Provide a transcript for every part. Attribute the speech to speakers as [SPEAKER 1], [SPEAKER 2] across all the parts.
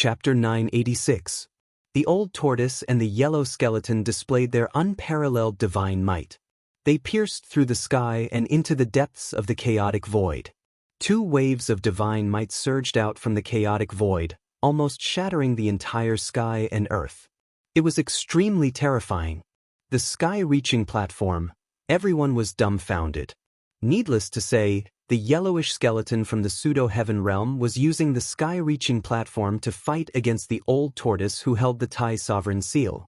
[SPEAKER 1] Chapter 986. The Old Tortoise and the Yellow Skeleton displayed their unparalleled divine might. They pierced through the sky and into the depths of the chaotic void. Two waves of divine might surged out from the chaotic void, almost shattering the entire sky and earth. It was extremely terrifying. The sky-reaching platform, everyone was dumbfounded. Needless to say, the yellowish skeleton from the pseudo-heaven realm was using the sky-reaching platform to fight against the old tortoise who held the Tai sovereign seal.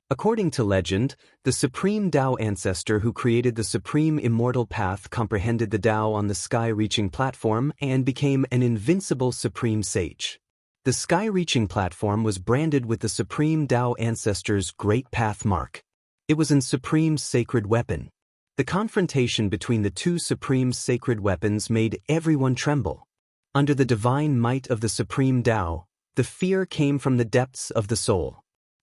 [SPEAKER 1] According to legend, the supreme Tao ancestor who created the supreme immortal path comprehended the Tao on the sky-reaching platform and became an invincible supreme sage. The sky-reaching platform was branded with the supreme Tao ancestor's great path mark. It was an supreme sacred weapon. The confrontation between the two supreme sacred weapons made everyone tremble. Under the divine might of the supreme Tao, the fear came from the depths of the soul.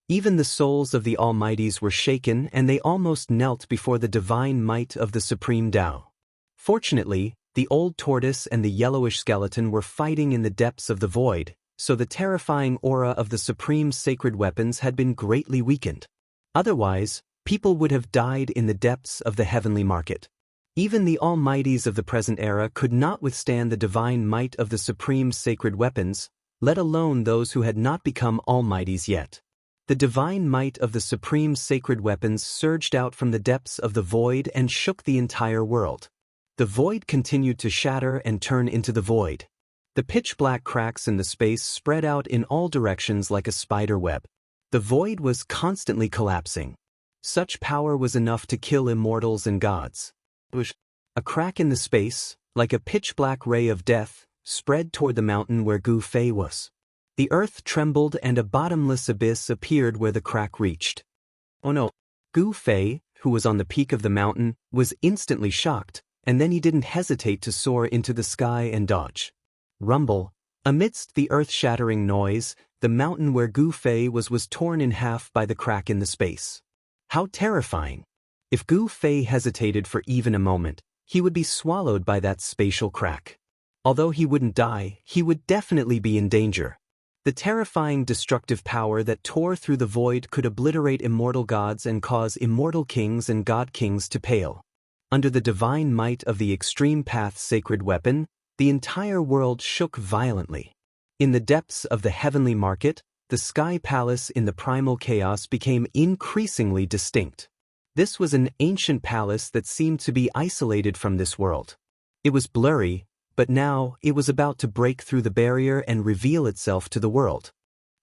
[SPEAKER 1] Even the souls of the Almighties were shaken and they almost knelt before the divine might of the supreme Tao. Fortunately, the old tortoise and the yellowish skeleton were fighting in the depths of the void, so the terrifying aura of the supreme sacred weapons had been greatly weakened. Otherwise, people would have died in the depths of the heavenly market. Even the Almighties of the present era could not withstand the divine might of the supreme sacred weapons, let alone those who had not become Almighties yet. The divine might of the supreme sacred weapons surged out from the depths of the void and shook the entire world. The void continued to shatter and turn into the void. The pitch-black cracks in the space spread out in all directions like a spider web. The void was constantly collapsing. Such power was enough to kill immortals and gods. A crack in the space, like a pitch-black ray of death, spread toward the mountain where Gu Fei was. The earth trembled and a bottomless abyss appeared where the crack reached. Oh no! Gu Fei, who was on the peak of the mountain, was instantly shocked, and then he didn't hesitate to soar into the sky and dodge. Rumble. Amidst the earth-shattering noise, the mountain where Gu Fei was torn in half by the crack in the space. How terrifying! If Gu Fei hesitated for even a moment, he would be swallowed by that spatial crack. Although he wouldn't die, he would definitely be in danger. The terrifying destructive power that tore through the void could obliterate immortal gods and cause immortal kings and god kings to pale. Under the divine might of the extreme path sacred weapon, the entire world shook violently. In the depths of the heavenly market, the sky palace in the primal chaos became increasingly distinct. This was an ancient palace that seemed to be isolated from this world. It was blurry, but now it was about to break through the barrier and reveal itself to the world.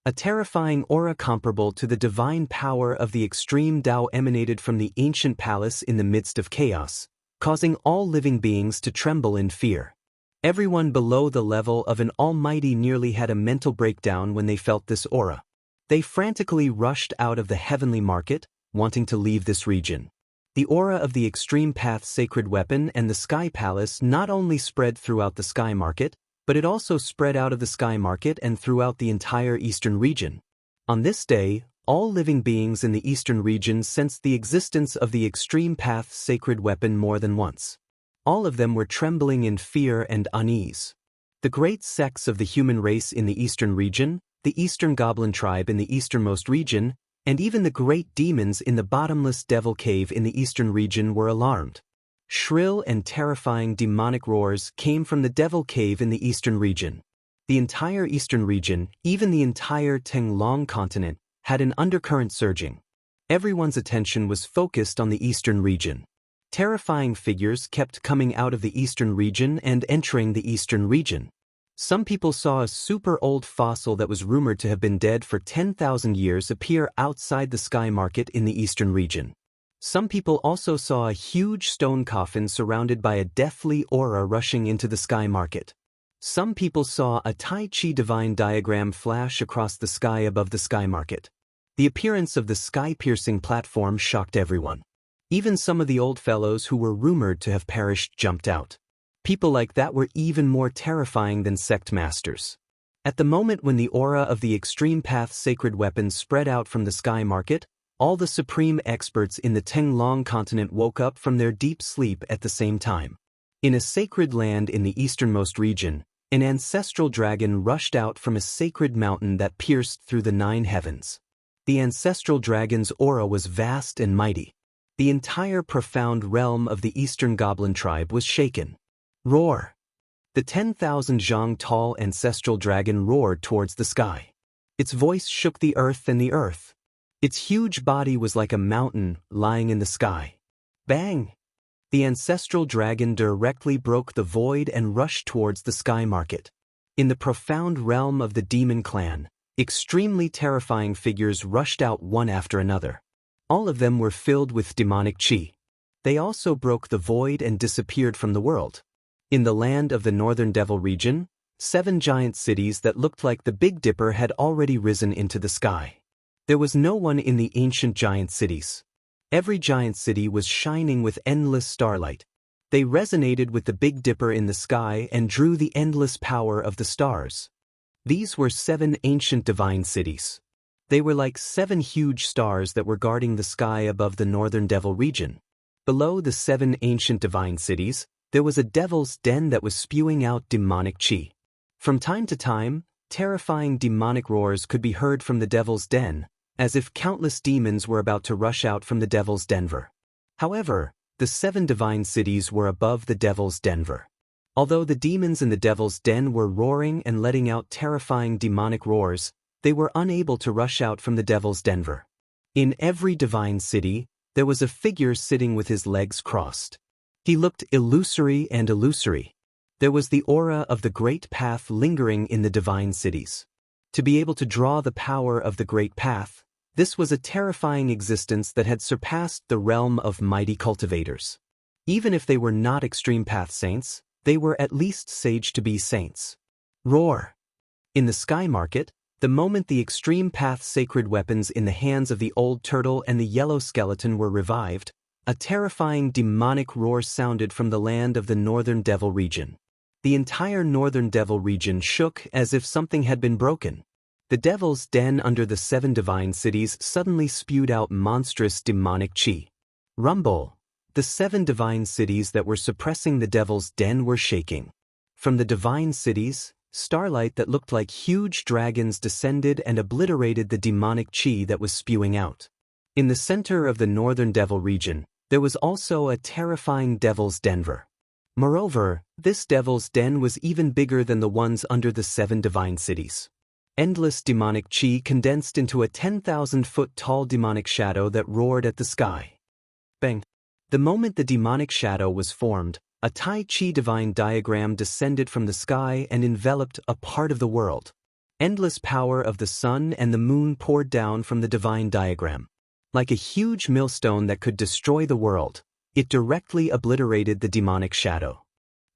[SPEAKER 1] A terrifying aura comparable to the divine power of the extreme Tao emanated from the ancient palace in the midst of chaos, causing all living beings to tremble in fear. Everyone below the level of an almighty nearly had a mental breakdown when they felt this aura. They frantically rushed out of the heavenly market, wanting to leave this region. The aura of the extreme path sacred weapon and the sky palace not only spread throughout the sky market, but it also spread out of the sky market and throughout the entire eastern region. On this day, all living beings in the eastern region sensed the existence of the extreme path sacred weapon more than once. All of them were trembling in fear and unease. The great sects of the human race in the eastern region, the eastern goblin tribe in the easternmost region, and even the great demons in the bottomless devil cave in the eastern region were alarmed. Shrill and terrifying demonic roars came from the devil cave in the eastern region. The entire eastern region, even the entire Tenglong continent, had an undercurrent surging. Everyone's attention was focused on the eastern region. Terrifying figures kept coming out of the eastern region and entering the eastern region. Some people saw a super old fossil that was rumored to have been dead for 10,000 years appear outside the sky market in the eastern region. Some people also saw a huge stone coffin surrounded by a deathly aura rushing into the sky market. Some people saw a Tai Chi divine diagram flash across the sky above the sky market. The appearance of the sky-piercing platform shocked everyone. Even some of the old fellows who were rumored to have perished jumped out. People like that were even more terrifying than sect masters. At the moment when the aura of the extreme path sacred weapon spread out from the sky market, all the supreme experts in the Tenglong continent woke up from their deep sleep at the same time. In a sacred land in the easternmost region, An ancestral dragon rushed out from a sacred mountain that pierced through the 9 heavens. The ancestral dragon's aura was vast and mighty. The entire profound realm of the eastern goblin tribe was shaken. Roar! The 10,000 zhang tall ancestral dragon roared towards the sky. Its voice shook the earth and the earth. Its huge body was like a mountain lying in the sky. Bang! The ancestral dragon directly broke the void and rushed towards the sky market. In the profound realm of the demon clan, extremely terrifying figures rushed out one after another. All of them were filled with demonic chi. They also broke the void and disappeared from the world. In the land of the northern devil region, 7 giant cities that looked like the Big Dipper had already risen into the sky. There was no one in the ancient giant cities. Every giant city was shining with endless starlight. They resonated with the Big Dipper in the sky and drew the endless power of the stars. These were 7 ancient divine cities. They were like 7 huge stars that were guarding the sky above the northern devil region. Below the 7 ancient divine cities, there was a devil's den that was spewing out demonic chi. From time to time, terrifying demonic roars could be heard from the devil's den, as if countless demons were about to rush out from the devil's denver. However, the 7 divine cities were above the devil's denver. Although the demons in the devil's den were roaring and letting out terrifying demonic roars, they were unable to rush out from the devil's denver. In every divine city, there was a figure sitting with his legs crossed. He looked illusory and illusory. There was the aura of the great path lingering in the divine cities. To be able to draw the power of the great path, this was a terrifying existence that had surpassed the realm of mighty cultivators. Even if they were not extreme path saints, they were at least sage to be saints. Roar! In the sky market, the moment the extreme path sacred weapons in the hands of the old turtle and the yellow skeleton were revived, a terrifying demonic roar sounded from the land of the northern devil region. The entire northern devil region shook as if something had been broken. The devil's den under the 7 divine cities suddenly spewed out monstrous demonic chi. Rumble! The 7 divine cities that were suppressing the devil's den were shaking. From the divine cities, starlight that looked like huge dragons descended and obliterated the demonic chi that was spewing out. In the center of the northern devil region, there was also a terrifying devil's denver. Moreover, this devil's den was even bigger than the ones under the 7 divine cities. Endless demonic chi condensed into a 10,000-foot tall demonic shadow that roared at the sky. Bang! The moment the demonic shadow was formed, a Tai Chi divine diagram descended from the sky and enveloped a part of the world. Endless power of the sun and the moon poured down from the divine diagram. Like a huge millstone that could destroy the world, it directly obliterated the demonic shadow.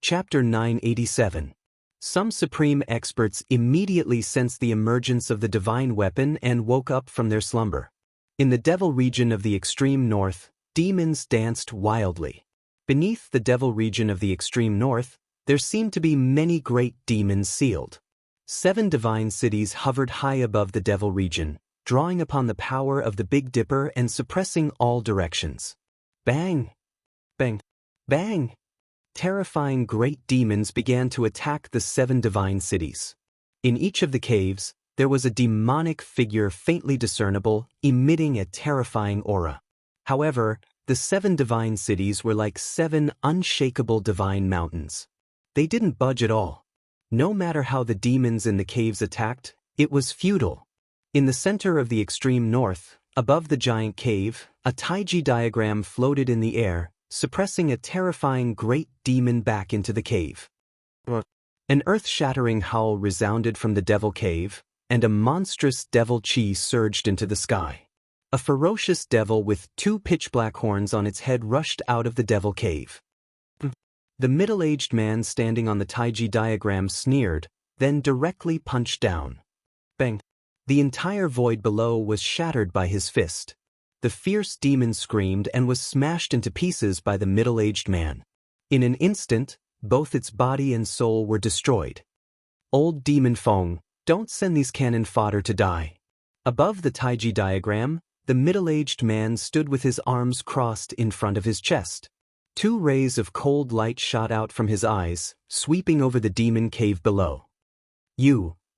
[SPEAKER 1] Chapter 987. Some supreme experts immediately sensed the emergence of the divine weapon and woke up from their slumber. In the devil region of the extreme north, demons danced wildly. Beneath the devil region of the extreme north, there seemed to be many great demons sealed. 7 divine cities hovered high above the devil region, drawing upon the power of the Big Dipper and suppressing all directions. Bang! Bang! Bang! Terrifying great demons began to attack the 7 divine cities. In each of the caves, there was a demonic figure faintly discernible, emitting a terrifying aura. However, the 7 divine cities were like 7 unshakable divine mountains. They didn't budge at all. No matter how the demons in the caves attacked, it was futile. In the center of the extreme north, above the giant cave, a Taiji diagram floated in the air, suppressing a terrifying great demon back into the cave. An earth-shattering howl resounded from the devil cave, and a monstrous devil chi surged into the sky. A ferocious devil with 2 pitch-black horns on its head rushed out of the devil cave. The middle-aged man standing on the Taiji diagram sneered, then directly punched down. Bang! The entire void below was shattered by his fist. The fierce demon screamed and was smashed into pieces by the middle-aged man. In an instant, both its body and soul were destroyed. Old Demon Feng, don't send these cannon fodder to die. Above the Taiji diagram, the middle-aged man stood with his arms crossed in front of his chest. Two rays of cold light shot out from his eyes, sweeping over the demon cave below.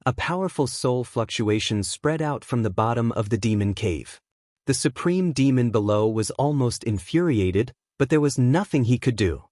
[SPEAKER 1] A powerful soul fluctuation spread out from the bottom of the demon cave. The supreme demon below was almost infuriated, but there was nothing he could do.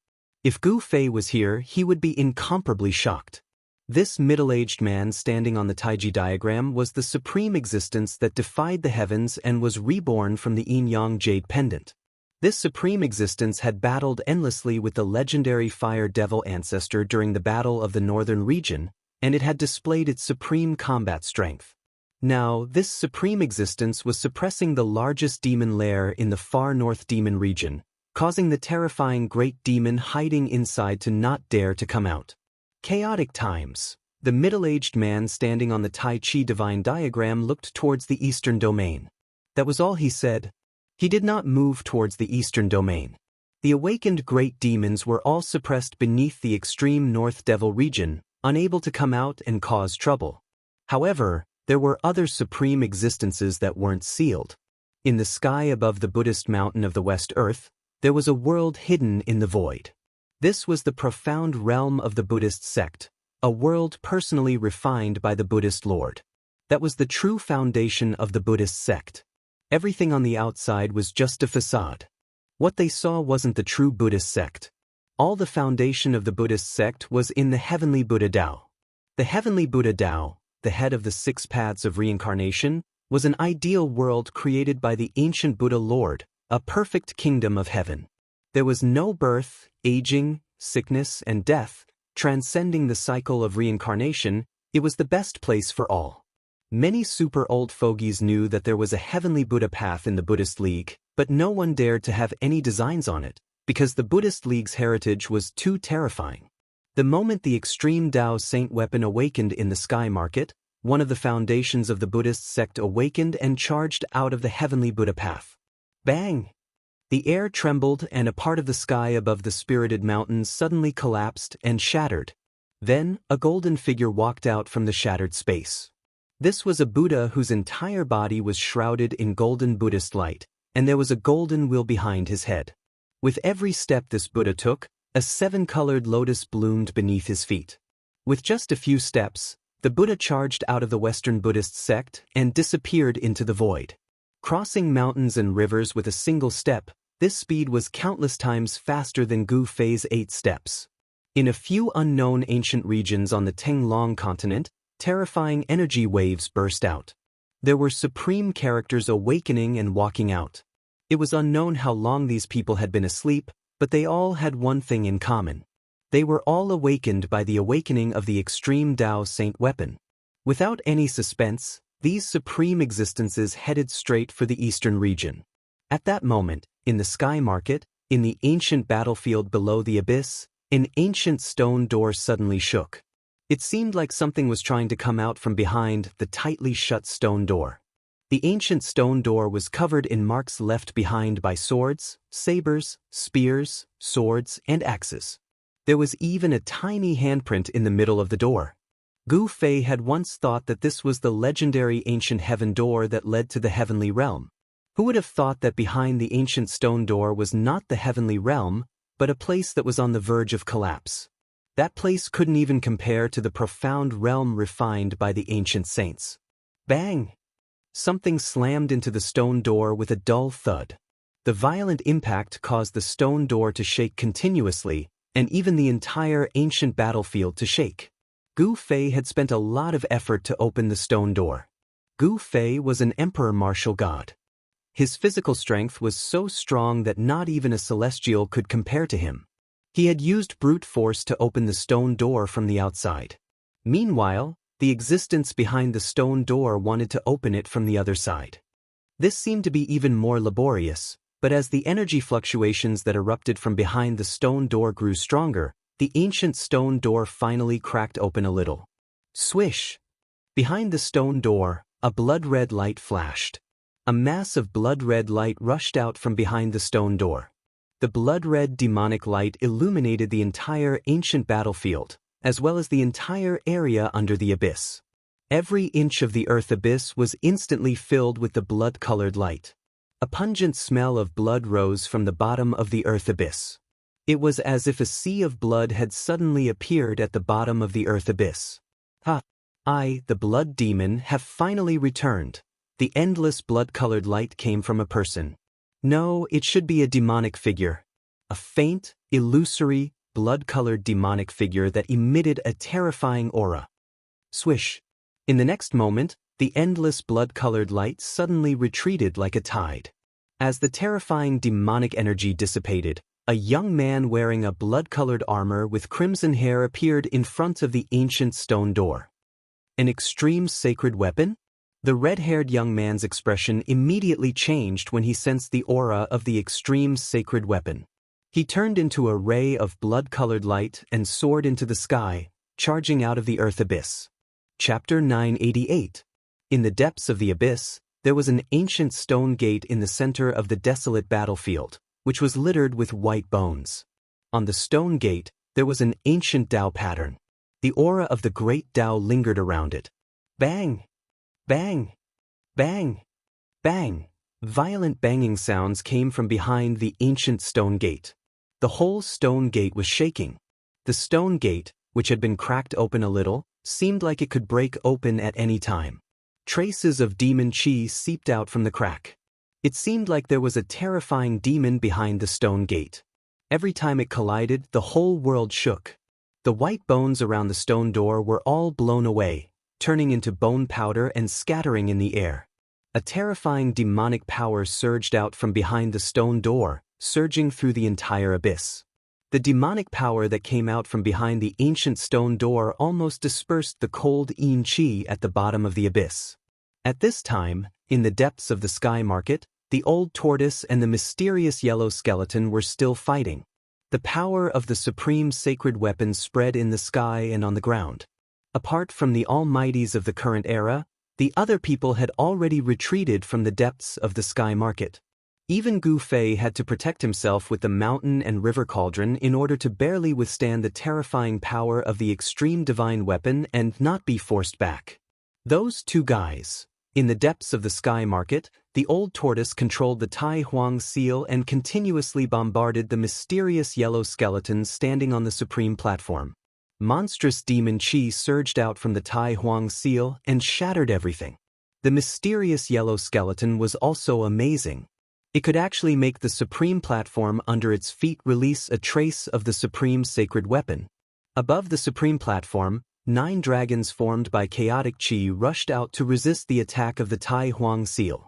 [SPEAKER 1] If Gu Fei was here, he would be incomparably shocked. This middle-aged man standing on the Taiji diagram was the supreme existence that defied the heavens and was reborn from the yin-yang jade pendant. This supreme existence had battled endlessly with the legendary fire devil ancestor during the Battle of the Northern Region, and it had displayed its supreme combat strength. Now, this supreme existence was suppressing the largest demon lair in the far north demon region, causing the terrifying great demon hiding inside to not dare to come out. Chaotic times. The middle-aged man standing on the Tai Chi divine diagram looked towards the eastern domain. That was all he said. He did not move towards the eastern domain. The awakened great demons were all suppressed beneath the extreme north devil region, unable to come out and cause trouble. However, there were other supreme existences that weren't sealed. In the sky above the Buddhist mountain of the West Earth, there was a world hidden in the void. This was the profound realm of the Buddhist sect, a world personally refined by the Buddhist Lord. That was the true foundation of the Buddhist sect. Everything on the outside was just a facade. What they saw wasn't the true Buddhist sect. All the foundation of the Buddhist sect was in the heavenly Buddha Tao. The heavenly Buddha Tao, the head of the 6 paths of reincarnation, was an ideal world created by the ancient Buddha Lord, a perfect kingdom of heaven. There was no birth, aging, sickness, and death. Transcending the cycle of reincarnation, it was the best place for all. Many super old fogies knew that there was a heavenly Buddha path in the Buddhist League, but no one dared to have any designs on it, because the Buddhist League's heritage was too terrifying. The moment the extreme Tao Saint weapon awakened in the sky market, one of the foundations of the Buddhist sect awakened and charged out of the heavenly Buddha path. Bang! The air trembled and a part of the sky above the spirited mountains suddenly collapsed and shattered. Then, a golden figure walked out from the shattered space. This was a Buddha whose entire body was shrouded in golden Buddhist light, and there was a golden wheel behind his head. With every step this Buddha took, a 7-colored lotus bloomed beneath his feet. With just a few steps, the Buddha charged out of the Western Buddhist sect and disappeared into the void. Crossing mountains and rivers with a single step, this speed was countless times faster than Gu Fei's 8 steps. In a few unknown ancient regions on the Tenglong continent, terrifying energy waves burst out. There were supreme characters awakening and walking out. It was unknown how long these people had been asleep, but they all had one thing in common. They were all awakened by the awakening of the extreme Tao Saint weapon. Without any suspense, these supreme existences headed straight for the eastern region. At that moment, in the sky market, in the ancient battlefield below the abyss, an ancient stone door suddenly shook. It seemed like something was trying to come out from behind the tightly shut stone door. The ancient stone door was covered in marks left behind by swords, sabers, spears, swords, and axes. There was even a tiny handprint in the middle of the door. Gu Fei had once thought that this was the legendary ancient heaven door that led to the heavenly realm. Who would have thought that behind the ancient stone door was not the heavenly realm, but a place that was on the verge of collapse? That place couldn't even compare to the profound realm refined by the ancient saints. Bang! Something slammed into the stone door with a dull thud. The violent impact caused the stone door to shake continuously, and even the entire ancient battlefield to shake. Gu Fei had spent a lot of effort to open the stone door. Gu Fei was an emperor martial god. His physical strength was so strong that not even a celestial could compare to him. He had used brute force to open the stone door from the outside. Meanwhile, the existence behind the stone door wanted to open it from the other side. This seemed to be even more laborious, but as the energy fluctuations that erupted from behind the stone door grew stronger, the ancient stone door finally cracked open a little. Swish! Behind the stone door, a blood-red light flashed. A mass of blood-red light rushed out from behind the stone door. The blood-red demonic light illuminated the entire ancient battlefield, as well as the entire area under the abyss. Every inch of the earth abyss was instantly filled with the blood-colored light. A pungent smell of blood rose from the bottom of the earth abyss. It was as if a sea of blood had suddenly appeared at the bottom of the earth abyss. Ha! I, the blood demon, have finally returned. The endless blood-colored light came from a person. No, it should be a demonic figure. A faint, illusory, blood-colored demonic figure that emitted a terrifying aura. Swish! In the next moment, the endless blood-colored light suddenly retreated like a tide. As the terrifying demonic energy dissipated, a young man wearing a blood-colored armor with crimson hair appeared in front of the ancient stone door. An extreme sacred weapon? The red-haired young man's expression immediately changed when he sensed the aura of the extreme sacred weapon. He turned into a ray of blood-colored light and soared into the sky, charging out of the earth abyss. Chapter 988. In the depths of the abyss, there was an ancient stone gate in the center of the desolate battlefield, which was littered with white bones. On the stone gate, there was an ancient Tao pattern. The aura of the great Tao lingered around it. Bang! Bang! Bang! Bang! Violent banging sounds came from behind the ancient stone gate. The whole stone gate was shaking. The stone gate, which had been cracked open a little, seemed like it could break open at any time. Traces of demon chi seeped out from the crack. It seemed like there was a terrifying demon behind the stone gate. Every time it collided, the whole world shook. The white bones around the stone door were all blown away, turning into bone powder and scattering in the air. A terrifying demonic power surged out from behind the stone door, surging through the entire abyss. The demonic power that came out from behind the ancient stone door almost dispersed the cold yin chi at the bottom of the abyss. At this time, in the depths of the sky market, the old tortoise and the mysterious yellow skeleton were still fighting. The power of the supreme sacred weapon spread in the sky and on the ground. Apart from the almighties of the current era, the other people had already retreated from the depths of the sky market. Even Gu Fei had to protect himself with the mountain and river cauldron in order to barely withstand the terrifying power of the extreme divine weapon and not be forced back. Those two guys. In the depths of the sky market, the old tortoise controlled the Tai Huang seal and continuously bombarded the mysterious yellow skeletons standing on the supreme platform. Monstrous demon chi surged out from the Tai Huang seal and shattered everything. The mysterious yellow skeleton was also amazing. It could actually make the supreme platform under its feet release a trace of the supreme sacred weapon. Above the supreme platform, 9 dragons formed by chaotic chi rushed out to resist the attack of the Tai Huang seal.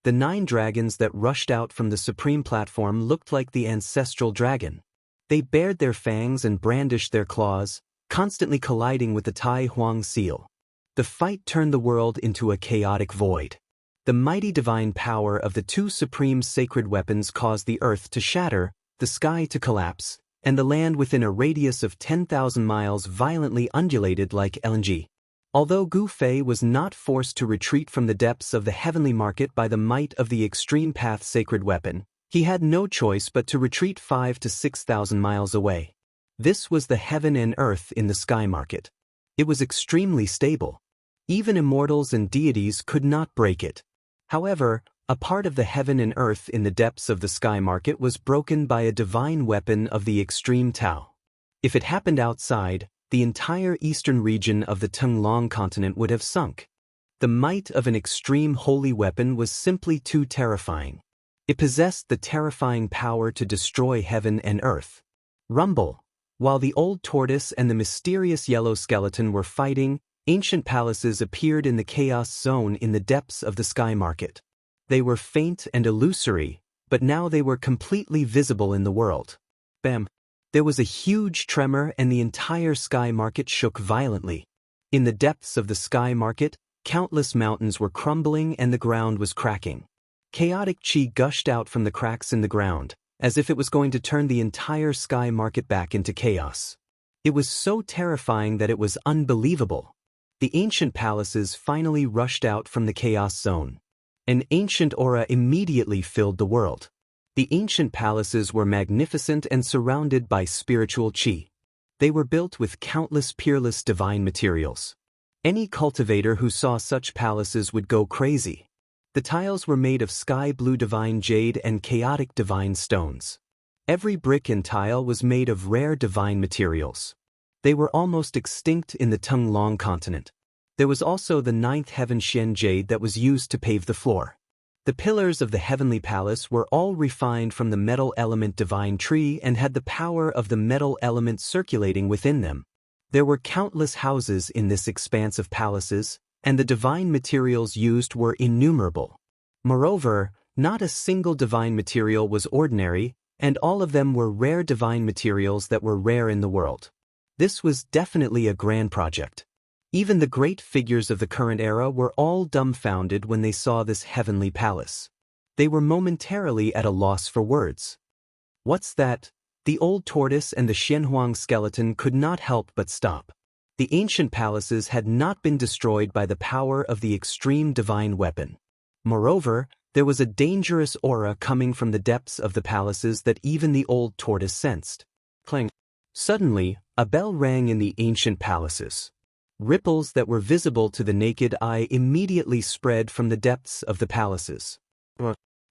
[SPEAKER 1] The 9 dragons that rushed out from the supreme platform looked like the ancestral dragon. They bared their fangs and brandished their claws, constantly colliding with the Tai Huang seal. The fight turned the world into a chaotic void. The mighty divine power of the 2 supreme sacred weapons caused the earth to shatter, the sky to collapse, and the land within a radius of 10,000 miles violently undulated like LNG. Although Gu Fei was not forced to retreat from the depths of the heavenly market by the might of the extreme path sacred weapon, he had no choice but to retreat 5,000 to 6,000 miles away. This was the heaven and earth in the sky market. It was extremely stable. Even immortals and deities could not break it. However, a part of the heaven and earth in the depths of the sky market was broken by a divine weapon of the extreme Tao. If it happened outside, the entire eastern region of the Tenglong continent would have sunk. The might of an extreme holy weapon was simply too terrifying. It possessed the terrifying power to destroy heaven and earth. Rumble. While the old tortoise and the mysterious yellow skeleton were fighting, ancient palaces appeared in the chaos zone in the depths of the sky market. They were faint and illusory, but now they were completely visible in the world. Bam! There was a huge tremor and the entire sky market shook violently. In the depths of the sky market, countless mountains were crumbling and the ground was cracking. Chaotic chi gushed out from the cracks in the ground, as if it was going to turn the entire sky market back into chaos. It was so terrifying that it was unbelievable. The ancient palaces finally rushed out from the chaos zone. An ancient aura immediately filled the world. The ancient palaces were magnificent and surrounded by spiritual chi. They were built with countless peerless divine materials. Any cultivator who saw such palaces would go crazy. The tiles were made of sky blue divine jade and chaotic divine stones. Every brick and tile was made of rare divine materials. They were almost extinct in the Tung-Long continent. There was also the ninth heaven Xian jade that was used to pave the floor. The pillars of the heavenly palace were all refined from the metal element divine tree and had the power of the metal element circulating within them. There were countless houses in this expanse of palaces, and the divine materials used were innumerable. Moreover, not a single divine material was ordinary, and all of them were rare divine materials that were rare in the world. This was definitely a grand project. Even the great figures of the current era were all dumbfounded when they saw this heavenly palace. They were momentarily at a loss for words. What's that? The old tortoise and the Xianhuang skeleton could not help but stop. The ancient palaces had not been destroyed by the power of the extreme divine weapon. Moreover, there was a dangerous aura coming from the depths of the palaces that even the old tortoise sensed. Clang. Suddenly, a bell rang in the ancient palaces. Ripples that were visible to the naked eye immediately spread from the depths of the palaces.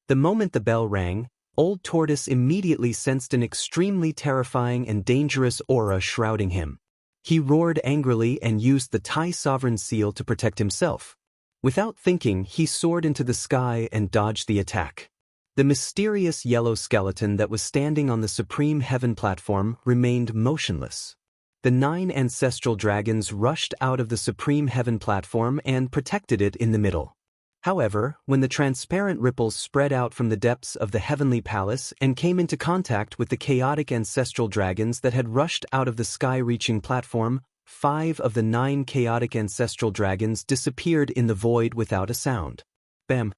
[SPEAKER 1] The moment the bell rang, Old Tortoise immediately sensed an extremely terrifying and dangerous aura shrouding him. He roared angrily and used the Tai Sovereign Seal to protect himself. Without thinking, he soared into the sky and dodged the attack. The mysterious yellow skeleton that was standing on the Supreme Heaven platform remained motionless. The 9 ancestral dragons rushed out of the Supreme Heaven platform and protected it in the middle. However, when the transparent ripples spread out from the depths of the heavenly palace and came into contact with the chaotic ancestral dragons that had rushed out of the sky-reaching platform, 5 of the 9 chaotic ancestral dragons disappeared in the void without a sound. Bam!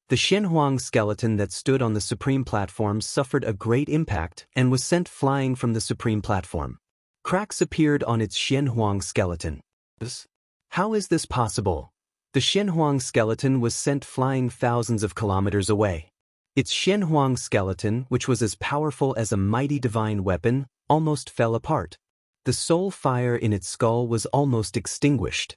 [SPEAKER 1] The Xianhuang skeleton that stood on the Supreme platform suffered a great impact and was sent flying from the Supreme platform. Cracks appeared on its Xianhuang skeleton. How is this possible? The Xianhuang skeleton was sent flying thousands of kilometers away. Its Xianhuang skeleton, which was as powerful as a mighty divine weapon, almost fell apart. The soul fire in its skull was almost extinguished.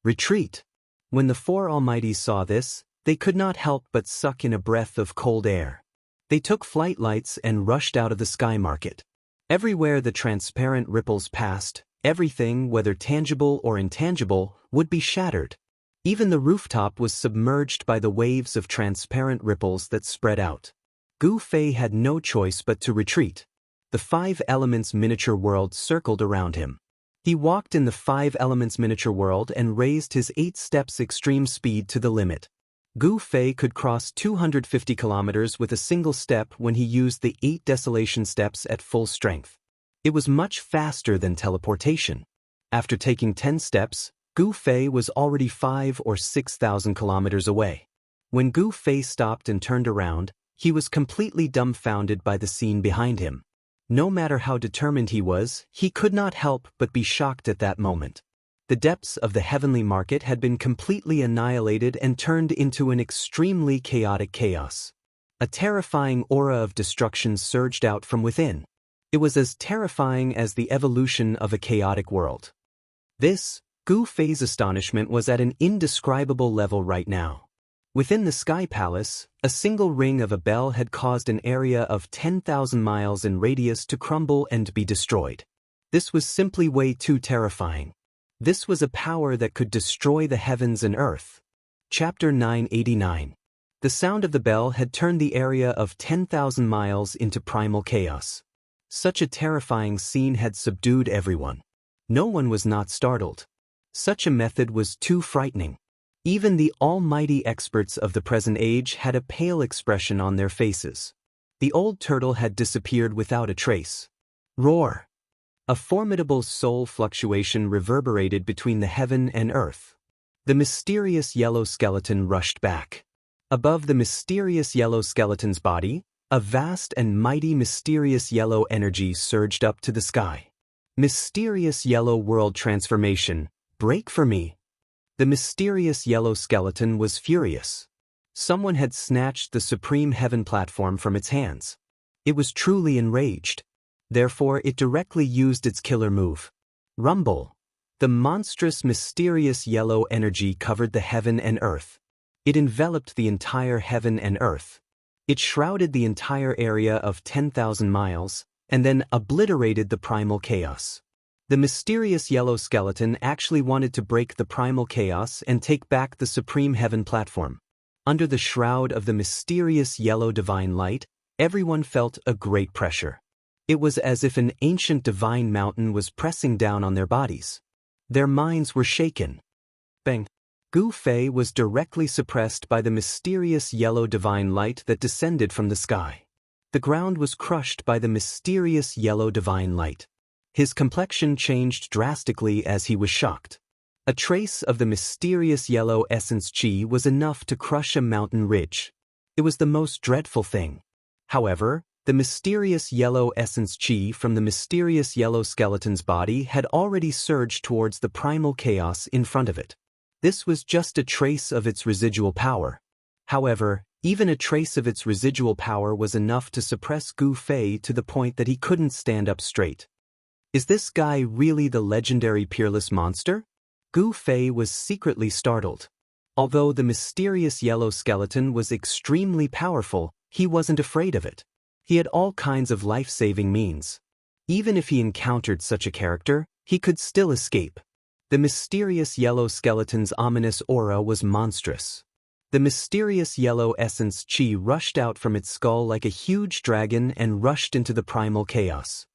[SPEAKER 1] Retreat! When the 4 Almighties saw this, they could not help but suck in a breath of cold air. They took flight lights and rushed out of the sky market. Everywhere the transparent ripples passed, everything, whether tangible or intangible, would be shattered. Even the rooftop was submerged by the waves of transparent ripples that spread out. Gu Fei had no choice but to retreat. The 5 Elements miniature world circled around him. He walked in the 5 Elements miniature world and raised his 8 steps extreme speed to the limit. Gu Fei could cross 250 kilometers with a single step when he used the 8 desolation steps at full strength. It was much faster than teleportation. After taking 10 steps, Gu Fei was already 5 or 6,000 kilometers away. When Gu Fei stopped and turned around, he was completely dumbfounded by the scene behind him. No matter how determined he was, he could not help but be shocked at that moment. The depths of the heavenly market had been completely annihilated and turned into an extremely chaotic chaos. A terrifying aura of destruction surged out from within. It was as terrifying as the evolution of a chaotic world. This, Gu Fei's astonishment was at an indescribable level right now. Within the Sky Palace, a single ring of a bell had caused an area of 10,000 miles in radius to crumble and be destroyed. This was simply way too terrifying. This was a power that could destroy the heavens and earth. Chapter 989. The sound of the bell had turned the area of 10,000 miles into primal chaos. Such a terrifying scene had subdued everyone. No one was not startled. Such a method was too frightening. Even the almighty experts of the present age had a pale expression on their faces. The old turtle had disappeared without a trace. Roar! A formidable soul fluctuation reverberated between the heaven and earth. The mysterious yellow skeleton rushed back. Above the mysterious yellow skeleton's body, a vast and mighty mysterious yellow energy surged up to the sky. Mysterious yellow world transformation, break for me. The mysterious yellow skeleton was furious. Someone had snatched the Supreme Heaven platform from its hands. It was truly enraged. Therefore, it directly used its killer move. Rumble. The monstrous, mysterious yellow energy covered the heaven and earth. It enveloped the entire heaven and earth. It shrouded the entire area of 10,000 miles, and then obliterated the primal chaos. The mysterious yellow skeleton actually wanted to break the primal chaos and take back the Supreme Heaven platform. Under the shroud of the mysterious yellow divine light, everyone felt a great pressure. It was as if an ancient divine mountain was pressing down on their bodies. Their minds were shaken. Bang! Gu Fei was directly suppressed by the mysterious yellow divine light that descended from the sky. The ground was crushed by the mysterious yellow divine light. His complexion changed drastically as he was shocked. A trace of the mysterious yellow essence chi was enough to crush a mountain ridge. It was the most dreadful thing. However, the mysterious yellow essence chi from the mysterious yellow skeleton's body had already surged towards the primal chaos in front of it. This was just a trace of its residual power. However, even a trace of its residual power was enough to suppress Gu Fei to the point that he couldn't stand up straight. Is this guy really the legendary peerless monster? Gu Fei was secretly startled. Although the mysterious yellow skeleton was extremely powerful, he wasn't afraid of it. He had all kinds of life-saving means. Even if he encountered such a character, he could still escape. The mysterious yellow skeleton's ominous aura was monstrous. The mysterious yellow essence chi rushed out from its skull like a huge dragon and rushed into the primal chaos.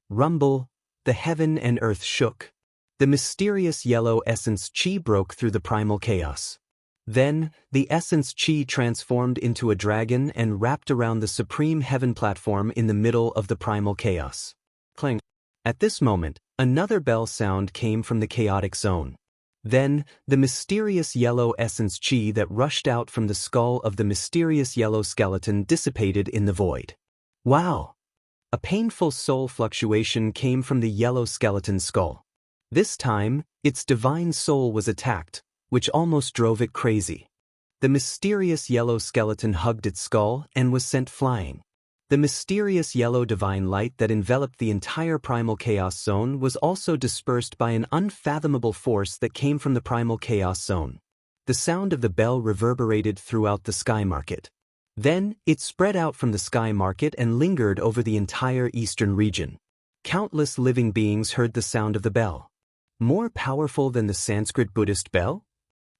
[SPEAKER 1] Rumble, the heaven and earth shook. The mysterious yellow essence chi broke through the primal chaos. Then, the essence chi transformed into a dragon and wrapped around the Supreme Heaven platform in the middle of the primal chaos. Clang. At this moment, another bell sound came from the chaotic zone. Then, the mysterious yellow essence chi that rushed out from the skull of the mysterious yellow skeleton dissipated in the void. Wow! A painful soul fluctuation came from the yellow skeleton's skull. This time, its divine soul was attacked, which almost drove it crazy. The mysterious yellow skeleton hugged its skull and was sent flying. The mysterious yellow divine light that enveloped the entire primal chaos zone was also dispersed by an unfathomable force that came from the primal chaos zone. The sound of the bell reverberated throughout the sky market. Then, it spread out from the sky market and lingered over the entire eastern region. Countless living beings heard the sound of the bell. More powerful than the Sanskrit Buddhist bell?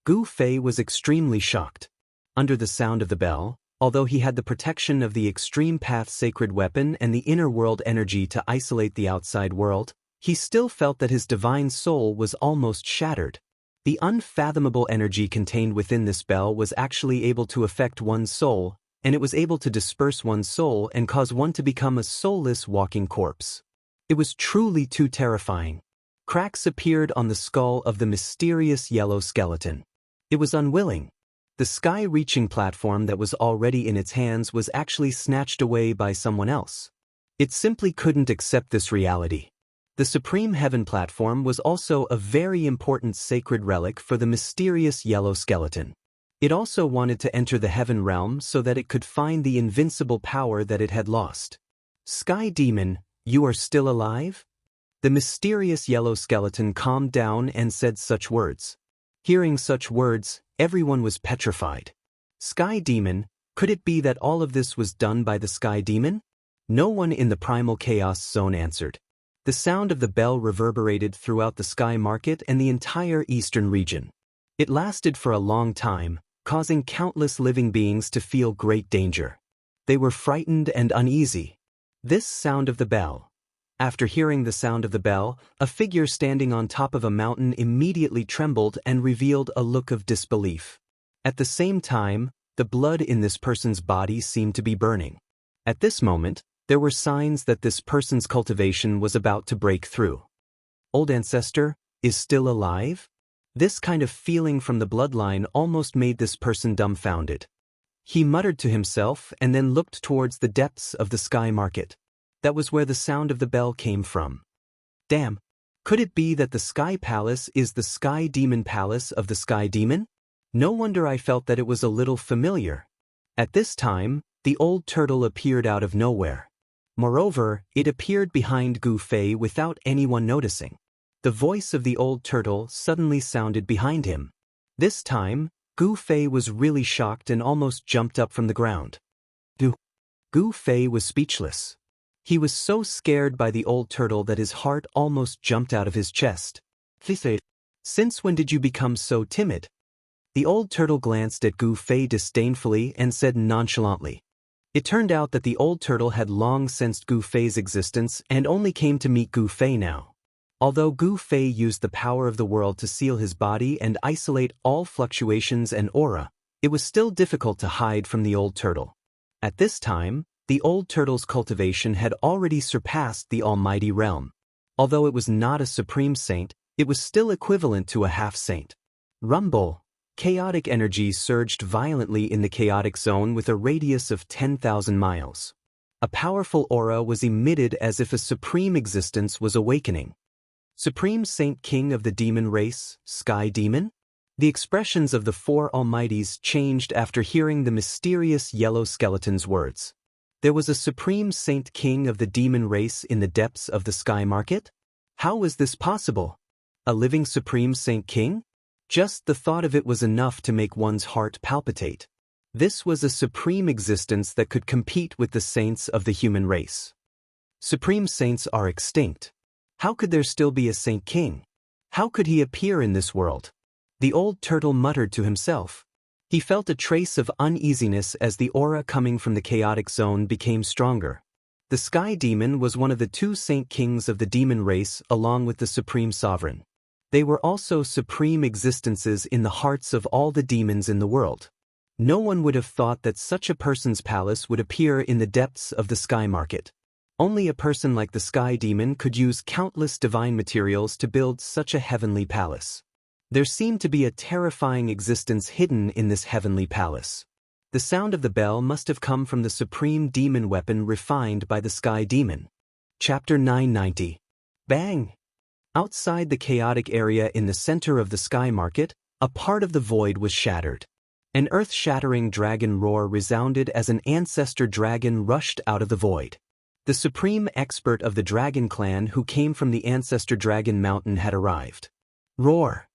[SPEAKER 1] Gu Fei was extremely shocked. Under the sound of the bell, although he had the protection of the Extreme Path sacred weapon and the inner world energy to isolate the outside world, he still felt that his divine soul was almost shattered. The unfathomable energy contained within this bell was actually able to affect one's soul, and it was able to disperse one's soul and cause one to become a soulless walking corpse. It was truly too terrifying. Cracks appeared on the skull of the mysterious yellow skeleton. It was unwilling. The sky-reaching platform that was already in its hands was actually snatched away by someone else. It simply couldn't accept this reality. The Supreme Heaven platform was also a very important sacred relic for the mysterious yellow skeleton. It also wanted to enter the heaven realm so that it could find the invincible power that it had lost. Sky Demon, you are still alive? The mysterious yellow skeleton calmed down and said such words. Hearing such words, everyone was petrified. Sky Demon, could it be that all of this was done by the Sky Demon? No one in the primal chaos zone answered. The sound of the bell reverberated throughout the sky market and the entire eastern region. It lasted for a long time, causing countless living beings to feel great danger. They were frightened and uneasy. This sound of the bell. After hearing the sound of the bell, a figure standing on top of a mountain immediately trembled and revealed a look of disbelief. At the same time, the blood in this person's body seemed to be burning. At this moment, there were signs that this person's cultivation was about to break through. Old ancestor, is still alive? This kind of feeling from the bloodline almost made this person dumbfounded. He muttered to himself and then looked towards the depths of the sky market. That was where the sound of the bell came from. Damn, could it be that the Sky Palace is the Sky Demon Palace of the Sky Demon? No wonder I felt that it was a little familiar. At this time, the old turtle appeared out of nowhere. Moreover, it appeared behind Gu Fei without anyone noticing. The voice of the old turtle suddenly sounded behind him. This time, Gu Fei was really shocked and almost jumped up from the ground. Gu Fei was speechless. He was so scared by the old turtle that his heart almost jumped out of his chest. Since when did you become so timid? The old turtle glanced at Gu Fei disdainfully and said nonchalantly. It turned out that the old turtle had long sensed Gu Fei's existence and only came to meet Gu Fei now. Although Gu Fei used the power of the world to seal his body and isolate all fluctuations and aura, it was still difficult to hide from the old turtle. At this time, the old turtle's cultivation had already surpassed the almighty realm. Although it was not a supreme saint, it was still equivalent to a half-saint. Rumble. Chaotic energy surged violently in the chaotic zone with a radius of 10,000 miles. A powerful aura was emitted as if a supreme existence was awakening. Supreme Saint King of the demon race, Sky Demon? The expressions of the four almighties changed after hearing the mysterious yellow skeleton's words. There was a Supreme Saint King of the demon race in the depths of the sky market? How was this possible? A living Supreme Saint King? Just the thought of it was enough to make one's heart palpitate. This was a supreme existence that could compete with the saints of the human race. Supreme saints are extinct. How could there still be a Saint King? How could he appear in this world? The old turtle muttered to himself. He felt a trace of uneasiness as the aura coming from the chaotic zone became stronger. The Sky Demon was one of the two Saint Kings of the demon race along with the Supreme Sovereign. They were also supreme existences in the hearts of all the demons in the world. No one would have thought that such a person's palace would appear in the depths of the sky market. Only a person like the Sky Demon could use countless divine materials to build such a heavenly palace. There seemed to be a terrifying existence hidden in this heavenly palace. The sound of the bell must have come from the supreme demon weapon refined by the Sky Demon. Chapter 990. Bang! Outside the chaotic area in the center of the sky market, a part of the void was shattered. An earth-shattering dragon roar resounded as an ancestor dragon rushed out of the void. The supreme expert of the dragon clan who came from the ancestor dragon mountain had arrived. Roar!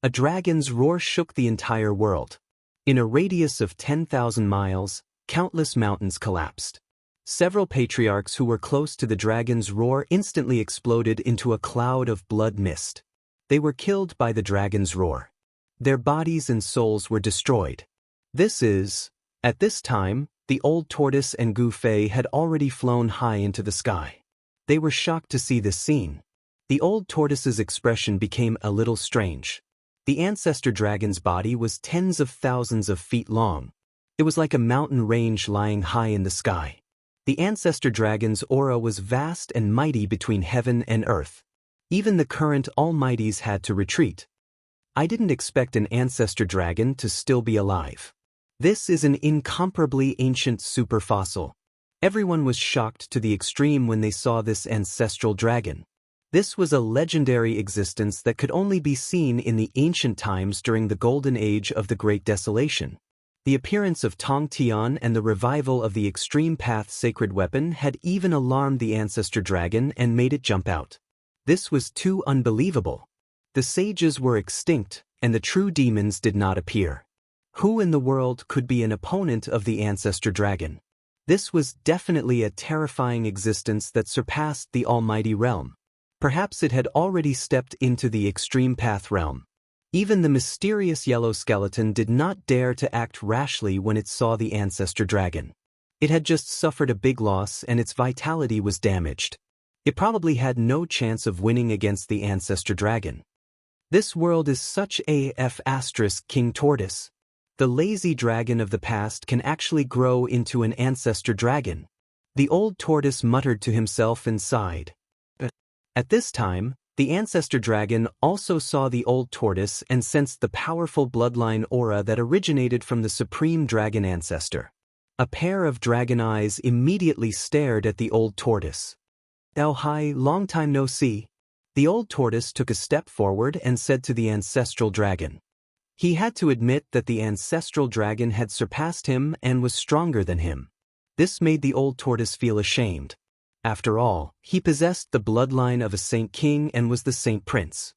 [SPEAKER 1] A dragon's roar shook the entire world. In a radius of 10,000 miles, countless mountains collapsed. Several patriarchs who were close to the dragon's roar instantly exploded into a cloud of blood mist. They were killed by the dragon's roar. Their bodies and souls were destroyed. At this time, the old tortoise and Gu Fei had already flown high into the sky. They were shocked to see this scene. The old tortoise's expression became a little strange. The ancestor dragon's body was tens of thousands of feet long. It was like a mountain range lying high in the sky. The ancestor dragon's aura was vast and mighty between heaven and earth. Even the current almighties had to retreat. I didn't expect an ancestor dragon to still be alive. This is an incomparably ancient superfossil. Everyone was shocked to the extreme when they saw this ancestral dragon. This was a legendary existence that could only be seen in the ancient times during the golden age of the Great Desolation. The appearance of Tong Tian and the revival of the Extreme Path sacred weapon had even alarmed the ancestor dragon and made it jump out. This was too unbelievable. The sages were extinct, and the true demons did not appear. Who in the world could be an opponent of the ancestor dragon? This was definitely a terrifying existence that surpassed the almighty realm. Perhaps it had already stepped into the Extreme Path realm. Even the mysterious yellow skeleton did not dare to act rashly when it saw the ancestor dragon. It had just suffered a big loss and its vitality was damaged. It probably had no chance of winning against the ancestor dragon. This world is such a King Tortoise. The lazy dragon of the past can actually grow into an ancestor dragon. The old tortoise muttered to himself and sighed. At this time, the ancestor dragon also saw the old tortoise and sensed the powerful bloodline aura that originated from the supreme dragon ancestor. A pair of dragon eyes immediately stared at the old tortoise. "Oh hi, long time no see." The old tortoise took a step forward and said to the ancestral dragon. He had to admit that the ancestral dragon had surpassed him and was stronger than him. This made the old tortoise feel ashamed. After all, he possessed the bloodline of a Saint King and was the Saint Prince.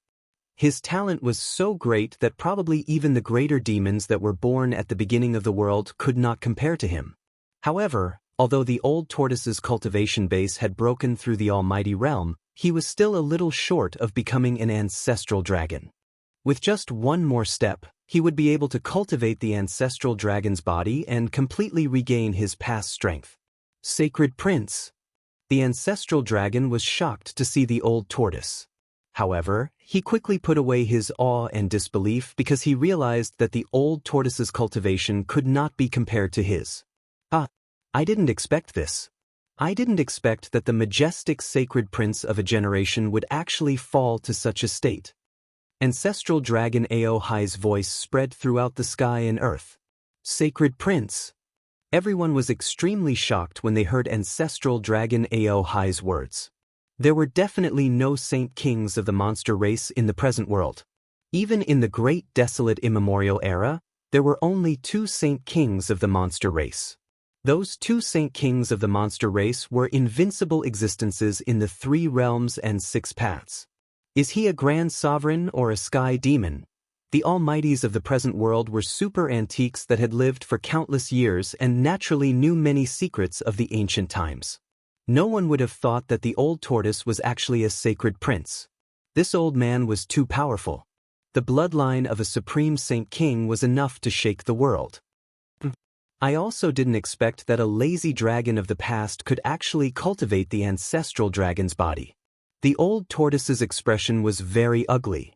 [SPEAKER 1] His talent was so great that probably even the greater demons that were born at the beginning of the world could not compare to him. However, although the old tortoise's cultivation base had broken through the almighty realm, he was still a little short of becoming an ancestral dragon. With just one more step, he would be able to cultivate the ancestral dragon's body and completely regain his past strength. Sacred Prince. The ancestral dragon was shocked to see the old tortoise. However, he quickly put away his awe and disbelief because he realized that the old tortoise's cultivation could not be compared to his. I didn't expect this. I didn't expect that the majestic sacred prince of a generation would actually fall to such a state. Ancestral dragon Aohai's voice spread throughout the sky and earth. Sacred Prince. Everyone was extremely shocked when they heard ancestral dragon Aohai's words. There were definitely no saint kings of the monster race in the present world. Even in the great desolate immemorial era, there were only 2 saint kings of the monster race. Those 2 saint kings of the monster race were invincible existences in the 3 realms and 6 paths. Is he a grand sovereign or a sky demon? The almighties of the present world were super antiques that had lived for countless years and naturally knew many secrets of the ancient times. No one would have thought that the old tortoise was actually a sacred prince. This old man was too powerful. The bloodline of a supreme saint king was enough to shake the world. I also didn't expect that a lazy dragon of the past could actually cultivate the ancestral dragon's body. The old tortoise's expression was very ugly.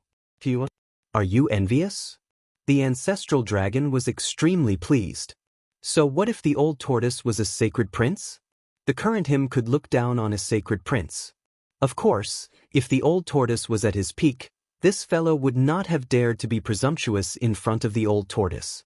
[SPEAKER 1] Are you envious? The ancestral dragon was extremely pleased. So what if the old tortoise was a sacred prince? The current him could look down on a sacred prince. Of course, if the old tortoise was at his peak, this fellow would not have dared to be presumptuous in front of the old tortoise.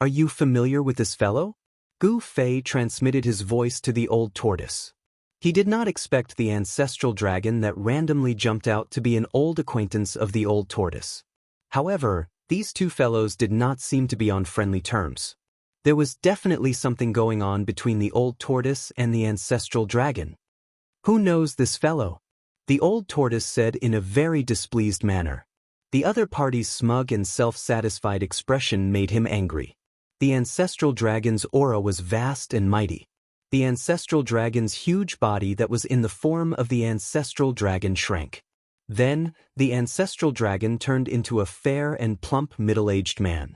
[SPEAKER 1] Are you familiar with this fellow? Gu Fei transmitted his voice to the old tortoise. He did not expect the ancestral dragon that randomly jumped out to be an old acquaintance of the old tortoise. However, these 2 fellows did not seem to be on friendly terms. There was definitely something going on between the old tortoise and the ancestral dragon. Who knows this fellow? The old tortoise said in a very displeased manner. The other party's smug and self-satisfied expression made him angry. The ancestral dragon's aura was vast and mighty. The ancestral dragon's huge body that was in the form of the ancestral dragon shrank. Then, the ancestral dragon turned into a fair and plump middle-aged man.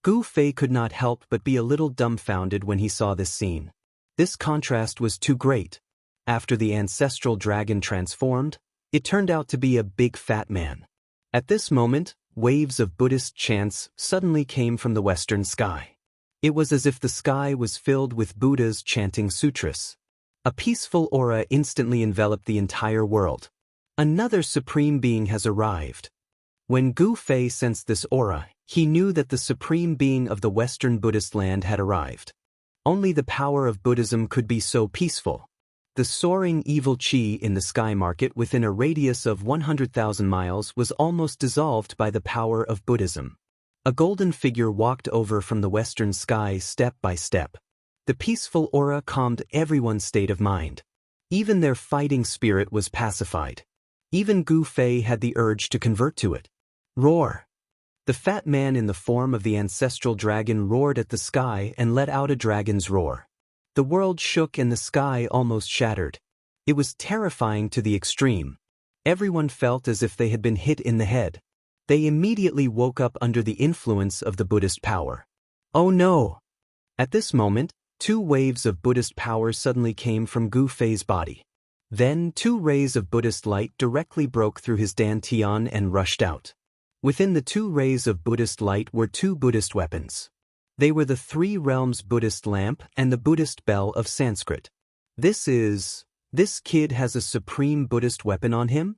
[SPEAKER 1] Gu Fei could not help but be a little dumbfounded when he saw this scene. This contrast was too great. After the ancestral dragon transformed, it turned out to be a big fat man. At this moment, waves of Buddhist chants suddenly came from the western sky. It was as if the sky was filled with Buddhas chanting sutras. A peaceful aura instantly enveloped the entire world. Another supreme being has arrived. When Gu Fei sensed this aura, he knew that the supreme being of the Western Buddhist land had arrived. Only the power of Buddhism could be so peaceful. The soaring evil qi in the sky market within a radius of 100,000 miles was almost dissolved by the power of Buddhism. A golden figure walked over from the western sky step by step. The peaceful aura calmed everyone's state of mind. Even their fighting spirit was pacified. Even Gu Fei had the urge to convert to it. Roar! The fat man in the form of the ancestral dragon roared at the sky and let out a dragon's roar. The world shook and the sky almost shattered. It was terrifying to the extreme. Everyone felt as if they had been hit in the head. They immediately woke up under the influence of the Buddhist power. Oh no! At this moment, 2 waves of Buddhist power suddenly came from Gu Fei's body. Then 2 rays of Buddhist light directly broke through his dantian and rushed out. Within the 2 rays of Buddhist light were 2 Buddhist weapons. They were the 3 realms Buddhist lamp and the Buddhist bell of Sanskrit. This kid has a supreme Buddhist weapon on him?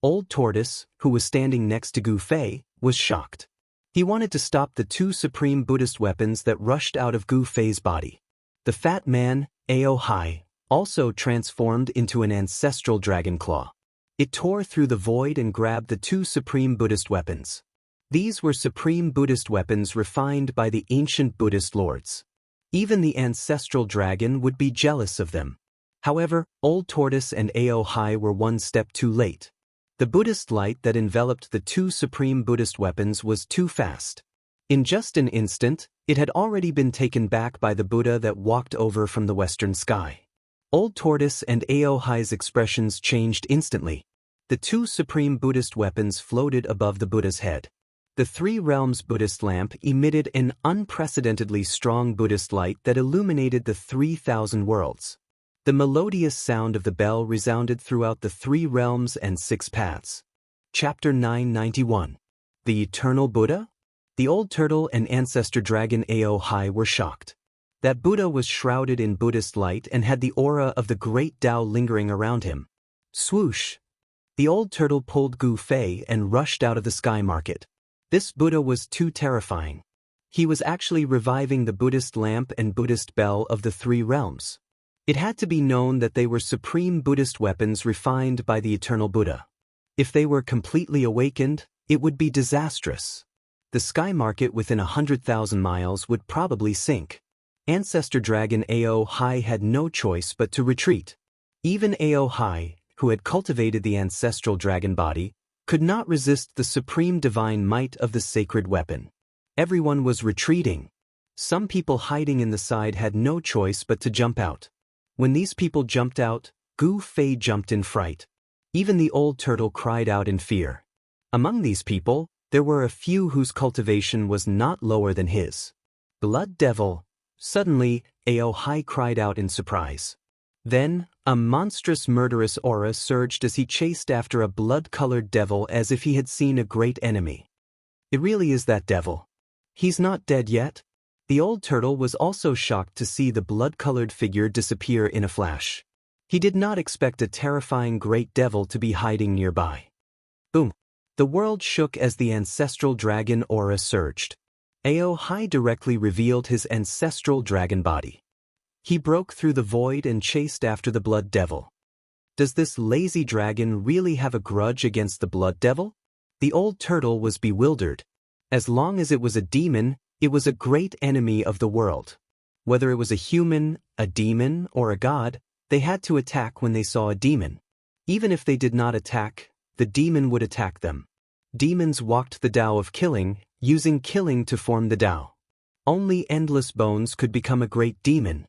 [SPEAKER 1] Old Tortoise, who was standing next to Gu Fei, was shocked. He wanted to stop the 2 supreme Buddhist weapons that rushed out of Gu Fei's body. The fat man, Aohai, also transformed into an ancestral dragon claw. It tore through the void and grabbed the 2 supreme Buddhist weapons. These were supreme Buddhist weapons refined by the ancient Buddhist lords. Even the ancestral dragon would be jealous of them. However, Old Tortoise and Aohai were 1 step too late. The Buddhist light that enveloped the 2 supreme Buddhist weapons was too fast. In just an instant, it had already been taken back by the Buddha that walked over from the western sky. Old Tortoise and Aohai's expressions changed instantly. The two supreme Buddhist weapons floated above the Buddha's head. The Three Realms Buddhist lamp emitted an unprecedentedly strong Buddhist light that illuminated the 3,000 worlds. The melodious sound of the bell resounded throughout the 3 realms and 6 paths. Chapter 991. The Eternal Buddha? The old turtle and ancestor dragon Aohai were shocked. That Buddha was shrouded in Buddhist light and had the aura of the great Tao lingering around him. Swoosh! The old turtle pulled Gu Fei and rushed out of the sky market. This Buddha was too terrifying. He was actually reviving the Buddhist lamp and Buddhist bell of the 3 realms. It had to be known that they were supreme Buddhist weapons refined by the Eternal Buddha. If they were completely awakened, it would be disastrous. The sky market within 100,000 miles would probably sink. Ancestor dragon Aohai had no choice but to retreat. Even Aohai, who had cultivated the ancestral dragon body, could not resist the supreme divine might of the sacred weapon. Everyone was retreating. Some people hiding in the side had no choice but to jump out. When these people jumped out, Gu Fei jumped in fright. Even the old turtle cried out in fear. Among these people, there were a few whose cultivation was not lower than his. Blood devil! Suddenly, Aohai cried out in surprise. Then, a monstrous murderous aura surged as he chased after a blood-colored devil as if he had seen a great enemy. It really is that devil. He's not dead yet? The old turtle was also shocked to see the blood-colored figure disappear in a flash. He did not expect a terrifying great devil to be hiding nearby. Boom! The world shook as the ancestral dragon aura surged. Aohai directly revealed his ancestral dragon body. He broke through the void and chased after the blood devil. Does this lazy dragon really have a grudge against the blood devil? The old turtle was bewildered. As long as it was a demon, it was a great enemy of the world. Whether it was a human, a demon, or a god, they had to attack when they saw a demon. Even if they did not attack, the demon would attack them. Demons walked the Tao of killing, using killing to form the Tao. Only endless bones could become a great demon.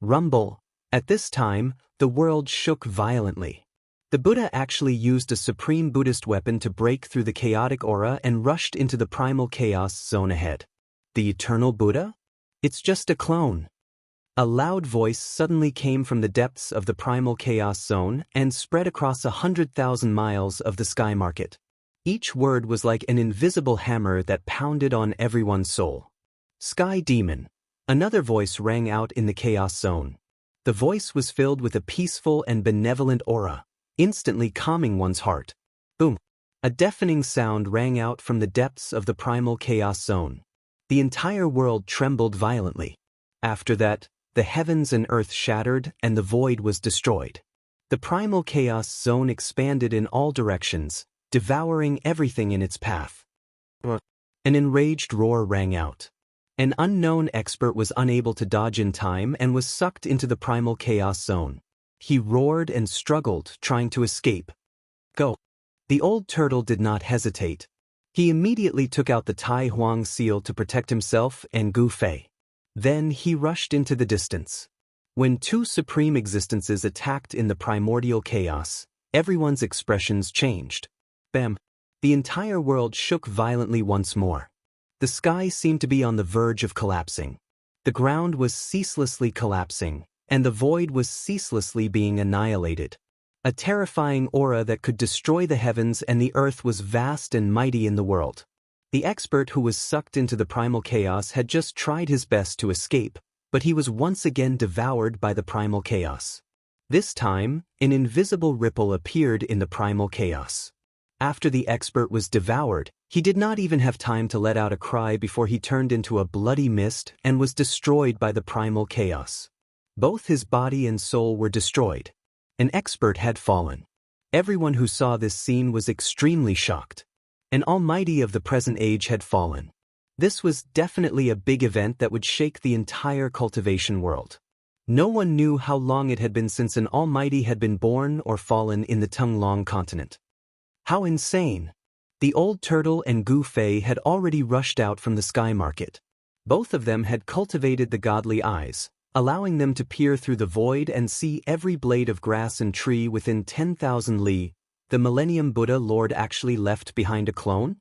[SPEAKER 1] Rumble! At this time, the world shook violently. The Buddha actually used a supreme Buddhist weapon to break through the chaotic aura and rushed into the primal chaos zone ahead. The Eternal Buddha? It's just a clone. A loud voice suddenly came from the depths of the primal chaos zone and spread across 100,000 miles of the sky market. Each word was like an invisible hammer that pounded on everyone's soul. Sky Demon. Another voice rang out in the chaos zone. The voice was filled with a peaceful and benevolent aura, instantly calming one's heart. Boom! A deafening sound rang out from the depths of the primal chaos zone. The entire world trembled violently. After that, the heavens and earth shattered and the void was destroyed. The primal chaos zone expanded in all directions, devouring everything in its path. An enraged roar rang out. An unknown expert was unable to dodge in time and was sucked into the primal chaos zone. He roared and struggled, trying to escape. Go! The old turtle did not hesitate. He immediately took out the Tai Huang seal to protect himself and Gu Fei. Then he rushed into the distance. When two supreme existences attacked in the primordial chaos, everyone's expressions changed. Bam! The entire world shook violently once more. The sky seemed to be on the verge of collapsing. The ground was ceaselessly collapsing, and the void was ceaselessly being annihilated. A terrifying aura that could destroy the heavens and the earth was vast and mighty in the world. The expert who was sucked into the primal chaos had just tried his best to escape, but he was once again devoured by the primal chaos. This time, an invisible ripple appeared in the primal chaos. After the expert was devoured, he did not even have time to let out a cry before he turned into a bloody mist and was destroyed by the primal chaos. Both his body and soul were destroyed. An expert had fallen. Everyone who saw this scene was extremely shocked. An almighty of the present age had fallen. This was definitely a big event that would shake the entire cultivation world. No one knew how long it had been since an almighty had been born or fallen in the Tonglong continent. How insane! The old turtle and Gu Fei had already rushed out from the sky market. Both of them had cultivated the godly eyes, allowing them to peer through the void and see every blade of grass and tree within 10,000 li. The Millennium Buddha Lord actually left behind a clone?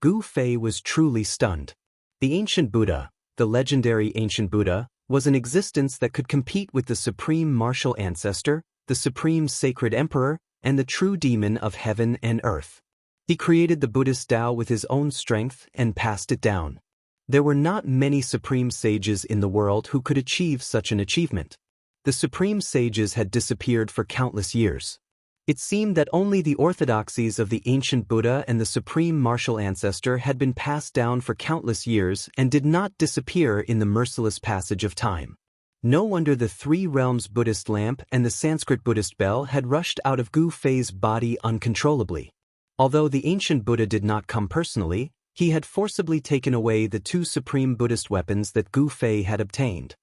[SPEAKER 1] Gu Fei was truly stunned. The ancient Buddha, the legendary ancient Buddha, was an existence that could compete with the supreme martial ancestor, the supreme sacred emperor, and the true demon of heaven and earth. He created the Buddhist Tao with his own strength and passed it down. There were not many supreme sages in the world who could achieve such an achievement. The supreme sages had disappeared for countless years. It seemed that only the orthodoxies of the ancient Buddha and the supreme martial ancestor had been passed down for countless years and did not disappear in the merciless passage of time. No wonder the three realms Buddhist lamp and the Sanskrit Buddhist bell had rushed out of Gu Fei's body uncontrollably. Although the ancient Buddha did not come personally, he had forcibly taken away the two supreme Buddhist weapons that Gu Fei had obtained.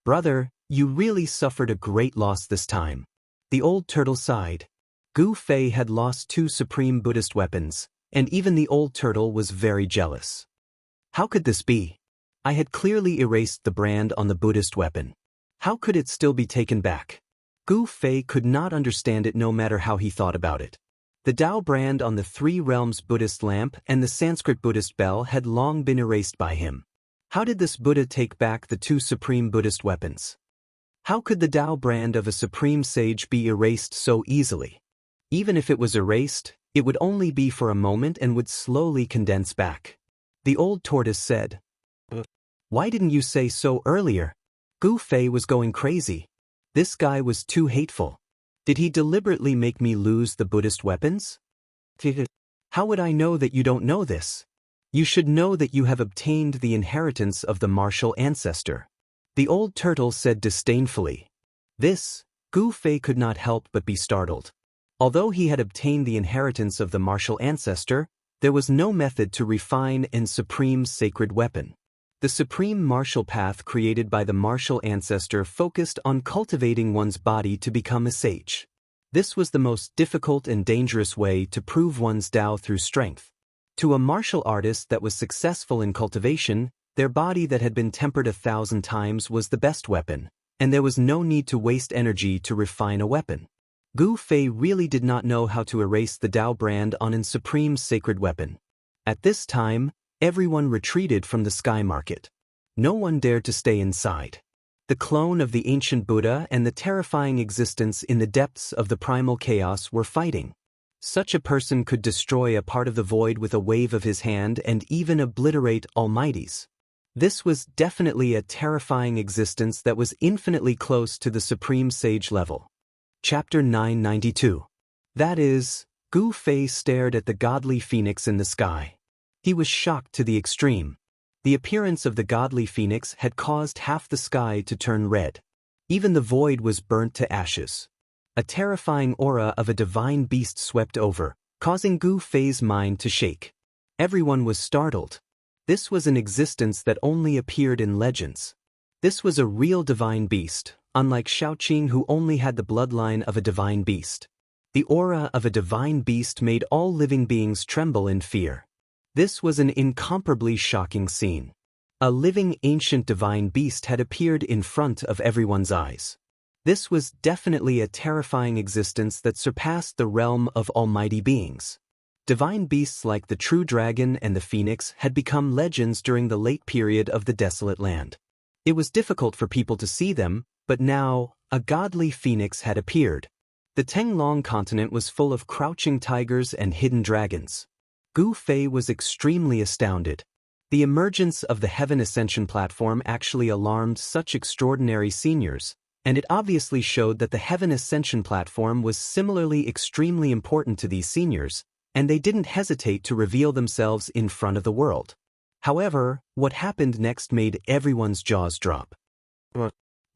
[SPEAKER 1] "Brother, you really suffered a great loss this time." The old turtle sighed. Gu Fei had lost two supreme Buddhist weapons, and even the old turtle was very jealous. How could this be? I had clearly erased the brand on the Buddhist weapon. How could it still be taken back? Gu Fei could not understand it no matter how he thought about it. The Tao brand on the Three Realms Buddhist lamp and the Sanskrit Buddhist bell had long been erased by him. How did this Buddha take back the two supreme Buddhist weapons? How could the Tao brand of a supreme sage be erased so easily? Even if it was erased, it would only be for a moment and would slowly condense back. The old tortoise said, "Why didn't you say so earlier?" Gu Fei was going crazy. This guy was too hateful. Did he deliberately make me lose the Buddhist weapons? How would I know that you don't know this? You should know that you have obtained the inheritance of the martial ancestor. The old turtle said disdainfully. This, Gu Fei could not help but be startled. Although he had obtained the inheritance of the martial ancestor, there was no method to refine an supreme sacred weapon. The supreme martial path created by the martial ancestor focused on cultivating one's body to become a sage. This was the most difficult and dangerous way to prove one's Tao through strength. To a martial artist that was successful in cultivation, their body that had been tempered 1,000 times was the best weapon, and there was no need to waste energy to refine a weapon. Gu Fei really did not know how to erase the Tao brand on an supreme sacred weapon. At this time, everyone retreated from the sky market. No one dared to stay inside. The clone of the ancient Buddha and the terrifying existence in the depths of the primal chaos were fighting. Such a person could destroy a part of the void with a wave of his hand and even obliterate almighties. This was definitely a terrifying existence that was infinitely close to the supreme sage level. Chapter 992. That is, Gu Fei stared at the godly phoenix in the sky. He was shocked to the extreme. The appearance of the godly phoenix had caused half the sky to turn red. Even the void was burnt to ashes. A terrifying aura of a divine beast swept over, causing Gu Fei's mind to shake. Everyone was startled. This was an existence that only appeared in legends. This was a real divine beast, unlike Shaoqing who only had the bloodline of a divine beast. The aura of a divine beast made all living beings tremble in fear. This was an incomparably shocking scene. A living ancient divine beast had appeared in front of everyone's eyes. This was definitely a terrifying existence that surpassed the realm of almighty beings. Divine beasts like the true dragon and the phoenix had become legends during the late period of the desolate land. It was difficult for people to see them, but now, a godly phoenix had appeared. The Tenglong continent was full of crouching tigers and hidden dragons. Gu Fei was extremely astounded. The emergence of the Heaven Ascension platform actually alarmed such extraordinary seniors, and it obviously showed that the Heaven Ascension platform was similarly extremely important to these seniors, and they didn't hesitate to reveal themselves in front of the world. However, what happened next made everyone's jaws drop.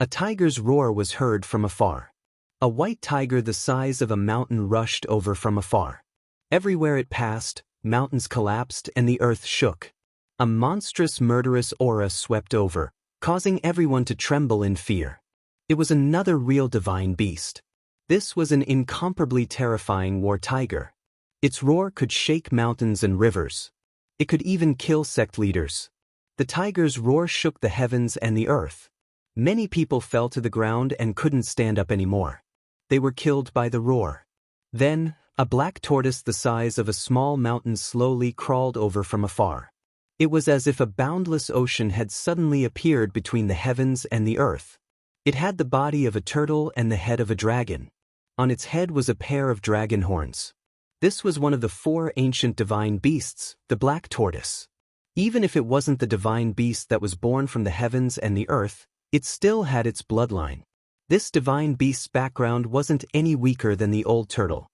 [SPEAKER 1] A tiger's roar was heard from afar. A white tiger the size of a mountain rushed over from afar. Everywhere it passed, mountains collapsed and the earth shook. A monstrous murderous aura swept over, causing everyone to tremble in fear. It was another real divine beast. This was an incomparably terrifying war tiger. Its roar could shake mountains and rivers. It could even kill sect leaders. The tiger's roar shook the heavens and the earth. Many people fell to the ground and couldn't stand up anymore. They were killed by the roar. Then, a black tortoise the size of a small mountain slowly crawled over from afar. It was as if a boundless ocean had suddenly appeared between the heavens and the earth. It had the body of a turtle and the head of a dragon. On its head was a pair of dragon horns. This was one of the 4 ancient divine beasts, the black tortoise. Even if it wasn't the divine beast that was born from the heavens and the earth, it still had its bloodline. This divine beast's background wasn't any weaker than the old turtle.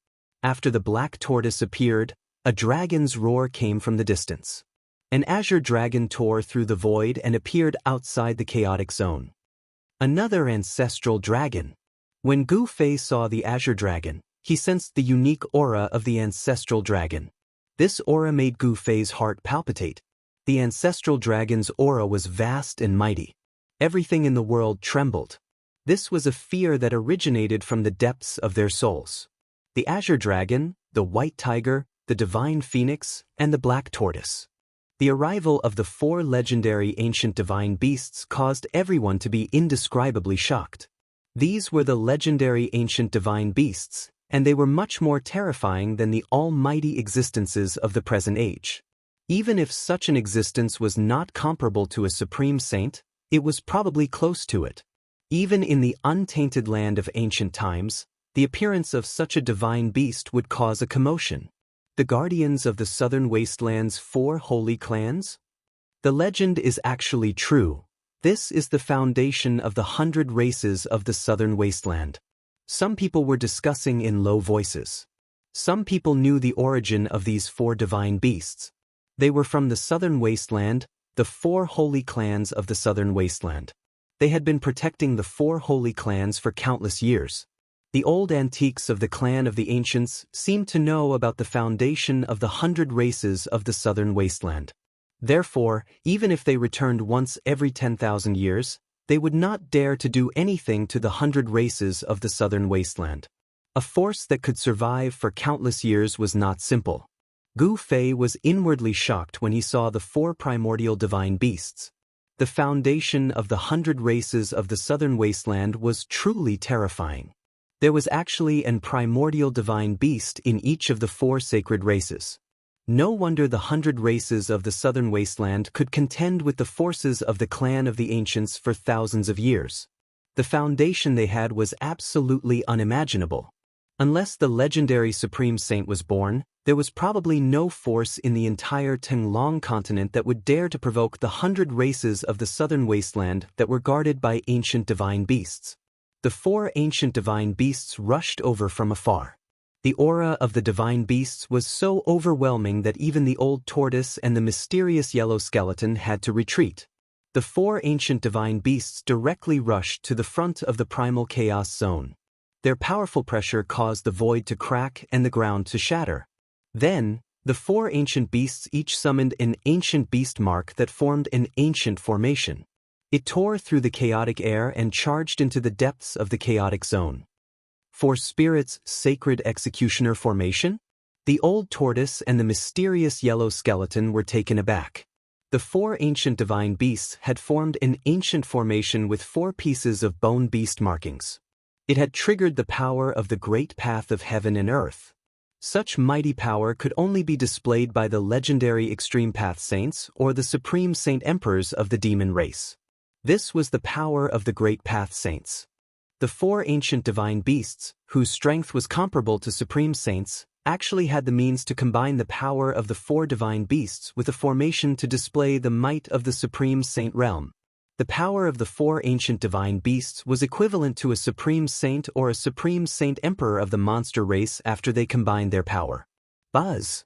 [SPEAKER 1] After the black tortoise appeared, a dragon's roar came from the distance. An azure dragon tore through the void and appeared outside the chaotic zone. Another ancestral dragon. When Gu Fei saw the azure dragon, he sensed the unique aura of the ancestral dragon. This aura made Gu Fei's heart palpitate. The ancestral dragon's aura was vast and mighty. Everything in the world trembled. This was a fear that originated from the depths of their souls. The azure dragon, the white tiger, the divine phoenix, and the black tortoise. The arrival of the 4 legendary ancient divine beasts caused everyone to be indescribably shocked. These were the legendary ancient divine beasts, and they were much more terrifying than the almighty existences of the present age. Even if such an existence was not comparable to a supreme saint, it was probably close to it. Even in the untainted land of ancient times, the appearance of such a divine beast would cause a commotion. The guardians of the southern wasteland's 4 holy clans? The legend is actually true. This is the foundation of the 100 races of the southern wasteland. Some people were discussing in low voices. Some people knew the origin of these 4 divine beasts. They were from the southern wasteland, the 4 holy clans of the southern wasteland. They had been protecting the 4 holy clans for countless years. The old antiques of the clan of the ancients seemed to know about the foundation of the 100 races of the southern wasteland. Therefore, even if they returned once every 10,000 years, they would not dare to do anything to the 100 races of the southern wasteland. A force that could survive for countless years was not simple. Gu Fei was inwardly shocked when he saw the 4 primordial divine beasts. The foundation of the 100 races of the southern wasteland was truly terrifying. There was actually an primordial divine beast in each of the 4 sacred races. No wonder the 100 races of the southern wasteland could contend with the forces of the clan of the ancients for thousands of years. The foundation they had was absolutely unimaginable. Unless the legendary supreme saint was born, there was probably no force in the entire Tenglong continent that would dare to provoke the 100 races of the southern wasteland that were guarded by ancient divine beasts. The 4 ancient divine beasts rushed over from afar. The aura of the divine beasts was so overwhelming that even the old tortoise and the mysterious yellow skeleton had to retreat. The 4 ancient divine beasts directly rushed to the front of the primal chaos zone. Their powerful pressure caused the void to crack and the ground to shatter. Then, the 4 ancient beasts each summoned an ancient beast mark that formed an ancient formation. It tore through the chaotic air and charged into the depths of the chaotic zone. For Spirit's sacred executioner formation? The old tortoise and the mysterious yellow skeleton were taken aback. The 4 ancient divine beasts had formed an ancient formation with 4 pieces of bone beast markings. It had triggered the power of the great path of heaven and earth. Such mighty power could only be displayed by the legendary extreme path saints or the supreme saint emperors of the demon race. This was the power of the great path saints. The 4 ancient divine beasts, whose strength was comparable to supreme saints, actually had the means to combine the power of the 4 divine beasts with a formation to display the might of the supreme saint realm. The power of the 4 ancient divine beasts was equivalent to a supreme saint or a supreme saint emperor of the monster race after they combined their power. Buzz!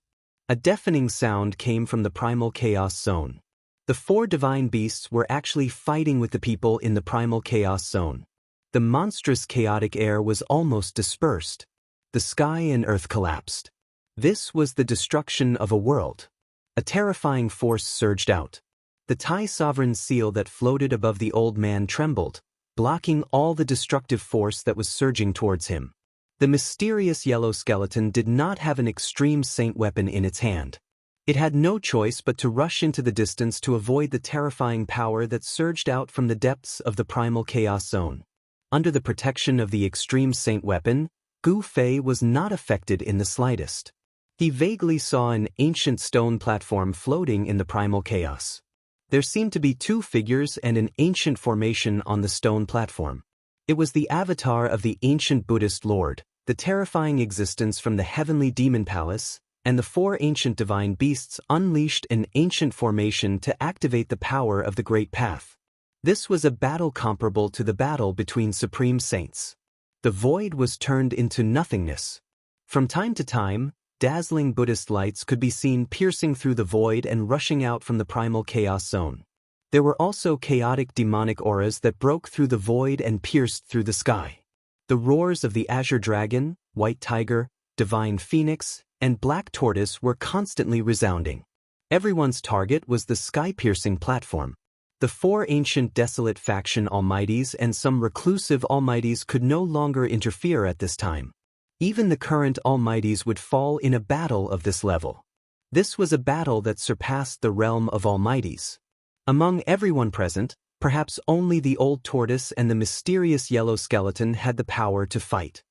[SPEAKER 1] A deafening sound came from the primal chaos zone. The 4 divine beasts were actually fighting with the people in the primal chaos zone. The monstrous chaotic air was almost dispersed. The sky and earth collapsed. This was the destruction of a world. A terrifying force surged out. The Thai sovereign seal that floated above the old man trembled, blocking all the destructive force that was surging towards him. The mysterious yellow skeleton did not have an extreme saint weapon in its hand. It had no choice but to rush into the distance to avoid the terrifying power that surged out from the depths of the primal chaos zone. Under the protection of the extreme saint weapon, Gu Fei was not affected in the slightest. He vaguely saw an ancient stone platform floating in the primal chaos. There seemed to be two figures and an ancient formation on the stone platform. It was the avatar of the ancient Buddhist Lord, the terrifying existence from the heavenly demon palace, and the four ancient divine beasts unleashed an ancient formation to activate the power of the Great Path. This was a battle comparable to the battle between supreme saints. The void was turned into nothingness. From time to time, dazzling Buddhist lights could be seen piercing through the void and rushing out from the primal chaos zone. There were also chaotic demonic auras that broke through the void and pierced through the sky. The roars of the azure dragon, white tiger, divine phoenix, and black tortoise were constantly resounding. Everyone's target was the sky-piercing platform. The four ancient desolate faction almighties and some reclusive almighties could no longer interfere at this time. Even the current almighties would fall in a battle of this level. This was a battle that surpassed the realm of almighties. Among everyone present, perhaps only the old tortoise and the mysterious yellow skeleton had the power to fight.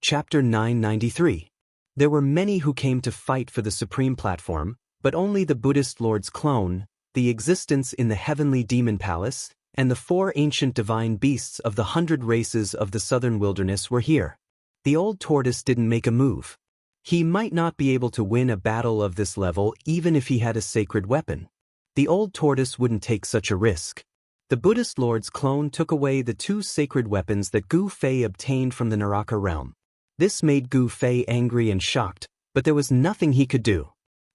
[SPEAKER 1] Chapter 993. There were many who came to fight for the supreme platform, but only the Buddhist Lord's clone, the existence in the heavenly demon palace, and the four ancient divine beasts of the 100 races of the southern wilderness were here. The old tortoise didn't make a move. He might not be able to win a battle of this level even if he had a sacred weapon. The old tortoise wouldn't take such a risk. The Buddhist Lord's clone took away the two sacred weapons that Gu Fei obtained from the Naraka realm. This made Gu Fei angry and shocked, but there was nothing he could do.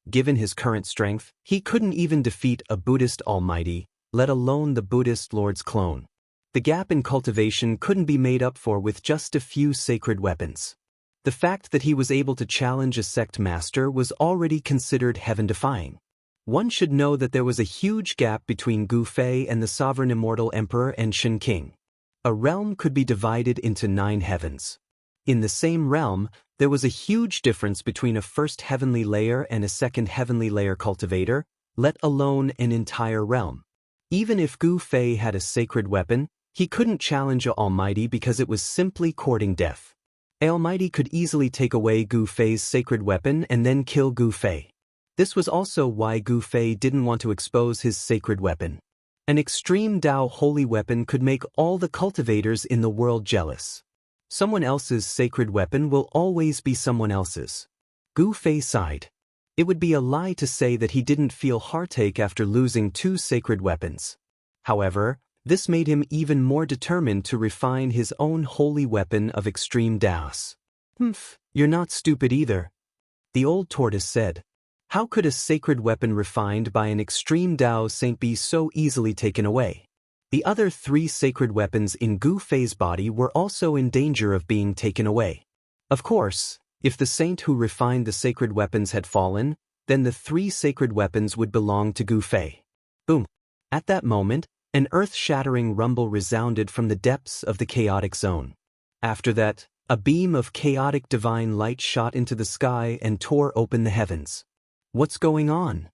[SPEAKER 1] Given his current strength, he couldn't even defeat a Buddhist almighty, let alone the Buddhist Lord's clone. The gap in cultivation couldn't be made up for with just a few sacred weapons. The fact that he was able to challenge a sect master was already considered heaven-defying. One should know that there was a huge gap between Gu Fei and the sovereign immortal emperor and Shen King. A realm could be divided into 9 heavens. In the same realm, there was a huge difference between a first heavenly layer and a second heavenly layer cultivator, let alone an entire realm. Even if Gu Fei had a sacred weapon, he couldn't challenge a almighty because it was simply courting death. A almighty could easily take away Gu Fei's sacred weapon and then kill Gu Fei. This was also why Gu Fei didn't want to expose his sacred weapon. An extreme Dao holy weapon could make all the cultivators in the world jealous. Someone else's sacred weapon will always be someone else's. Gu Fei sighed. It would be a lie to say that he didn't feel heartache after losing 2 sacred weapons. However, this made him even more determined to refine his own holy weapon of extreme Daos. You're not stupid either. The old tortoise said. How could a sacred weapon refined by an extreme Dao saint be so easily taken away? The other 3 sacred weapons in Gu Fei's body were also in danger of being taken away. Of course, if the saint who refined the sacred weapons had fallen, then the 3 sacred weapons would belong to Gu Fei. Boom! At that moment, an earth-shattering rumble resounded from the depths of the chaotic zone. After that, a beam of chaotic divine light shot into the sky and tore open the heavens. What's going on?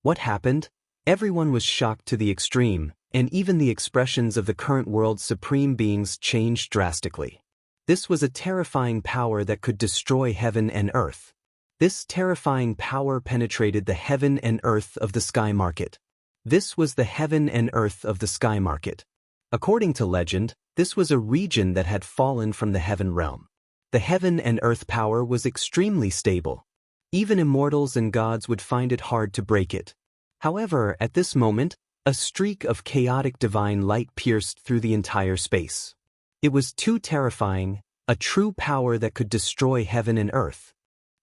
[SPEAKER 1] What happened? Everyone was shocked to the extreme, and even the expressions of the current world's supreme beings changed drastically. This was a terrifying power that could destroy heaven and earth. This terrifying power penetrated the heaven and earth of the sky market. This was the heaven and earth of the sky market. According to legend, this was a region that had fallen from the heaven realm. The heaven and earth power was extremely stable. Even immortals and gods would find it hard to break it. However, at this moment, a streak of chaotic divine light pierced through the entire space. It was too terrifying, a true power that could destroy heaven and earth.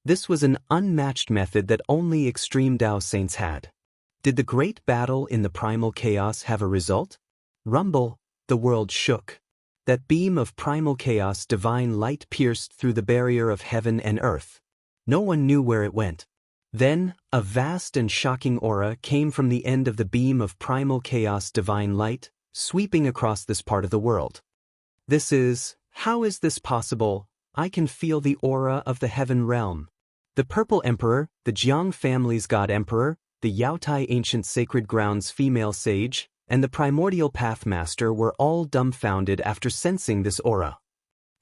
[SPEAKER 1] This was an unmatched method that only extreme Dao saints had. Did the great battle in the primal chaos have a result? Rumble, the world shook. That beam of primal chaos divine light pierced through the barrier of heaven and earth. No one knew where it went. Then, a vast and shocking aura came from the end of the beam of primal chaos divine light, sweeping across this part of the world. How is this possible? I can feel the aura of the heaven realm. The Purple Emperor, the Jiang family's God Emperor, the Yaotai Ancient Sacred Grounds female sage, and the Primordial Pathmaster were all dumbfounded after sensing this aura.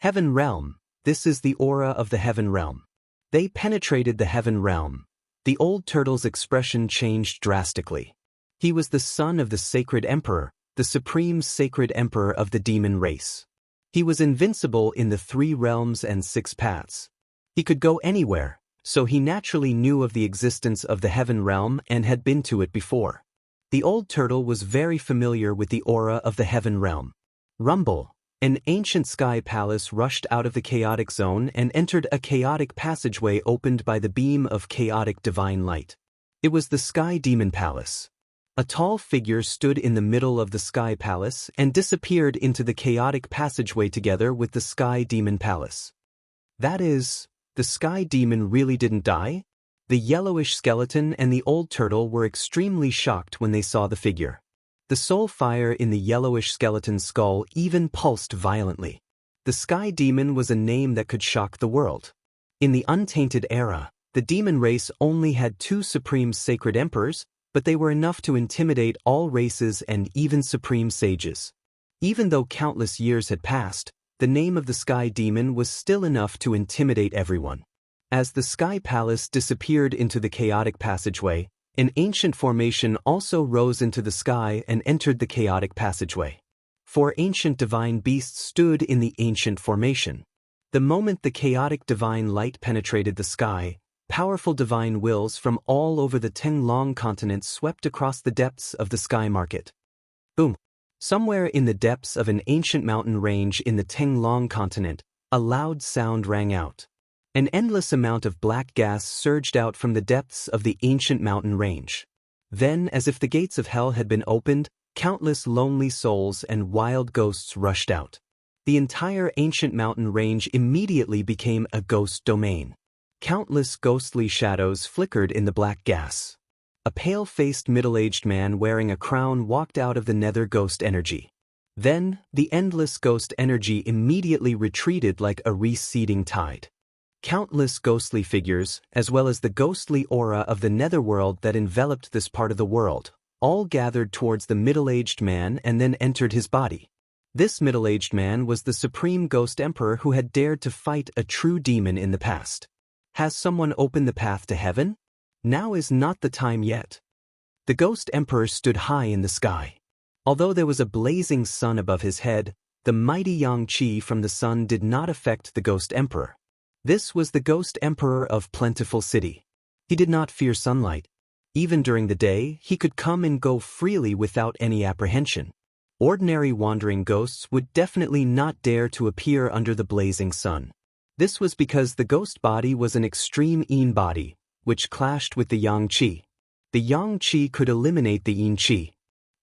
[SPEAKER 1] Heaven realm. This is the aura of the heaven realm. They penetrated the heaven realm. The old turtle's expression changed drastically. He was the son of the Sacred Emperor, the supreme Sacred Emperor of the demon race. He was invincible in the 3 realms and 6 paths. He could go anywhere, so he naturally knew of the existence of the heaven realm and had been to it before. The old turtle was very familiar with the aura of the heaven realm. Rumble. An ancient sky palace rushed out of the chaotic zone and entered a chaotic passageway opened by the beam of chaotic divine light. It was the Sky Demon Palace. A tall figure stood in the middle of the Sky Palace and disappeared into the chaotic passageway together with the Sky Demon Palace. That is, the Sky Demon really didn't die? The yellowish skeleton and the old turtle were extremely shocked when they saw the figure. The soul fire in the yellowish skeleton's skull even pulsed violently. The Sky Demon was a name that could shock the world. In the untainted era, the demon race only had 2 supreme sacred emperors, but they were enough to intimidate all races and even supreme sages. Even though countless years had passed, the name of the Sky Demon was still enough to intimidate everyone. As the Sky Palace disappeared into the chaotic passageway, an ancient formation also rose into the sky and entered the chaotic passageway. 4 ancient divine beasts stood in the ancient formation. The moment the chaotic divine light penetrated the sky, powerful divine wills from all over the Tenglong continent swept across the depths of the sky market. Boom! Somewhere in the depths of an ancient mountain range in the Tenglong continent, a loud sound rang out. An endless amount of black gas surged out from the depths of the ancient mountain range. Then, as if the gates of hell had been opened, countless lonely souls and wild ghosts rushed out. The entire ancient mountain range immediately became a ghost domain. Countless ghostly shadows flickered in the black gas. A pale-faced middle-aged man wearing a crown walked out of the nether ghost energy. Then, the endless ghost energy immediately retreated like a receding tide. Countless ghostly figures, as well as the ghostly aura of the netherworld that enveloped this part of the world, all gathered towards the middle-aged man and then entered his body. This middle-aged man was the supreme ghost emperor who had dared to fight a true demon in the past. Has someone opened the path to heaven? Now is not the time yet. The ghost emperor stood high in the sky. Although there was a blazing sun above his head, the mighty yang qi from the sun did not affect the ghost emperor. This was the ghost emperor of Plentiful City. He did not fear sunlight. Even during the day, he could come and go freely without any apprehension. Ordinary wandering ghosts would definitely not dare to appear under the blazing sun. This was because the ghost body was an extreme yin body, which clashed with the yang qi. The yang qi could eliminate the yin qi.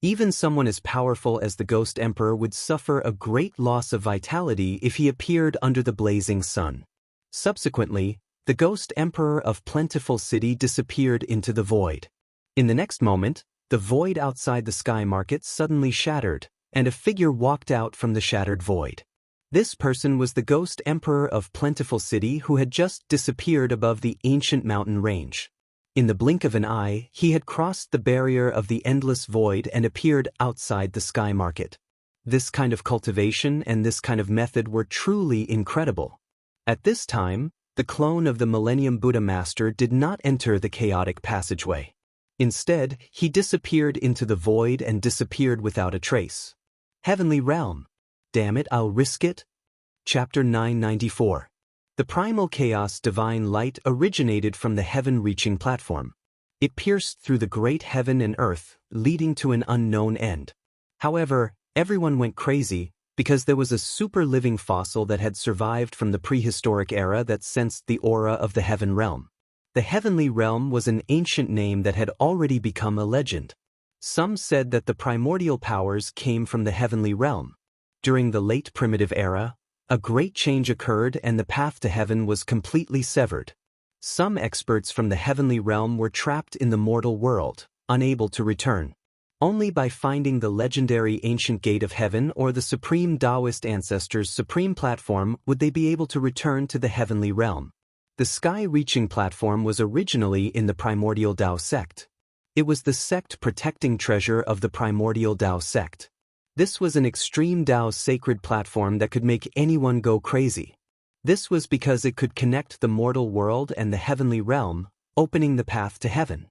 [SPEAKER 1] Even someone as powerful as the ghost emperor would suffer a great loss of vitality if he appeared under the blazing sun. Subsequently, the ghost emperor of Plentiful City disappeared into the void. In the next moment, the void outside the sky market suddenly shattered, and a figure walked out from the shattered void. This person was the ghost emperor of Plentiful City who had just disappeared above the ancient mountain range. In the blink of an eye, he had crossed the barrier of the endless void and appeared outside the sky market. This kind of cultivation and this kind of method were truly incredible. At this time, the clone of the Millennium Buddha Master did not enter the chaotic passageway. Instead, he disappeared into the void and disappeared without a trace. Heavenly Realm. Damn it, I'll risk it. Chapter 994. The primal chaos divine light originated from the heaven-reaching platform. It pierced through the great heaven and earth, leading to an unknown end. However, everyone went crazy, because there was a super-living fossil that had survived from the prehistoric era that sensed the aura of the heaven realm. The heavenly realm was an ancient name that had already become a legend. Some said that the primordial powers came from the heavenly realm. During the late primitive era, a great change occurred and the path to heaven was completely severed. Some experts from the heavenly realm were trapped in the mortal world, unable to return. Only by finding the legendary ancient gate of heaven or the supreme Taoist ancestors' supreme platform would they be able to return to the heavenly realm. The sky-reaching platform was originally in the primordial Tao sect. It was the sect protecting treasure of the primordial Tao sect. This was an extreme Tao sacred platform that could make anyone go crazy. This was because it could connect the mortal world and the heavenly realm, opening the path to heaven.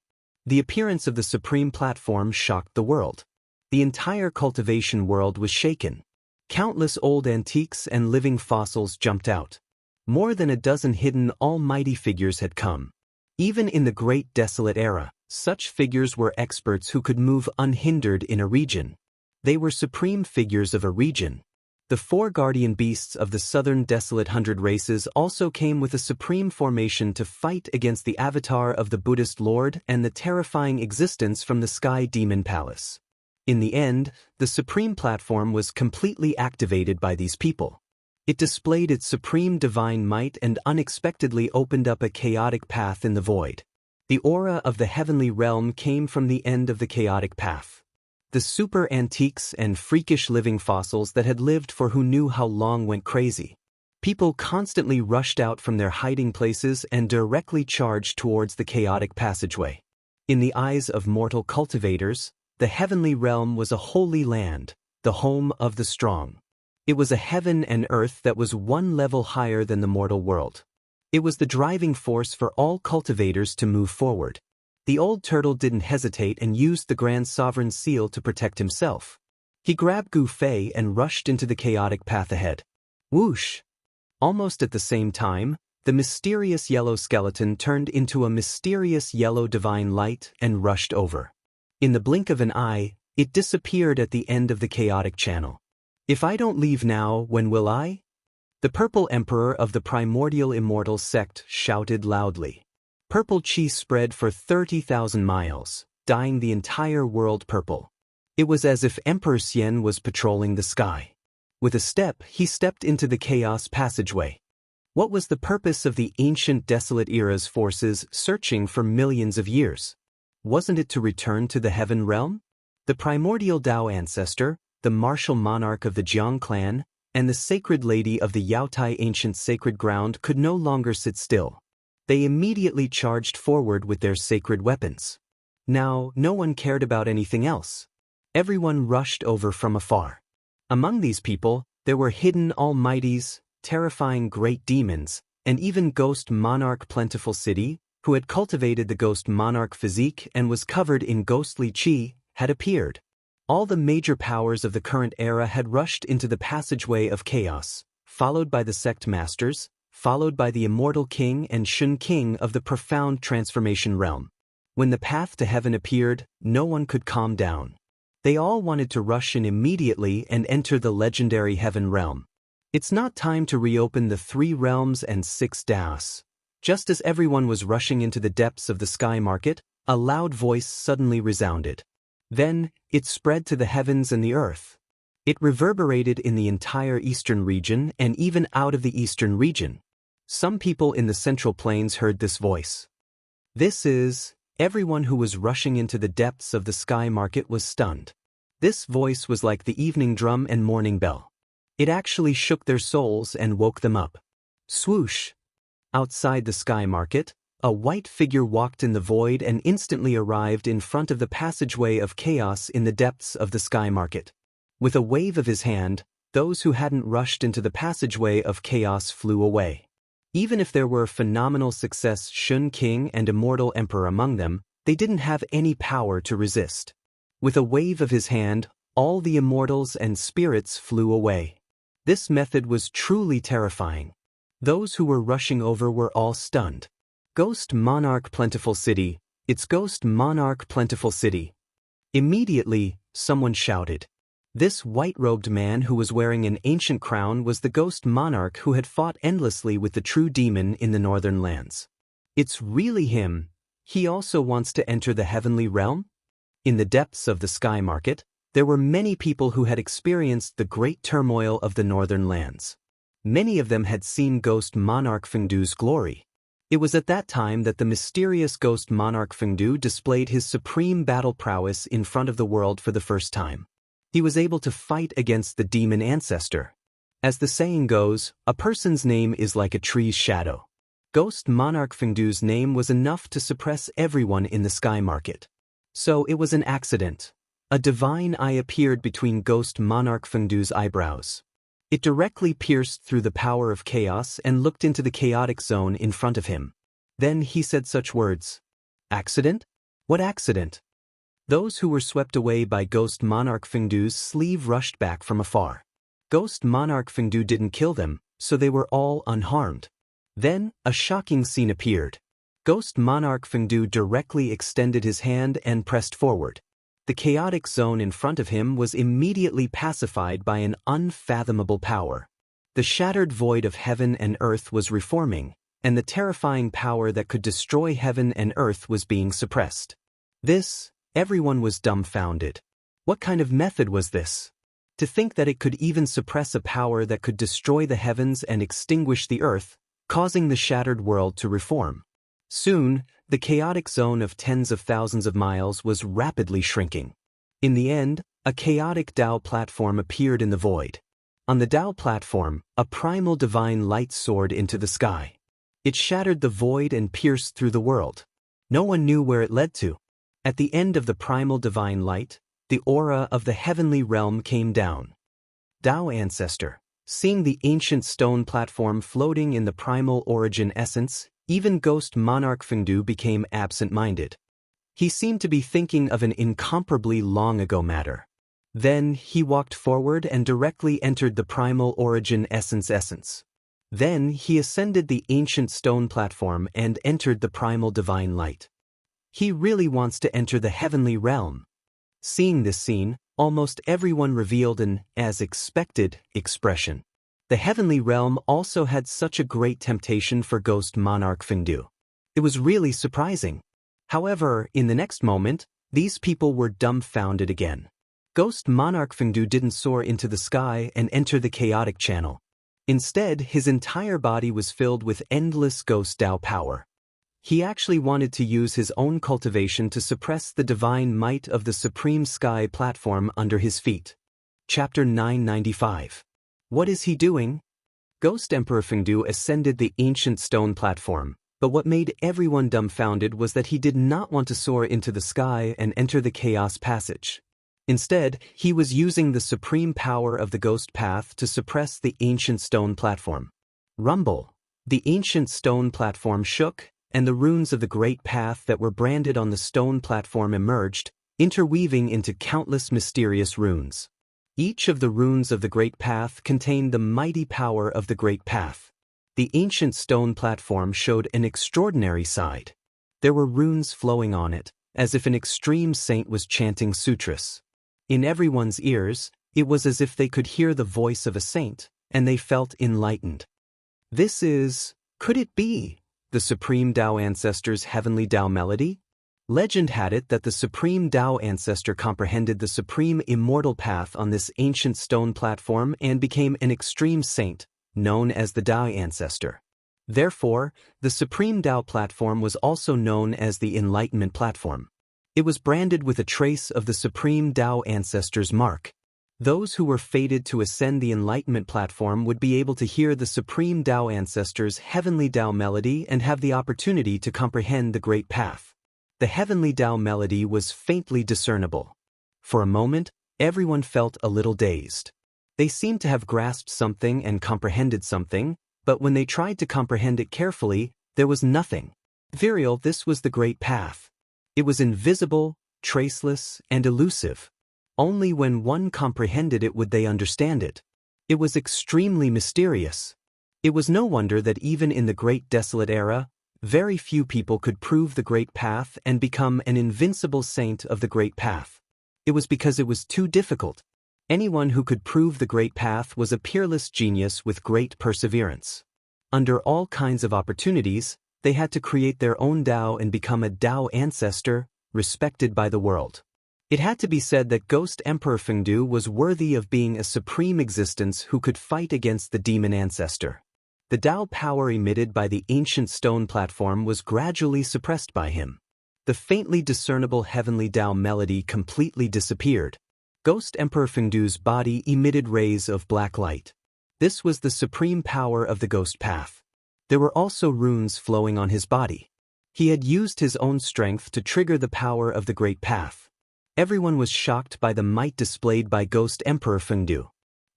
[SPEAKER 1] The appearance of the supreme platform shocked the world. The entire cultivation world was shaken. Countless old antiques and living fossils jumped out. More than a dozen hidden almighty figures had come. Even in the Great Desolate Era, such figures were experts who could move unhindered in a region. They were supreme figures of a region. The 4 guardian beasts of the southern Desolate 100 races also came with a supreme formation to fight against the avatar of the Buddhist Lord and the terrifying existence from the Sky Demon Palace. In the end, the supreme platform was completely activated by these people. It displayed its supreme divine might and unexpectedly opened up a chaotic path in the void. The aura of the heavenly realm came from the end of the chaotic path. The super antiques and freakish living fossils that had lived for who knew how long went crazy. People constantly rushed out from their hiding places and directly charged towards the chaotic passageway. In the eyes of mortal cultivators, the heavenly realm was a holy land, the home of the strong. It was a heaven and earth that was one level higher than the mortal world. It was the driving force for all cultivators to move forward. The old turtle didn't hesitate and used the Grand Sovereign's seal to protect himself. He grabbed Gu Fei and rushed into the chaotic path ahead. Whoosh! Almost at the same time, the mysterious yellow skeleton turned into a mysterious yellow divine light and rushed over. In the blink of an eye, it disappeared at the end of the chaotic channel. If I don't leave now, when will I? The Purple Emperor of the Primordial Immortal Sect shouted loudly. Purple chi spread for 30,000 miles, dyeing the entire world purple. It was as if Emperor Xian was patrolling the sky. With a step, he stepped into the chaos passageway. What was the purpose of the ancient Desolate Era's forces searching for millions of years? Wasn't it to return to the heaven realm? The primordial Tao ancestor, the martial monarch of the Jiang clan, and the sacred lady of the Yaotai ancient sacred ground could no longer sit still. They immediately charged forward with their sacred weapons. Now, no one cared about anything else. Everyone rushed over from afar. Among these people, there were hidden almighties, terrifying great demons, and even Ghost Monarch Plentiful City, who had cultivated the Ghost Monarch physique and was covered in ghostly chi, had appeared. All the major powers of the current era had rushed into the passageway of chaos, followed by the sect masters, followed by the immortal king and Shun king of the profound transformation realm. When the path to heaven appeared, no one could calm down. They all wanted to rush in immediately and enter the legendary heaven realm. It's not time to reopen the 3 realms and 6 Daos. Just as everyone was rushing into the depths of the sky market, a loud voice suddenly resounded. Then, it spread to the heavens and the earth. It reverberated in the entire eastern region and even out of the eastern region. Some people in the Central Plains heard this voice. This is, everyone who was rushing into the depths of the sky market was stunned. This voice was like the evening drum and morning bell. It actually shook their souls and woke them up. Swoosh! Outside the sky market, a white figure walked in the void and instantly arrived in front of the passageway of chaos in the depths of the sky market. With a wave of his hand, those who hadn't rushed into the passageway of chaos flew away. Even if there were phenomenal success Shun King and Immortal Emperor among them, they didn't have any power to resist. With a wave of his hand, all the immortals and spirits flew away. This method was truly terrifying. Those who were rushing over were all stunned. Ghost Monarch Plentiful City, it's Ghost Monarch Plentiful City. Immediately, someone shouted. This white-robed man who was wearing an ancient crown was the Ghost Monarch who had fought endlessly with the true demon in the northern lands. It's really him. He also wants to enter the heavenly realm? In the depths of the sky market, there were many people who had experienced the great turmoil of the northern lands. Many of them had seen Ghost Monarch Fengdu's glory. It was at that time that the mysterious ghost monarch Fengdu displayed his supreme battle prowess in front of the world for the first time. He was able to fight against the demon ancestor. As the saying goes, a person's name is like a tree's shadow. Ghost monarch Fengdu's name was enough to suppress everyone in the sky market. So it was an accident. A divine eye appeared between ghost monarch Fengdu's eyebrows. It directly pierced through the power of chaos and looked into the chaotic zone in front of him. Then he said such words. Accident? What accident? Those who were swept away by ghost monarch Fengdu's sleeve rushed back from afar. Ghost monarch Fengdu didn't kill them, so they were all unharmed. Then, a shocking scene appeared. Ghost monarch Fengdu directly extended his hand and pressed forward. The chaotic zone in front of him was immediately pacified by an unfathomable power. The shattered void of heaven and earth was reforming, and the terrifying power that could destroy heaven and earth was being suppressed. Everyone was dumbfounded. What kind of method was this? To think that it could even suppress a power that could destroy the heavens and extinguish the earth, causing the shattered world to reform. Soon, the chaotic zone of tens of thousands of miles was rapidly shrinking. In the end, a chaotic Tao platform appeared in the void. On the Tao platform, a primal divine light soared into the sky. It shattered the void and pierced through the world. No one knew where it led to. At the end of the primal divine light, the aura of the heavenly realm came down. Tao Ancestor, seeing the ancient stone platform floating in the primal origin essence, even ghost monarch Fengdu became absent-minded. He seemed to be thinking of an incomparably long-ago matter. Then he walked forward and directly entered the primal origin essence. Then he ascended the ancient stone platform and entered the primal divine light. He really wants to enter the heavenly realm. Seeing this scene, almost everyone revealed an, as expected, expression. The heavenly realm also had such a great temptation for ghost monarch Fengdu. It was really surprising. However, in the next moment, these people were dumbfounded again. Ghost monarch Fengdu didn't soar into the sky and enter the chaotic channel. Instead, his entire body was filled with endless ghost Tao power. He actually wanted to use his own cultivation to suppress the divine might of the supreme sky platform under his feet. Chapter 995. What is he doing? Ghost Emperor Fengdu ascended the ancient stone platform, but what made everyone dumbfounded was that he did not want to soar into the sky and enter the chaos passage. Instead, he was using the supreme power of the ghost path to suppress the ancient stone platform. Rumble. The ancient stone platform shook, and the runes of the great path that were branded on the stone platform emerged, interweaving into countless mysterious runes. Each of the runes of the great path contained the mighty power of the great path. The ancient stone platform showed an extraordinary side. There were runes flowing on it, as if an extreme saint was chanting sutras. In everyone's ears, it was as if they could hear the voice of a saint, and they felt enlightened. Could it be, the Supreme Tao Ancestor's heavenly Tao melody? Legend had it that the Supreme Tao Ancestor comprehended the supreme immortal path on this ancient stone platform and became an extreme saint, known as the Tao Ancestor. Therefore, the Supreme Tao platform was also known as the Enlightenment platform. It was branded with a trace of the Supreme Tao Ancestor's mark. Those who were fated to ascend the Enlightenment platform would be able to hear the Supreme Tao Ancestor's heavenly Tao melody and have the opportunity to comprehend the great path. The heavenly Tao melody was faintly discernible. For a moment, everyone felt a little dazed. They seemed to have grasped something and comprehended something, but when they tried to comprehend it carefully, there was nothing. Virial, this was the great path. It was invisible, traceless, and elusive. Only when one comprehended it would they understand it. It was extremely mysterious. It was no wonder that even in the Great Desolate Era, very few people could prove the great path and become an invincible saint of the great path. It was because it was too difficult. Anyone who could prove the great path was a peerless genius with great perseverance. Under all kinds of opportunities, they had to create their own Tao and become a Tao ancestor, respected by the world. It had to be said that Ghost Emperor Fengdu was worthy of being a supreme existence who could fight against the demon ancestor. The Tao power emitted by the ancient stone platform was gradually suppressed by him. The faintly discernible heavenly Tao melody completely disappeared. Ghost Emperor Fengdu's body emitted rays of black light. This was the supreme power of the ghost path. There were also runes flowing on his body. He had used his own strength to trigger the power of the great path. Everyone was shocked by the might displayed by Ghost Emperor Fengdu.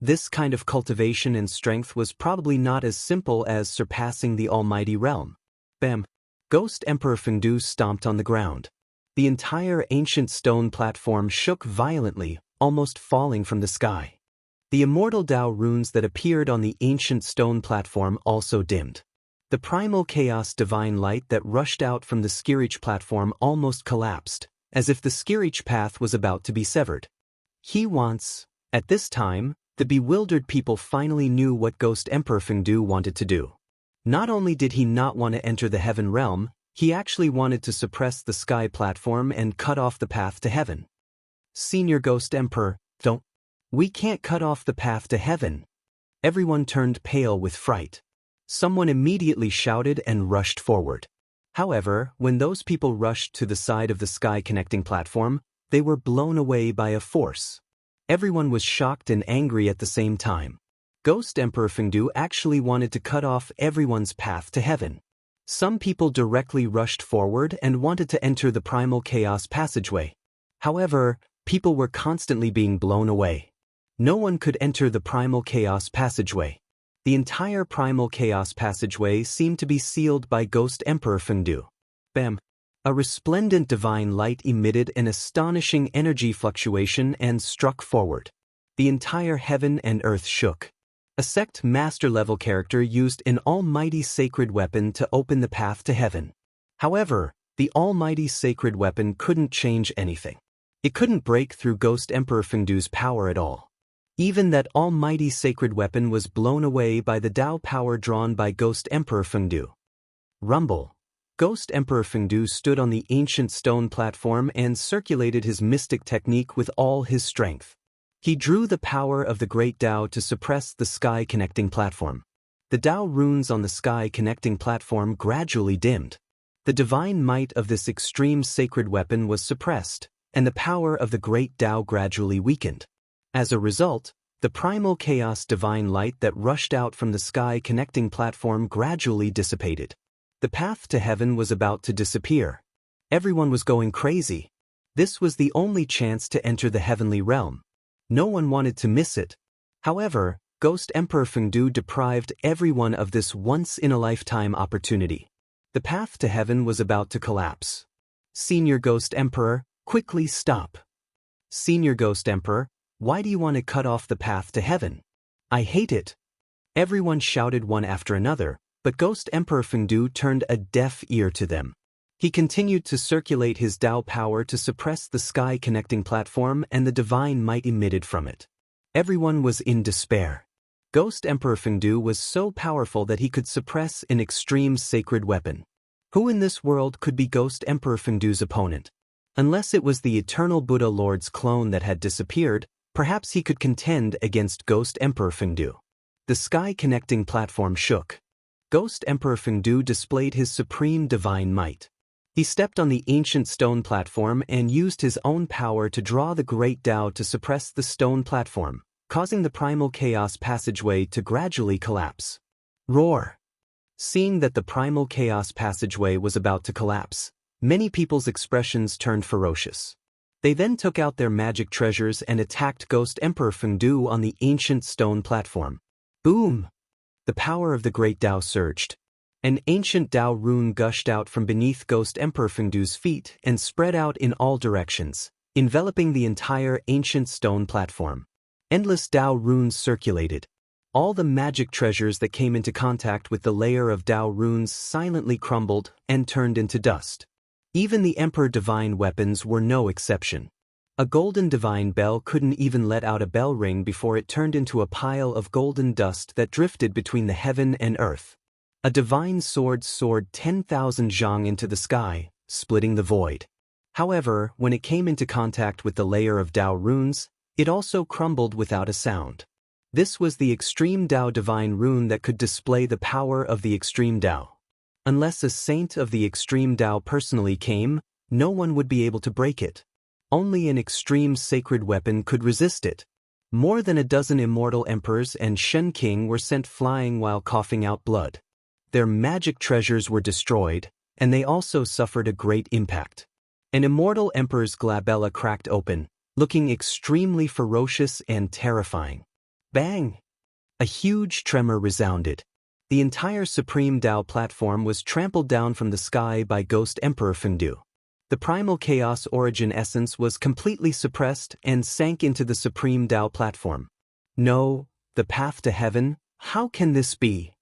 [SPEAKER 1] This kind of cultivation and strength was probably not as simple as surpassing the almighty realm. Bam! Ghost Emperor Fengdu stomped on the ground. The entire ancient stone platform shook violently, almost falling from the sky. The immortal Tao runes that appeared on the ancient stone platform also dimmed. The primal chaos divine light that rushed out from the Skirich platform almost collapsed, as if the Skirich path was about to be severed. At this time, the bewildered people finally knew what Ghost Emperor Fengdu wanted to do. Not only did he not want to enter the heaven realm, he actually wanted to suppress the sky platform and cut off the path to heaven. Senior Ghost Emperor, we can't cut off the path to heaven. Everyone turned pale with fright. Someone immediately shouted and rushed forward. However, when those people rushed to the side of the sky connecting platform, they were blown away by a force. Everyone was shocked and angry at the same time. Ghost Emperor Fengdu actually wanted to cut off everyone's path to heaven. Some people directly rushed forward and wanted to enter the primal chaos passageway. However, people were constantly being blown away. No one could enter the primal chaos passageway. The entire primal chaos passageway seemed to be sealed by Ghost Emperor Fengdu. Bam! A resplendent divine light emitted an astonishing energy fluctuation and struck forward. The entire heaven and earth shook. A sect master-level character used an almighty sacred weapon to open the path to heaven. However, the almighty sacred weapon couldn't change anything. It couldn't break through Ghost Emperor Fengdu's power at all. Even that almighty sacred weapon was blown away by the Tao power drawn by Ghost Emperor Fengdu. Rumble. Ghost Emperor Fengdu stood on the ancient stone platform and circulated his mystic technique with all his strength. He drew the power of the great Tao to suppress the sky connecting platform. The Tao runes on the sky connecting platform gradually dimmed. The divine might of this extreme sacred weapon was suppressed, and the power of the great Tao gradually weakened. As a result, the primal chaos divine light that rushed out from the sky connecting platform gradually dissipated. The path to heaven was about to disappear. Everyone was going crazy. This was the only chance to enter the heavenly realm. No one wanted to miss it. However, Ghost Emperor Fengdu deprived everyone of this once-in-a-lifetime opportunity. The path to heaven was about to collapse. Senior Ghost Emperor, quickly stop. Senior Ghost Emperor, why do you want to cut off the path to heaven? I hate it. Everyone shouted one after another, but Ghost Emperor Fengdu turned a deaf ear to them. He continued to circulate his Tao power to suppress the sky connecting platform and the divine might emitted from it. Everyone was in despair. Ghost Emperor Fengdu was so powerful that he could suppress an extreme sacred weapon. Who in this world could be Ghost Emperor Fengdu's opponent? Unless it was the Eternal Buddha Lord's clone that had disappeared, perhaps he could contend against Ghost Emperor Fengdu. The sky connecting platform shook. Ghost Emperor Fengdu displayed his supreme divine might. He stepped on the ancient stone platform and used his own power to draw the great Tao to suppress the stone platform, causing the primal chaos passageway to gradually collapse. Roar! Seeing that the primal chaos passageway was about to collapse, many people's expressions turned ferocious. They then took out their magic treasures and attacked Ghost Emperor Fengdu on the ancient stone platform. Boom! The power of the great Tao surged. An ancient Tao rune gushed out from beneath Ghost Emperor Fengdu's feet and spread out in all directions, enveloping the entire ancient stone platform. Endless Tao runes circulated. All the magic treasures that came into contact with the layer of Tao runes silently crumbled and turned into dust. Even the Emperor divine weapons were no exception. A golden divine bell couldn't even let out a bell ring before it turned into a pile of golden dust that drifted between the heaven and earth. A divine sword soared 10,000 zhang into the sky, splitting the void. However, when it came into contact with the layer of Tao runes, it also crumbled without a sound. This was the Extreme Tao Divine Rune that could display the power of the Extreme Tao. Unless a saint of the Extreme Tao personally came, no one would be able to break it. Only an extreme sacred weapon could resist it. More than a dozen immortal emperors and Shen King were sent flying while coughing out blood. Their magic treasures were destroyed, and they also suffered a great impact. An immortal emperor's glabella cracked open, looking extremely ferocious and terrifying. Bang! A huge tremor resounded. The entire Supreme Tao platform was trampled down from the sky by Ghost Emperor Fengdu. The primal chaos origin essence was completely suppressed and sank into the Supreme Tao platform. No, the path to heaven, how can this be?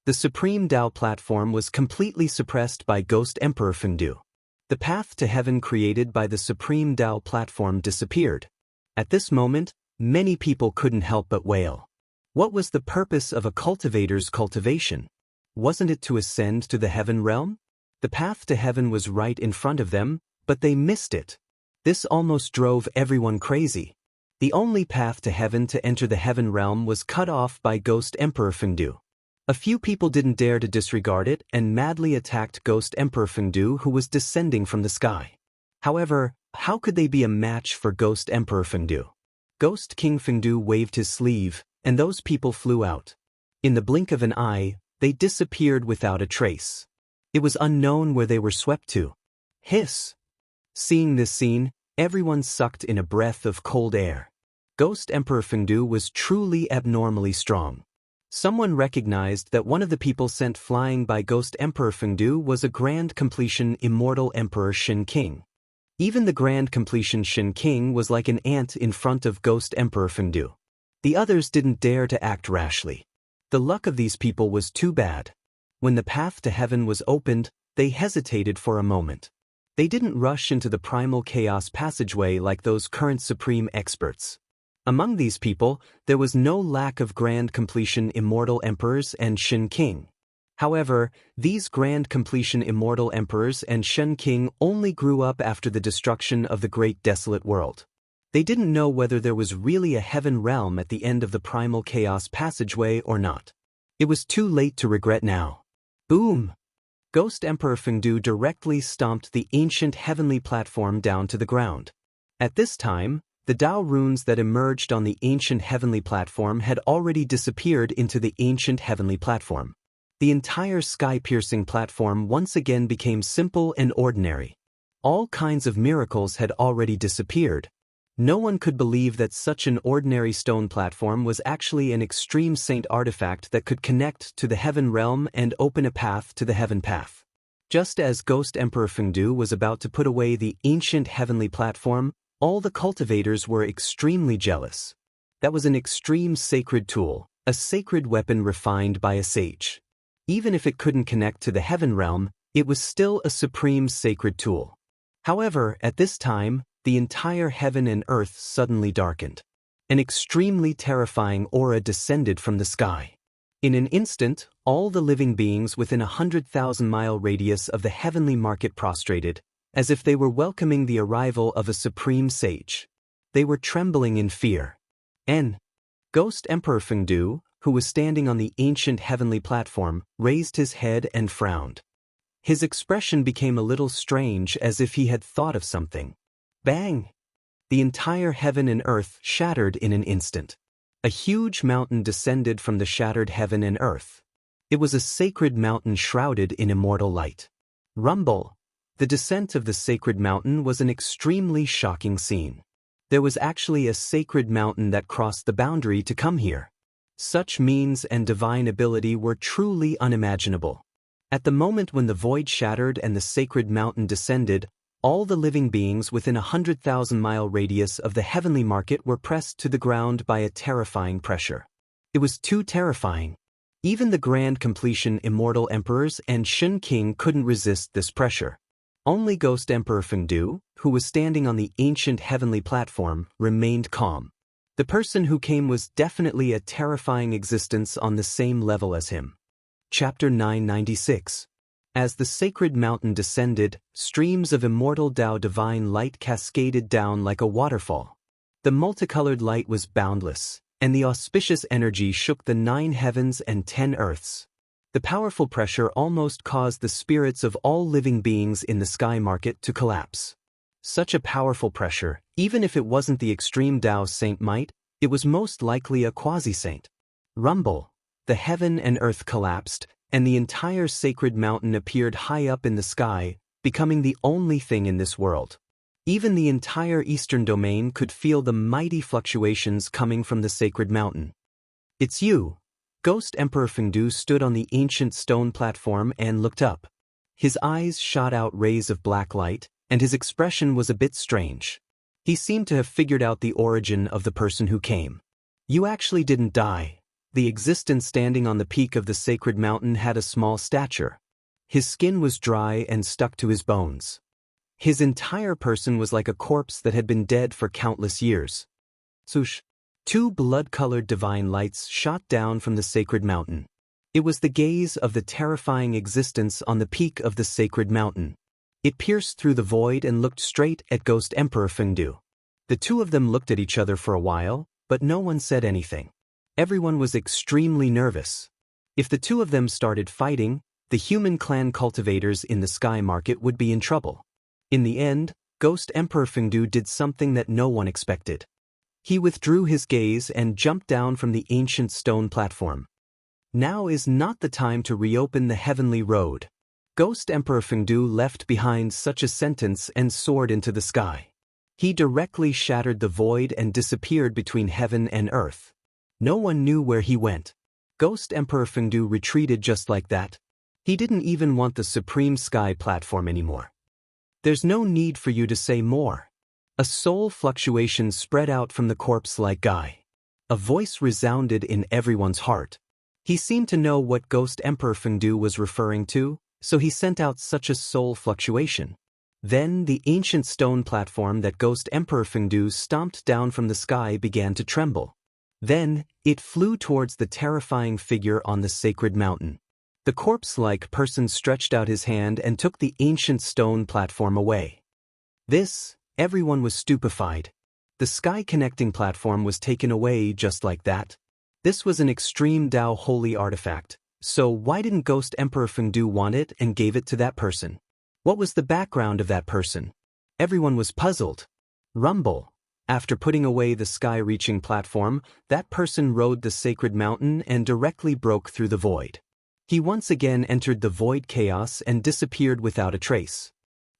[SPEAKER 1] The Supreme Tao platform was completely suppressed by Ghost Emperor Fengdu. The path to heaven created by the Supreme Tao platform disappeared. At this moment, many people couldn't help but wail. What was the purpose of a cultivator's cultivation? Wasn't it to ascend to the heaven realm? The path to heaven was right in front of them, but they missed it. This almost drove everyone crazy. The only path to heaven to enter the heaven realm was cut off by Ghost Emperor Fengdu. A few people didn't dare to disregard it and madly attacked Ghost Emperor Fengdu, who was descending from the sky. However, how could they be a match for Ghost Emperor Fengdu? Ghost King Fengdu waved his sleeve, and those people flew out. In the blink of an eye, they disappeared without a trace. It was unknown where they were swept to. Hiss! Seeing this scene, everyone sucked in a breath of cold air. Ghost Emperor Fengdu was truly abnormally strong. Someone recognized that one of the people sent flying by Ghost Emperor Fengdu was a Grand Completion Immortal Emperor Shen King. Even the Grand Completion Shen King was like an ant in front of Ghost Emperor Fengdu. The others didn't dare to act rashly. The luck of these people was too bad. When the path to heaven was opened, they hesitated for a moment. They didn't rush into the primal chaos passageway like those current supreme experts. Among these people, there was no lack of Grand Completion Immortal Emperors and Shen King. However, these Grand Completion Immortal Emperors and Shen King only grew up after the destruction of the Great Desolate World. They didn't know whether there was really a heaven realm at the end of the primal chaos passageway or not. It was too late to regret now. Boom! Ghost Emperor Fengdu directly stomped the ancient heavenly platform down to the ground. At this time, the Tao runes that emerged on the ancient heavenly platform had already disappeared into the ancient heavenly platform. The entire sky-piercing platform once again became simple and ordinary. All kinds of miracles had already disappeared. No one could believe that such an ordinary stone platform was actually an extreme saint artifact that could connect to the heaven realm and open a path to the heaven path. Just as Ghost Emperor Fengdu was about to put away the ancient heavenly platform, all the cultivators were extremely jealous. That was an extreme sacred tool, a sacred weapon refined by a sage. Even if it couldn't connect to the heaven realm, it was still a supreme sacred tool. However, at this time, the entire heaven and earth suddenly darkened. An extremely terrifying aura descended from the sky. In an instant, all the living beings within a 100,000-mile radius of the heavenly market prostrated, as if they were welcoming the arrival of a supreme sage. They were trembling in fear. Ghost Emperor Fengdu, who was standing on the ancient heavenly platform, raised his head and frowned. His expression became a little strange, as if he had thought of something. Bang! The entire heaven and earth shattered in an instant. A huge mountain descended from the shattered heaven and earth. It was a sacred mountain shrouded in immortal light. Rumble! The descent of the sacred mountain was an extremely shocking scene. There was actually a sacred mountain that crossed the boundary to come here. Such means and divine ability were truly unimaginable. At the moment when the void shattered and the sacred mountain descended, all the living beings within a 100,000-mile radius of the heavenly market were pressed to the ground by a terrifying pressure. It was too terrifying. Even the Grand Completion Immortal Emperors and Shen King couldn't resist this pressure. Only Ghost Emperor Fengdu, who was standing on the ancient heavenly platform, remained calm. The person who came was definitely a terrifying existence on the same level as him. Chapter 996. As the sacred mountain descended, streams of immortal Tao divine light cascaded down like a waterfall. The multicolored light was boundless, and the auspicious energy shook the 9 heavens and 10 earths. The powerful pressure almost caused the spirits of all living beings in the sky market to collapse. Such a powerful pressure, even if it wasn't the extreme Tao saint might, it was most likely a quasi-saint. Rumble. The heaven and earth collapsed, and the entire sacred mountain appeared high up in the sky, becoming the only thing in this world. Even the entire eastern domain could feel the mighty fluctuations coming from the sacred mountain. "It's you." Ghost Emperor Fengdu stood on the ancient stone platform and looked up. His eyes shot out rays of black light, and his expression was a bit strange. He seemed to have figured out the origin of the person who came. "You actually didn't die." The existence standing on the peak of the sacred mountain had a small stature. His skin was dry and stuck to his bones. His entire person was like a corpse that had been dead for countless years. Swoosh! 2 blood-colored divine lights shot down from the sacred mountain. It was the gaze of the terrifying existence on the peak of the sacred mountain. It pierced through the void and looked straight at Ghost Emperor Fengdu. The two of them looked at each other for a while, but no one said anything. Everyone was extremely nervous. If the two of them started fighting, the human clan cultivators in the sky market would be in trouble. In the end, Ghost Emperor Fengdu did something that no one expected. He withdrew his gaze and jumped down from the ancient stone platform. Now is not the time to reopen the heavenly road. Ghost Emperor Fengdu left behind such a sentence and soared into the sky. He directly shattered the void and disappeared between heaven and earth. No one knew where he went. Ghost Emperor Fengdu retreated just like that. He didn't even want the supreme sky platform anymore. "There's no need for you to say more." A soul fluctuation spread out from the corpse-like guy. A voice resounded in everyone's heart. He seemed to know what Ghost Emperor Fengdu was referring to, so he sent out such a soul fluctuation. Then the ancient stone platform that Ghost Emperor Fengdu stomped down from the sky began to tremble. Then, it flew towards the terrifying figure on the sacred mountain. The corpse-like person stretched out his hand and took the ancient stone platform away. Everyone was stupefied. The sky-connecting platform was taken away just like that. This was an extreme Tao holy artifact, so why didn't Ghost Emperor Fengdu want it and gave it to that person? What was the background of that person? Everyone was puzzled. Rumble. After putting away the sky-reaching platform, that person rode the sacred mountain and directly broke through the void. He once again entered the void chaos and disappeared without a trace.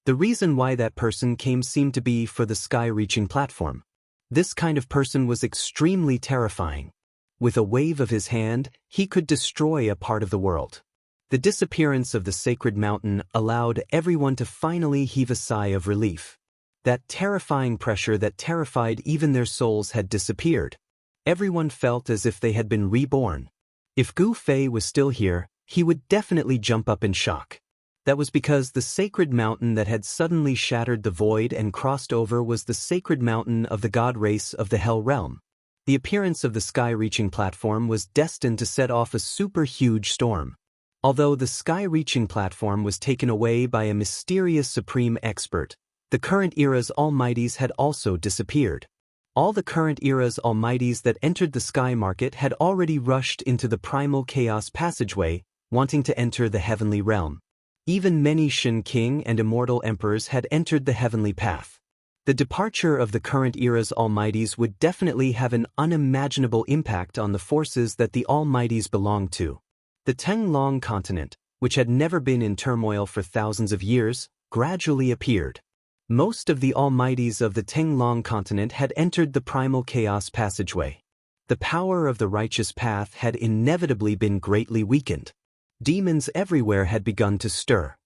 [SPEAKER 1] The reason why that person came seemed to be for the sky-reaching platform. This kind of person was extremely terrifying. With a wave of his hand, he could destroy a part of the world. The disappearance of the sacred mountain allowed everyone to finally heave a sigh of relief. That terrifying pressure that terrified even their souls had disappeared. Everyone felt as if they had been reborn. If Gu Fei was still here, he would definitely jump up in shock. That was because the sacred mountain that had suddenly shattered the void and crossed over was the sacred mountain of the god race of the Hell Realm. The appearance of the sky-reaching platform was destined to set off a super huge storm. Although the sky-reaching platform was taken away by a mysterious supreme expert, the current era's almighties had also disappeared. All the current era's almighties that entered the sky market had already rushed into the primal chaos passageway, wanting to enter the heavenly realm. Even many Shin King and immortal emperors had entered the heavenly path. The departure of the current era's almighties would definitely have an unimaginable impact on the forces that the almighties belonged to. The Tenglong continent, which had never been in turmoil for thousands of years, gradually appeared. Most of the almighties of the Tenglong continent had entered the primal chaos passageway. The power of the righteous path had inevitably been greatly weakened. Demons everywhere had begun to stir.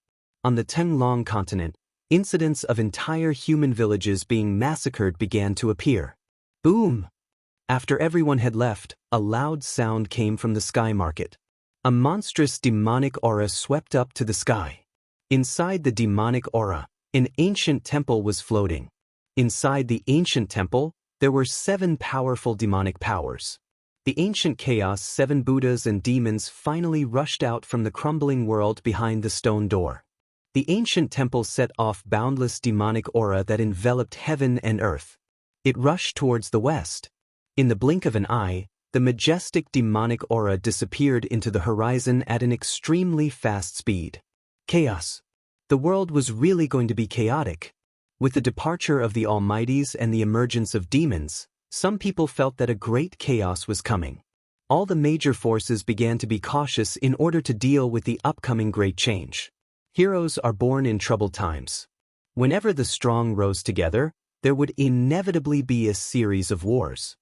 [SPEAKER 1] On the Tenglong continent, incidents of entire human villages being massacred began to appear. Boom! After everyone had left, a loud sound came from the sky market. A monstrous demonic aura swept up to the sky. Inside the demonic aura, an ancient temple was floating. Inside the ancient temple, there were 7 powerful demonic powers. The ancient chaos 7 Buddhas and demons finally rushed out from the crumbling world behind the stone door. The ancient temple set off boundless demonic aura that enveloped heaven and earth. It rushed towards the west. In the blink of an eye, the majestic demonic aura disappeared into the horizon at an extremely fast speed. Chaos. The world was really going to be chaotic. With the departure of the Almighties and the emergence of demons, some people felt that a great chaos was coming. All the major forces began to be cautious in order to deal with the upcoming great change. Heroes are born in troubled times. Whenever the strong rose together, there would inevitably be a series of wars.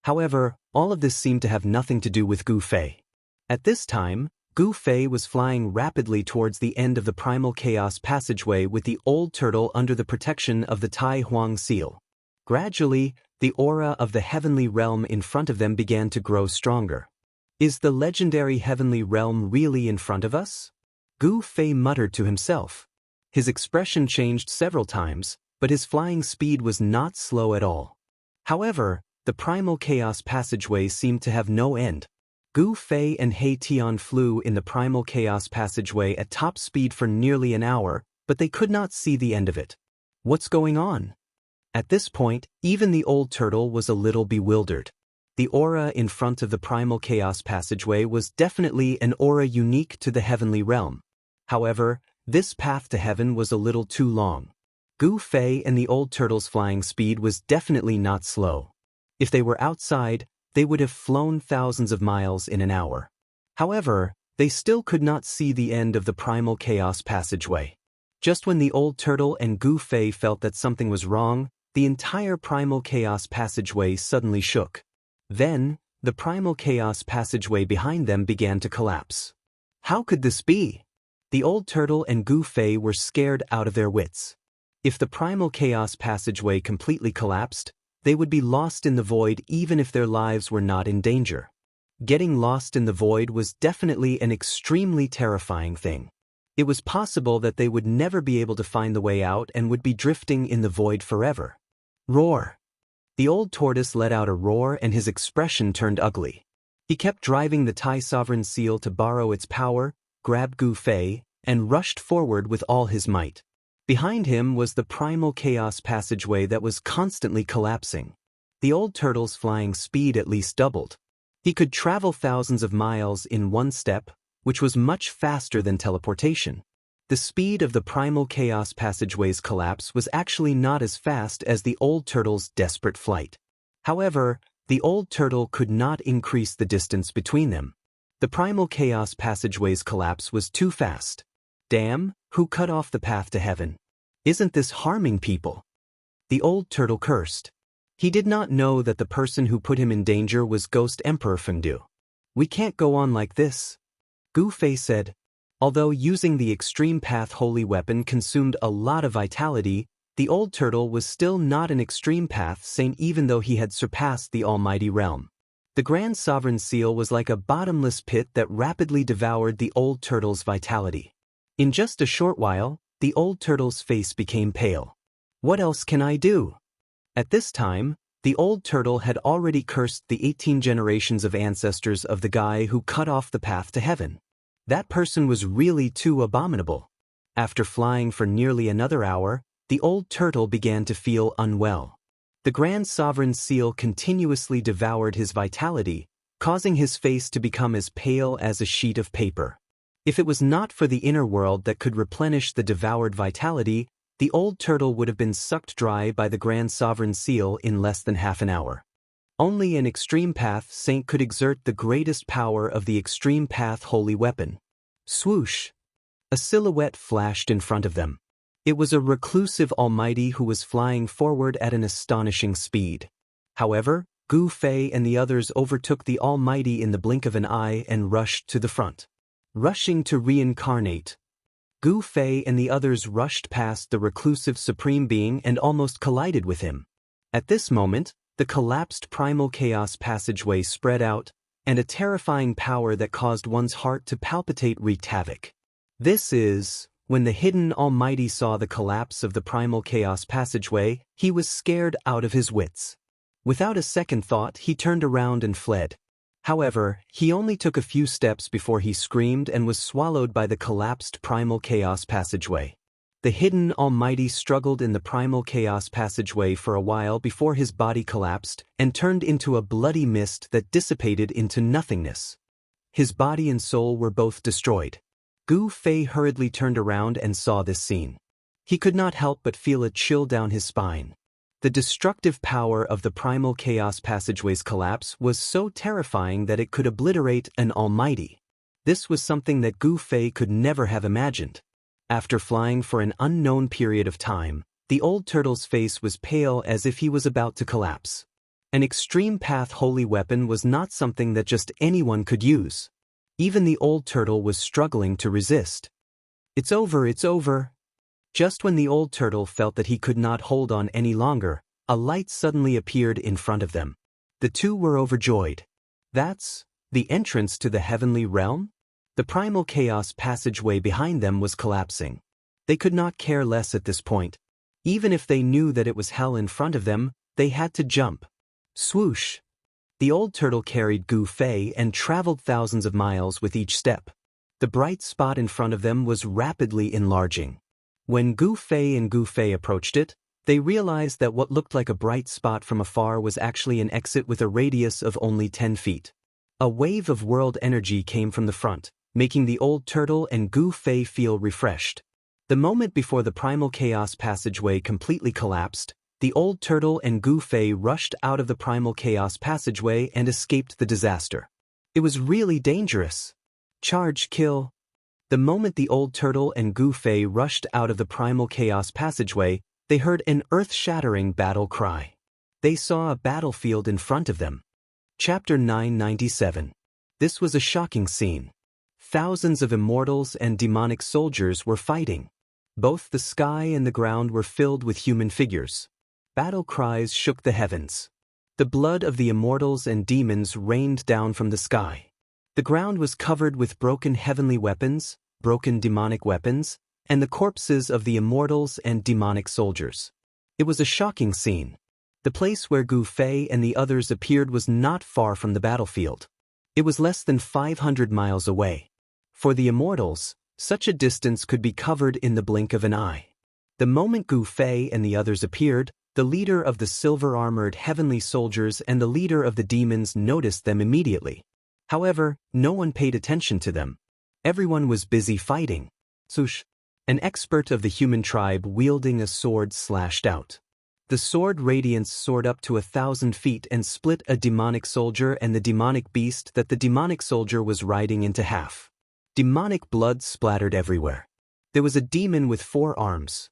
[SPEAKER 1] However, all of this seemed to have nothing to do with Gu Fei. At this time, Gu Fei was flying rapidly towards the end of the primal chaos passageway with the old turtle under the protection of the Tai Huang seal. Gradually, the aura of the heavenly realm in front of them began to grow stronger. Is the legendary heavenly realm really in front of us? Gu Fei muttered to himself. His expression changed several times, but his flying speed was not slow at all. However, the primal chaos passageway seemed to have no end. Gu Fei and He Tian flew in the primal chaos passageway at top speed for nearly an hour, but they could not see the end of it. What's going on? At this point, even the old turtle was a little bewildered. The aura in front of the primal chaos passageway was definitely an aura unique to the heavenly realm. However, this path to heaven was a little too long. Gu Fei and the old turtle's flying speed was definitely not slow. If they were outside, they would have flown thousands of miles in an hour. However, they still could not see the end of the primal chaos passageway. Just when the old turtle and Gu Fei felt that something was wrong, the entire primal chaos passageway suddenly shook. Then, the primal chaos passageway behind them began to collapse. How could this be? The old turtle and Gu Fei were scared out of their wits. If the primal chaos passageway completely collapsed, they would be lost in the void even if their lives were not in danger. Getting lost in the void was definitely an extremely terrifying thing. It was possible that they would never be able to find the way out and would be drifting in the void forever. Roar! The old tortoise let out a roar and his expression turned ugly. He kept driving the Tai Sovereign seal to borrow its power, grabbed Gu Fei, and rushed forward with all his might. Behind him was the primal chaos passageway that was constantly collapsing. The old turtle's flying speed at least doubled. He could travel thousands of miles in one step, which was much faster than teleportation. The speed of the primal chaos passageway's collapse was actually not as fast as the old turtle's desperate flight. However, the old turtle could not increase the distance between them. The primal chaos passageway's collapse was too fast. Damn, who cut off the path to heaven? Isn't this harming people? The old turtle cursed. He did not know that the person who put him in danger was Ghost Emperor Fengdu. We can't go on like this. Gu Fei said. Although using the extreme path holy weapon consumed a lot of vitality, the old turtle was still not an extreme path saint even though he had surpassed the almighty realm. The Grand Sovereign Seal was like a bottomless pit that rapidly devoured the old turtle's vitality. In just a short while, the old turtle's face became pale. What else can I do? At this time, the old turtle had already cursed the 18 generations of ancestors of the guy who cut off the path to heaven. That person was really too abominable. After flying for nearly another hour, the old turtle began to feel unwell. The Grand Sovereign Seal continuously devoured his vitality, causing his face to become as pale as a sheet of paper. If it was not for the inner world that could replenish the devoured vitality, the old turtle would have been sucked dry by the Grand Sovereign Seal in less than half an hour. Only an extreme path saint could exert the greatest power of the extreme path holy weapon. Swoosh! A silhouette flashed in front of them. It was a reclusive almighty who was flying forward at an astonishing speed. However, Gu Fei and the others overtook the almighty in the blink of an eye and rushed to the front. Rushing to reincarnate. Gu Fei and the others rushed past the reclusive supreme being and almost collided with him. At this moment, the collapsed primal chaos passageway spread out, and a terrifying power that caused one's heart to palpitate wreaked havoc. This is, when the hidden almighty saw the collapse of the primal chaos passageway, he was scared out of his wits. Without a second thought, he turned around and fled. However, he only took a few steps before he screamed and was swallowed by the collapsed primal chaos passageway. The hidden Almighty struggled in the primal chaos passageway for a while before his body collapsed and turned into a bloody mist that dissipated into nothingness. His body and soul were both destroyed. Gu Fei hurriedly turned around and saw this scene. He could not help but feel a chill down his spine. The destructive power of the primal chaos passageway's collapse was so terrifying that it could obliterate an almighty. This was something that Gu Fei could never have imagined. After flying for an unknown period of time, the old turtle's face was pale as if he was about to collapse. An extreme path holy weapon was not something that just anyone could use. Even the old turtle was struggling to resist. "It's over, it's over." Just when the old turtle felt that he could not hold on any longer, a light suddenly appeared in front of them. The two were overjoyed. That's the entrance to the heavenly realm? The primal chaos passageway behind them was collapsing. They could not care less at this point. Even if they knew that it was hell in front of them, they had to jump. Swoosh! The old turtle carried Gu Fei and traveled thousands of miles with each step. The bright spot in front of them was rapidly enlarging. When Gu Fei approached it, they realized that what looked like a bright spot from afar was actually an exit with a radius of only 10 feet. A wave of world energy came from the front, making the old turtle and Gu Fei feel refreshed. The moment before the primal chaos passageway completely collapsed, the old turtle and Gu Fei rushed out of the primal chaos passageway and escaped the disaster. It was really dangerous. Charge, kill. The moment the old turtle and Gu Fei rushed out of the primal chaos passageway, they heard an earth-shattering battle cry. They saw a battlefield in front of them. Chapter 997. This was a shocking scene. Thousands of immortals and demonic soldiers were fighting. Both the sky and the ground were filled with human figures. Battle cries shook the heavens. The blood of the immortals and demons rained down from the sky. The ground was covered with broken heavenly weapons, broken demonic weapons, and the corpses of the immortals and demonic soldiers. It was a shocking scene. The place where Gu Fei and the others appeared was not far from the battlefield. It was less than 500 miles away. For the immortals, such a distance could be covered in the blink of an eye. The moment Gu Fei and the others appeared, the leader of the silver-armored heavenly soldiers and the leader of the demons noticed them immediately. However, no one paid attention to them. Everyone was busy fighting. Swoosh! An expert of the human tribe wielding a sword slashed out. The sword radiance soared up to 1,000 feet and split a demonic soldier and the demonic beast that the demonic soldier was riding into half. Demonic blood splattered everywhere. There was a demon with 4 arms.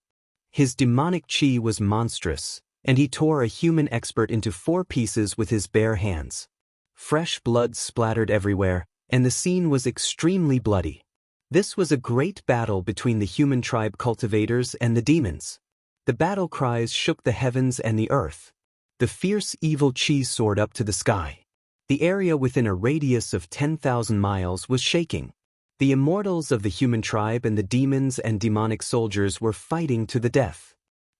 [SPEAKER 1] His demonic chi was monstrous, and he tore a human expert into 4 pieces with his bare hands. Fresh blood splattered everywhere, and the scene was extremely bloody. This was a great battle between the human tribe cultivators and the demons. The battle cries shook the heavens and the earth. The fierce evil chi soared up to the sky. The area within a radius of 10,000 miles was shaking. The immortals of the human tribe and the demons and demonic soldiers were fighting to the death.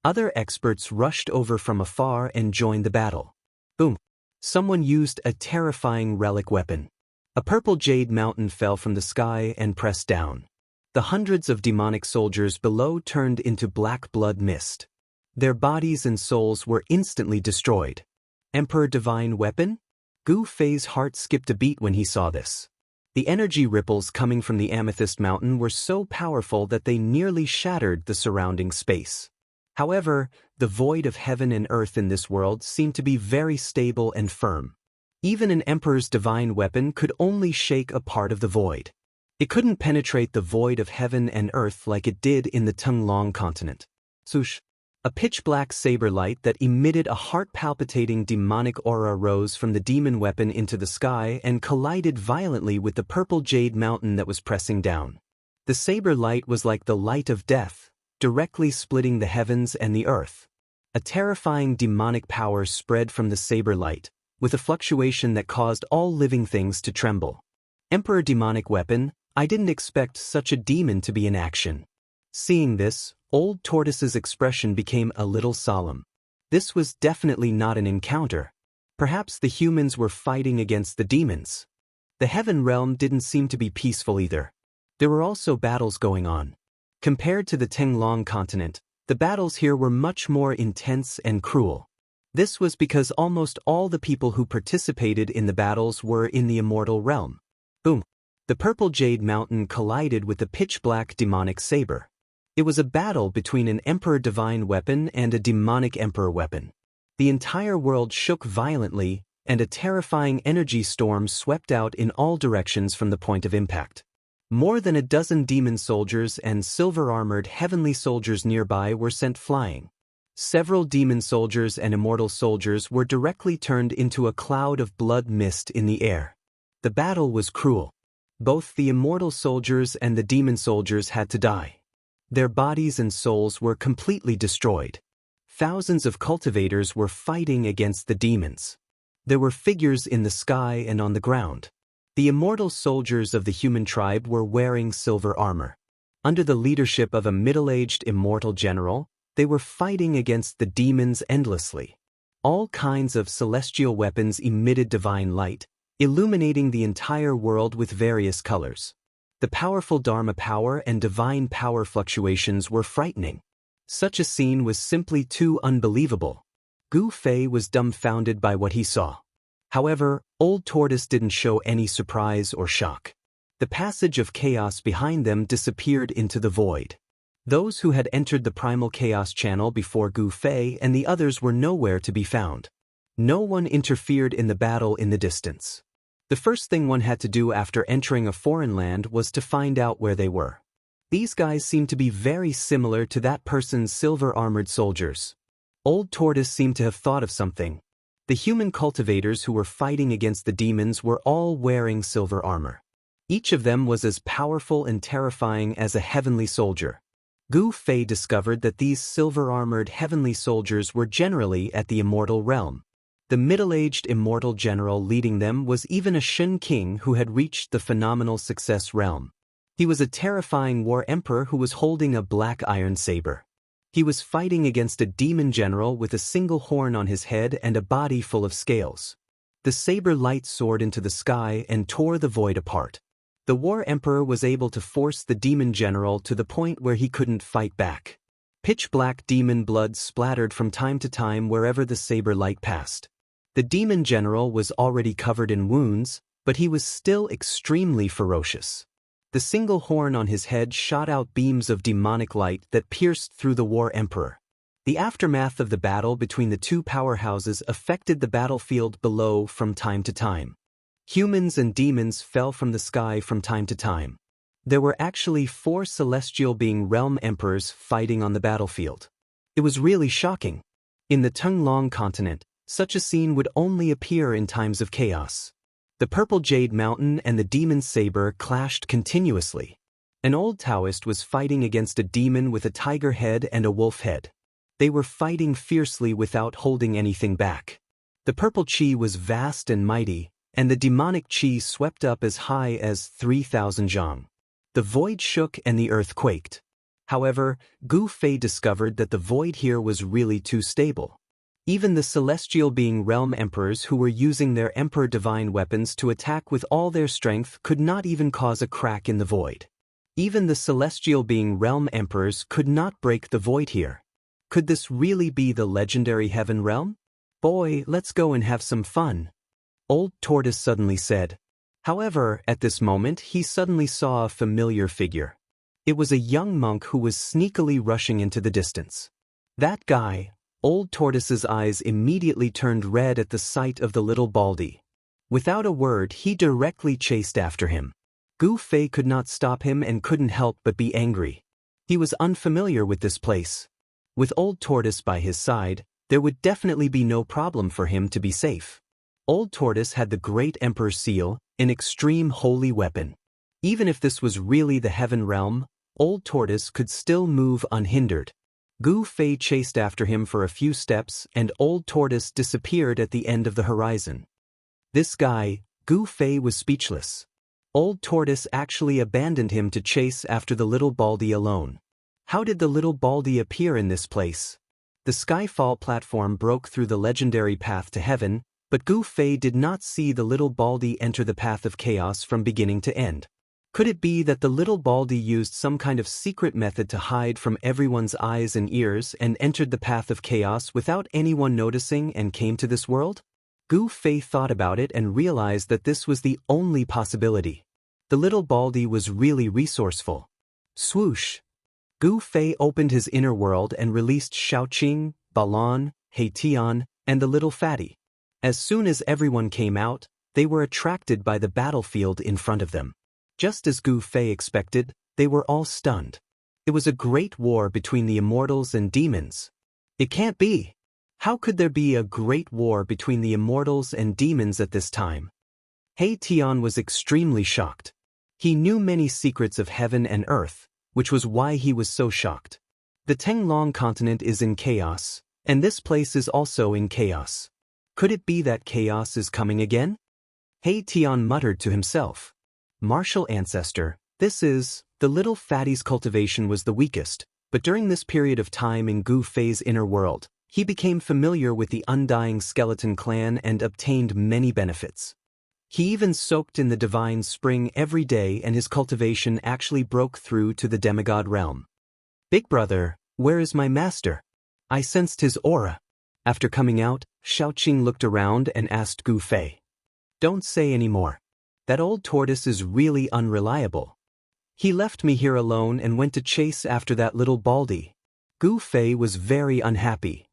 [SPEAKER 1] Other experts rushed over from afar and joined the battle. Boom! Someone used a terrifying relic weapon. A purple jade mountain fell from the sky and pressed down. The hundreds of demonic soldiers below turned into black blood mist. Their bodies and souls were instantly destroyed. Emperor Divine Weapon? Gu Fei's heart skipped a beat when he saw this. The energy ripples coming from the amethyst mountain were so powerful that they nearly shattered the surrounding space. However, the void of heaven and earth in this world seemed to be very stable and firm. Even an emperor's divine weapon could only shake a part of the void. It couldn't penetrate the void of heaven and earth like it did in the Tung-Long continent. Swoosh! A pitch-black saber light that emitted a heart-palpitating demonic aura rose from the demon weapon into the sky and collided violently with the purple jade mountain that was pressing down. The saber light was like the light of death, directly splitting the heavens and the earth. A terrifying demonic power spread from the saber light, with a fluctuation that caused all living things to tremble. Emperor Demonic Weapon, I didn't expect such a demon to be in action. Seeing this, Old Tortoise's expression became a little solemn. This was definitely not an encounter. Perhaps the humans were fighting against the demons. The heaven realm didn't seem to be peaceful either. There were also battles going on. Compared to the Tenglong continent, the battles here were much more intense and cruel. This was because almost all the people who participated in the battles were in the immortal realm. Boom! The purple jade mountain collided with the pitch-black demonic saber. It was a battle between an emperor divine weapon and a demonic emperor weapon. The entire world shook violently, and a terrifying energy storm swept out in all directions from the point of impact. More than a dozen demon soldiers and silver-armored heavenly soldiers nearby were sent flying. Several demon soldiers and immortal soldiers were directly turned into a cloud of blood mist in the air. The battle was cruel. Both the immortal soldiers and the demon soldiers had to die. Their bodies and souls were completely destroyed. Thousands of cultivators were fighting against the demons. There were figures in the sky and on the ground. The immortal soldiers of the human tribe were wearing silver armor. Under the leadership of a middle-aged immortal general, they were fighting against the demons endlessly. All kinds of celestial weapons emitted divine light, illuminating the entire world with various colors. The powerful Dharma power and divine power fluctuations were frightening. Such a scene was simply too unbelievable. Gu Fei was dumbfounded by what he saw. However, Old Tortoise didn't show any surprise or shock. The passage of chaos behind them disappeared into the void. Those who had entered the primal chaos channel before Gu Fei and the others were nowhere to be found. No one interfered in the battle in the distance. The first thing one had to do after entering a foreign land was to find out where they were. These guys seemed to be very similar to that person's silver-armored soldiers. Old Tortoise seemed to have thought of something. The human cultivators who were fighting against the demons were all wearing silver armor. Each of them was as powerful and terrifying as a heavenly soldier. Gu Fei discovered that these silver-armored heavenly soldiers were generally at the immortal realm. The middle-aged immortal general leading them was even a Shun king who had reached the phenomenal success realm. He was a terrifying war emperor who was holding a black iron saber. He was fighting against a demon general with a single horn on his head and a body full of scales. The saber light soared into the sky and tore the void apart. The war emperor was able to force the demon general to the point where he couldn't fight back. Pitch-black demon blood splattered from time to time wherever the saber light passed. The demon general was already covered in wounds, but he was still extremely ferocious. The single horn on his head shot out beams of demonic light that pierced through the war emperor. The aftermath of the battle between the two powerhouses affected the battlefield below from time to time. Humans and demons fell from the sky from time to time. There were actually 4 celestial being realm emperors fighting on the battlefield. It was really shocking. In the Tenglong continent, such a scene would only appear in times of chaos. The purple jade mountain and the demon saber clashed continuously. An old Taoist was fighting against a demon with a tiger head and a wolf head. They were fighting fiercely without holding anything back. The purple chi was vast and mighty, and the demonic chi swept up as high as 3,000 zhang. The void shook and the earth quaked. However, Gu Fei discovered that the void here was really too stable. Even the celestial being realm emperors who were using their emperor divine weapons to attack with all their strength could not even cause a crack in the void. Even the celestial being realm emperors could not break the void here. Could this really be the legendary heaven realm? Boy, let's go and have some fun. Old Tortoise suddenly said. However, at this moment he suddenly saw a familiar figure. It was a young monk who was sneakily rushing into the distance. That guy. Old Tortoise's eyes immediately turned red at the sight of the little baldy. Without a word, he directly chased after him. Gu Fei could not stop him and couldn't help but be angry. He was unfamiliar with this place. With Old Tortoise by his side, there would definitely be no problem for him to be safe. Old Tortoise had the Great Emperor's Seal, an extreme holy weapon. Even if this was really the heaven realm, Old Tortoise could still move unhindered. Gu Fei chased after him for a few steps and Old Tortoise disappeared at the end of the horizon. This guy, Gu Fei, was speechless. Old Tortoise actually abandoned him to chase after the little baldy alone. How did the little baldy appear in this place? The Skyfall platform broke through the legendary path to heaven, but Gu Fei did not see the little baldy enter the path of chaos from beginning to end. Could it be that the little Baldy used some kind of secret method to hide from everyone's eyes and ears and entered the path of chaos without anyone noticing and came to this world? Gu Fei thought about it and realized that this was the only possibility. The little Baldy was really resourceful. Swoosh! Gu Fei opened his inner world and released Xiaoqing, Balan, Tian, and the little fatty. As soon as everyone came out, they were attracted by the battlefield in front of them. Just as Gu Fei expected, they were all stunned. It was a great war between the immortals and demons. It can't be! How could there be a great war between the immortals and demons at this time? Tian was extremely shocked. He knew many secrets of heaven and earth, which was why he was so shocked. The Tenglong continent is in chaos, and this place is also in chaos. Could it be that chaos is coming again? Tian muttered to himself. Martial ancestor, the little fatty's cultivation was the weakest, but during this period of time in Gu Fei's inner world, he became familiar with the undying skeleton clan and obtained many benefits. He even soaked in the divine spring every day and his cultivation actually broke through to the demigod realm. Big brother, where is my master? I sensed his aura. After coming out, Xiaoqing looked around and asked Gu Fei. Don't say any more. That old tortoise is really unreliable. He left me here alone and went to chase after that little Baldy. Gu Fei was very unhappy.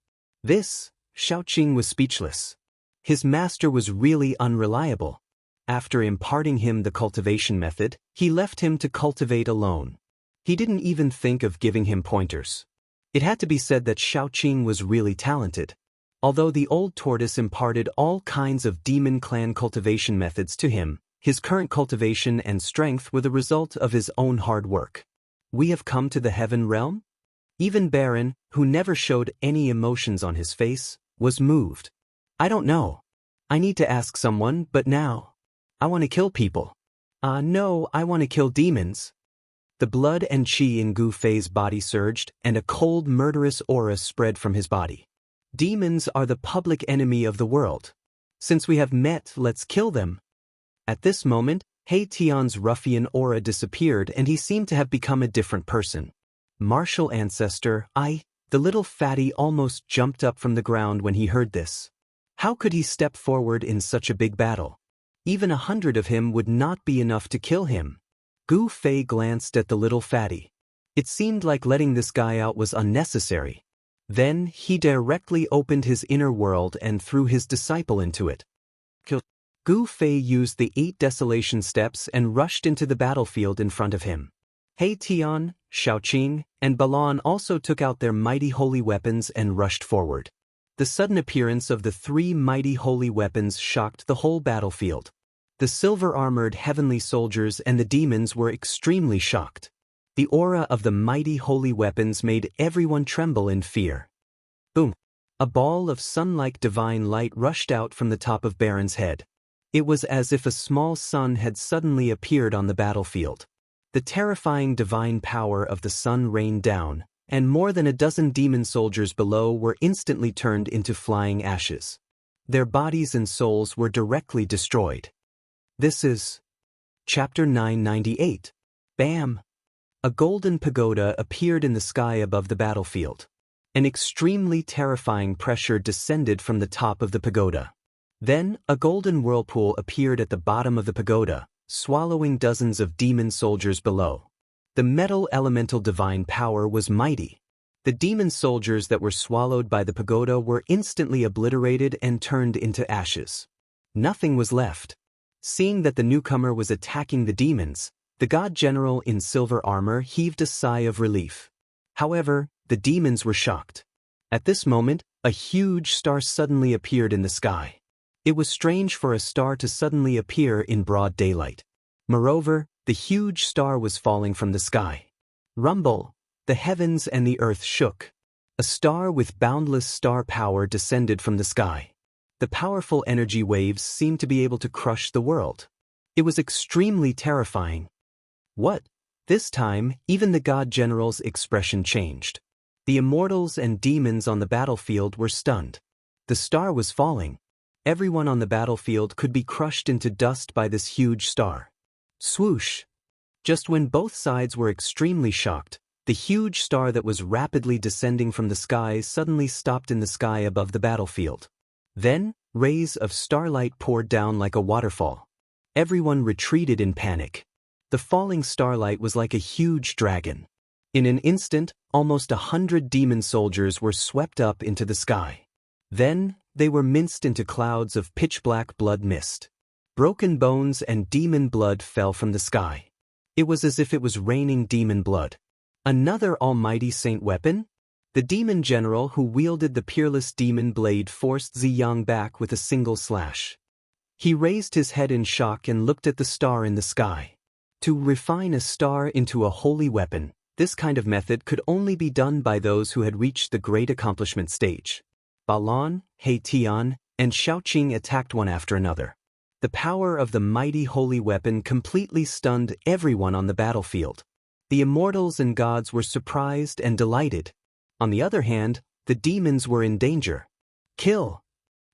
[SPEAKER 1] Xiaoqing was speechless. His master was really unreliable. After imparting him the cultivation method, he left him to cultivate alone. He didn't even think of giving him pointers. It had to be said that Xiaoqing was really talented. Although the old tortoise imparted all kinds of demon clan cultivation methods to him, his current cultivation and strength were the result of his own hard work. We have come to the heaven realm? Even Baron, who never showed any emotions on his face, was moved. I don't know. I need to ask someone, but now. I want to kill people. No, I want to kill demons. The blood and qi in Gu Fei's body surged, and a cold, murderous aura spread from his body. Demons are the public enemy of the world. Since we have met, let's kill them. At this moment, Tian's ruffian aura disappeared and he seemed to have become a different person. Martial ancestor, the little fatty almost jumped up from the ground when he heard this. How could he step forward in such a big battle? Even 100 of him would not be enough to kill him. Gu Fei glanced at the little fatty. It seemed like letting this guy out was unnecessary. Then he directly opened his inner world and threw his disciple into it. Gu Fei used the 8 desolation steps and rushed into the battlefield in front of him. Tian, Xiaoqing, and Balan also took out their mighty holy weapons and rushed forward. The sudden appearance of the 3 mighty holy weapons shocked the whole battlefield. The silver-armored heavenly soldiers and the demons were extremely shocked. The aura of the mighty holy weapons made everyone tremble in fear. Boom! A ball of sun-like divine light rushed out from the top of Baron's head. It was as if a small sun had suddenly appeared on the battlefield. The terrifying divine power of the sun rained down, and more than a dozen demon soldiers below were instantly turned into flying ashes. Their bodies and souls were directly destroyed. This is Chapter 998. Bam! A golden pagoda appeared in the sky above the battlefield. An extremely terrifying pressure descended from the top of the pagoda. Then, a golden whirlpool appeared at the bottom of the pagoda, swallowing dozens of demon soldiers below. The metal elemental divine power was mighty. The demon soldiers that were swallowed by the pagoda were instantly obliterated and turned into ashes. Nothing was left. Seeing that the newcomer was attacking the demons, the god general in silver armor heaved a sigh of relief. However, the demons were shocked. At this moment, a huge star suddenly appeared in the sky. It was strange for a star to suddenly appear in broad daylight. Moreover, the huge star was falling from the sky. Rumble! The heavens and the earth shook. A star with boundless star power descended from the sky. The powerful energy waves seemed to be able to crush the world. It was extremely terrifying. What? This time, even the god general's expression changed. The immortals and demons on the battlefield were stunned. The star was falling. Everyone on the battlefield could be crushed into dust by this huge star. Swoosh! Just when both sides were extremely shocked, the huge star that was rapidly descending from the sky suddenly stopped in the sky above the battlefield. Then, rays of starlight poured down like a waterfall. Everyone retreated in panic. The falling starlight was like a huge dragon. In an instant, almost 100 demon soldiers were swept up into the sky. Then, they were minced into clouds of pitch-black blood mist. Broken bones and demon blood fell from the sky. It was as if it was raining demon blood. Another almighty saint weapon? The demon general who wielded the peerless demon blade forced Ziyang back with a single slash. He raised his head in shock and looked at the star in the sky. To refine a star into a holy weapon, this kind of method could only be done by those who had reached the great accomplishment stage. Balan, He Tian, and Xiaoqing attacked one after another. The power of the mighty holy weapon completely stunned everyone on the battlefield. The immortals and gods were surprised and delighted. On the other hand, the demons were in danger. Kill!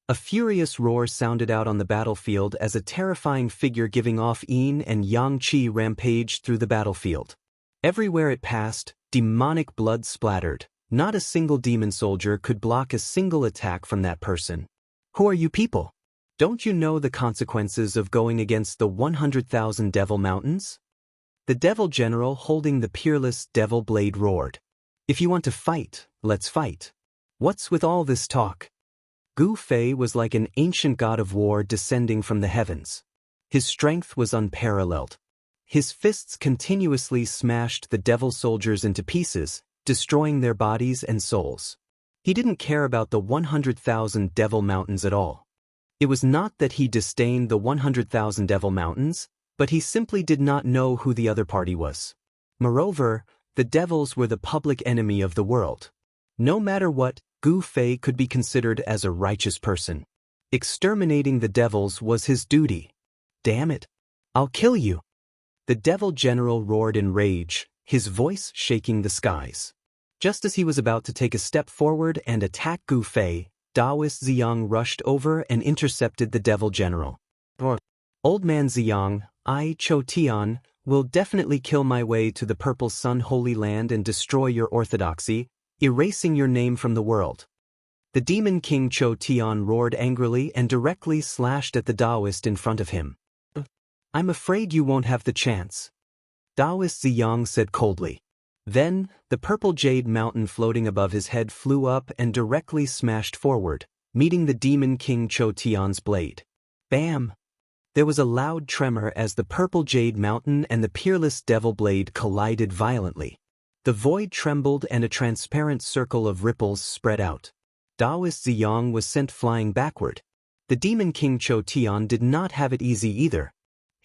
[SPEAKER 1] A furious roar sounded out on the battlefield as a terrifying figure giving off yin and yang qi rampaged through the battlefield. Everywhere it passed, demonic blood splattered. Not a single demon soldier could block a single attack from that person. Who are you people? Don't you know the consequences of going against the 100,000 devil mountains? The devil general holding the peerless devil blade roared. If you want to fight, let's fight. What's with all this talk? Gu Fei was like an ancient god of war descending from the heavens. His strength was unparalleled. His fists continuously smashed the devil soldiers into pieces, destroying their bodies and souls. He didn't care about the 100,000 devil mountains at all. It was not that he disdained the 100,000 devil mountains, but he simply did not know who the other party was. Moreover, the devils were the public enemy of the world. No matter what, Gu Fei could be considered as a righteous person. Exterminating the devils was his duty. Damn it! I'll kill you! The devil general roared in rage, his voice shaking the skies. Just as he was about to take a step forward and attack Gu Fei, Taoist Ziyang rushed over and intercepted the devil general. Old man Ziyang, I, Cho Tian, will definitely kill my way to the Purple Sun Holy Land and destroy your orthodoxy, erasing your name from the world. The demon king Cho Tian roared angrily and directly slashed at the Taoist in front of him. I'm afraid you won't have the chance. Taoist Ziyang said coldly. Then, the purple jade mountain floating above his head flew up and directly smashed forward, meeting the demon king Cho Tian's blade. Bam! There was a loud tremor as the purple jade mountain and the peerless devil blade collided violently. The void trembled and a transparent circle of ripples spread out. Taoist Ziyang was sent flying backward. The demon king Cho Tian did not have it easy either.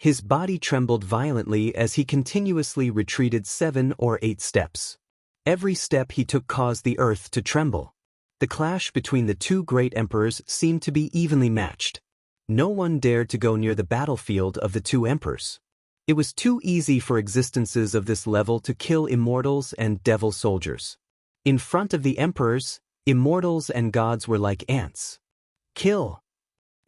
[SPEAKER 1] His body trembled violently as he continuously retreated 7 or 8 steps. Every step he took caused the earth to tremble. The clash between the two great emperors seemed to be evenly matched. No one dared to go near the battlefield of the two emperors. It was too easy for existences of this level to kill immortals and devil soldiers. In front of the emperors, immortals and gods were like ants. Kill!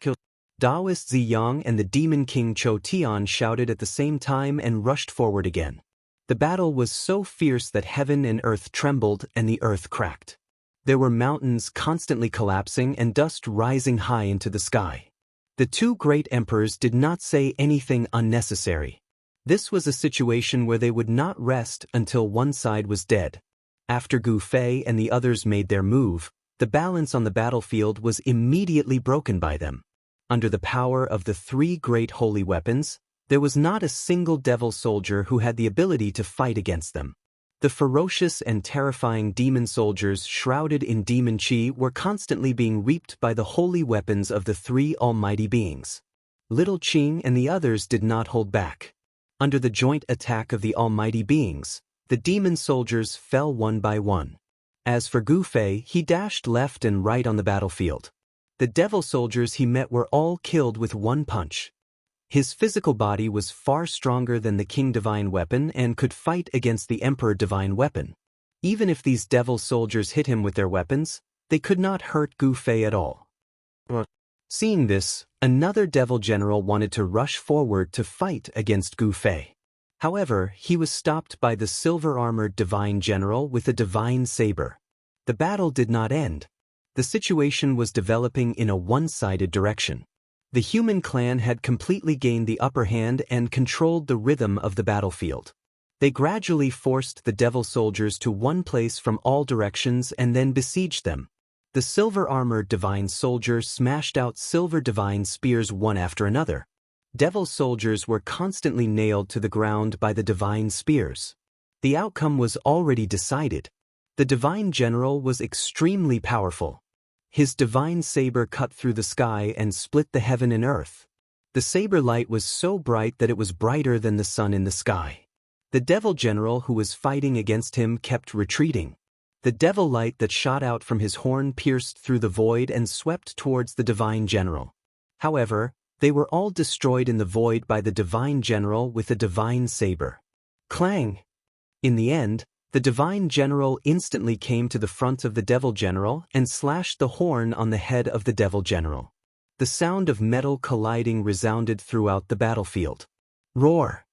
[SPEAKER 1] Kill! Taoist Ziyang and the demon king Cho Tian shouted at the same time and rushed forward again. The battle was so fierce that heaven and earth trembled and the earth cracked. There were mountains constantly collapsing and dust rising high into the sky. The two great emperors did not say anything unnecessary. This was a situation where they would not rest until one side was dead. After Gu Fei and the others made their move, the balance on the battlefield was immediately broken by them. Under the power of the three great holy weapons, there was not a single devil soldier who had the ability to fight against them. The ferocious and terrifying demon soldiers shrouded in demon chi were constantly being reaped by the holy weapons of the three almighty beings. Little Qing and the others did not hold back. Under the joint attack of the almighty beings, the demon soldiers fell one by one. As for Gu Fei, he dashed left and right on the battlefield. The devil soldiers he met were all killed with one punch. His physical body was far stronger than the King Divine Weapon and could fight against the Emperor Divine Weapon. Even if these devil soldiers hit him with their weapons, they could not hurt Gu Fei at all. Seeing this, another devil general wanted to rush forward to fight against Gu Fei. However, he was stopped by the silver-armored divine general with a divine saber. The battle did not end. The situation was developing in a one-sided direction. The human clan had completely gained the upper hand and controlled the rhythm of the battlefield. They gradually forced the devil soldiers to one place from all directions and then besieged them. The silver-armored divine soldiers smashed out silver divine spears one after another. Devil soldiers were constantly nailed to the ground by the divine spears. The outcome was already decided. The divine general was extremely powerful. His divine saber cut through the sky and split the heaven and earth. The saber light was so bright that it was brighter than the sun in the sky. The devil general who was fighting against him kept retreating. The devil light that shot out from his horn pierced through the void and swept towards the divine general. However, they were all destroyed in the void by the divine general with a divine saber. Clang! In the end, the divine general instantly came to the front of the devil general and slashed the horn on the head of the devil general. The sound of metal colliding resounded throughout the battlefield. Roar!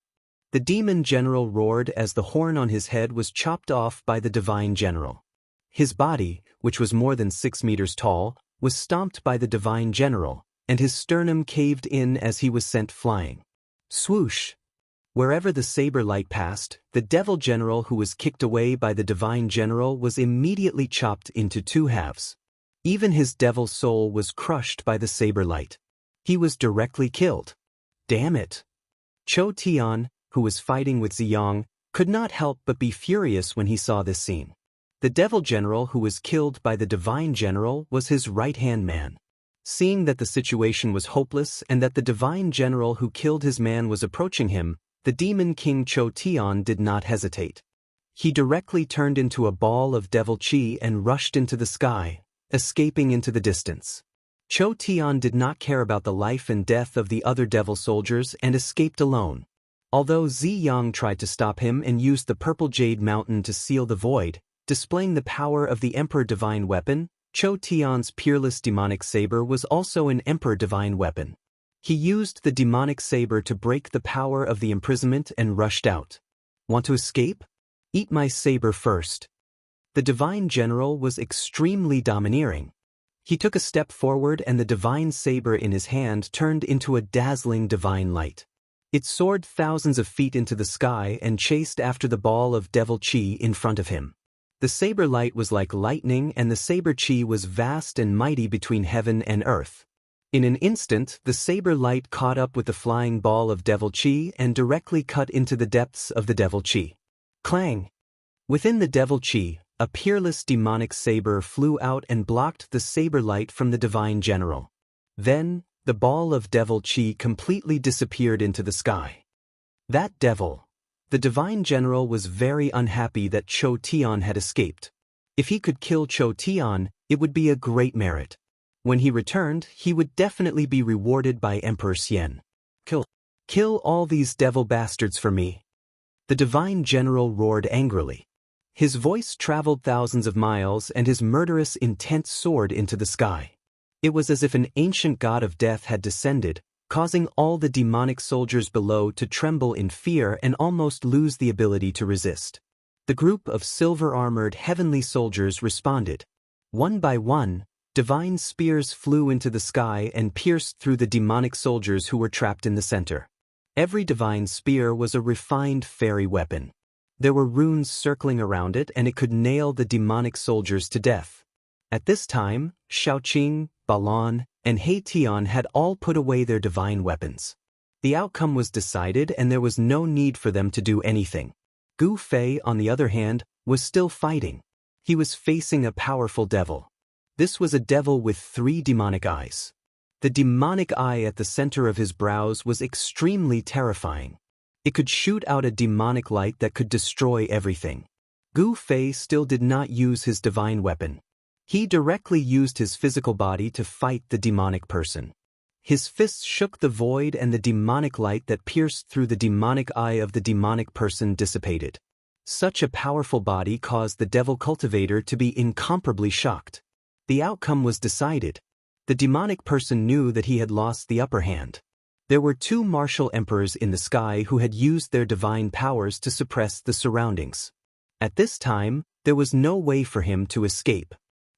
[SPEAKER 1] The demon general roared as the horn on his head was chopped off by the divine general. His body, which was more than 6 meters tall, was stomped by the divine general, and his sternum caved in as he was sent flying. Swoosh! Wherever the saber light passed, the devil general who was kicked away by the divine general was immediately chopped into 2 halves. Even his devil soul was crushed by the saber light. He was directly killed. Damn it! Cho Tian, who was fighting with Ziyang, could not help but be furious when he saw this scene. The devil general who was killed by the divine general was his right-hand man. Seeing that the situation was hopeless and that the divine general who killed his man was approaching him, the demon king Cho Tian did not hesitate. He directly turned into a ball of devil chi and rushed into the sky, escaping into the distance. Cho Tian did not care about the life and death of the other devil soldiers and escaped alone. Although Ziyang tried to stop him and used the purple jade mountain to seal the void, displaying the power of the Emperor Divine Weapon, Cho Tian's peerless demonic saber was also an Emperor Divine Weapon. He used the demonic saber to break the power of the imprisonment and rushed out. Want to escape? Eat my saber first. The divine general was extremely domineering. He took a step forward and the divine saber in his hand turned into a dazzling divine light. It soared thousands of feet into the sky and chased after the ball of devil chi in front of him. The saber light was like lightning and the saber chi was vast and mighty between heaven and earth. In an instant, the saber light caught up with the flying ball of devil chi and directly cut into the depths of the devil chi. Clang! Within the devil chi, a peerless demonic saber flew out and blocked the saber light from the divine general. Then, the ball of devil chi completely disappeared into the sky. That devil! The divine general was very unhappy that Cho Tian had escaped. If he could kill Cho Tian, it would be a great merit. When he returned, he would definitely be rewarded by Emperor Xian. Kill all these devil bastards for me. The divine general roared angrily. His voice traveled thousands of miles and his murderous intent soared into the sky. It was as if an ancient god of death had descended, causing all the demonic soldiers below to tremble in fear and almost lose the ability to resist. The group of silver-armored heavenly soldiers responded. One by one, divine spears flew into the sky and pierced through the demonic soldiers who were trapped in the center. Every divine spear was a refined fairy weapon. There were runes circling around it and it could nail the demonic soldiers to death. At this time, Shaoqing, Balan, and He Tian had all put away their divine weapons. The outcome was decided and there was no need for them to do anything. Gu Fei, on the other hand, was still fighting. He was facing a powerful devil. This was a devil with 3 demonic eyes. The demonic eye at the center of his brows was extremely terrifying. It could shoot out a demonic light that could destroy everything. Gu Fei still did not use his divine weapon. He directly used his physical body to fight the demonic person. His fists shook the void and the demonic light that pierced through the demonic eye of the demonic person dissipated. Such a powerful body caused the devil cultivator to be incomparably shocked. The outcome was decided. The demonic person knew that he had lost the upper hand. There were two martial emperors in the sky who had used their divine powers to suppress the surroundings. At this time, there was no way for him to escape.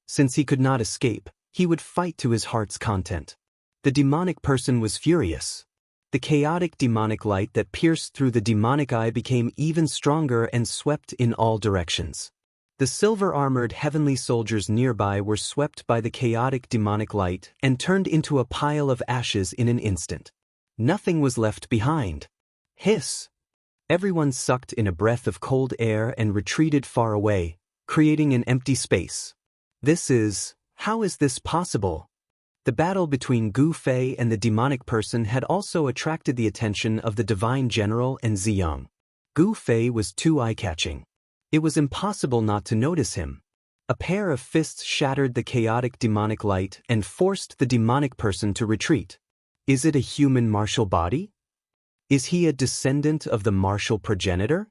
[SPEAKER 1] Since he could not escape, he would fight to his heart's content. The demonic person was furious. The chaotic demonic light that pierced through the demonic eye became even stronger and swept in all directions. The silver-armored heavenly soldiers nearby were swept by the chaotic demonic light and turned into a pile of ashes in an instant. Nothing was left behind. Hiss! Everyone sucked in a breath of cold air and retreated far away, creating an empty space. How is this possible? The battle between Gu Fei and the demonic person had also attracted the attention of the divine general and Ziyang. Gu Fei was too eye-catching. It was impossible not to notice him. A pair of fists shattered the chaotic demonic light and forced the demonic person to retreat. Is it a human martial body? Is he a descendant of the martial progenitor?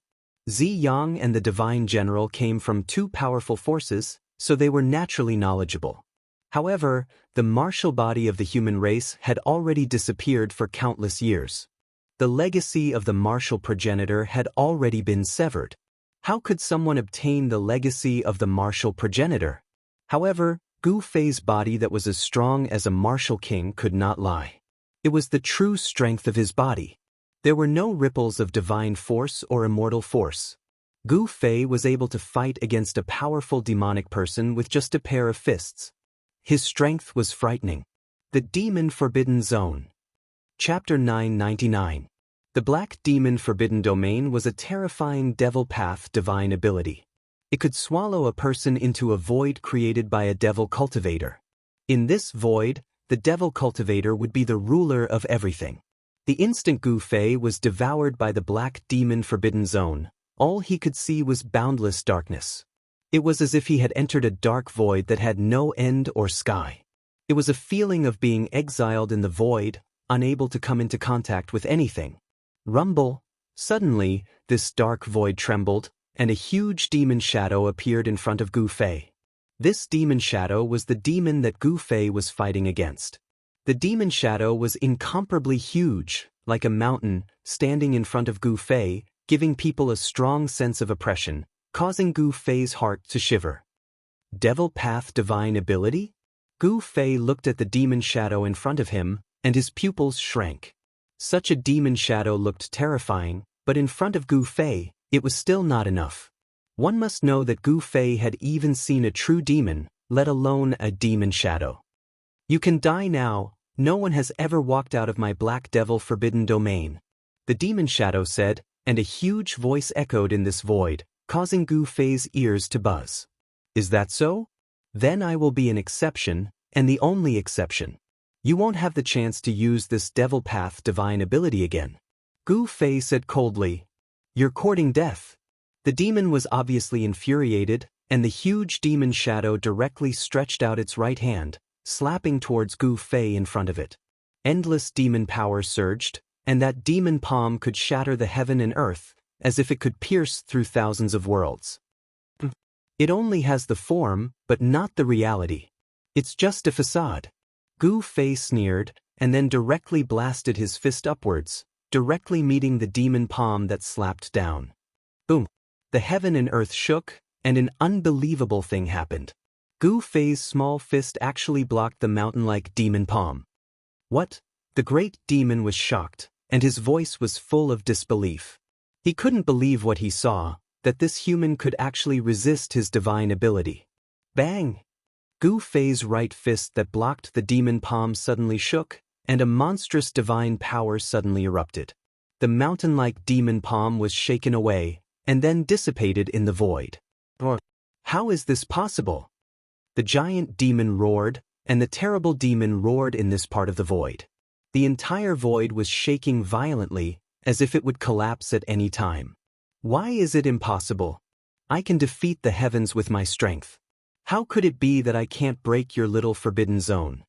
[SPEAKER 1] Ziyang and the divine general came from two powerful forces, so they were naturally knowledgeable. However, the martial body of the human race had already disappeared for countless years. The legacy of the martial progenitor had already been severed. How could someone obtain the legacy of the martial progenitor? However, Gu Fei's body that was as strong as a martial king could not lie. It was the true strength of his body. There were no ripples of divine force or immortal force. Gu Fei was able to fight against a powerful demonic person with just a pair of fists. His strength was frightening. The Demon Forbidden Zone. Chapter 999. The Black Demon Forbidden Domain was a terrifying devil path divine ability. It could swallow a person into a void created by a devil cultivator. In this void, the devil cultivator would be the ruler of everything. The instant Gu Fei was devoured by the Black Demon Forbidden Zone, all he could see was boundless darkness. It was as if he had entered a dark void that had no end or sky. It was a feeling of being exiled in the void, unable to come into contact with anything. Rumble! Suddenly, this dark void trembled, and a huge demon shadow appeared in front of Gu Fei. This demon shadow was the demon that Gu Fei was fighting against. The demon shadow was incomparably huge, like a mountain, standing in front of Gu Fei, giving people a strong sense of oppression, causing Gu Fei's heart to shiver. Devil Path Divine Ability? Gu Fei looked at the demon shadow in front of him, and his pupils shrank. Such a demon shadow looked terrifying, but in front of Gu Fei, it was still not enough. One must know that Gu Fei had even seen a true demon, let alone a demon shadow. You can die now, no one has ever walked out of my Black Devil Forbidden Domain. The demon shadow said, and a huge voice echoed in this void, causing Gu Fei's ears to buzz. Is that so? Then I will be an exception, and the only exception. You won't have the chance to use this Devil Path divine ability again. Gu Fei said coldly, You're courting death. The demon was obviously infuriated, and the huge demon shadow directly stretched out its right hand, slapping towards Gu Fei in front of it. Endless demon power surged, and that demon palm could shatter the heaven and earth, as if it could pierce through thousands of worlds. It only has the form, but not the reality. It's just a facade. Gu Fei sneered, and then directly blasted his fist upwards, directly meeting the demon palm that slapped down. Boom! The heaven and earth shook, and an unbelievable thing happened. Gu Fei's small fist actually blocked the mountain-like demon palm. What? The great demon was shocked, and his voice was full of disbelief. He couldn't believe what he saw, that this human could actually resist his divine ability. Bang! Gu Fei's right fist that blocked the demon palm suddenly shook, and a monstrous divine power suddenly erupted. The mountain-like demon palm was shaken away, and then dissipated in the void. How is this possible? The giant demon roared, and the terrible demon roared in this part of the void. The entire void was shaking violently, as if it would collapse at any time. Why is it impossible? I can defeat the heavens with my strength. How could it be that I can't break your little forbidden zone?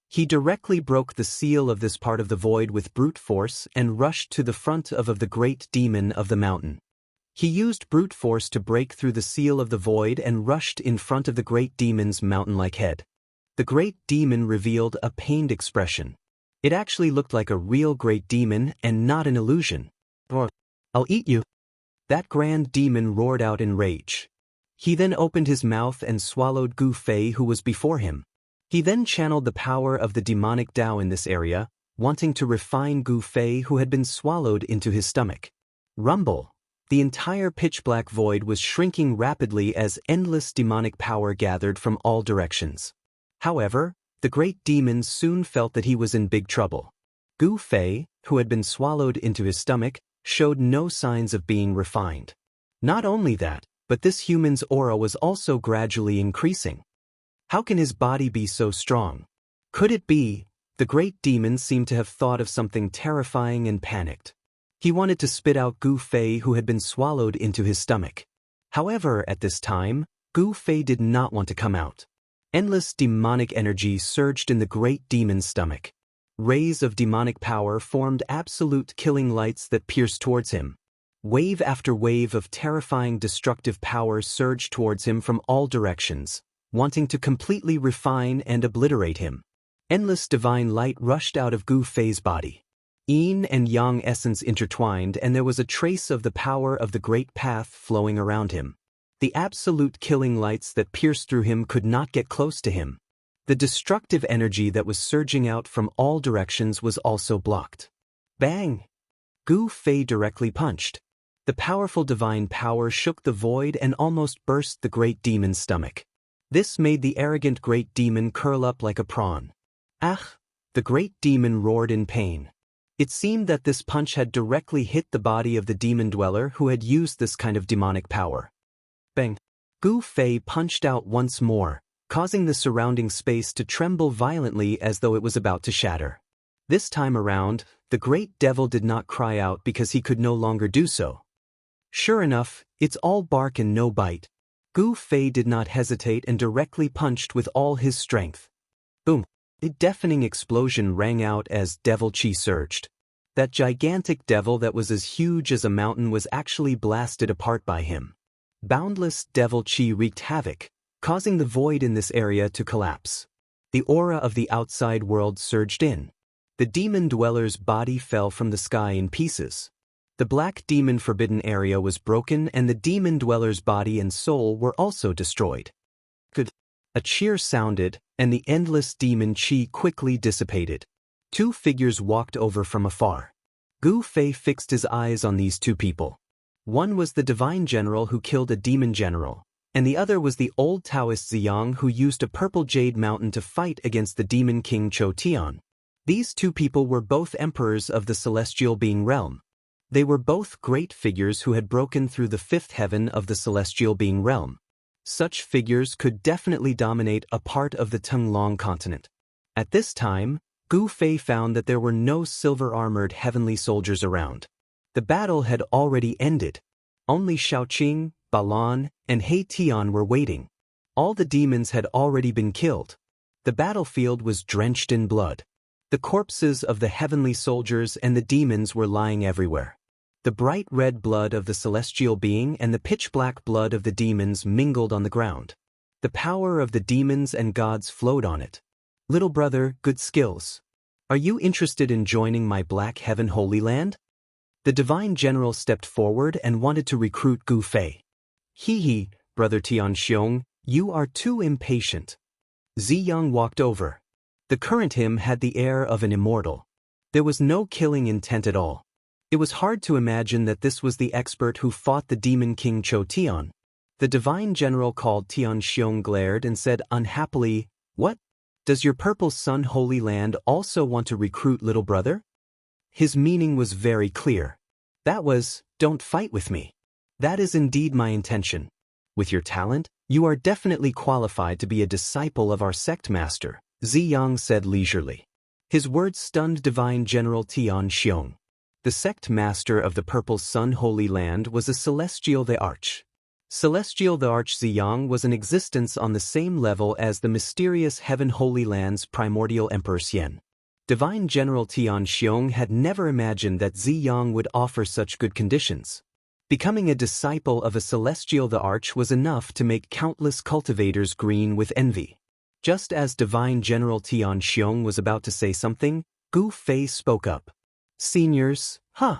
[SPEAKER 1] He directly broke the seal of this part of the void with brute force and rushed to the front of the great demon of the mountain. He used brute force to break through the seal of the void and rushed in front of the great demon's mountain-like head. The great demon revealed a pained expression. It actually looked like a real great demon and not an illusion. Or, I'll eat you. That grand demon roared out in rage. He then opened his mouth and swallowed Gu Fei, who was before him. He then channeled the power of the demonic Tao in this area, wanting to refine Gu Fei, who had been swallowed into his stomach. Rumble. The entire pitch-black void was shrinking rapidly as endless demonic power gathered from all directions. However, the great demon soon felt that he was in big trouble. Gu Fei, who had been swallowed into his stomach, showed no signs of being refined. Not only that, but this human's aura was also gradually increasing. How can his body be so strong? Could it be? The great demon seemed to have thought of something terrifying and panicked. He wanted to spit out Gu Fei, who had been swallowed into his stomach. However, at this time, Gu Fei did not want to come out. Endless demonic energy surged in the great demon's stomach. Rays of demonic power formed absolute killing lights that pierced towards him. Wave after wave of terrifying destructive power surged towards him from all directions, wanting to completely refine and obliterate him. Endless divine light rushed out of Gu Fei's body. Yin and Yang essence intertwined, and there was a trace of the power of the great path flowing around him. The absolute killing lights that pierced through him could not get close to him. The destructive energy that was surging out from all directions was also blocked. Bang! Gu Fei directly punched. The powerful divine power shook the void and almost burst the great demon's stomach. This made the arrogant great demon curl up like a prawn. Ah! The great demon roared in pain. It seemed that this punch had directly hit the body of the demon dweller who had used this kind of demonic power. Bang! Gu Fei punched out once more, causing the surrounding space to tremble violently as though it was about to shatter. This time around, the great devil did not cry out because he could no longer do so. Sure enough, it's all bark and no bite. Gu Fei did not hesitate and directly punched with all his strength. Boom! A deafening explosion rang out as devil chi surged. That gigantic devil that was as huge as a mountain was actually blasted apart by him. Boundless devil chi wreaked havoc, causing the void in this area to collapse. The aura of the outside world surged in. The demon dweller's body fell from the sky in pieces. The black demon forbidden area was broken and the demon dweller's body and soul were also destroyed. Good. A cheer sounded, and the endless demon chi quickly dissipated. Two figures walked over from afar. Gu Fei fixed his eyes on these two people. One was the divine general who killed a demon general, and the other was the old Taoist Ziyang who used a purple jade mountain to fight against the demon king Cho Tian. These two people were both emperors of the celestial being realm. They were both great figures who had broken through the fifth heaven of the celestial being realm. Such figures could definitely dominate a part of the Tenglong continent. At this time, Gu Fei found that there were no silver-armored heavenly soldiers around. The battle had already ended. Only Shaoqing, Balan, and He Tian were waiting. All the demons had already been killed. The battlefield was drenched in blood. The corpses of the heavenly soldiers and the demons were lying everywhere. The bright red blood of the celestial being and the pitch-black blood of the demons mingled on the ground. The power of the demons and gods flowed on it. Little brother, good skills. Are you interested in joining my Black Heaven Holy Land? The divine general stepped forward and wanted to recruit Gu Fei. He, brother Tianxiong, you are too impatient. Ziyang walked over. The current him had the air of an immortal. There was no killing intent at all. It was hard to imagine that this was the expert who fought the demon king Cho Tian. The divine general called Tianxiong glared and said unhappily, "What? Does your purple sun holy land also want to recruit little brother?" His meaning was very clear. That was, don't fight with me. That is indeed my intention. With your talent, you are definitely qualified to be a disciple of our sect master, Ziyang said leisurely. His words stunned divine general Tianxiong. The sect master of the Purple Sun Holy Land was a Celestial the Arch. Celestial the Arch Ziyang was in existence on the same level as the mysterious Heaven Holy Land's primordial Emperor Xian. Divine General Tianxiong had never imagined that Ziyang would offer such good conditions. Becoming a disciple of a Celestial the Arch was enough to make countless cultivators green with envy. Just as Divine General Tianxiong was about to say something, Gu Fei spoke up. Seniors, huh?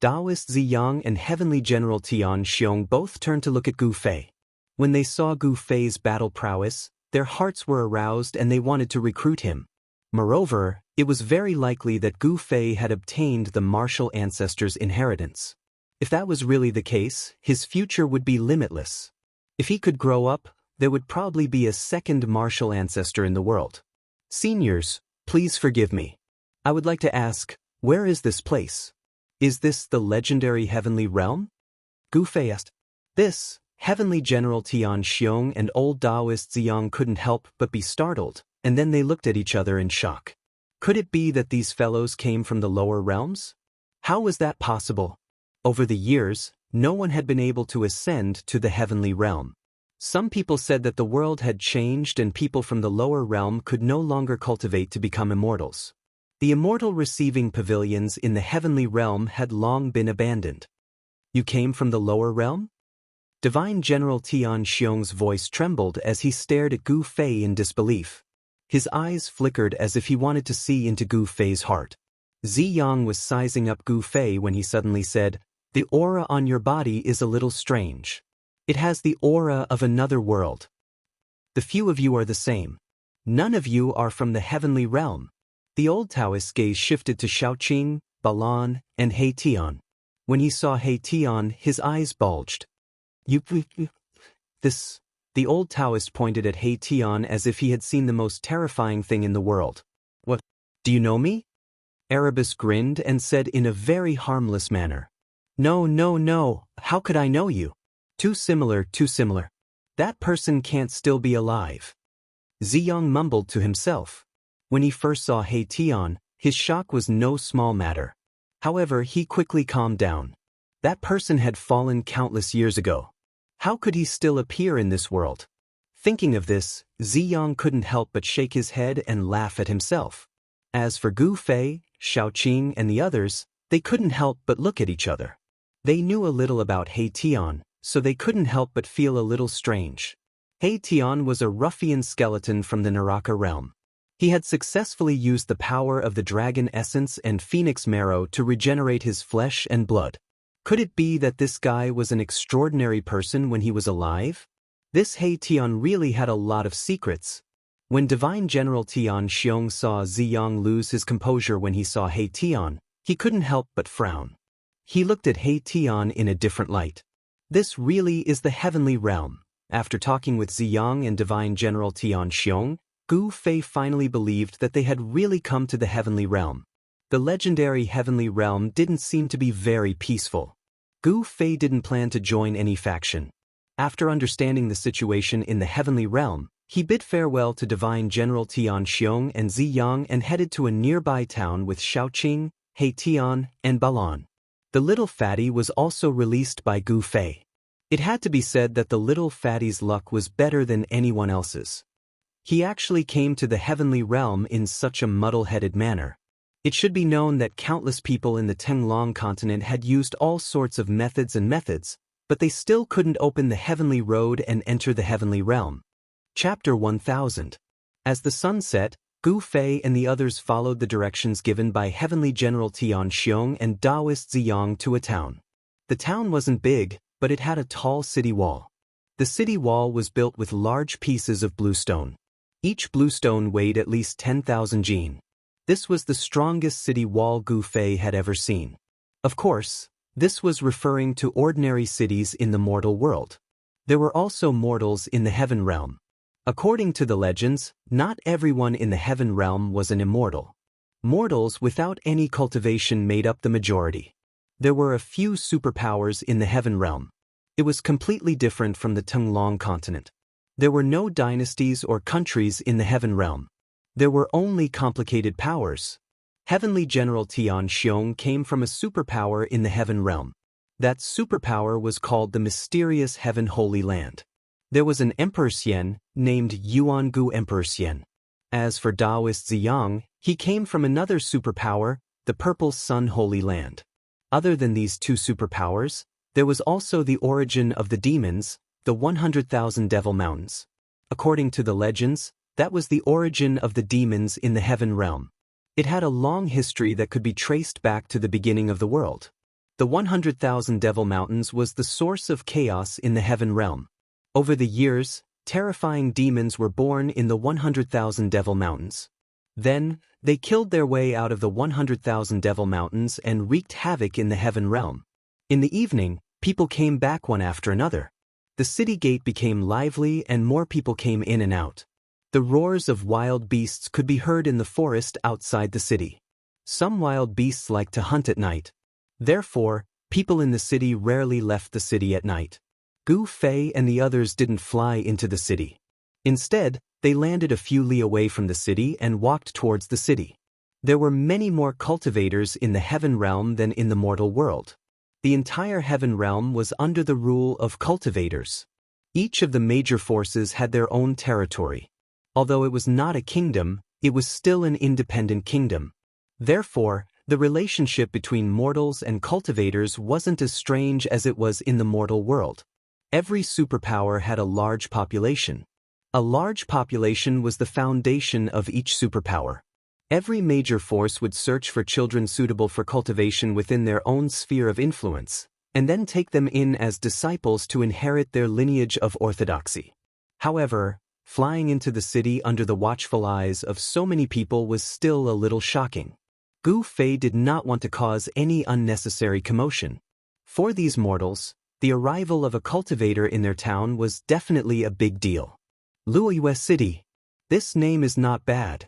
[SPEAKER 1] Taoist Ziyang and Heavenly General Tian Xiong both turned to look at Gu Fei. When they saw Gu Fei's battle prowess, their hearts were aroused and they wanted to recruit him. Moreover, it was very likely that Gu Fei had obtained the martial ancestor's inheritance. If that was really the case, his future would be limitless. If he could grow up, there would probably be a second martial ancestor in the world. Seniors, please forgive me. I would like to ask, where is this place? Is this the legendary heavenly realm? Gu Fei asked. This, Heavenly General Tian Xiong and old Taoist Ziyang couldn't help but be startled, and then they looked at each other in shock. Could it be that these fellows came from the lower realms? How was that possible? Over the years, no one had been able to ascend to the heavenly realm. Some people said that the world had changed and people from the lower realm could no longer cultivate to become immortals. The immortal receiving pavilions in the heavenly realm had long been abandoned. You came from the lower realm? Divine General Tian Xiong's voice trembled as he stared at Gu Fei in disbelief. His eyes flickered as if he wanted to see into Gu Fei's heart. Ziyang was sizing up Gu Fei when he suddenly said, "The aura on your body is a little strange. It has the aura of another world. The few of you are the same. None of you are from the heavenly realm." The old Taoist's gaze shifted to Shaoqing, Balan, and He Tian. When he saw He Tian, his eyes bulged. The old Taoist pointed at He Tian as if he had seen the most terrifying thing in the world. "What? Do you know me?" Erebus grinned and said in a very harmless manner. No, how could I know you? Too similar. That person can't still be alive." Ziyang mumbled to himself. When he first saw He Tian, his shock was no small matter. However, he quickly calmed down. That person had fallen countless years ago. How could he still appear in this world? Thinking of this, Ziyang couldn't help but shake his head and laugh at himself. As for Gu Fei, Shaoqing, and the others, they couldn't help but look at each other. They knew a little about He Tian, so they couldn't help but feel a little strange. He Tian was a ruffian skeleton from the Naraka realm. He had successfully used the power of the dragon essence and phoenix marrow to regenerate his flesh and blood. Could it be that this guy was an extraordinary person when he was alive? This He Tian really had a lot of secrets. When Divine General Tian Xiong saw Ziyang lose his composure when he saw He Tian, he couldn't help but frown. He looked at He Tian in a different light. This really is the heavenly realm. After talking with Ziyang and Divine General Tian Xiong, Gu Fei finally believed that they had really come to the heavenly realm. The legendary heavenly realm didn't seem to be very peaceful. Gu Fei didn't plan to join any faction. After understanding the situation in the heavenly realm, he bid farewell to Divine General Tian Xiong and Ziyang and headed to a nearby town with Shaoqing, He Tian, and Balan. The little fatty was also released by Gu Fei. It had to be said that the little fatty's luck was better than anyone else's. He actually came to the heavenly realm in such a muddle-headed manner. It should be known that countless people in the Tenglong continent had used all sorts of methods, but they still couldn't open the heavenly road and enter the heavenly realm. Chapter 1000. As the sun set, Gu Fei and the others followed the directions given by Heavenly General Tian Xiong and Taoist Ziyang to a town. The town wasn't big, but it had a tall city wall. The city wall was built with large pieces of bluestone. Each bluestone weighed at least 10,000 jin. This was the strongest city wall Gu Fei had ever seen. Of course, this was referring to ordinary cities in the mortal world. There were also mortals in the heaven realm. According to the legends, not everyone in the heaven realm was an immortal. Mortals without any cultivation made up the majority. There were a few superpowers in the heaven realm. It was completely different from the Tenglong continent. There were no dynasties or countries in the heaven realm. There were only complicated powers. Heavenly General Tian Xiong came from a superpower in the heaven realm. That superpower was called the Mysterious Heaven Holy Land. There was an Emperor Xian, named Yuangu Emperor Xian. As for Taoist Ziyang, he came from another superpower, the Purple Sun Holy Land. Other than these two superpowers, there was also the origin of the demons, the 100,000 Devil Mountains. According to the legends, that was the origin of the demons in the heaven realm. It had a long history that could be traced back to the beginning of the world. The 100,000 Devil Mountains was the source of chaos in the heaven realm. Over the years, terrifying demons were born in the 100,000 Devil Mountains. Then, they killed their way out of the 100,000 Devil Mountains and wreaked havoc in the heaven realm. In the evening, people came back one after another. The city gate became lively and more people came in and out. The roars of wild beasts could be heard in the forest outside the city. Some wild beasts like to hunt at night. Therefore, people in the city rarely left the city at night. Gu Fei and the others didn't fly into the city. Instead, they landed a few li away from the city and walked towards the city. There were many more cultivators in the heaven realm than in the mortal world. The entire heaven realm was under the rule of cultivators. Each of the major forces had their own territory. Although it was not a kingdom, it was still an independent kingdom. Therefore, the relationship between mortals and cultivators wasn't as strange as it was in the mortal world. Every superpower had a large population. A large population was the foundation of each superpower. Every major force would search for children suitable for cultivation within their own sphere of influence, and then take them in as disciples to inherit their lineage of orthodoxy. However, flying into the city under the watchful eyes of so many people was still a little shocking. Gu Fei did not want to cause any unnecessary commotion. For these mortals, the arrival of a cultivator in their town was definitely a big deal. Luoyue City. This name is not bad.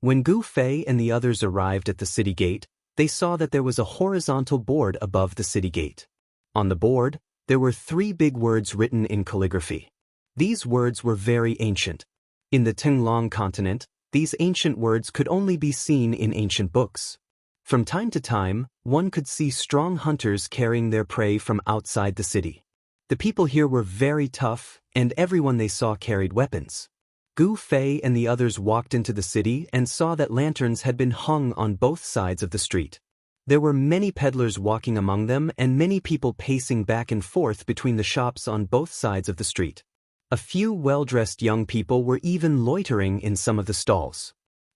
[SPEAKER 1] When Gu Fei and the others arrived at the city gate, they saw that there was a horizontal board above the city gate. On the board, there were 3 big words written in calligraphy. These words were very ancient. In the Tinglong continent, these ancient words could only be seen in ancient books. From time to time, one could see strong hunters carrying their prey from outside the city. The people here were very tough, and everyone they saw carried weapons. Gu Fei and the others walked into the city and saw that lanterns had been hung on both sides of the street. There were many peddlers walking among them and many people pacing back and forth between the shops on both sides of the street. A few well-dressed young people were even loitering in some of the stalls.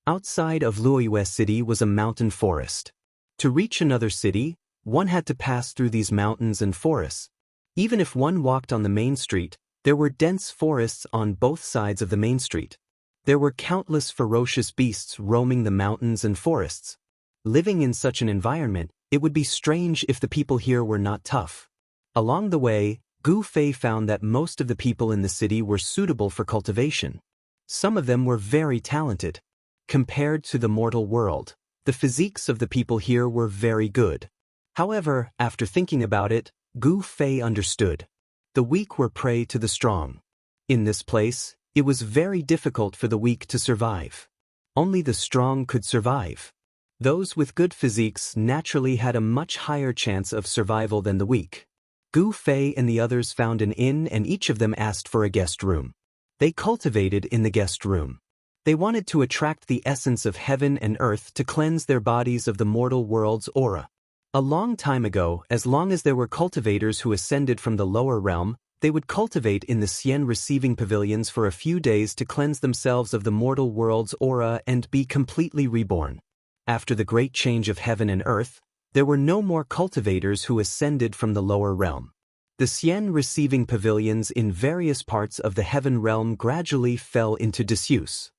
[SPEAKER 1] Outside of Luoyue City was a mountain forest. To reach another city, one had to pass through these mountains and forests. Even if one walked on the main street, there were dense forests on both sides of the main street. There were countless ferocious beasts roaming the mountains and forests. Living in such an environment, it would be strange if the people here were not tough. Along the way, Gu Fei found that most of the people in the city were suitable for cultivation. Some of them were very talented. Compared to the mortal world, the physiques of the people here were very good. However, after thinking about it, Gu Fei understood. The weak were prey to the strong. In this place, it was very difficult for the weak to survive. Only the strong could survive. Those with good physiques naturally had a much higher chance of survival than the weak. Gu Fei and the others found an inn and each of them asked for a guest room. They cultivated in the guest room. They wanted to attract the essence of heaven and earth to cleanse their bodies of the mortal world's aura. A long time ago, as long as there were cultivators who ascended from the lower realm, they would cultivate in the Xian receiving pavilions for a few days to cleanse themselves of the mortal world's aura and be completely reborn. After the great change of heaven and earth, there were no more cultivators who ascended from the lower realm. The Xian receiving pavilions in various parts of the heaven realm gradually fell into disuse.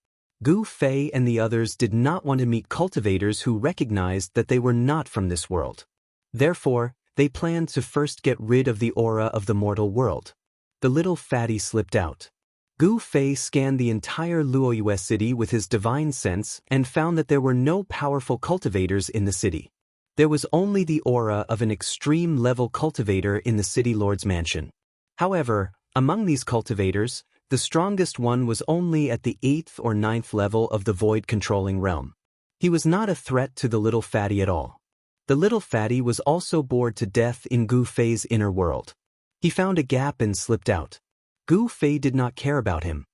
[SPEAKER 1] Gu Fei and the others did not want to meet cultivators who recognized that they were not from this world. Therefore, they planned to first get rid of the aura of the mortal world. The little fatty slipped out. Gu Fei scanned the entire Luoyue city with his divine sense and found that there were no powerful cultivators in the city. There was only the aura of an extreme-level cultivator in the city lord's mansion. However, among these cultivators, the strongest one was only at the 8th or 9th level of the void-controlling realm. He was not a threat to the little fatty at all. The little fatty was also bored to death in Gu Fei's inner world. He found a gap and slipped out. Gu Fei did not care about him.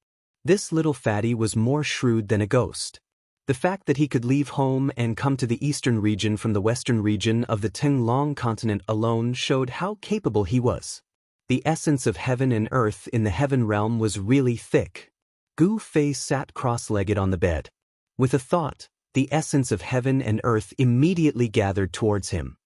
[SPEAKER 1] This little fatty was more shrewd than a ghost. The fact that he could leave home and come to the eastern region from the western region of the Tinglong continent alone showed how capable he was. The essence of heaven and earth in the heaven realm was really thick. Gu Fei sat cross-legged on the bed. With a thought, the essence of heaven and earth immediately gathered towards him.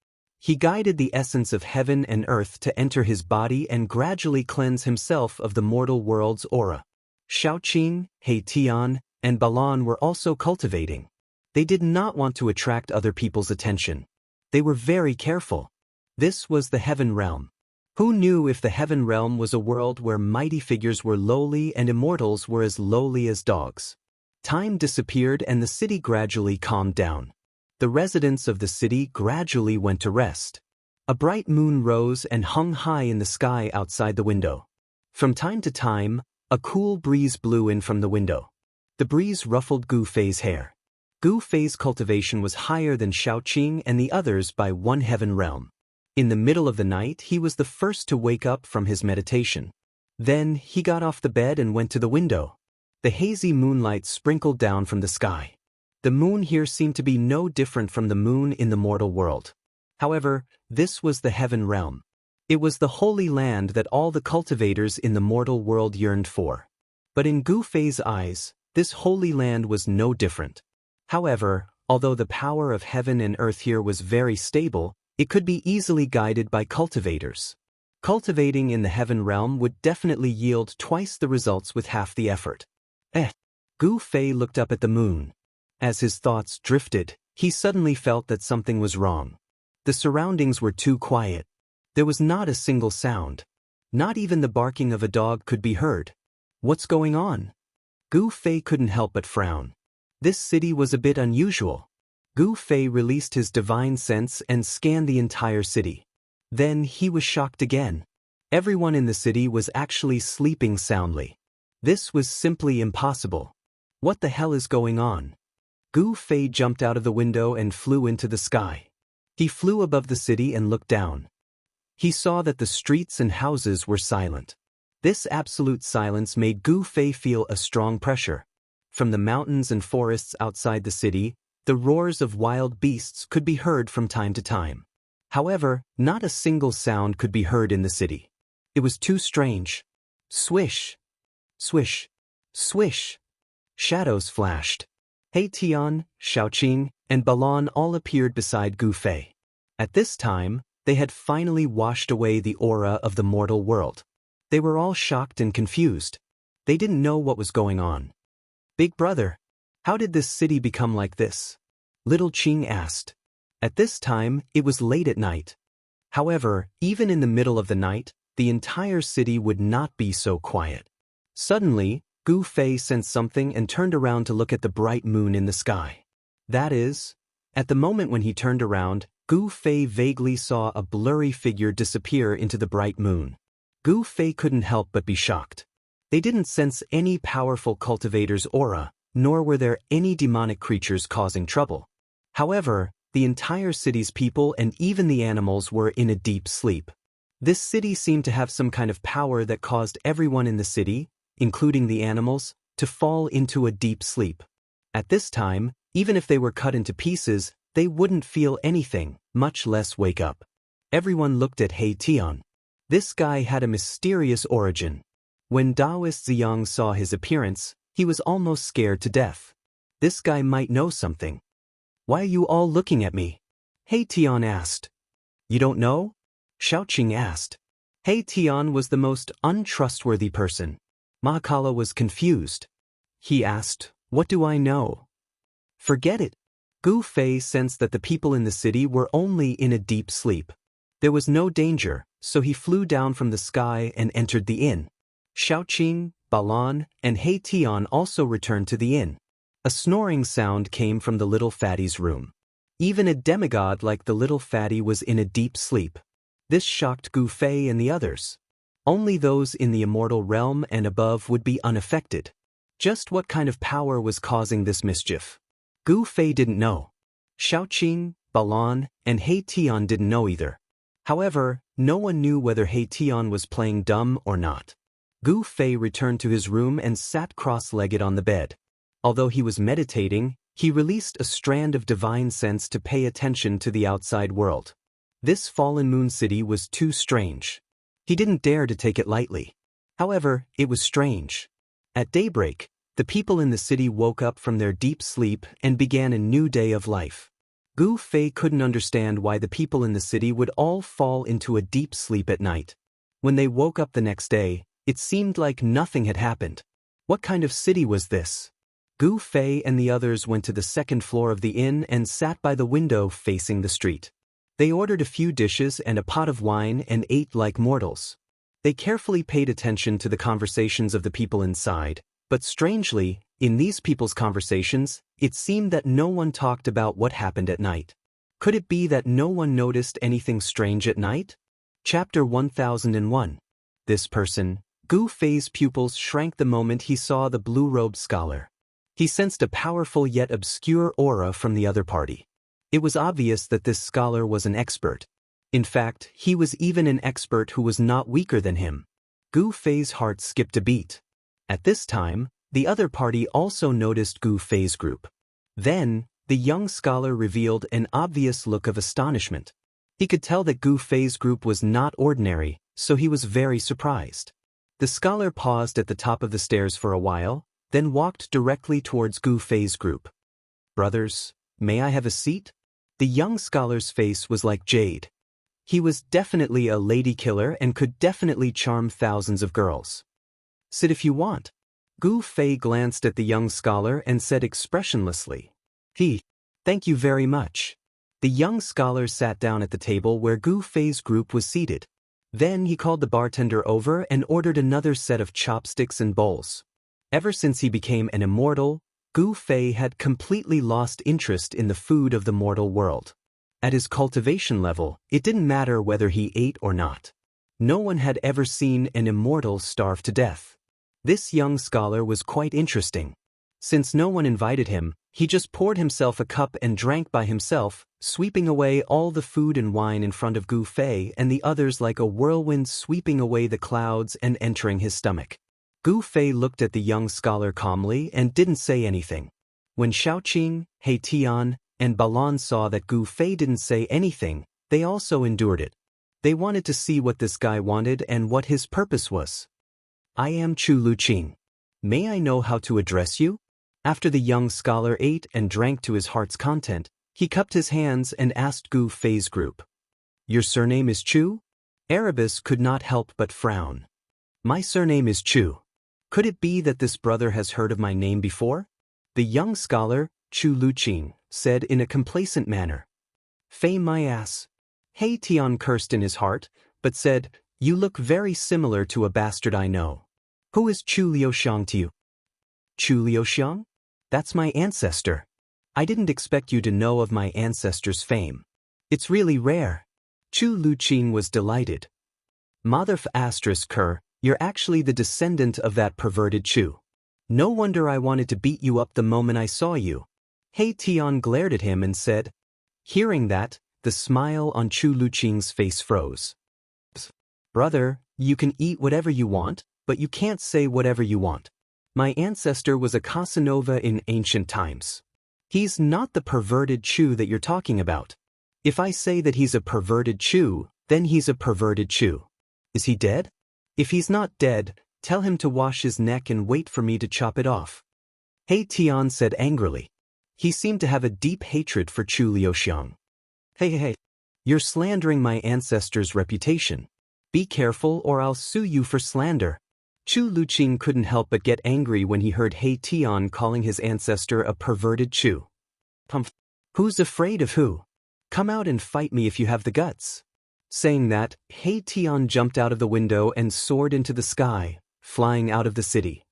[SPEAKER 1] He guided the essence of heaven and earth to enter his body and gradually cleanse himself of the mortal world's aura. Xiaoqing, He-Tian, and Balan were also cultivating. They did not want to attract other people's attention. They were very careful. This was the heaven realm. Who knew if the heaven realm was a world where mighty figures were lowly and immortals were as lowly as dogs? Time disappeared and the city gradually calmed down. The residents of the city gradually went to rest. A bright moon rose and hung high in the sky outside the window. From time to time, a cool breeze blew in from the window. The breeze ruffled Gu Fei's hair. Gu Fei's cultivation was higher than Xiaoqing and the others by one heaven realm. In the middle of the night, he was the first to wake up from his meditation. Then, he got off the bed and went to the window. The hazy moonlight sprinkled down from the sky. The moon here seemed to be no different from the moon in the mortal world. However, this was the heaven realm. It was the holy land that all the cultivators in the mortal world yearned for. But in Gu Fei's eyes, this holy land was no different. However, although the power of heaven and earth here was very stable, it could be easily guided by cultivators. Cultivating in the heaven realm would definitely yield twice the results with half the effort. Gu Fei looked up at the moon. As his thoughts drifted, he suddenly felt that something was wrong. The surroundings were too quiet. There was not a single sound. Not even the barking of a dog could be heard. What's going on? Gu Fei couldn't help but frown. This city was a bit unusual. Gu Fei released his divine sense and scanned the entire city. Then he was shocked again. Everyone in the city was actually sleeping soundly. This was simply impossible. What the hell is going on? Gu Fei jumped out of the window and flew into the sky. He flew above the city and looked down. He saw that the streets and houses were silent. This absolute silence made Gu Fei feel a strong pressure. From the mountains and forests outside the city, the roars of wild beasts could be heard from time to time. However, not a single sound could be heard in the city. It was too strange. Swish! Swish! Swish! Shadows flashed. He-Tian, Xiaoqing, and Balan all appeared beside Gu Fei. At this time, they had finally washed away the aura of the mortal world. They were all shocked and confused. They didn't know what was going on. Big brother, how did this city become like this? Little Qing asked. At this time, it was late at night. However, even in the middle of the night, the entire city would not be so quiet. Suddenly, Gu Fei sensed something and turned around to look at the bright moon in the sky. That is, at the moment when he turned around, Gu Fei vaguely saw a blurry figure disappear into the bright moon. Gu Fei couldn't help but be shocked. They didn't sense any powerful cultivator's aura, nor were there any demonic creatures causing trouble. However, the entire city's people and even the animals were in a deep sleep. This city seemed to have some kind of power that caused everyone in the city, including the animals, to fall into a deep sleep. At this time, even if they were cut into pieces, they wouldn't feel anything, much less wake up. Everyone looked at He-Tian. This guy had a mysterious origin. When Taoist Ziyang saw his appearance, he was almost scared to death. This guy might know something. Why are you all looking at me? He-Tian asked. You don't know? Xiaoqing asked. He-Tian was the most untrustworthy person. Mahakala was confused. He asked, what do I know? Forget it. Gu Fei sensed that the people in the city were only in a deep sleep. There was no danger, so he flew down from the sky and entered the inn. Xiaoqing, Balan, and He-Tian also returned to the inn. A snoring sound came from the little fatty's room. Even a demigod like the little fatty was in a deep sleep. This shocked Gu Fei and the others. Only those in the immortal realm and above would be unaffected. Just what kind of power was causing this mischief? Gu Fei didn't know. Xiaoqing, Balan, and He-Tian didn't know either. However, no one knew whether He-Tian was playing dumb or not. Gu Fei returned to his room and sat cross-legged on the bed. Although he was meditating, he released a strand of divine sense to pay attention to the outside world. This fallen moon city was too strange. He didn't dare to take it lightly. However, it was strange. At daybreak, The people in the city woke up from their deep sleep and began a new day of life. Gu Fei couldn't understand why the people in the city would all fall into a deep sleep at night. When they woke up the next day, it seemed like nothing had happened. What kind of city was this? Gu Fei and the others went to the second floor of the inn and sat by the window facing the street. They ordered a few dishes and a pot of wine and ate like mortals. They carefully paid attention to the conversations of the people inside, but strangely, in these people's conversations, it seemed that no one talked about what happened at night. Could it be that no one noticed anything strange at night? Chapter 1001. This person, Gu Fei's pupils shrank the moment he saw the blue-robed scholar. He sensed a powerful yet obscure aura from the other party. It was obvious that this scholar was an expert. In fact, he was even an expert who was not weaker than him. Gu Fei's heart skipped a beat. At this time, the other party also noticed Gu Fei's group. Then, the young scholar revealed an obvious look of astonishment. He could tell that Gu Fei's group was not ordinary, so he was very surprised. The scholar paused at the top of the stairs for a while, then walked directly towards Gu Fei's group. "Brothers, may I have a seat?" The young scholar's face was like jade. He was definitely a lady killer and could definitely charm thousands of girls. "Sit if you want." Gu Fei glanced at the young scholar and said expressionlessly, "Thank you very much." The young scholar sat down at the table where Gu Fei's group was seated. Then he called the bartender over and ordered another set of chopsticks and bowls. Ever since he became an immortal, Gu Fei had completely lost interest in the food of the mortal world. At his cultivation level, it didn't matter whether he ate or not. No one had ever seen an immortal starve to death. This young scholar was quite interesting. Since no one invited him, he just poured himself a cup and drank by himself, sweeping away all the food and wine in front of Gu Fei and the others like a whirlwind sweeping away the clouds and entering his stomach. Gu Fei looked at the young scholar calmly and didn't say anything. When Xiaoqing, He Tian, and Balan saw that Gu Fei didn't say anything, they also endured it. They wanted to see what this guy wanted and what his purpose was. "I am Chu Luqing. May I know how to address you?" After the young scholar ate and drank to his heart's content, he cupped his hands and asked Gu Fei's group. "Your surname is Chu?" Erebus could not help but frown. "My surname is Chu. Could it be that this brother has heard of my name before?" The young scholar, Chu Luqing, said in a complacent manner. "Fei my ass." He Tian cursed in his heart, but said, "You look very similar to a bastard I know. Who is Chu Liuxiang to you?" "Chu Liuxiang? That's my ancestor. I didn't expect you to know of my ancestor's fame. It's really rare." Chu Luqing was delighted. "Mother Ker, you're actually the descendant of that perverted Chu. No wonder I wanted to beat you up the moment I saw you." He Tian glared at him and said. Hearing that, the smile on Chu Luqing's face froze. "Brother, you can eat whatever you want, but you can't say whatever you want. My ancestor was a Casanova in ancient times. He's not the perverted Chu that you're talking about. If I say that he's a perverted Chu, then he's a perverted Chu. Is he dead? If he's not dead, tell him to wash his neck and wait for me to chop it off." He Tian said angrily. He seemed to have a deep hatred for Chu Liuxiang. Hey, you're slandering my ancestor's reputation. Be careful or I'll sue you for slander." Chu Luqing couldn't help but get angry when he heard He Tian calling his ancestor a perverted Chu. "Who's afraid of who? Come out and fight me if you have the guts." Saying that, He Tian jumped out of the window and soared into the sky, flying out of the city.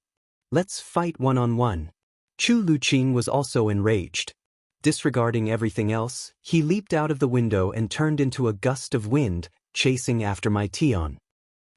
[SPEAKER 1] "Let's fight one-on-one." Chu Luqing was also enraged. Disregarding everything else, he leaped out of the window and turned into a gust of wind, chasing after my Tian.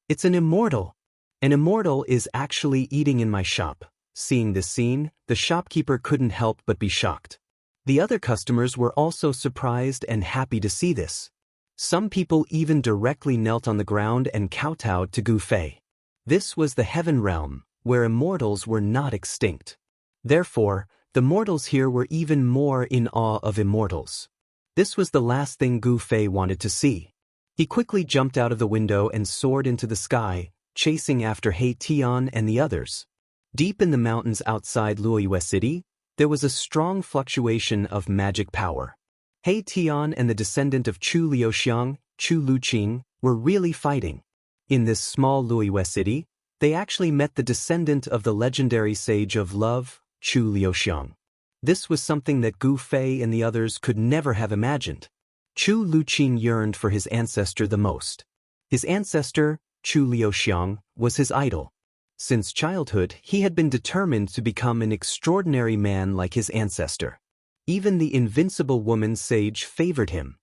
[SPEAKER 1] "It's an immortal. An immortal is actually eating in my shop." Seeing this scene, the shopkeeper couldn't help but be shocked. The other customers were also surprised and happy to see this. Some people even directly knelt on the ground and kowtowed to Gu Fei. This was the heaven realm, where immortals were not extinct. Therefore, the mortals here were even more in awe of immortals. This was the last thing Gu Fei wanted to see. He quickly jumped out of the window and soared into the sky, chasing after He Tian and the others. Deep in the mountains outside Luoyue City, there was a strong fluctuation of magic power. He Tian and the descendant of Chu Liuxiang, Chu Luqing, were really fighting. In this small Luoyue City, they actually met the descendant of the legendary sage of love, Chu Liuxiang. This was something that Gu Fei and the others could never have imagined. Chu Luqing yearned for his ancestor the most. His ancestor, Chu Liuxiang, was his idol. Since childhood, he had been determined to become an extraordinary man like his ancestor. Even the invincible woman sage favored him.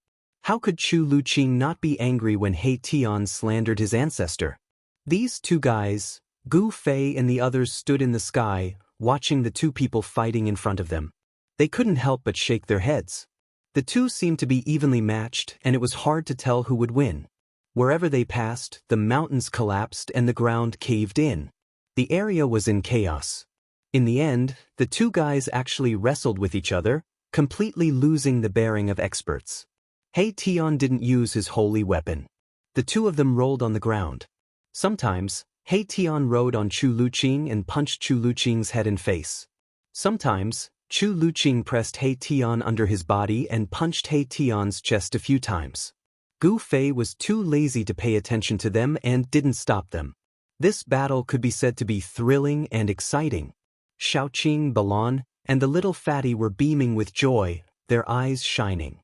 [SPEAKER 1] How could Chu Luqing not be angry when He Tian slandered his ancestor? These two guys, Gu Fei and the others, stood in the sky, watching the two people fighting in front of them. They couldn't help but shake their heads. The two seemed to be evenly matched, and it was hard to tell who would win. Wherever they passed, the mountains collapsed and the ground caved in. The area was in chaos. In the end, the two guys actually wrestled with each other, completely losing the bearing of experts. He Tian didn't use his holy weapon. The two of them rolled on the ground. Sometimes, He Tian rode on Chu Luqing and punched Chu Luqing's head and face. Sometimes, Chu Luqing pressed He Tian under his body and punched He Tian's chest a few times. Gu Fei was too lazy to pay attention to them and didn't stop them. This battle could be said to be thrilling and exciting. Shaoqing, Balan, and the little fatty were beaming with joy, their eyes shining.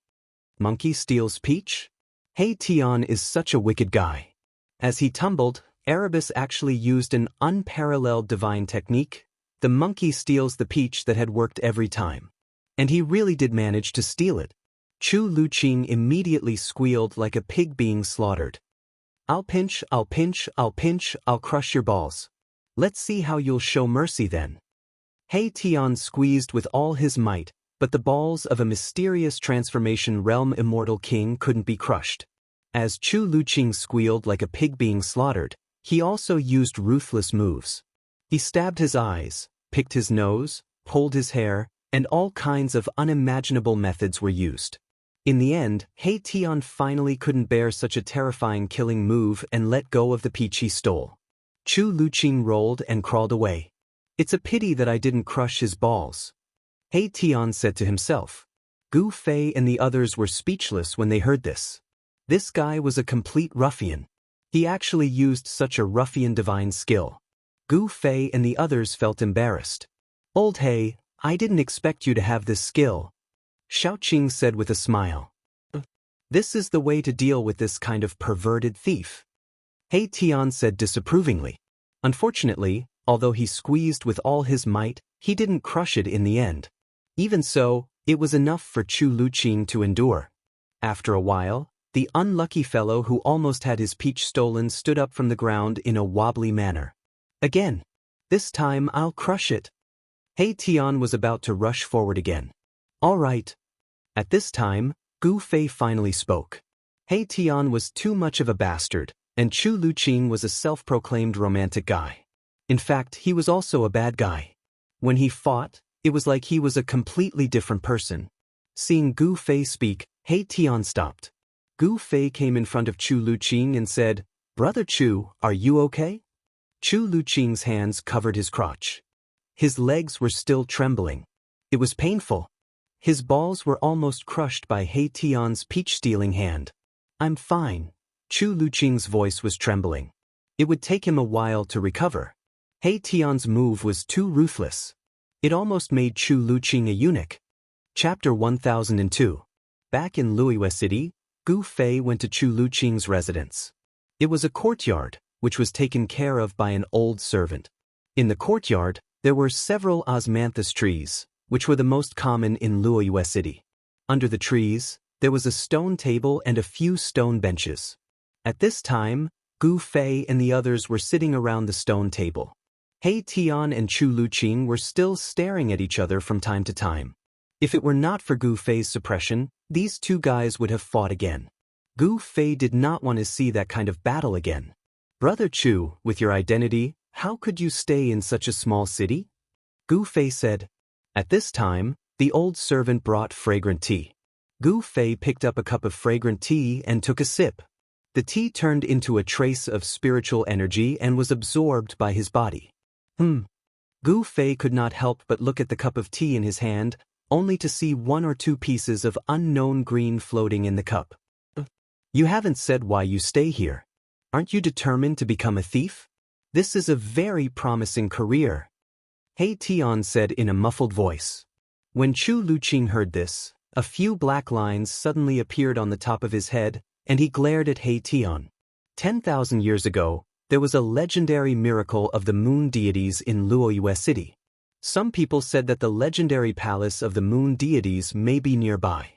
[SPEAKER 1] Monkey steals peach? He Tian is such a wicked guy. As he tumbled, Erebus actually used an unparalleled divine technique. The monkey steals the peach that had worked every time. And he really did manage to steal it. Chu Luqing immediately squealed like a pig being slaughtered. I'll pinch, I'll pinch, I'll pinch, I'll crush your balls. Let's see how you'll show mercy then. He Tian squeezed with all his might, but the balls of a mysterious transformation realm immortal king couldn't be crushed. As Chu Luqing squealed like a pig being slaughtered, he also used ruthless moves. He stabbed his eyes, picked his nose, pulled his hair, and all kinds of unimaginable methods were used. In the end, He Tian finally couldn't bear such a terrifying killing move and let go of the peach he stole. Chu Luqing rolled and crawled away. It's a pity that I didn't crush his balls, He Tian said to himself. Gu Fei and the others were speechless when they heard this. This guy was a complete ruffian. He actually used such a ruffian divine skill. Gu Fei and the others felt embarrassed. Old He, I didn't expect you to have this skill, Shaoqing said with a smile. This is the way to deal with this kind of perverted thief, He Tian said disapprovingly. Unfortunately, although he squeezed with all his might, he didn't crush it in the end. Even so, it was enough for Chu Luqing to endure. After a while, the unlucky fellow who almost had his peach stolen stood up from the ground in a wobbly manner. Again. This time I'll crush it. He Tian was about to rush forward again. All right. At this time, Gu Fei finally spoke. He Tian was too much of a bastard, and Chu Luqing was a self-proclaimed romantic guy. In fact, he was also a bad guy. When he fought, it was like he was a completely different person. Seeing Gu Fei speak, He Tian stopped. Gu Fei came in front of Chu Luqing and said, "Brother Chu, are you okay?" Chu Luqing's hands covered his crotch. His legs were still trembling. It was painful. His balls were almost crushed by He Tian's peach-stealing hand. "I'm fine." Chu Luqing's voice was trembling. It would take him a while to recover. He Tian's move was too ruthless. It almost made Chu Luqing a eunuch. Chapter 1002. Back in Luoyue City, Gu Fei went to Chu Luqing's residence. It was a courtyard, which was taken care of by an old servant. In the courtyard, there were several osmanthus trees, which were the most common in Luoyue City. Under the trees, there was a stone table and a few stone benches. At this time, Gu Fei and the others were sitting around the stone table. He Tian and Chu Luqing were still staring at each other from time to time. If it were not for Gu Fei's suppression, these two guys would have fought again. Gu Fei did not want to see that kind of battle again. "Brother Chu, with your identity, how could you stay in such a small city?" Gu Fei said. At this time, the old servant brought fragrant tea. Gu Fei picked up a cup of fragrant tea and took a sip. The tea turned into a trace of spiritual energy and was absorbed by his body. Gu Fei could not help but look at the cup of tea in his hand, only to see 1 or 2 pieces of unknown green floating in the cup. You haven't said why you stay here. Aren't you determined to become a thief? This is a very promising career. He Tian said in a muffled voice. When Chu Luqing heard this, a few black lines suddenly appeared on the top of his head, and he glared at He Tian. 10,000 years ago, there was a legendary miracle of the moon deities in Luoyue City. Some people said that the legendary palace of the moon deities may be nearby.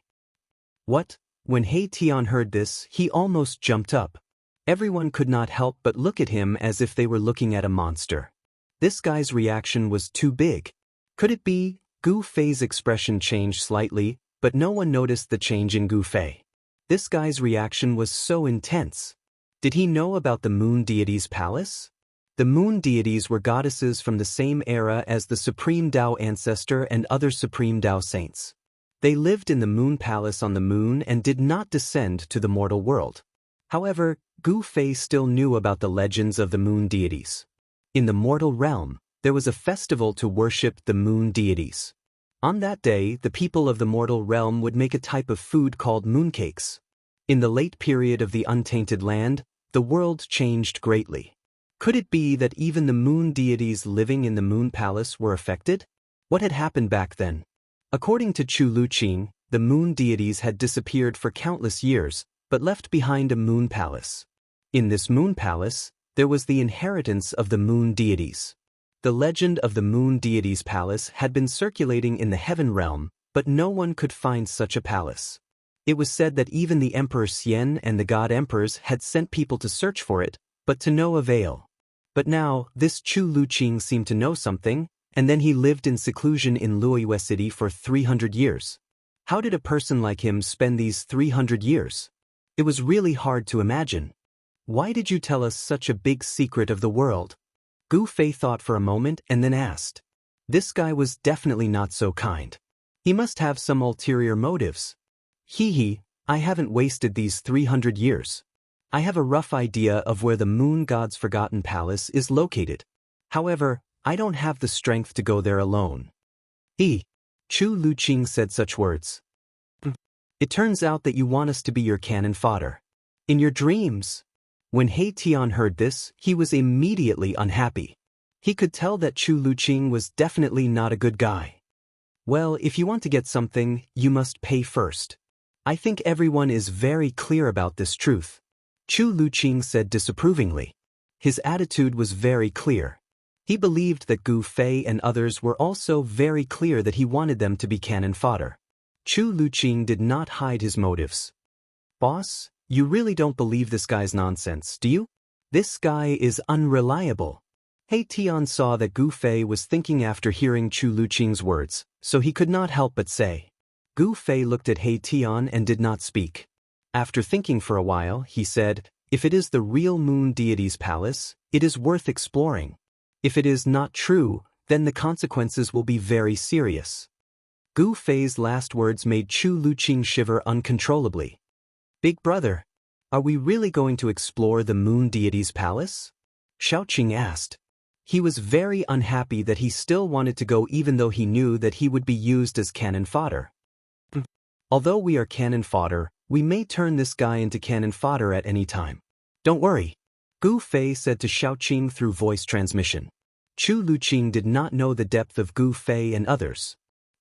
[SPEAKER 1] What? When He Tian heard this, he almost jumped up. Everyone could not help but look at him as if they were looking at a monster. This guy's reaction was too big. Could it be? Gu Fei's expression changed slightly, but no one noticed the change in Gu Fei. This guy's reaction was so intense. Did he know about the moon deities' palace? The moon deities were goddesses from the same era as the Supreme Tao Ancestor and other Supreme Tao saints. They lived in the moon palace on the moon and did not descend to the mortal world. However, Gu Fei still knew about the legends of the moon deities. In the mortal realm, there was a festival to worship the moon deities. On that day, the people of the mortal realm would make a type of food called mooncakes. In the late period of the untainted land, the world changed greatly. Could it be that even the moon deities living in the moon palace were affected? What had happened back then? According to Chu Luqing, the moon deities had disappeared for countless years, but left behind a moon palace. In this moon palace, there was the inheritance of the moon deities. The legend of the moon deities' palace had been circulating in the heaven realm, but no one could find such a palace. It was said that even the Emperor Xian and the god emperors had sent people to search for it, but to no avail. But now, this Chu Luqing seemed to know something, and then he lived in seclusion in Luoyue City for 300 years. How did a person like him spend these 300 years? It was really hard to imagine. Why did you tell us such a big secret of the world? Gu Fei thought for a moment and then asked. This guy was definitely not so kind. He must have some ulterior motives. I haven't wasted these 300 years. I have a rough idea of where the moon god's forgotten palace is located. However, I don't have the strength to go there alone. Chu Luqing said such words. It turns out that you want us to be your cannon fodder. In your dreams. When He Tian heard this, he was immediately unhappy. He could tell that Chu Luqing was definitely not a good guy. Well, if you want to get something, you must pay first. I think everyone is very clear about this truth. Chu Luqing said disapprovingly. His attitude was very clear. He believed that Gu Fei and others were also very clear that he wanted them to be cannon fodder. Chu Luqing did not hide his motives. Boss, you really don't believe this guy's nonsense, do you? This guy is unreliable. He Tian saw that Gu Fei was thinking after hearing Chu Luqing's words, so he could not help but say. Gu Fei looked at He Tian and did not speak. After thinking for a while, he said, if it is the real moon deity's palace, it is worth exploring. If it is not true, then the consequences will be very serious. Gu Fei's last words made Chu Luqing shiver uncontrollably. Big brother, are we really going to explore the moon deity's palace? Xiaoqing asked. He was very unhappy that he still wanted to go even though he knew that he would be used as cannon fodder. Although we are cannon fodder, we may turn this guy into cannon fodder at any time. Don't worry. Gu Fei said to Xiaoqing through voice transmission. Chu Luqing did not know the depth of Gu Fei and others.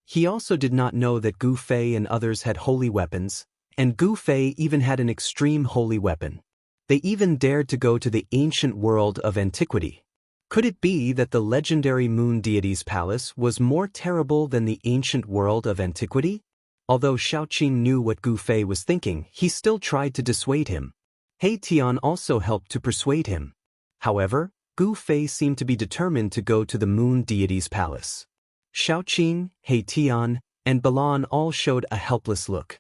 [SPEAKER 1] He also did not know that Gu Fei and others had holy weapons, and Gu Fei even had an extreme holy weapon. They even dared to go to the ancient world of antiquity. Could it be that the legendary moon deity's palace was more terrible than the ancient world of antiquity? Although Xiaoqing knew what Gu Fei was thinking, he still tried to dissuade him. He Tian also helped to persuade him. However, Gu Fei seemed to be determined to go to the moon deity's palace. Xiaoqing, He Tian, and Balan all showed a helpless look.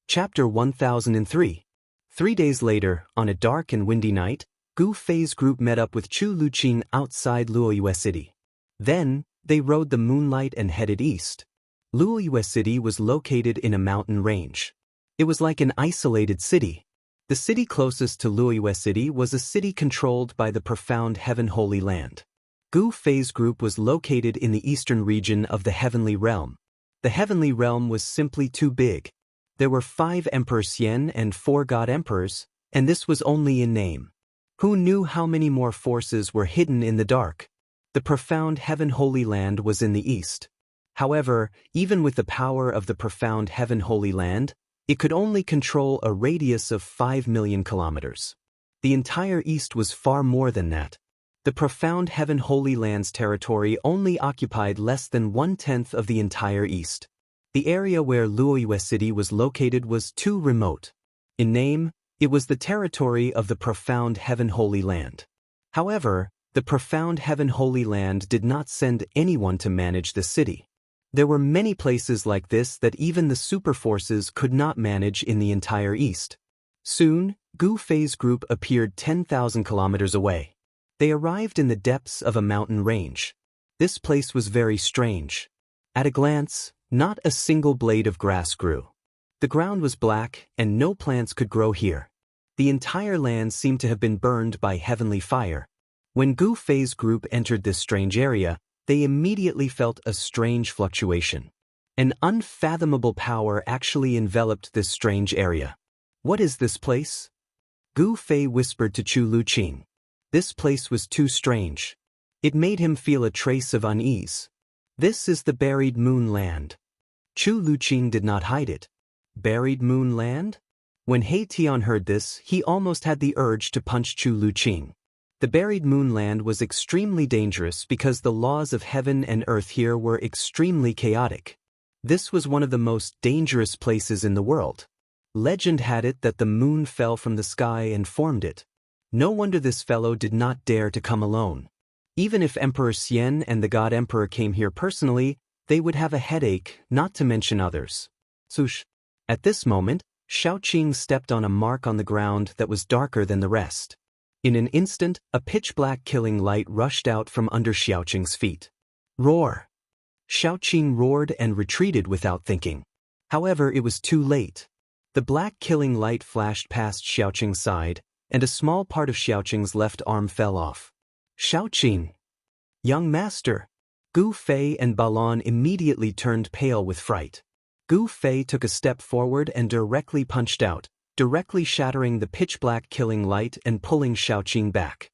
[SPEAKER 1] Chapter 1003. 3 days later, on a dark and windy night, Gu Fei's group met up with Chu Luqing outside Luoyue City. Then, they rode the moonlight and headed east. Luoyue City was located in a mountain range. It was like an isolated city. The city closest to Luoyue City was a city controlled by the profound Heaven Holy Land. Gu Fei's group was located in the eastern region of the Heavenly Realm. The Heavenly Realm was simply too big. There were 5 Emperor Xian and 4 God Emperors, and this was only in name. Who knew how many more forces were hidden in the dark? The profound Heaven Holy Land was in the east. However, even with the power of the profound Heaven Holy Land, it could only control a radius of 5 million kilometers. The entire east was far more than that. The profound Heaven Holy Land's territory only occupied less than 1/10 of the entire east. The area where Luoyue City was located was too remote. In name, it was the territory of the profound Heaven Holy Land. However, the profound Heaven Holy Land did not send anyone to manage the city. There were many places like this that even the super forces could not manage in the entire east. Soon, Gu Fei's group appeared 10,000 kilometers away. They arrived in the depths of a mountain range. This place was very strange. At a glance, not a single blade of grass grew. The ground was black, and no plants could grow here. The entire land seemed to have been burned by heavenly fire. When Gu Fei's group entered this strange area, they immediately felt a strange fluctuation. An unfathomable power actually enveloped this strange area. What is this place? Gu Fei whispered to Chu Luqing. This place was too strange. It made him feel a trace of unease. This is the Buried Moon Land. Chu Luqing did not hide it. Buried Moon Land? When He Tian heard this, he almost had the urge to punch Chu Luqing. The Buried Moon Land was extremely dangerous because the laws of heaven and earth here were extremely chaotic. This was one of the most dangerous places in the world. Legend had it that the moon fell from the sky and formed it. No wonder this fellow did not dare to come alone. Even if Emperor Xian and the God Emperor came here personally, they would have a headache, not to mention others. Swoosh. At this moment, Xiaoqing stepped on a mark on the ground that was darker than the rest. In an instant, a pitch-black killing light rushed out from under Xiaoqing's feet. Roar! Xiaoqing roared and retreated without thinking. However, it was too late. The black killing light flashed past Xiaoqing's side, and a small part of Xiaoqing's left arm fell off. Xiaoqing! Young master! Gu Fei and Balan immediately turned pale with fright. Gu Fei took a step forward and directly punched out, directly shattering the pitch-black killing light and pulling Xiaoqing back.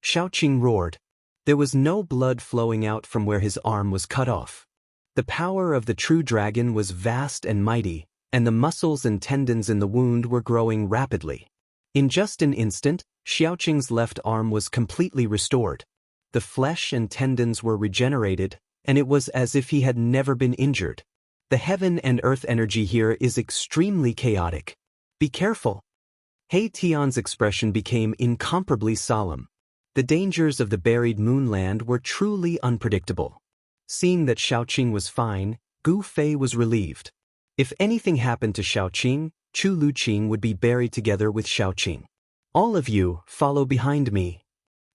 [SPEAKER 1] Xiaoqing roared. There was no blood flowing out from where his arm was cut off. The power of the true dragon was vast and mighty, and the muscles and tendons in the wound were growing rapidly. In just an instant, Xiaoqing's left arm was completely restored. The flesh and tendons were regenerated, and it was as if he had never been injured. The heaven and earth energy here is extremely chaotic. Be careful. He Tian's expression became incomparably solemn. The dangers of the Buried Moon Land were truly unpredictable. Seeing that Xiaoqing was fine, Gu Fei was relieved. If anything happened to Xiaoqing, Chu Luqing would be buried together with Xiaoqing. All of you, follow behind me.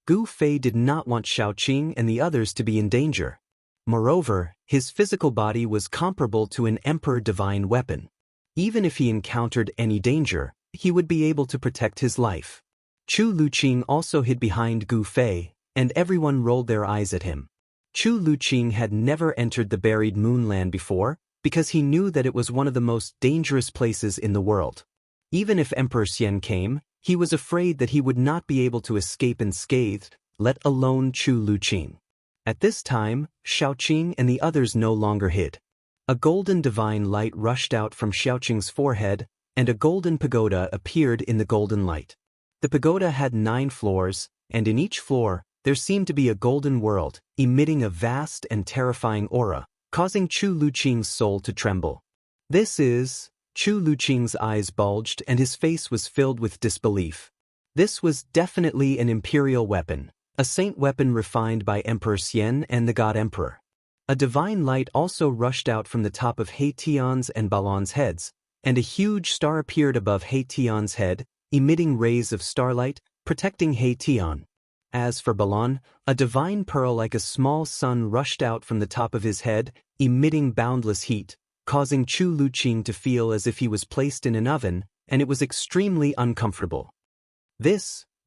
[SPEAKER 1] Gu Fei did not want Xiaoqing and the others to be in danger. Moreover, his physical body was comparable to an Emperor divine weapon. Even if he encountered any danger, he would be able to protect his life. Chu Luqing also hid behind Gu Fei, and everyone rolled their eyes at him. Chu Luqing had never entered the Buried Moon Land before, because he knew that it was one of the most dangerous places in the world. Even if Emperor Xian came, he was afraid that he would not be able to escape unscathed, let alone Chu Luqing. At this time, Xiaoqing and the others no longer hid. A golden divine light rushed out from Xiaoqing's forehead, and a golden pagoda appeared in the golden light. The pagoda had 9 floors, and in each floor, there seemed to be a golden world, emitting a vast and terrifying aura, causing Chu Luqing's soul to tremble. This is... Chu Luqing's eyes bulged and his face was filled with disbelief. This was definitely an imperial weapon. A saint weapon refined by Emperor Xian and the God Emperor. A divine light also rushed out from the top of He Tian's and Balan's heads, and a huge star appeared above He Tian's head, emitting rays of starlight, protecting He Tian. As for Balan, a divine pearl like a small sun rushed out from the top of his head, emitting boundless heat, causing Chu Luqing to feel as if he was placed in an oven, and it was extremely uncomfortable.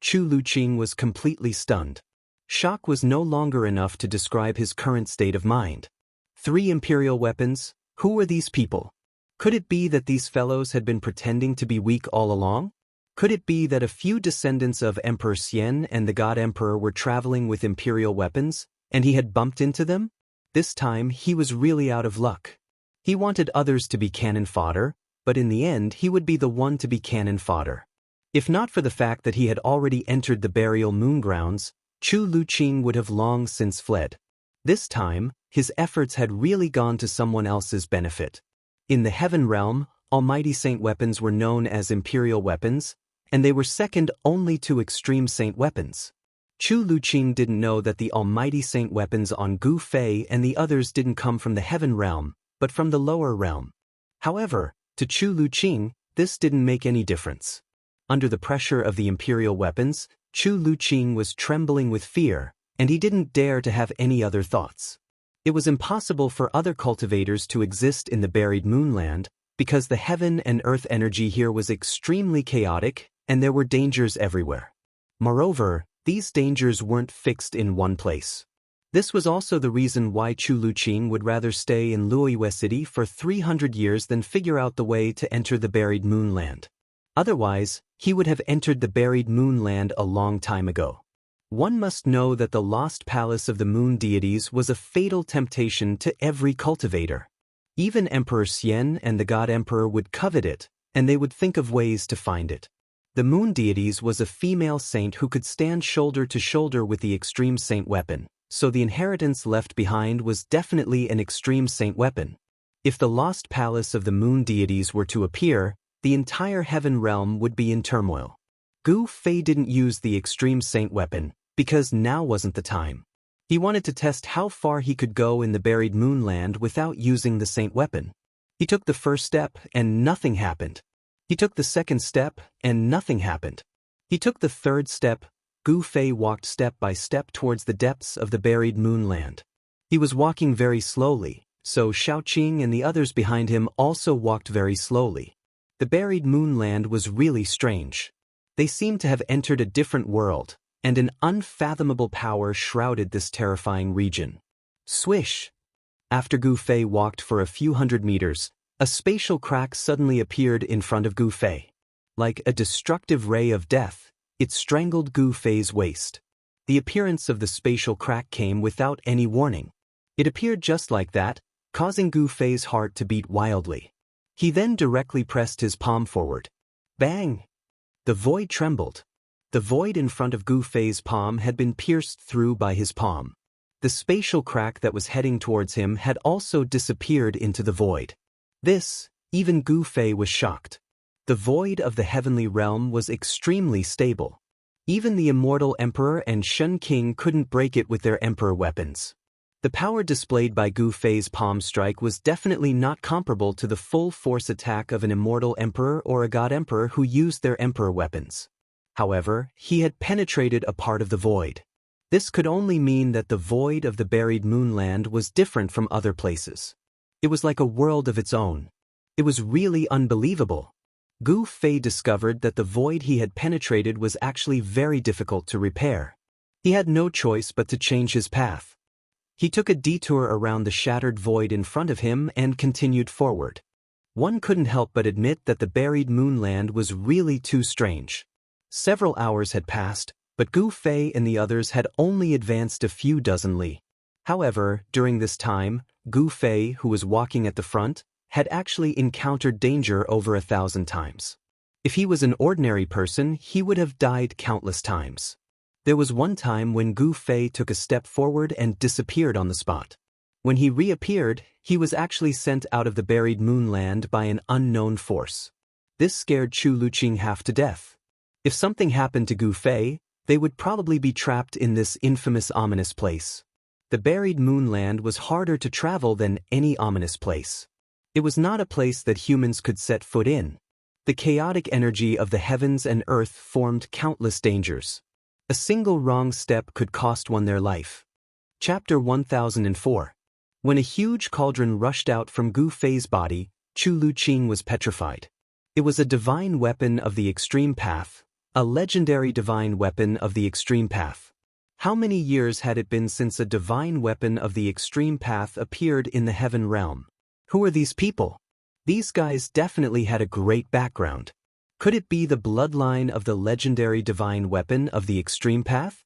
[SPEAKER 1] Chu Luqing was completely stunned. Shock was no longer enough to describe his current state of mind. 3 Imperial weapons? Who were these people? Could it be that these fellows had been pretending to be weak all along? Could it be that a few descendants of Emperor Xian and the God Emperor were traveling with Imperial weapons, and he had bumped into them? This time he was really out of luck. He wanted others to be cannon fodder, but in the end he would be the one to be cannon fodder. If not for the fact that he had already entered the burial moon grounds, Chu Luqing would have long since fled. This time, his efforts had really gone to someone else's benefit. In the Heaven Realm, Almighty Saint weapons were known as Imperial weapons, and they were second only to Extreme Saint weapons. Chu Luqing didn't know that the Almighty Saint weapons on Gu Fei and the others didn't come from the Heaven Realm, but from the lower realm. However, to Chu Luqing, this didn't make any difference. Under the pressure of the Imperial weapons, Chu Luqing was trembling with fear, and he didn't dare to have any other thoughts. It was impossible for other cultivators to exist in the buried moonland, because the heaven and earth energy here was extremely chaotic, and there were dangers everywhere. Moreover, these dangers weren't fixed in one place. This was also the reason why Chu Luqing would rather stay in Luoyue City for 300 years than figure out the way to enter the buried moonland. Otherwise, he would have entered the buried moonland a long time ago. One must know that the lost palace of the moon deities was a fatal temptation to every cultivator. Even Emperor Xian and the God Emperor would covet it, and they would think of ways to find it. The moon deities was a female saint who could stand shoulder to shoulder with the Extreme Saint weapon, so the inheritance left behind was definitely an Extreme Saint weapon. If the lost palace of the moon deities were to appear, the entire heaven realm would be in turmoil. Gu Fei didn't use the Extreme Saint weapon, because now wasn't the time. He wanted to test how far he could go in the buried moonland without using the saint weapon. He took the first step, and nothing happened. He took the second step, and nothing happened. He took the third step. Gu Fei walked step by step towards the depths of the buried moonland. He was walking very slowly, so Shaoqing and the others behind him also walked very slowly. The buried moonland was really strange. They seemed to have entered a different world, and an unfathomable power shrouded this terrifying region. Swish! After Gu Fei walked for a few hundred meters, a spatial crack suddenly appeared in front of Gu Fei. Like a destructive ray of death, it strangled Gu Fei's waist. The appearance of the spatial crack came without any warning. It appeared just like that, causing Gu Fei's heart to beat wildly. He then directly pressed his palm forward. Bang! The void trembled. The void in front of Gu Fei's palm had been pierced through by his palm. The spatial crack that was heading towards him had also disappeared into the void. This, even Gu Fei was shocked. The void of the heavenly realm was extremely stable. Even the immortal emperor and Shen King couldn't break it with their emperor weapons. The power displayed by Gu Fei's palm strike was definitely not comparable to the full force attack of an immortal emperor or a god emperor who used their emperor weapons. However, he had penetrated a part of the void. This could only mean that the void of the buried moonland was different from other places. It was like a world of its own. It was really unbelievable. Gu Fei discovered that the void he had penetrated was actually very difficult to repair. He had no choice but to change his path. He took a detour around the shattered void in front of him and continued forward. One couldn't help but admit that the buried moonland was really too strange. Several hours had passed, but Gu Fei and the others had only advanced a few dozen li. However, during this time, Gu Fei, who was walking at the front, had actually encountered danger over 1,000 times. If he was an ordinary person, he would have died countless times. There was one time when Gu Fei took a step forward and disappeared on the spot. When he reappeared, he was actually sent out of the buried moonland by an unknown force. This scared Chu Luqing half to death. If something happened to Gu Fei, they would probably be trapped in this infamous ominous place. The buried moonland was harder to travel than any ominous place. It was not a place that humans could set foot in. The chaotic energy of the heavens and earth formed countless dangers. A single wrong step could cost one their life. Chapter 1004. When a huge cauldron rushed out from Gu Fei's body, Chu Luqing was petrified. It was a divine weapon of the extreme path, a legendary divine weapon of the extreme path. How many years had it been since a divine weapon of the extreme path appeared in the heaven realm? Who are these people? These guys definitely had a great background. Could it be the bloodline of the legendary divine weapon of the extreme path?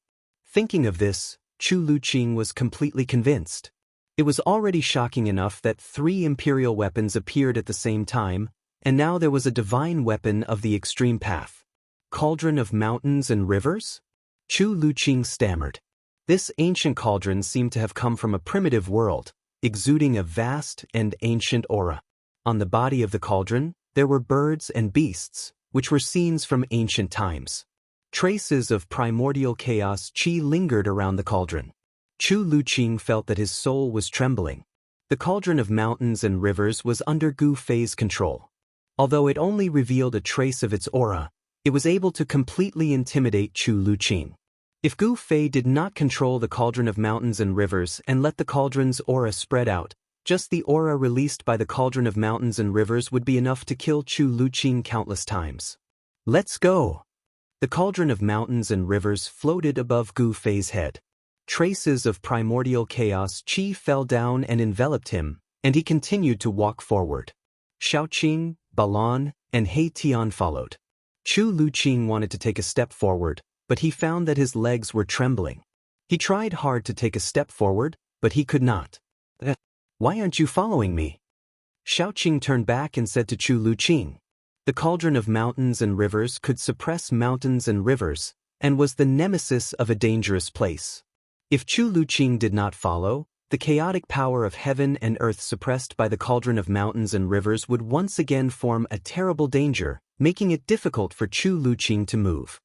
[SPEAKER 1] Thinking of this, Chu Luqing was completely convinced. It was already shocking enough that 3 imperial weapons appeared at the same time, and now there was a divine weapon of the extreme path. Cauldron of mountains and rivers? Chu Luqing stammered. This ancient cauldron seemed to have come from a primitive world, exuding a vast and ancient aura. On the body of the cauldron, there were birds and beasts, which were scenes from ancient times. Traces of primordial chaos qi lingered around the cauldron. Chu Luqing felt that his soul was trembling. The cauldron of mountains and rivers was under Gu Fei's control. Although it only revealed a trace of its aura, it was able to completely intimidate Chu Luqing. If Gu Fei did not control the cauldron of mountains and rivers and let the cauldron's aura spread out, just the aura released by the cauldron of mountains and rivers would be enough to kill Chu Luqing countless times. Let's go! The cauldron of mountains and rivers floated above Gu Fei's head. Traces of primordial chaos qi fell down and enveloped him, and he continued to walk forward. Shaoqing, Balan, and He Tian followed. Chu Luqing wanted to take a step forward, but he found that his legs were trembling. He tried hard to take a step forward, but he could not. Why aren't you following me? Shaoqing turned back and said to Chu Luqing. The cauldron of mountains and rivers could suppress mountains and rivers, and was the nemesis of a dangerous place. If Chu Luqing did not follow, the chaotic power of heaven and earth suppressed by the cauldron of mountains and rivers would once again form a terrible danger, making it difficult for Chu Luqing to move.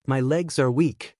[SPEAKER 1] My legs are weak.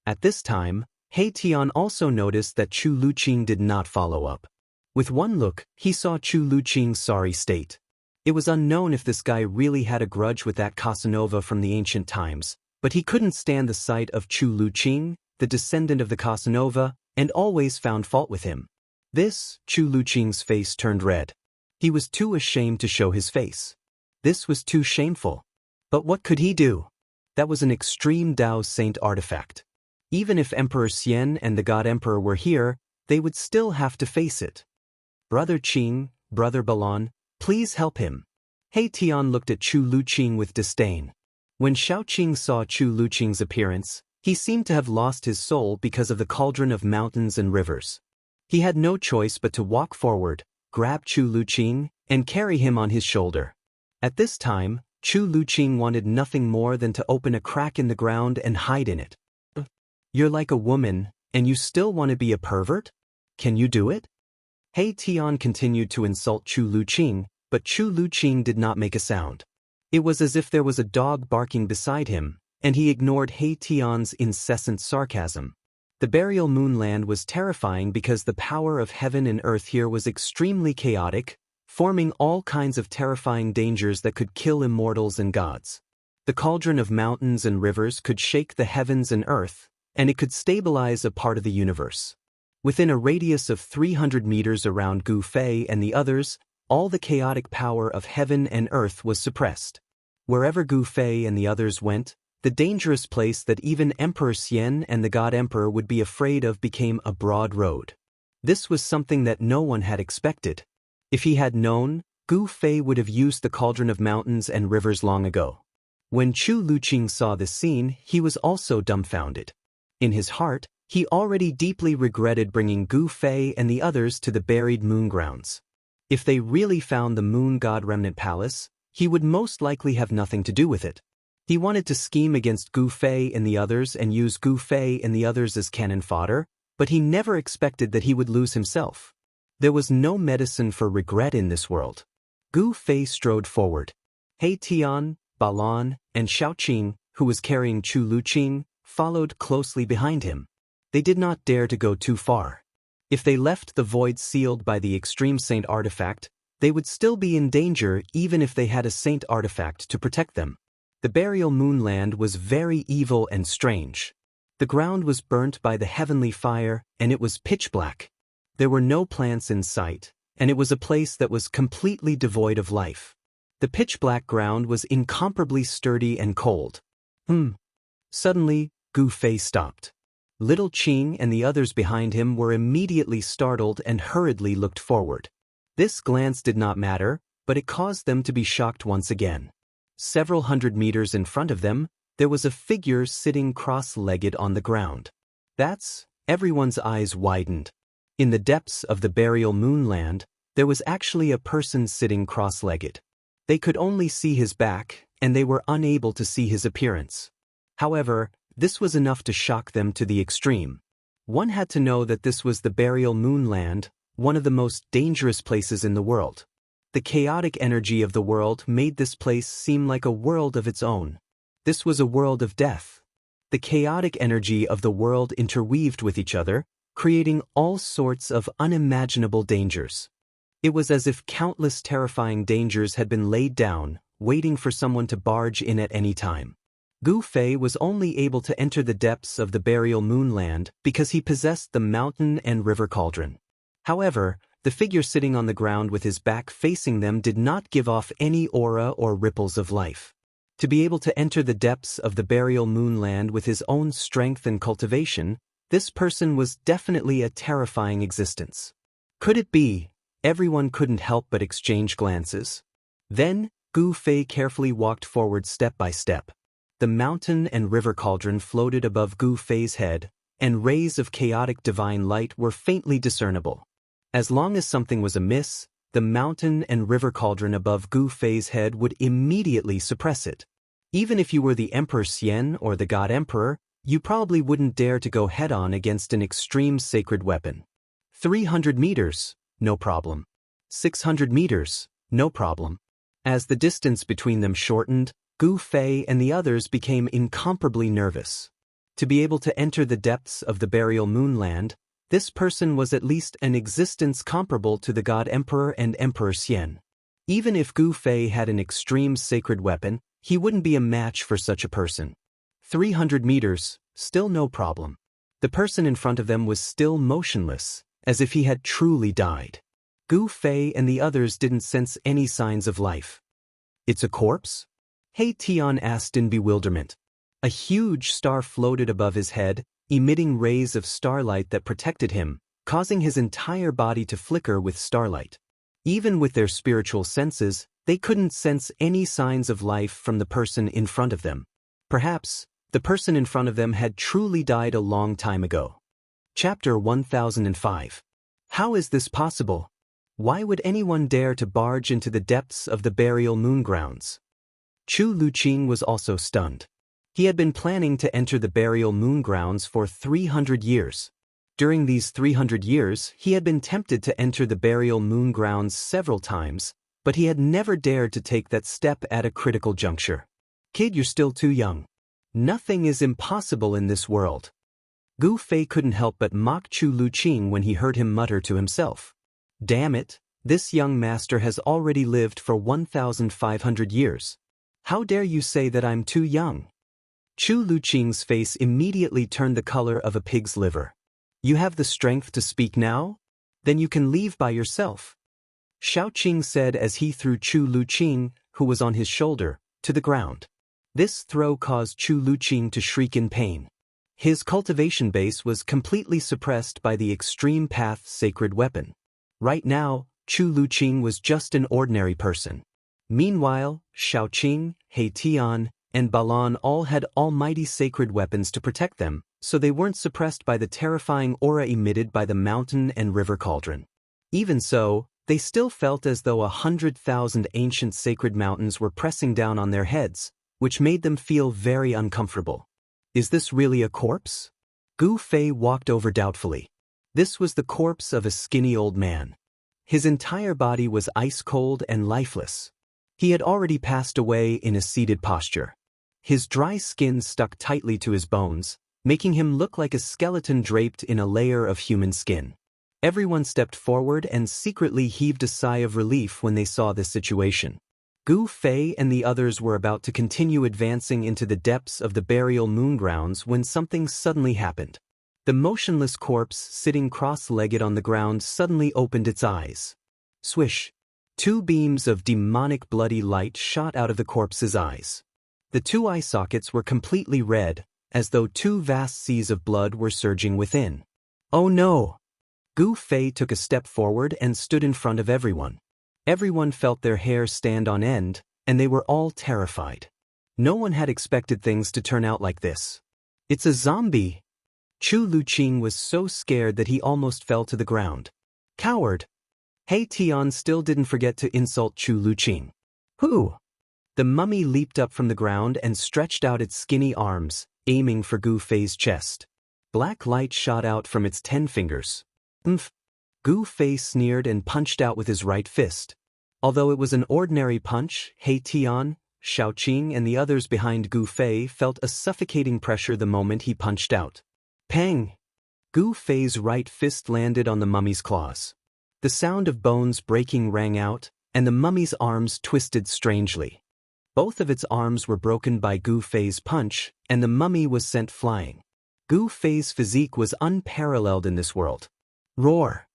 [SPEAKER 1] At this time, He Tian also noticed that Chu Luqing did not follow up. With one look, he saw Chu Luqing's sorry state. It was unknown if this guy really had a grudge with that Casanova from the ancient times, but he couldn't stand the sight of Chu Luqing, the descendant of the Casanova, and always found fault with him. Chu Luqing's face turned red. He was too ashamed to show his face. This was too shameful. But what could he do? That was an extreme Dao Saint artifact. Even if Emperor Xian and the God Emperor were here, they would still have to face it. Brother Qing, Brother Balan, please help him. He Tian looked at Chu Luqing with disdain. When Shaoqing saw Chu Luqing's appearance, he seemed to have lost his soul because of the cauldron of mountains and rivers. He had no choice but to walk forward, grab Chu Luqing, and carry him on his shoulder. At this time, Chu Luqing wanted nothing more than to open a crack in the ground and hide in it. You're like a woman, and you still want to be a pervert? Can you do it? He Tian continued to insult Chu Luqing, but Chu Luqing did not make a sound. It was as if there was a dog barking beside him, and he ignored He Tian's incessant sarcasm. The burial moonland was terrifying because the power of heaven and earth here was extremely chaotic, forming all kinds of terrifying dangers that could kill immortals and gods. The cauldron of mountains and rivers could shake the heavens and earth, and it could stabilize a part of the universe. Within a radius of 300 meters around Gu Fei and the others, all the chaotic power of heaven and earth was suppressed. Wherever Gu Fei and the others went, the dangerous place that even Emperor Xian and the God Emperor would be afraid of became a broad road. This was something that no one had expected. If he had known, Gu Fei would have used the cauldron of mountains and rivers long ago. When Chu Luqing saw this scene, he was also dumbfounded. In his heart, he already deeply regretted bringing Gu Fei and the others to the buried moon grounds. If they really found the moon god remnant palace, he would most likely have nothing to do with it. He wanted to scheme against Gu Fei and the others and use Gu Fei and the others as cannon fodder, but he never expected that he would lose himself. There was no medicine for regret in this world. Gu Fei strode forward. He Tian, Balan, and Shaoqing, who was carrying Chu Luqing, followed closely behind him. They did not dare to go too far. If they left the void sealed by the extreme saint artifact, they would still be in danger even if they had a saint artifact to protect them. The burial moonland was very evil and strange. The ground was burnt by the heavenly fire, and it was pitch black. There were no plants in sight, and it was a place that was completely devoid of life. The pitch-black ground was incomparably sturdy and cold. Suddenly, Gu Fei stopped. Little Qing and the others behind him were immediately startled and hurriedly looked forward. This glance did not matter, but it caused them to be shocked once again. Several hundred meters in front of them, there was a figure sitting cross-legged on the ground. Everyone's eyes widened. In the depths of the burial moonland, there was actually a person sitting cross-legged. They could only see his back, and they were unable to see his appearance. However, this was enough to shock them to the extreme. One had to know that this was the burial moonland, one of the most dangerous places in the world. The chaotic energy of the world made this place seem like a world of its own. This was a world of death. The chaotic energy of the world interweaved with each other, creating all sorts of unimaginable dangers. It was as if countless terrifying dangers had been laid down, waiting for someone to barge in at any time. Gu Fei was only able to enter the depths of the burial moonland because he possessed the mountain and river cauldron. However, the figure sitting on the ground with his back facing them did not give off any aura or ripples of life. To be able to enter the depths of the burial moonland with his own strength and cultivation, this person was definitely a terrifying existence. Could it be? Everyone couldn't help but exchange glances. Then, Gu Fei carefully walked forward step by step. The mountain and river cauldron floated above Gu Fei's head, and rays of chaotic divine light were faintly discernible. As long as something was amiss, the mountain and river cauldron above Gu Fei's head would immediately suppress it. Even if you were the Emperor Xian or the God Emperor, you probably wouldn't dare to go head-on against an extreme sacred weapon. 300 meters, no problem. 600 meters, no problem. As the distance between them shortened, Gu Fei and the others became incomparably nervous. To be able to enter the depths of the burial moonland, this person was at least an existence comparable to the God Emperor and Emperor Xian. Even if Gu Fei had an extreme sacred weapon, he wouldn't be a match for such a person. 300 meters, still no problem. The person in front of them was still motionless, as if he had truly died. Gu Fei and the others didn't sense any signs of life. It's a corpse? He Tian asked in bewilderment. A huge star floated above his head, emitting rays of starlight that protected him, causing his entire body to flicker with starlight. Even with their spiritual senses, they couldn't sense any signs of life from the person in front of them. Perhaps, the person in front of them had truly died a long time ago. Chapter 1005. How is this possible? Why would anyone dare to barge into the depths of the burial moongrounds? Chu Luqing was also stunned. He had been planning to enter the burial moongrounds for 300 years. During these 300 years, he had been tempted to enter the burial moongrounds several times, but he had never dared to take that step at a critical juncture. Kid, you're still too young. Nothing is impossible in this world. Gu Fei couldn't help but mock Chu Luqing when he heard him mutter to himself. Damn it, this young master has already lived for 1,500 years. How dare you say that I'm too young? Chu Luqing's face immediately turned the color of a pig's liver. You have the strength to speak now? Then you can leave by yourself. Xiaoqing said as he threw Chu Luqing, who was on his shoulder, to the ground. This throw caused Chu Luqing to shriek in pain. His cultivation base was completely suppressed by the extreme path sacred weapon. Right now, Chu Luqing was just an ordinary person. Meanwhile, Xiaoqing, He Tian, and Balan all had almighty sacred weapons to protect them, so they weren't suppressed by the terrifying aura emitted by the mountain and river cauldron. Even so, they still felt as though 100,000 ancient sacred mountains were pressing down on their heads, which made them feel very uncomfortable. Is this really a corpse? Gu Fei walked over doubtfully. This was the corpse of a skinny old man. His entire body was ice-cold and lifeless. He had already passed away in a seated posture. His dry skin stuck tightly to his bones, making him look like a skeleton draped in a layer of human skin. Everyone stepped forward and secretly heaved a sigh of relief when they saw this situation. Gu Fei and the others were about to continue advancing into the depths of the burial moongrounds when something suddenly happened. The motionless corpse sitting cross-legged on the ground suddenly opened its eyes. Swish! 2 beams of demonic bloody light shot out of the corpse's eyes. The 2 eye sockets were completely red, as though two vast seas of blood were surging within. Oh no! Gu Fei took a step forward and stood in front of everyone. Everyone felt their hair stand on end, and they were all terrified. No one had expected things to turn out like this. It's a zombie! Chu Luqing was so scared that he almost fell to the ground. Coward! He Tian still didn't forget to insult Chu Luqing. Who? The mummy leaped up from the ground and stretched out its skinny arms, aiming for Gu Fei's chest. Black light shot out from its 10 fingers. Umph! Gu Fei sneered and punched out with his right fist. Although it was an ordinary punch, He Tian, Shaoqing and the others behind Gu Fei felt a suffocating pressure the moment he punched out. Pang! Gu Fei's right fist landed on the mummy's claws. The sound of bones breaking rang out, and the mummy's arms twisted strangely. Both of its arms were broken by Gu Fei's punch, and the mummy was sent flying. Gu Fei's physique was unparalleled in this world. Roar!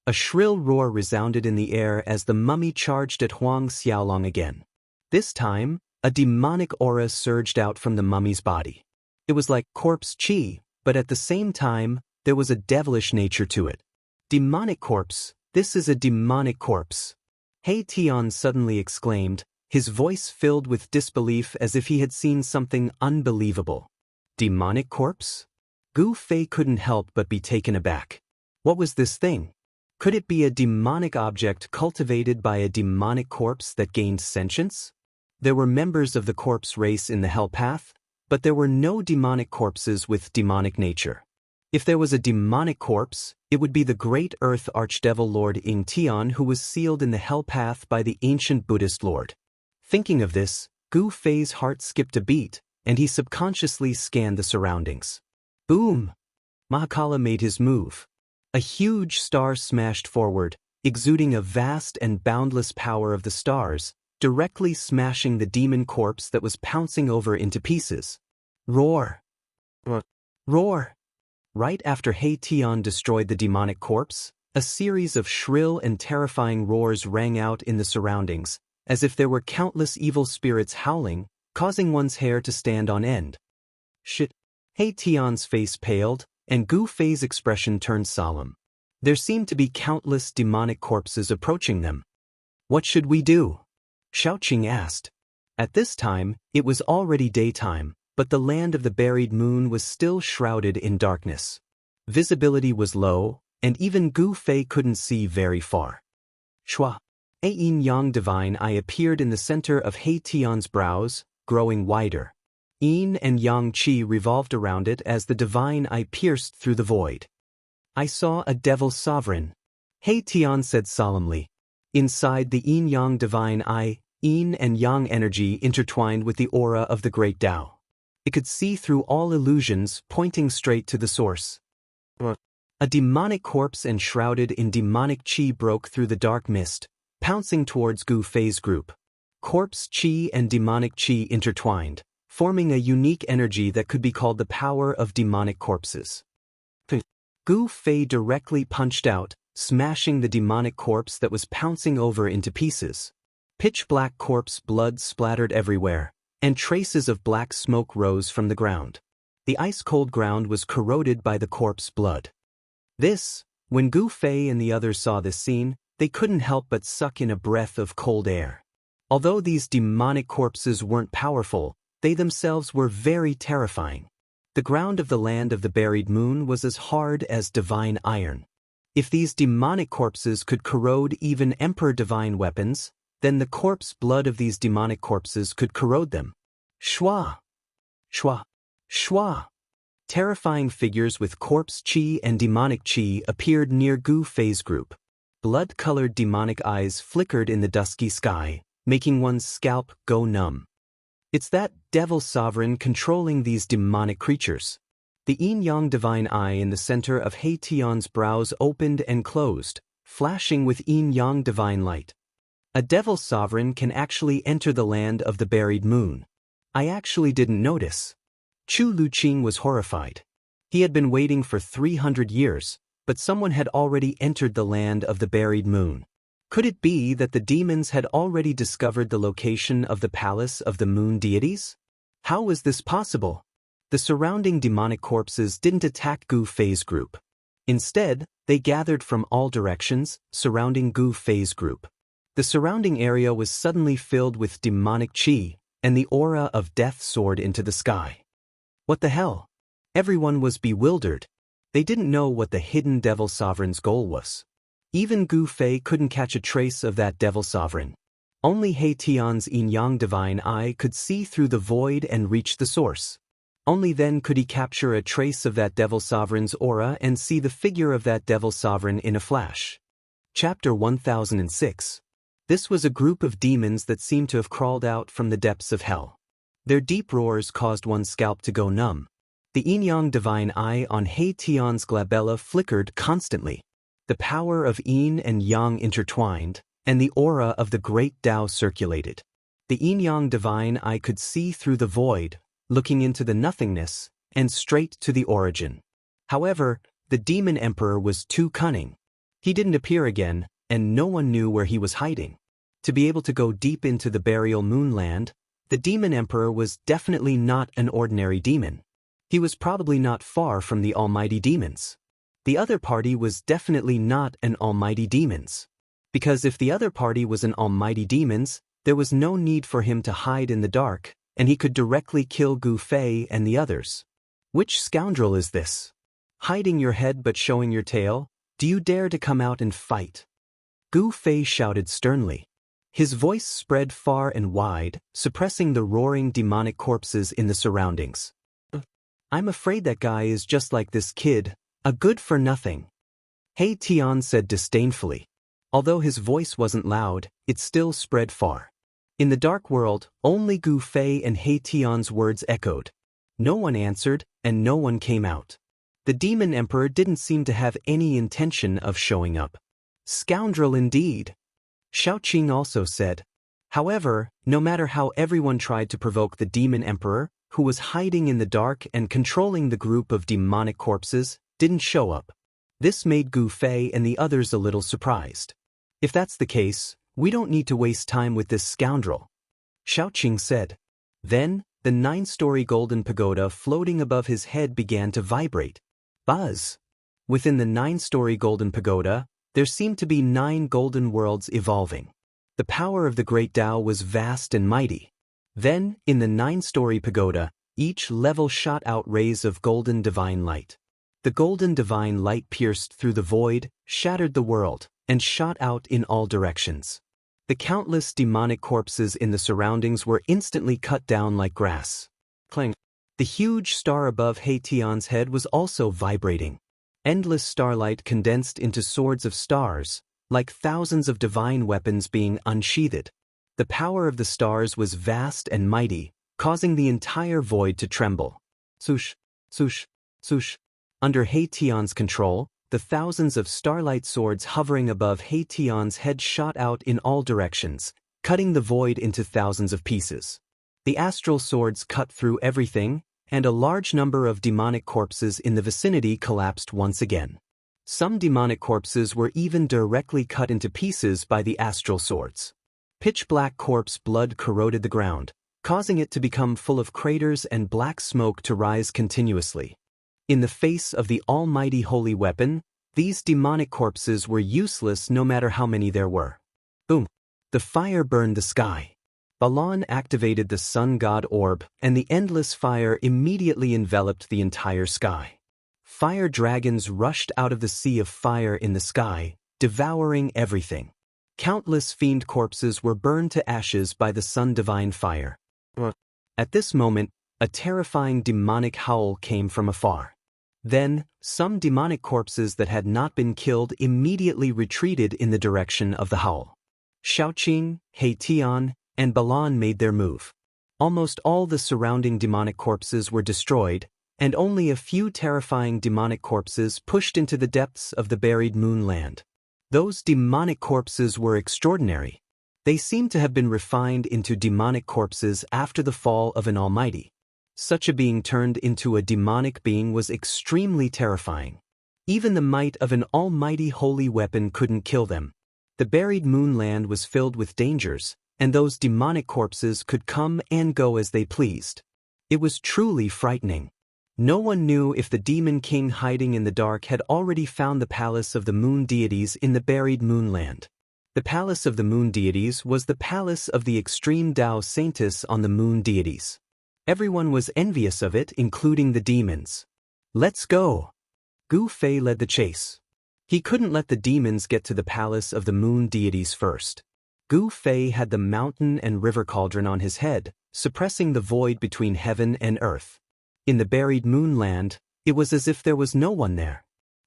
[SPEAKER 1] A shrill roar resounded in the air as the mummy charged at Huang Xiaolong again. This time, a demonic aura surged out from the mummy's body. It was like corpse qi, but at the same time, there was a devilish nature to it. Demonic corpse, this is a demonic corpse. He Tian suddenly exclaimed, his voice filled with disbelief as if he had seen something unbelievable. Demonic corpse? Gu Fei couldn't help but be taken aback. What was this thing? Could it be a demonic object cultivated by a demonic corpse that gained sentience? There were members of the corpse race in the Hell Path, but there were no demonic corpses with demonic nature. If there was a demonic corpse, it would be the great Earth Archdevil Lord Ying Tian who was sealed in the Hell Path by the ancient Buddhist Lord. Thinking of this, Gu Fei's heart skipped a beat, and he subconsciously scanned the surroundings. Boom! Mahakala made his move. A huge star smashed forward, exuding a vast and boundless power of the stars, directly smashing the demon corpse that was pouncing over into pieces. Roar! Roar! Right after He Tian destroyed the demonic corpse, a series of shrill and terrifying roars rang out in the surroundings, as if there were countless evil spirits howling, causing one's hair to stand on end. Shit! He Tian's face paled, and Gu Fei's expression turned solemn. There seemed to be countless demonic corpses approaching them. What should we do? Shaoqing asked. At this time, it was already daytime, but the land of the buried moon was still shrouded in darkness. Visibility was low, and even Gu Fei couldn't see very far. Shua! A yin-yang divine eye appeared in the center of He Tian's brows, growing wider. Yin and yang qi revolved around it as the divine eye pierced through the void. I saw a devil sovereign, He Tian said solemnly. Inside the yin-yang divine eye, yin and yang energy intertwined with the aura of the great Tao. It could see through all illusions, pointing straight to the source. A demonic corpse enshrouded in demonic qi broke through the dark mist, pouncing towards Gu Fei's group. Corpse qi and demonic qi intertwined, forming a unique energy that could be called the power of demonic corpses. Gu Fei directly punched out, smashing the demonic corpse that was pouncing over into pieces. Pitch-black corpse blood splattered everywhere, and traces of black smoke rose from the ground. The ice-cold ground was corroded by the corpse blood. When Gu Fei and the others saw this scene, they couldn't help but suck in a breath of cold air. Although these demonic corpses weren't powerful, they themselves were very terrifying. The ground of the land of the buried moon was as hard as divine iron. If these demonic corpses could corrode even Emperor divine weapons, then the corpse blood of these demonic corpses could corrode them. Shua! Shua! Shua! Terrifying figures with corpse qi and demonic qi appeared near Gu Fei's group. Blood-colored demonic eyes flickered in the dusky sky, making one's scalp go numb. It's that devil sovereign controlling these demonic creatures. The yin-yang divine eye in the center of He Tian's brows opened and closed, flashing with yin-yang divine light. A devil sovereign can actually enter the land of the buried moon. I actually didn't notice. Chu Luqing was horrified. He had been waiting for 300 years, but someone had already entered the land of the buried moon. Could it be that the demons had already discovered the location of the palace of the moon deities? How was this possible? The surrounding demonic corpses didn't attack Gu Fei's group. Instead, they gathered from all directions, surrounding Gu Fei's group. The surrounding area was suddenly filled with demonic qi, and the aura of death soared into the sky. What the hell? Everyone was bewildered. They didn't know what the hidden Devil Sovereign's goal was. Even Gu Fei couldn't catch a trace of that Devil Sovereign. Only He Tian's yin-yang divine eye could see through the void and reach the source. Only then could he capture a trace of that Devil Sovereign's aura and see the figure of that Devil Sovereign in a flash. Chapter 1006. This was a group of demons that seemed to have crawled out from the depths of hell. Their deep roars caused one's scalp to go numb. The yin-yang divine eye on He Tian's glabella flickered constantly. The power of yin and yang intertwined, and the aura of the great Tao circulated. The yin-yang divine eye could see through the void, looking into the nothingness, and straight to the origin. However, the demon emperor was too cunning. He didn't appear again, and no one knew where he was hiding. To be able to go deep into the burial moonland, the demon emperor was definitely not an ordinary demon. He was probably not far from the almighty demons. The other party was definitely not an almighty demons. Because if the other party was an almighty demons, there was no need for him to hide in the dark, and he could directly kill Gu Fei and the others. Which scoundrel is this? Hiding your head but showing your tail? Do you dare to come out and fight? Gu Fei shouted sternly. His voice spread far and wide, suppressing the roaring demonic corpses in the surroundings. I'm afraid that guy is just like this kid, a good-for-nothing. He Tian said disdainfully. Although his voice wasn't loud, it still spread far. In the dark world, only Gu Fei and He Tian's words echoed. No one answered, and no one came out. The demon emperor didn't seem to have any intention of showing up. Scoundrel indeed. Xiaoqing also said. However, no matter how everyone tried to provoke the demon emperor, who was hiding in the dark and controlling the group of demonic corpses, didn't show up. This made Gu Fei and the others a little surprised. If that's the case, we don't need to waste time with this scoundrel, Xiaoqing said. Then, the 9-story golden pagoda floating above his head began to vibrate. Buzz! Within the 9-story golden pagoda, there seemed to be 9 golden worlds evolving. The power of the great Tao was vast and mighty. Then, in the 9-story pagoda, each level shot out rays of golden divine light. The golden divine light pierced through the void, shattered the world, and shot out in all directions. The countless demonic corpses in the surroundings were instantly cut down like grass. Clang! The huge star above He Tian's head was also vibrating. Endless starlight condensed into swords of stars, like thousands of divine weapons being unsheathed. The power of the stars was vast and mighty, causing the entire void to tremble. Swoosh, swoosh, swoosh. Under He Tian's control, the thousands of starlight swords hovering above He Tian's head shot out in all directions, cutting the void into thousands of pieces. The astral swords cut through everything, and a large number of demonic corpses in the vicinity collapsed once again. Some demonic corpses were even directly cut into pieces by the astral swords. Pitch-black corpse blood corroded the ground, causing it to become full of craters and black smoke to rise continuously. In the face of the almighty holy weapon, these demonic corpses were useless no matter how many there were. Boom! The fire burned the sky. Balan activated the sun god orb, and the endless fire immediately enveloped the entire sky. Fire dragons rushed out of the sea of fire in the sky, devouring everything. Countless fiend corpses were burned to ashes by the sun divine fire. At this moment, a terrifying demonic howl came from afar. Then, some demonic corpses that had not been killed immediately retreated in the direction of the howl. Xiaoqing, He Tian, and Balan made their move. Almost all the surrounding demonic corpses were destroyed, and only a few terrifying demonic corpses pushed into the depths of the buried moonland. Those demonic corpses were extraordinary. They seemed to have been refined into demonic corpses after the fall of an almighty. Such a being turned into a demonic being was extremely terrifying. Even the might of an almighty holy weapon couldn't kill them. The buried moonland was filled with dangers, and those demonic corpses could come and go as they pleased. It was truly frightening. No one knew if the demon king hiding in the dark had already found the palace of the moon deities in the buried moonland. The palace of the moon deities was the palace of the extreme Tao Saintess on the moon deities. Everyone was envious of it, including the demons. Let's go! Gu Fei led the chase. He couldn't let the demons get to the palace of the moon deities first. Gu Fei had the mountain and river cauldron on his head, suppressing the void between heaven and earth. In the buried moonland, it was as if there was no one there.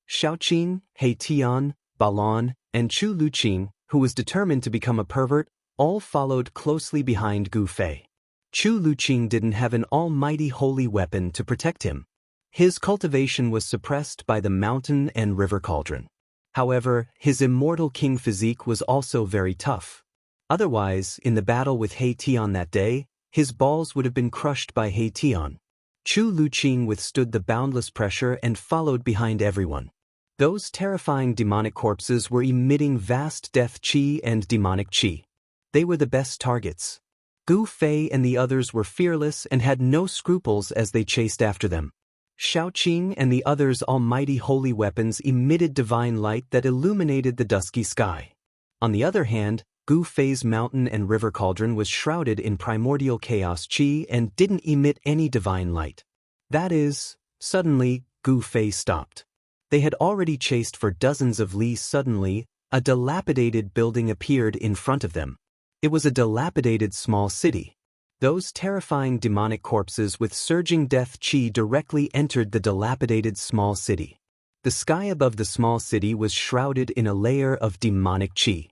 [SPEAKER 1] Xiaoqing, He Tian, Balon, and Chu Luqing, who was determined to become a pervert, all followed closely behind Gu Fei. Chu Luqing didn't have an almighty holy weapon to protect him. His cultivation was suppressed by the mountain and river cauldron. However, his immortal king physique was also very tough. Otherwise, in the battle with He Tian that day, his balls would have been crushed by He Tian. Chu Luqing withstood the boundless pressure and followed behind everyone. Those terrifying demonic corpses were emitting vast death qi and demonic qi. They were the best targets. Gu Fei and the others were fearless and had no scruples as they chased after them. Xiaoqing and the others' almighty holy weapons emitted divine light that illuminated the dusky sky. On the other hand, Gu Fei's mountain and river cauldron was shrouded in primordial chaos qi and didn't emit any divine light. That is, suddenly, Gu Fei stopped. They had already chased for dozens of li. Suddenly, a dilapidated building appeared in front of them. It was a dilapidated small city. Those terrifying demonic corpses with surging death qi directly entered the dilapidated small city. The sky above the small city was shrouded in a layer of demonic qi.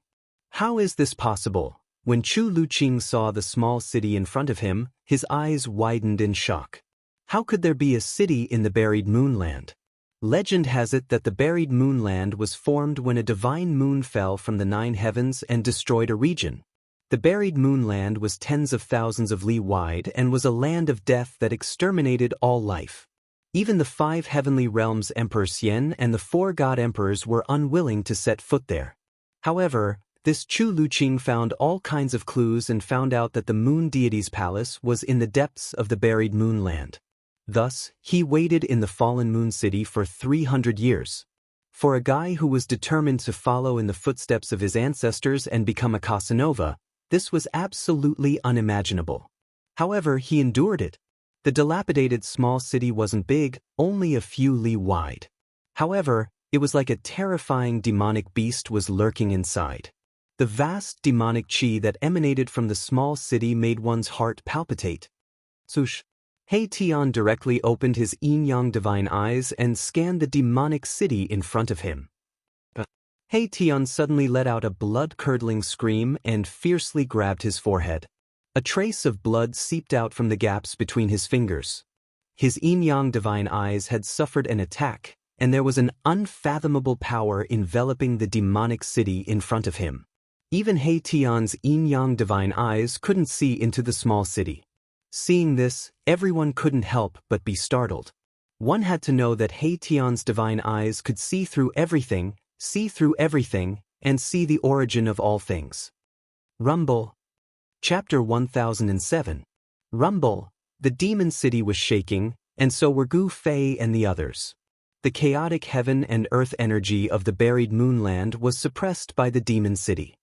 [SPEAKER 1] How is this possible? When Chu Luqing saw the small city in front of him, his eyes widened in shock. How could there be a city in the buried moonland? Legend has it that the buried moonland was formed when a divine moon fell from the 9 heavens and destroyed a region. The buried moonland was tens of thousands of li wide and was a land of death that exterminated all life. Even the 5 heavenly realms Emperor Xian and the 4 god emperors were unwilling to set foot there. However, this Chu Luqing found all kinds of clues and found out that the moon deity's palace was in the depths of the buried moonland. Thus, he waited in the fallen moon city for 300 years. For a guy who was determined to follow in the footsteps of his ancestors and become a Casanova, this was absolutely unimaginable. However, he endured it. The dilapidated small city wasn't big, only a few li wide. However, it was like a terrifying demonic beast was lurking inside. The vast demonic qi that emanated from the small city made one's heart palpitate. Sush. He Tian directly opened his yin-yang divine eyes and scanned the demonic city in front of him. He Tian suddenly let out a blood-curdling scream and fiercely grabbed his forehead. A trace of blood seeped out from the gaps between his fingers. His yin-yang divine eyes had suffered an attack, and there was an unfathomable power enveloping the demonic city in front of him. Even He Tian's yin-yang divine eyes couldn't see into the small city. Seeing this, everyone couldn't help but be startled. One had to know that He Tian's divine eyes could see through everything, and see the origin of all things. Rumble. Chapter 1007. Rumble. The demon city was shaking, and so were Gu Fei and the others. The chaotic heaven and earth energy of the buried moonland was suppressed by the demon city.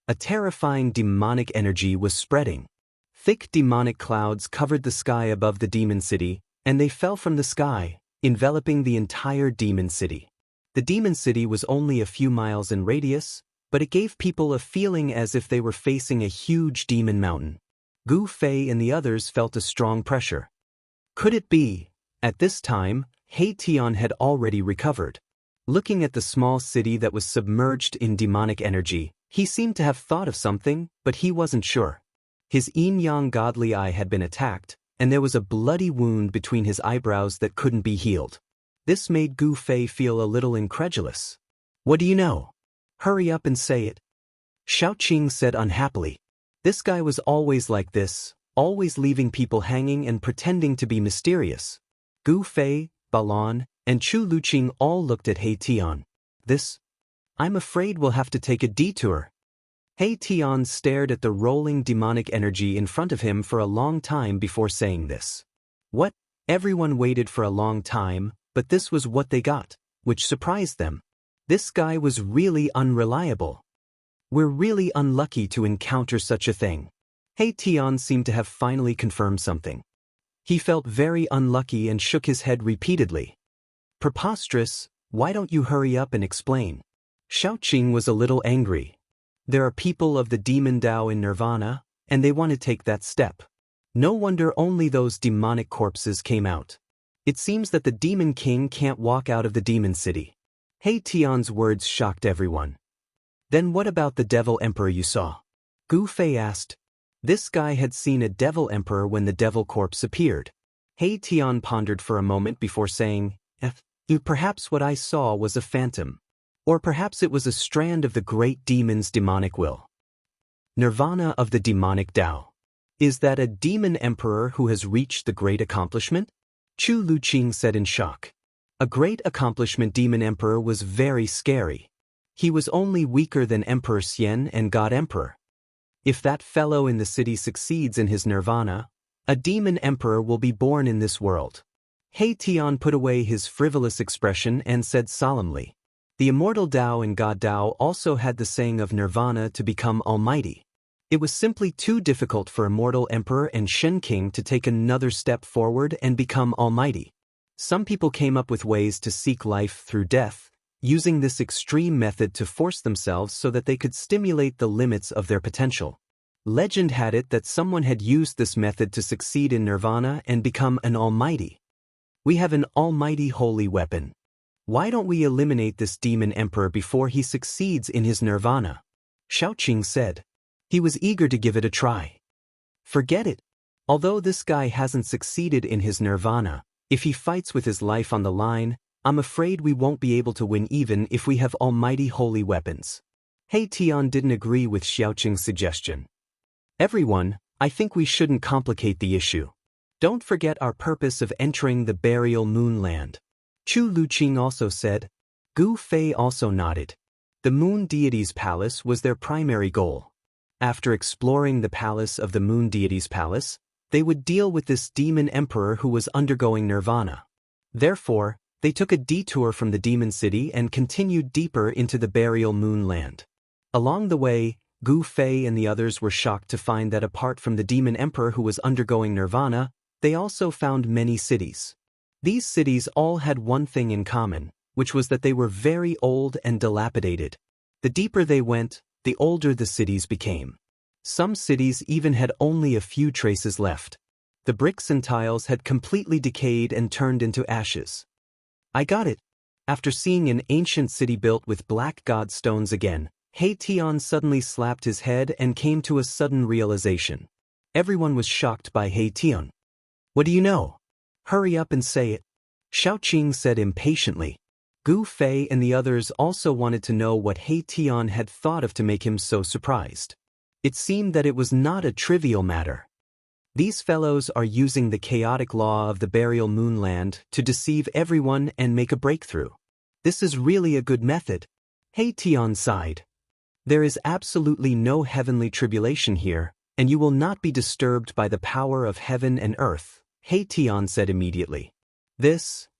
[SPEAKER 1] A terrifying demonic energy was spreading. Thick demonic clouds covered the sky above the demon city, and they fell from the sky, enveloping the entire demon city. The demon city was only a few miles in radius, but it gave people a feeling as if they were facing a huge demon mountain. Gu Fei and the others felt a strong pressure. Could it be? At this time, He Tian had already recovered. Looking at the small city that was submerged in demonic energy, he seemed to have thought of something, but he wasn't sure. His yin-yang godly eye had been attacked, and there was a bloody wound between his eyebrows that couldn't be healed. This made Gu Fei feel a little incredulous. What do you know? Hurry up and say it. Xiaoqing said unhappily. This guy was always like this, always leaving people hanging and pretending to be mysterious. Gu Fei, Balon, and Chu Luqing all looked at He Tian. I'm afraid we'll have to take a detour. He Tian stared at the rolling demonic energy in front of him for a long time before saying this. What? Everyone waited for a long time, but this was what they got, which surprised them. This guy was really unreliable. We're really unlucky to encounter such a thing. Tion seemed to have finally confirmed something. He felt very unlucky and shook his head repeatedly. Preposterous, why don't you hurry up and explain? Xiaoqing was a little angry. There are people of the demon Tao in Nirvana, and they want to take that step. No wonder only those demonic corpses came out. It seems that the demon king can't walk out of the demon city. Tion's words shocked everyone. Then what about the devil emperor you saw? Gu Fei asked. This guy had seen a devil emperor when the devil corpse appeared. Tion pondered for a moment before saying, perhaps what I saw was a phantom. Or perhaps it was a strand of the great demon's demonic will. Nirvana of the demonic Tao. Is that a demon emperor who has reached the great accomplishment? Chu Luqing said in shock. A great accomplishment demon emperor was very scary. He was only weaker than Emperor Xian and God Emperor. If that fellow in the city succeeds in his nirvana, a demon emperor will be born in this world. Tion put away his frivolous expression and said solemnly. The immortal Tao and God Tao also had the saying of nirvana to become almighty. It was simply too difficult for immortal emperor and Shen King to take another step forward and become almighty. Some people came up with ways to seek life through death, using this extreme method to force themselves so that they could stimulate the limits of their potential. Legend had it that someone had used this method to succeed in nirvana and become an almighty. We have an almighty holy weapon. Why don't we eliminate this demon emperor before he succeeds in his nirvana? Xiaoqing said. He was eager to give it a try. Forget it. Although this guy hasn't succeeded in his nirvana, if he fights with his life on the line, I'm afraid we won't be able to win even if we have almighty holy weapons. Tion didn't agree with Xiaoqing's suggestion. Everyone, I think we shouldn't complicate the issue. Don't forget our purpose of entering the burial moonland. Chu Luqing also said. Gu Fei also nodded. The moon deity's palace was their primary goal. After exploring the palace of the moon deity's palace, they would deal with this demon emperor who was undergoing nirvana. Therefore, they took a detour from the demon city and continued deeper into the burial moonland. Along the way, Gu Fei and the others were shocked to find that apart from the demon emperor who was undergoing nirvana, they also found many cities. These cities all had one thing in common, which was that they were very old and dilapidated. The deeper they went, the older the cities became. Some cities even had only a few traces left. The bricks and tiles had completely decayed and turned into ashes. I got it. After seeing an ancient city built with black god stones again, Tion suddenly slapped his head and came to a sudden realization. Everyone was shocked by Tion. What do you know? Hurry up and say it. Xiaoqing said impatiently. Gu Fei and the others also wanted to know what Tion had thought of to make him so surprised. It seemed that it was not a trivial matter. These fellows are using the chaotic law of the burial moonland to deceive everyone and make a breakthrough. This is really a good method. Tion sighed. There is absolutely no heavenly tribulation here, and you will not be disturbed by the power of heaven and earth, Tion said immediately.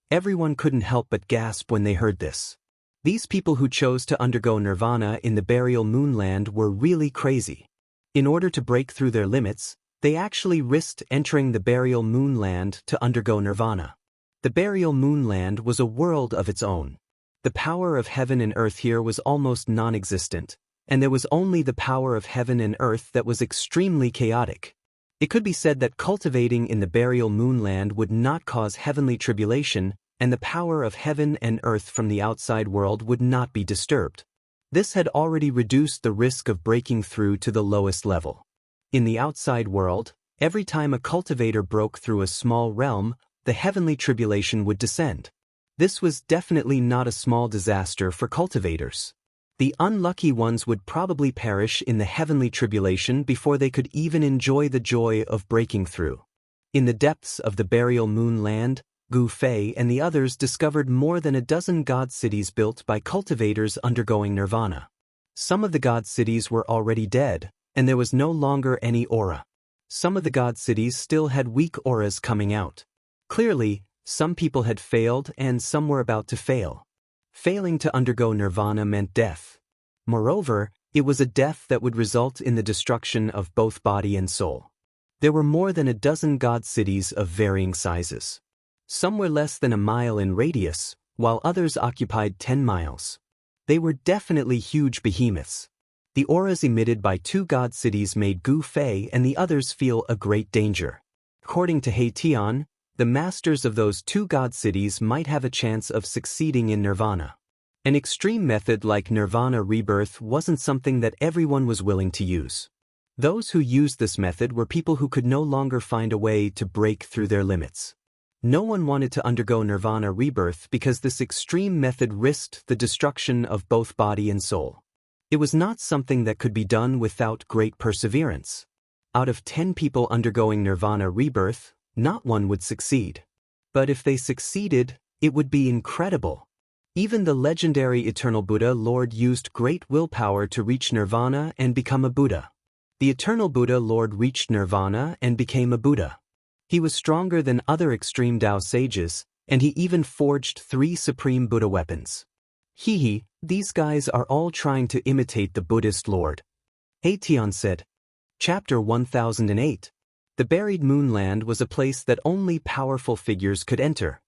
[SPEAKER 1] Everyone couldn't help but gasp when they heard this. These people who chose to undergo nirvana in the burial moonland were really crazy. In order to break through their limits, they actually risked entering the burial moonland to undergo nirvana. The burial moonland was a world of its own. The power of heaven and earth here was almost non-existent, and there was only the power of heaven and earth that was extremely chaotic. It could be said that cultivating in the burial moonland would not cause heavenly tribulation, and the power of heaven and earth from the outside world would not be disturbed. This had already reduced the risk of breaking through to the lowest level. In the outside world, every time a cultivator broke through a small realm, the heavenly tribulation would descend. This was definitely not a small disaster for cultivators. The unlucky ones would probably perish in the heavenly tribulation before they could even enjoy the joy of breaking through. In the depths of the burial moonland, Gu Fei and the others discovered more than a dozen god cities built by cultivators undergoing nirvana. Some of the god cities were already dead, and there was no longer any aura. Some of the god cities still had weak auras coming out. Clearly, some people had failed and some were about to fail. Failing to undergo nirvana meant death. Moreover, it was a death that would result in the destruction of both body and soul. There were more than a dozen god cities of varying sizes. Some were less than a mile in radius, while others occupied 10 miles. They were definitely huge behemoths. The auras emitted by two god cities made Gu Fei and the others feel a great danger. According to He Tian, the masters of those two god cities might have a chance of succeeding in nirvana. An extreme method like nirvana rebirth wasn't something that everyone was willing to use. Those who used this method were people who could no longer find a way to break through their limits. No one wanted to undergo nirvana rebirth because this extreme method risked the destruction of both body and soul. It was not something that could be done without great perseverance. Out of 10 people undergoing nirvana rebirth, not one would succeed. But if they succeeded, it would be incredible. Even the legendary Eternal Buddha Lord used great willpower to reach nirvana and become a Buddha. The Eternal Buddha Lord reached nirvana and became a Buddha. He was stronger than other extreme Tao sages, and he even forged 3 supreme Buddha weapons. These guys are all trying to imitate the Buddhist Lord. He Tian said. Chapter 1008. The buried moonland was a place that only powerful figures could enter.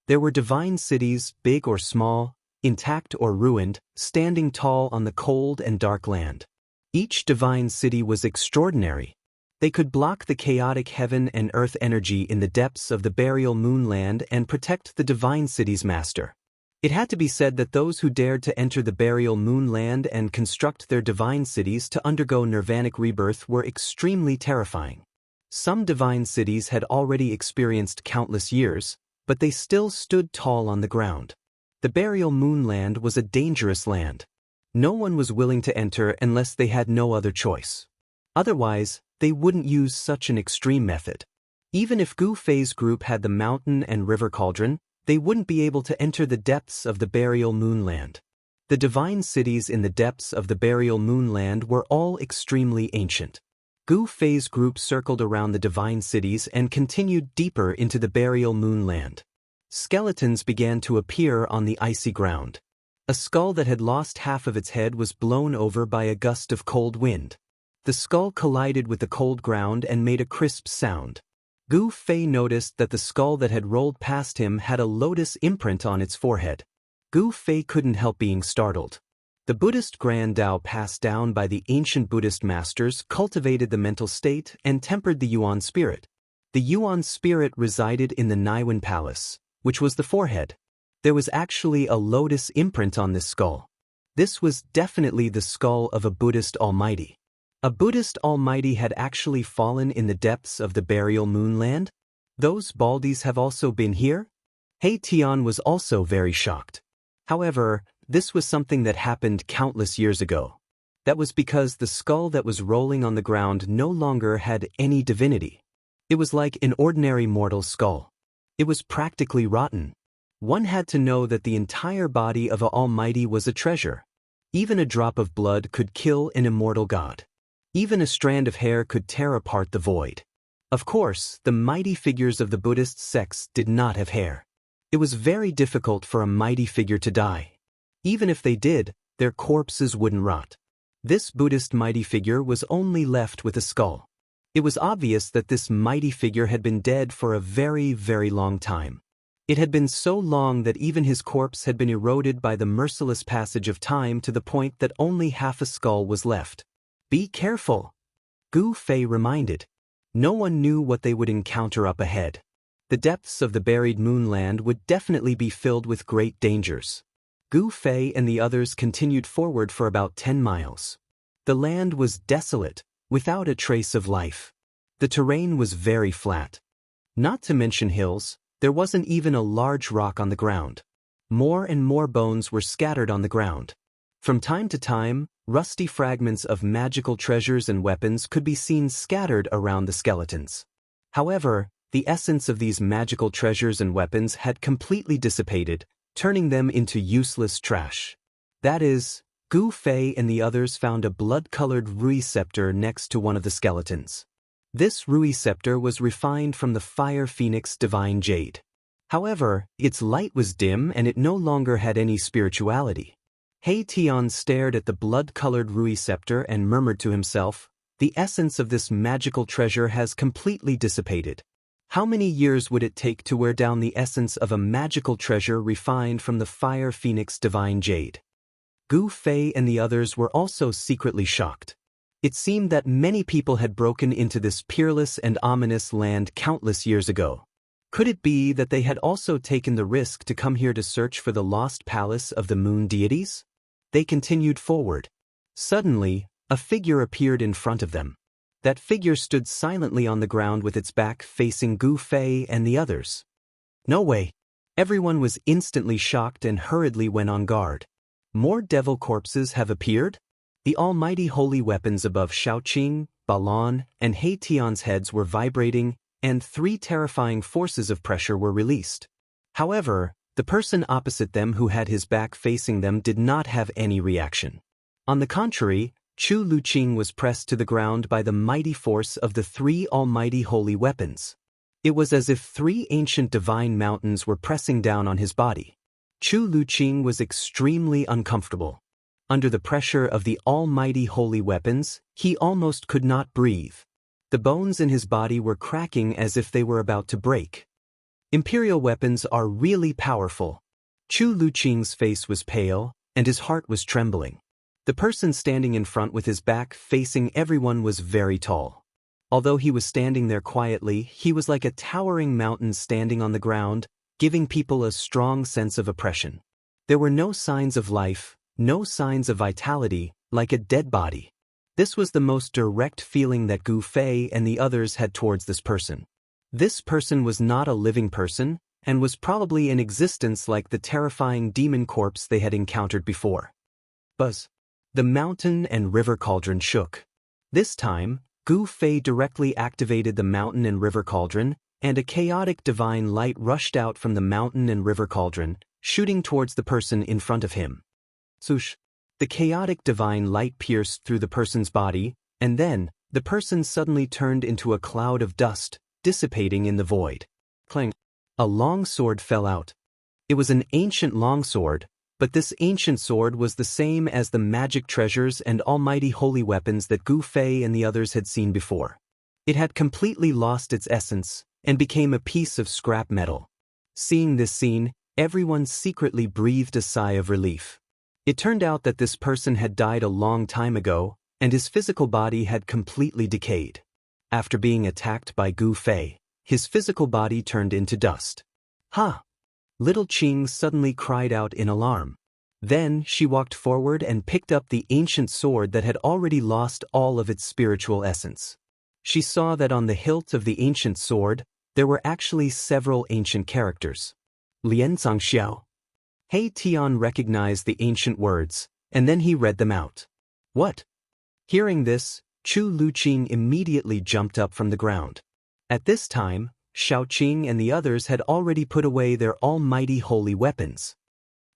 [SPEAKER 1] There were divine cities, big or small, intact or ruined, standing tall on the cold and dark land. Each divine city was extraordinary. They could block the chaotic heaven and earth energy in the depths of the burial moonland and protect the divine city's master. It had to be said that those who dared to enter the burial moonland and construct their divine cities to undergo nirvanic rebirth were extremely terrifying. Some divine cities had already experienced countless years, but they still stood tall on the ground. The burial moonland was a dangerous land. No one was willing to enter unless they had no other choice. Otherwise, they wouldn't use such an extreme method. Even if Gu Fei's group had the mountain and river cauldron, they wouldn't be able to enter the depths of the burial moonland. The divine cities in the depths of the burial moonland were all extremely ancient. Gu Fei's group circled around the divine cities and continued deeper into the burial moonland. Skeletons began to appear on the icy ground. A skull that had lost half of its head was blown over by a gust of cold wind. The skull collided with the cold ground and made a crisp sound. Gu Fei noticed that the skull that had rolled past him had a lotus imprint on its forehead. Gu Fei couldn't help being startled. The Buddhist Grand Tao passed down by the ancient Buddhist masters cultivated the mental state and tempered the Yuan spirit. The Yuan spirit resided in the Niwen Palace, which was the forehead. There was actually a lotus imprint on this skull. This was definitely the skull of a Buddhist almighty. A Buddhist almighty had actually fallen in the depths of the burial moonland? Those Baldies have also been here? He Tian was also very shocked. However, this was something that happened countless years ago. That was because the skull that was rolling on the ground no longer had any divinity. It was like an ordinary mortal skull. It was practically rotten. One had to know that the entire body of an almighty was a treasure. Even a drop of blood could kill an immortal god. Even a strand of hair could tear apart the void. Of course, the mighty figures of the Buddhist sects did not have hair. It was very difficult for a mighty figure to die. Even if they did, their corpses wouldn't rot. This Buddhist mighty figure was only left with a skull. It was obvious that this mighty figure had been dead for a very, very long time. It had been so long that even his corpse had been eroded by the merciless passage of time to the point that only half a skull was left. Be careful, Gu Fei reminded. No one knew what they would encounter up ahead. The depths of the buried moonland would definitely be filled with great dangers. Gu Fei and the others continued forward for about 10 miles. The land was desolate, without a trace of life. The terrain was very flat. Not to mention hills, there wasn't even a large rock on the ground. More and more bones were scattered on the ground. From time to time, rusty fragments of magical treasures and weapons could be seen scattered around the skeletons. However, the essence of these magical treasures and weapons had completely dissipated, turning them into useless trash. That is, Gu Fei and the others found a blood-colored rui scepter next to one of the skeletons. This Rui scepter was refined from the fire phoenix divine jade. However, its light was dim and it no longer had any spirituality. He Tian stared at the blood-colored Rui scepter and murmured to himself, "The essence of this magical treasure has completely dissipated. How many years would it take to wear down the essence of a magical treasure refined from the fire phoenix divine jade?" Gu Fei and the others were also secretly shocked. It seemed that many people had broken into this peerless and ominous land countless years ago. Could it be that they had also taken the risk to come here to search for the lost palace of the moon deities? They continued forward. Suddenly, a figure appeared in front of them. That figure stood silently on the ground with its back facing Gu Fei and the others. "No way!" Everyone was instantly shocked and hurriedly went on guard. More devil corpses have appeared? The almighty holy weapons above Xiaoqing, Balon, and He Tian's heads were vibrating, and 3 terrifying forces of pressure were released. However, the person opposite them who had his back facing them did not have any reaction. On the contrary, Chu Luqing was pressed to the ground by the mighty force of the 3 almighty holy weapons. It was as if 3 ancient divine mountains were pressing down on his body. Chu Luqing was extremely uncomfortable. Under the pressure of the almighty holy weapons, he almost could not breathe. The bones in his body were cracking as if they were about to break. Imperial weapons are really powerful. Chu Luqing's face was pale, and his heart was trembling. The person standing in front with his back facing everyone was very tall. Although he was standing there quietly, he was like a towering mountain standing on the ground, giving people a strong sense of oppression. There were no signs of life, no signs of vitality, like a dead body. This was the most direct feeling that Gu Fei and the others had towards this person. This person was not a living person, and was probably in existence like the terrifying demon corpse they had encountered before. Buzz. The mountain and river cauldron shook. This time, Gu Fei directly activated the mountain and river cauldron, and a chaotic divine light rushed out from the mountain and river cauldron, shooting towards the person in front of him. Swoosh! The chaotic divine light pierced through the person's body, and then, the person suddenly turned into a cloud of dust, dissipating in the void. Clang! A long sword fell out. It was an ancient longsword, but this ancient sword was the same as the magic treasures and almighty holy weapons that Gu Fei and the others had seen before. It had completely lost its essence, and became a piece of scrap metal. Seeing this scene, everyone secretly breathed a sigh of relief. It turned out that this person had died a long time ago, and his physical body had completely decayed. After being attacked by Gu Fei, his physical body turned into dust. "Ha!" Little Qing suddenly cried out in alarm. Then she walked forward and picked up the ancient sword that had already lost all of its spiritual essence. She saw that on the hilt of the ancient sword, there were actually several ancient characters. Lian Zangxiao. He Tian recognized the ancient words, and then he read them out. "What?" Hearing this, Chu Luqing immediately jumped up from the ground. At this time, Xiaoqing and the others had already put away their almighty holy weapons.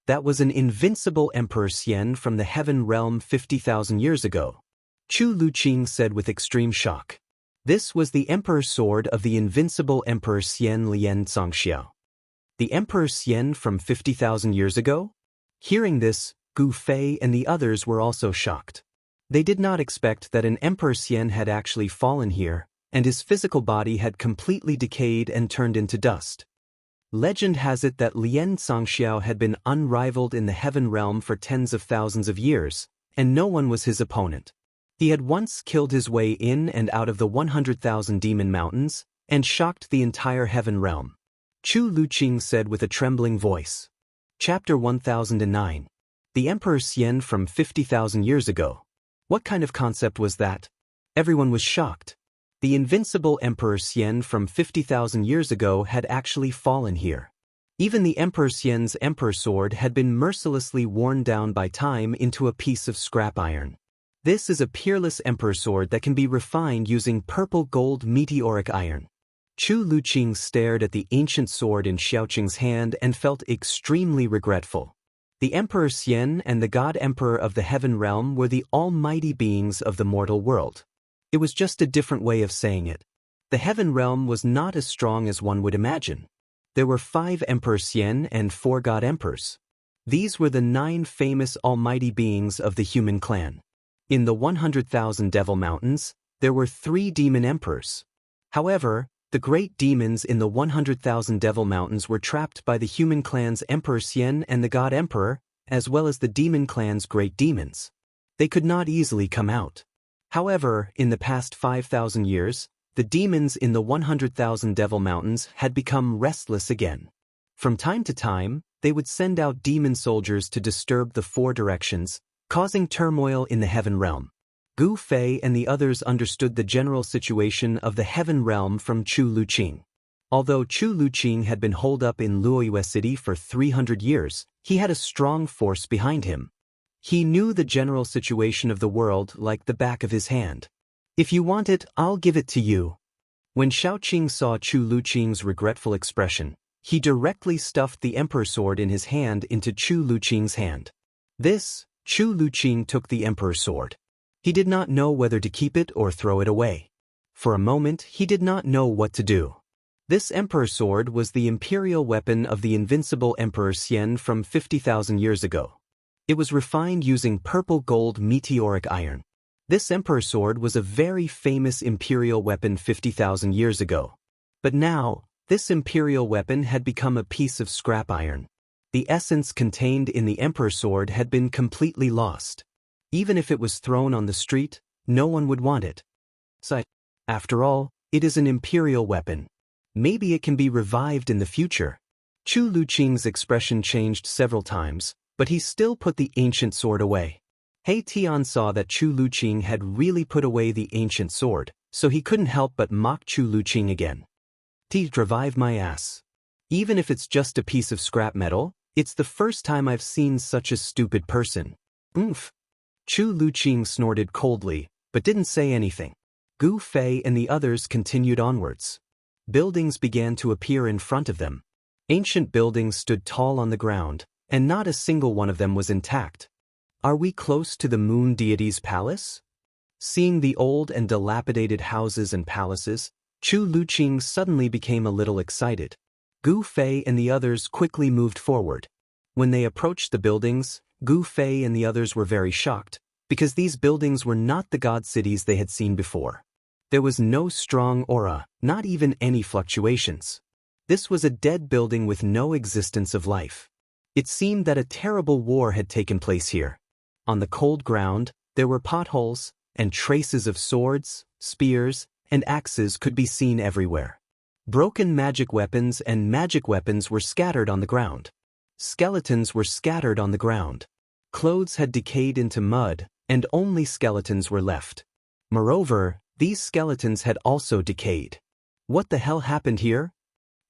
[SPEAKER 1] That was an invincible Emperor Xian from the heaven realm 50,000 years ago. Chu Luqing said with extreme shock. This was the Emperor's sword of the invincible Emperor Xian Lian Zangxiao. The Emperor Xian from 50,000 years ago? Hearing this, Gu Fei and the others were also shocked. They did not expect that an Emperor Xian had actually fallen here, and his physical body had completely decayed and turned into dust. Legend has it that Lian Zangxiao had been unrivaled in the heaven realm for tens of thousands of years, and no one was his opponent. He had once killed his way in and out of the 100,000 demon mountains, and shocked the entire heaven realm. Chu Luqing said with a trembling voice. Chapter 1009. The Emperor Xian from 50,000 years ago. What kind of concept was that? Everyone was shocked. The invincible Emperor Xian from 50,000 years ago had actually fallen here. Even the Emperor Xian's Emperor Sword had been mercilessly worn down by time into a piece of scrap iron. This is a peerless Emperor Sword that can be refined using purple gold meteoric iron. Chu Luqing stared at the ancient sword in Xiaoqing's hand and felt extremely regretful. The Emperor Xian and the God Emperor of the Heaven Realm were the almighty beings of the mortal world. It was just a different way of saying it. The heaven realm was not as strong as one would imagine. There were 5 Emperor Xian and 4 God Emperors. These were the 9 famous almighty beings of the human clan. In the 100,000 Devil Mountains, there were 3 demon emperors. However, the great demons in the 100,000 Devil Mountains were trapped by the human clan's Emperor Xian and the God Emperor, as well as the demon clan's great demons. They could not easily come out. However, in the past 5,000 years, the demons in the 100,000 Devil Mountains had become restless again. From time to time, they would send out demon soldiers to disturb the 4 directions, causing turmoil in the heaven realm. Gu Fei and the others understood the general situation of the heaven realm from Chu Luqing. Although Chu Luqing had been holed up in Luoyue City for 300 years, he had a strong force behind him. He knew the general situation of the world like the back of his hand. If you want it, I'll give it to you. When Shaoqing saw Chu Luqing's regretful expression, he directly stuffed the Emperor's sword in his hand into Chu Luqing's hand. Chu Luqing took the Emperor's sword. He did not know whether to keep it or throw it away. For a moment, he did not know what to do. This Emperor's sword was the imperial weapon of the invincible Emperor Xian from 50,000 years ago. It was refined using purple gold meteoric iron. This Emperor's sword was a very famous imperial weapon 50,000 years ago. But now, this imperial weapon had become a piece of scrap iron. The essence contained in the Emperor's sword had been completely lost. Even if it was thrown on the street, no one would want it. After all, it is an imperial weapon. Maybe it can be revived in the future. Chu Luqing's expression changed several times, but he still put the ancient sword away. He Tian saw that Chu Luqing had really put away the ancient sword, so he couldn't help but mock Chu Luqing again. Revive my ass. Even if it's just a piece of scrap metal, it's the first time I've seen such a stupid person. Oomph. Chu Luqing snorted coldly, but didn't say anything. Gu Fei and the others continued onwards. Buildings began to appear in front of them. Ancient buildings stood tall on the ground, and not a single one of them was intact. Are we close to the moon deity's palace? Seeing the old and dilapidated houses and palaces, Chu Luqing suddenly became a little excited. Gu Fei and the others quickly moved forward. When they approached the buildings, Gu Fei and the others were very shocked, because these buildings were not the god cities they had seen before. There was no strong aura, not even any fluctuations. This was a dead building with no existence of life. It seemed that a terrible war had taken place here. On the cold ground, there were potholes, and traces of swords, spears, and axes could be seen everywhere. Broken magic weapons and magic weapons were scattered on the ground. Skeletons were scattered on the ground. Clothes had decayed into mud, and only skeletons were left. Moreover, these skeletons had also decayed. What the hell happened here?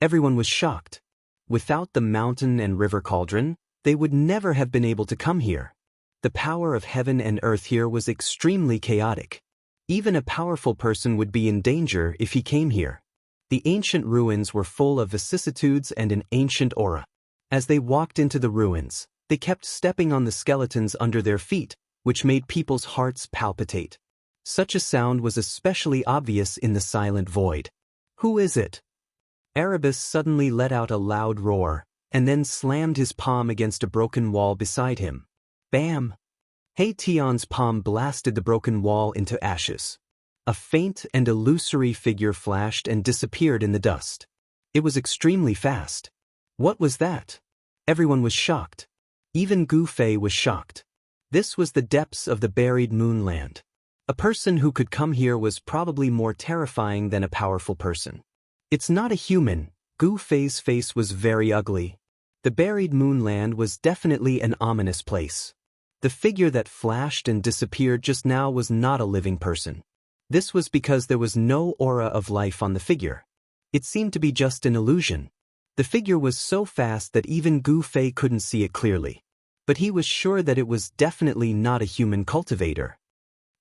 [SPEAKER 1] Everyone was shocked. Without the mountain and river cauldron, they would never have been able to come here. The power of heaven and earth here was extremely chaotic. Even a powerful person would be in danger if he came here. The ancient ruins were full of vicissitudes and an ancient aura. As they walked into the ruins, they kept stepping on the skeletons under their feet, which made people's hearts palpitate. Such a sound was especially obvious in the silent void. Who is it? Erebus suddenly let out a loud roar, and then slammed his palm against a broken wall beside him. Bam! He Tian's palm blasted the broken wall into ashes. A faint and illusory figure flashed and disappeared in the dust. It was extremely fast. What was that? Everyone was shocked. Even Gu Fei was shocked. This was the depths of the buried moonland. A person who could come here was probably more terrifying than a powerful person. It's not a human. Gu Fei's face was very ugly. The buried moonland was definitely an ominous place. The figure that flashed and disappeared just now was not a living person. This was because there was no aura of life on the figure. It seemed to be just an illusion. The figure was so fast that even Gu Fei couldn't see it clearly. But he was sure that it was definitely not a human cultivator.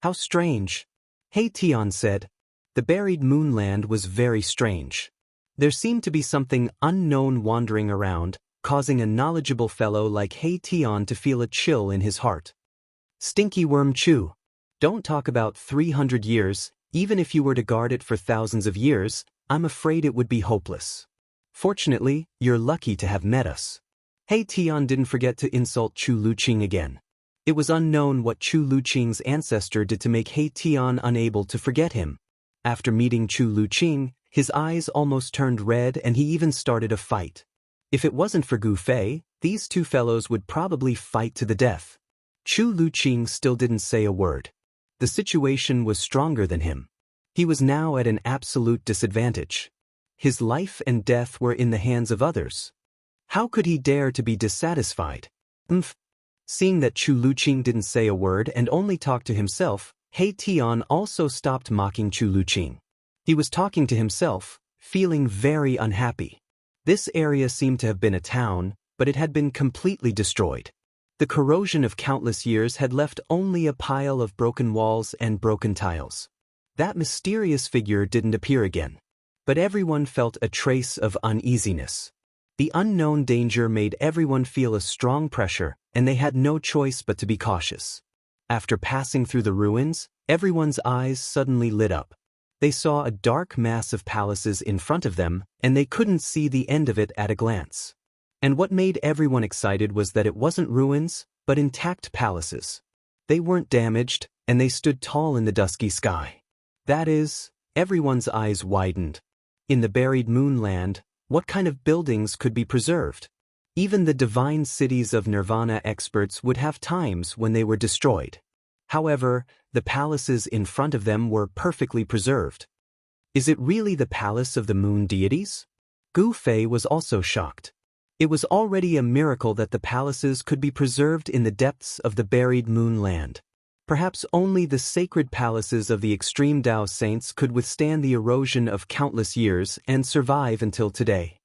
[SPEAKER 1] How strange. He Tian said. The buried moonland was very strange. There seemed to be something unknown wandering around, causing a knowledgeable fellow like He Tian to feel a chill in his heart. Stinky worm Chu. Don't talk about 300 years, Even if you were to guard it for thousands of years, I'm afraid it would be hopeless. Fortunately, you're lucky to have met us. He Tian didn't forget to insult Chu Luqing again. It was unknown what Chu Luqing's ancestor did to make He Tian unable to forget him. After meeting Chu Luqing, his eyes almost turned red and he even started a fight. If it wasn't for Gu Fei, these two fellows would probably fight to the death. Chu Luqing still didn't say a word. The situation was stronger than him. He was now at an absolute disadvantage. His life and death were in the hands of others. How could he dare to be dissatisfied? Seeing that Chu Luqing didn't say a word and only talked to himself, He Tian also stopped mocking Chu Luqing. He was talking to himself, feeling very unhappy. This area seemed to have been a town, but it had been completely destroyed. The corrosion of countless years had left only a pile of broken walls and broken tiles. That mysterious figure didn't appear again. But everyone felt a trace of uneasiness. The unknown danger made everyone feel a strong pressure, and they had no choice but to be cautious. After passing through the ruins, everyone's eyes suddenly lit up. They saw a dark mass of palaces in front of them, and they couldn't see the end of it at a glance. And what made everyone excited was that it wasn't ruins, but intact palaces. They weren't damaged, and they stood tall in the dusky sky. That is, everyone's eyes widened. In the buried moonland, what kind of buildings could be preserved? Even the divine cities of Nirvana experts would have times when they were destroyed. However, the palaces in front of them were perfectly preserved. Is it really the palace of the moon deities? Gu Fei was also shocked. It was already a miracle that the palaces could be preserved in the depths of the buried moonland. Perhaps only the sacred palaces of the extreme Tao saints could withstand the erosion of countless years and survive until today.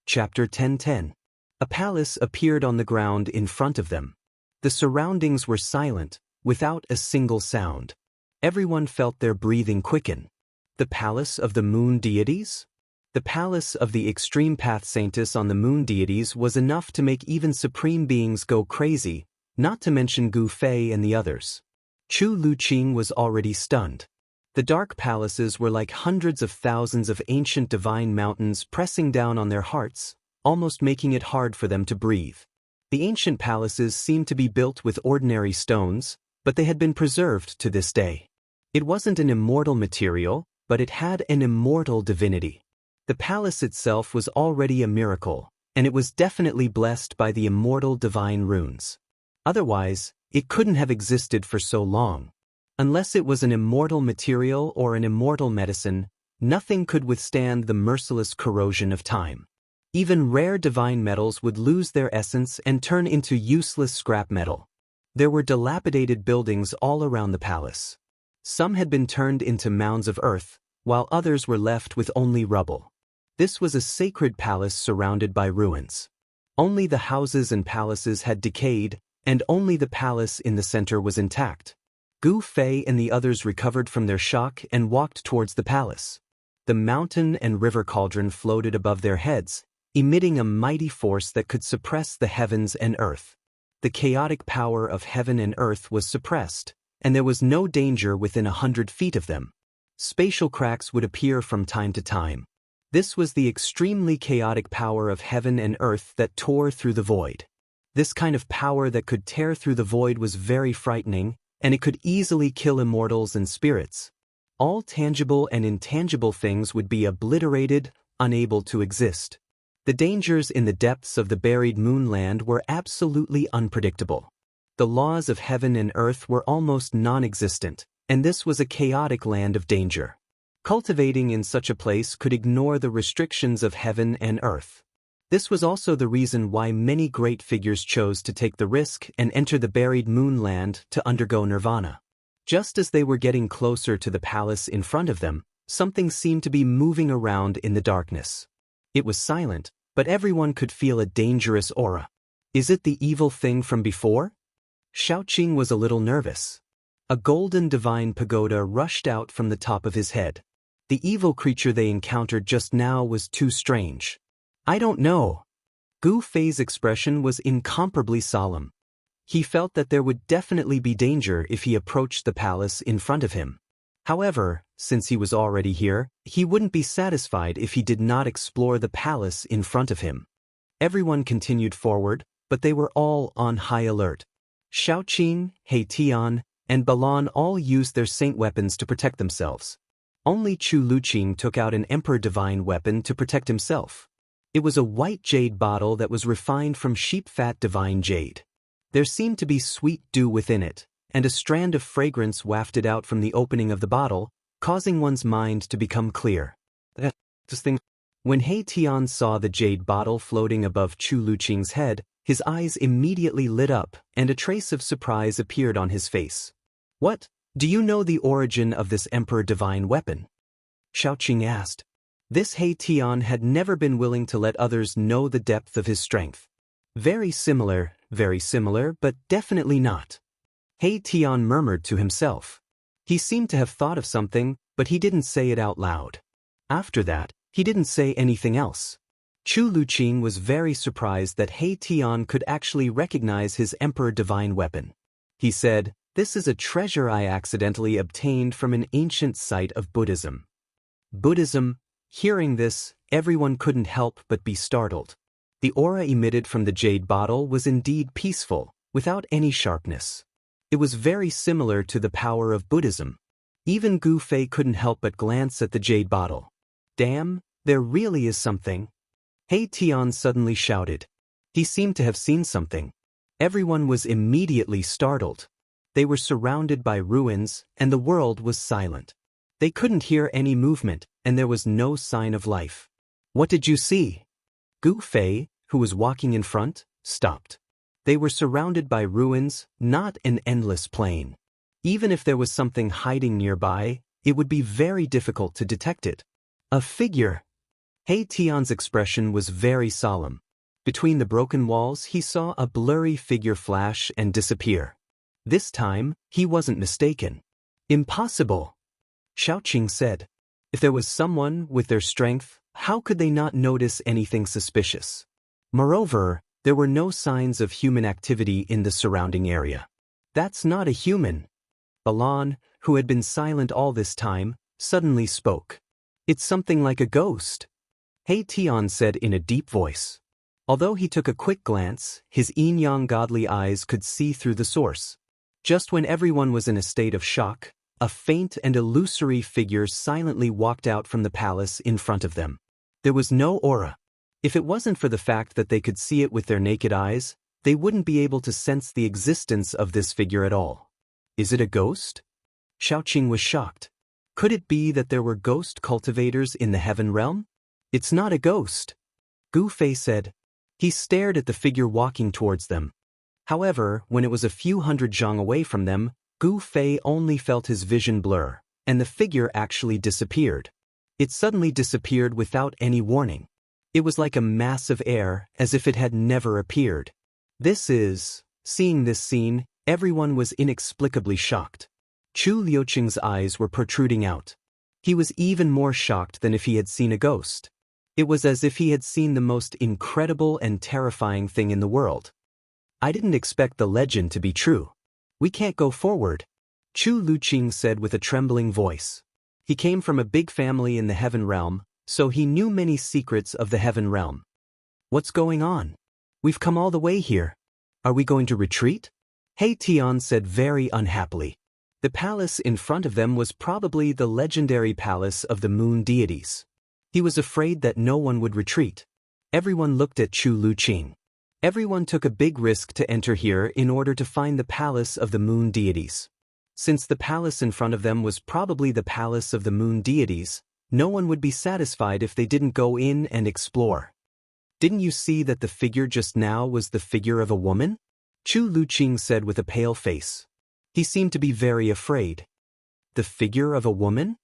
[SPEAKER 1] Chapter 1010. A palace appeared on the ground in front of them. The surroundings were silent, without a single sound. Everyone felt their breathing quicken. The palace of the moon deities? The palace of the extreme path saintess on the moon deities was enough to make even supreme beings go crazy, not to mention Gu Fei and the others. Chu Luqing was already stunned. The dark palaces were like hundreds of thousands of ancient divine mountains pressing down on their hearts, almost making it hard for them to breathe. The ancient palaces seemed to be built with ordinary stones, but they had been preserved to this day. It wasn't an immortal material, but it had an immortal divinity. The palace itself was already a miracle, and it was definitely blessed by the immortal divine runes. Otherwise, it couldn't have existed for so long. Unless it was an immortal material or an immortal medicine, nothing could withstand the merciless corrosion of time. Even rare divine metals would lose their essence and turn into useless scrap metal. There were dilapidated buildings all around the palace. Some had been turned into mounds of earth, while others were left with only rubble. This was a sacred palace surrounded by ruins. Only the houses and palaces had decayed, and only the palace in the center was intact. Gu Fei and the others recovered from their shock and walked towards the palace. The mountain and river cauldron floated above their heads, emitting a mighty force that could suppress the heavens and earth. The chaotic power of heaven and earth was suppressed, and there was no danger within 100 feet of them. Spatial cracks would appear from time to time. This was the extremely chaotic power of heaven and earth that tore through the void. This kind of power that could tear through the void was very frightening, and it could easily kill immortals and spirits. All tangible and intangible things would be obliterated, unable to exist. The dangers in the depths of the buried moonland were absolutely unpredictable. The laws of heaven and earth were almost non-existent, and this was a chaotic land of danger. Cultivating in such a place could ignore the restrictions of heaven and earth. This was also the reason why many great figures chose to take the risk and enter the buried moonland to undergo nirvana. Just as they were getting closer to the palace in front of them, something seemed to be moving around in the darkness. It was silent, but everyone could feel a dangerous aura. Is it the evil thing from before? Shaoqing was a little nervous. A golden divine pagoda rushed out from the top of his head. The evil creature they encountered just now was too strange. I don't know. Gu Fei's expression was incomparably solemn. He felt that there would definitely be danger if he approached the palace in front of him. However, since he was already here, he wouldn't be satisfied if he did not explore the palace in front of him. Everyone continued forward, but they were all on high alert. Xiaoqing, He-Tian, and Balan all used their saint weapons to protect themselves. Only Chu Luqing took out an emperor divine weapon to protect himself. It was a white jade bottle that was refined from sheep fat divine jade. There seemed to be sweet dew within it, and a strand of fragrance wafted out from the opening of the bottle, causing one's mind to become clear. When He-Tian saw the jade bottle floating above Chu Luqing's head, his eyes immediately lit up, and a trace of surprise appeared on his face. "What? Do you know the origin of this emperor divine weapon?" Xiaoqing asked. This He-Tian had never been willing to let others know the depth of his strength. Very similar, but definitely not. He-Tian murmured to himself. He seemed to have thought of something, but he didn't say it out loud. After that, he didn't say anything else. Chu Luqing was very surprised that He-Tian could actually recognize his emperor divine weapon. He said, "This is a treasure I accidentally obtained from an ancient site of Buddhism." Buddhism. Hearing this, everyone couldn't help but be startled. The aura emitted from the jade bottle was indeed peaceful, without any sharpness. It was very similar to the power of Buddhism. Even Gu Fei couldn't help but glance at the jade bottle. "Damn, there really is something." He-Tian suddenly shouted. He seemed to have seen something. Everyone was immediately startled. They were surrounded by ruins, and the world was silent. They couldn't hear any movement, and there was no sign of life. "What did you see?" Gu Fei, who was walking in front, stopped. They were surrounded by ruins, not an endless plain. Even if there was something hiding nearby, it would be very difficult to detect it. "A figure." He-Tian's expression was very solemn. Between the broken walls, he saw a blurry figure flash and disappear. This time, he wasn't mistaken. "Impossible," Xiaoqing said. If there was someone with their strength, how could they not notice anything suspicious? Moreover, there were no signs of human activity in the surrounding area. "That's not a human." Balan, who had been silent all this time, suddenly spoke. "It's something like a ghost," He-Tian said in a deep voice. Although he took a quick glance, his yin-yang godly eyes could see through the source. Just when everyone was in a state of shock, a faint and illusory figure silently walked out from the palace in front of them. There was no aura. If it wasn't for the fact that they could see it with their naked eyes, they wouldn't be able to sense the existence of this figure at all. "Is it a ghost?" Xiaoqing was shocked. Could it be that there were ghost cultivators in the heaven realm? "It's not a ghost," Gu Fei said. He stared at the figure walking towards them. However, when it was a few hundred zhang away from them, Gu Fei only felt his vision blur, and the figure actually disappeared. It suddenly disappeared without any warning. It was like a mass of air, as if it had never appeared. Seeing this scene, everyone was inexplicably shocked. Chu Liuqing's eyes were protruding out. He was even more shocked than if he had seen a ghost. It was as if he had seen the most incredible and terrifying thing in the world. "I didn't expect the legend to be true. We can't go forward," Chu Luqing said with a trembling voice. He came from a big family in the heaven realm, so he knew many secrets of the heaven realm. "What's going on? We've come all the way here. Are we going to retreat?" He-Tian said very unhappily. The palace in front of them was probably the legendary palace of the moon deities. He was afraid that no one would retreat. Everyone looked at Chu Luqing. Everyone took a big risk to enter here in order to find the palace of the moon deities. Since the palace in front of them was probably the palace of the moon deities, no one would be satisfied if they didn't go in and explore. "Didn't you see that the figure just now was the figure of a woman?" Chu Luqing said with a pale face. He seemed to be very afraid. "The figure of a woman?"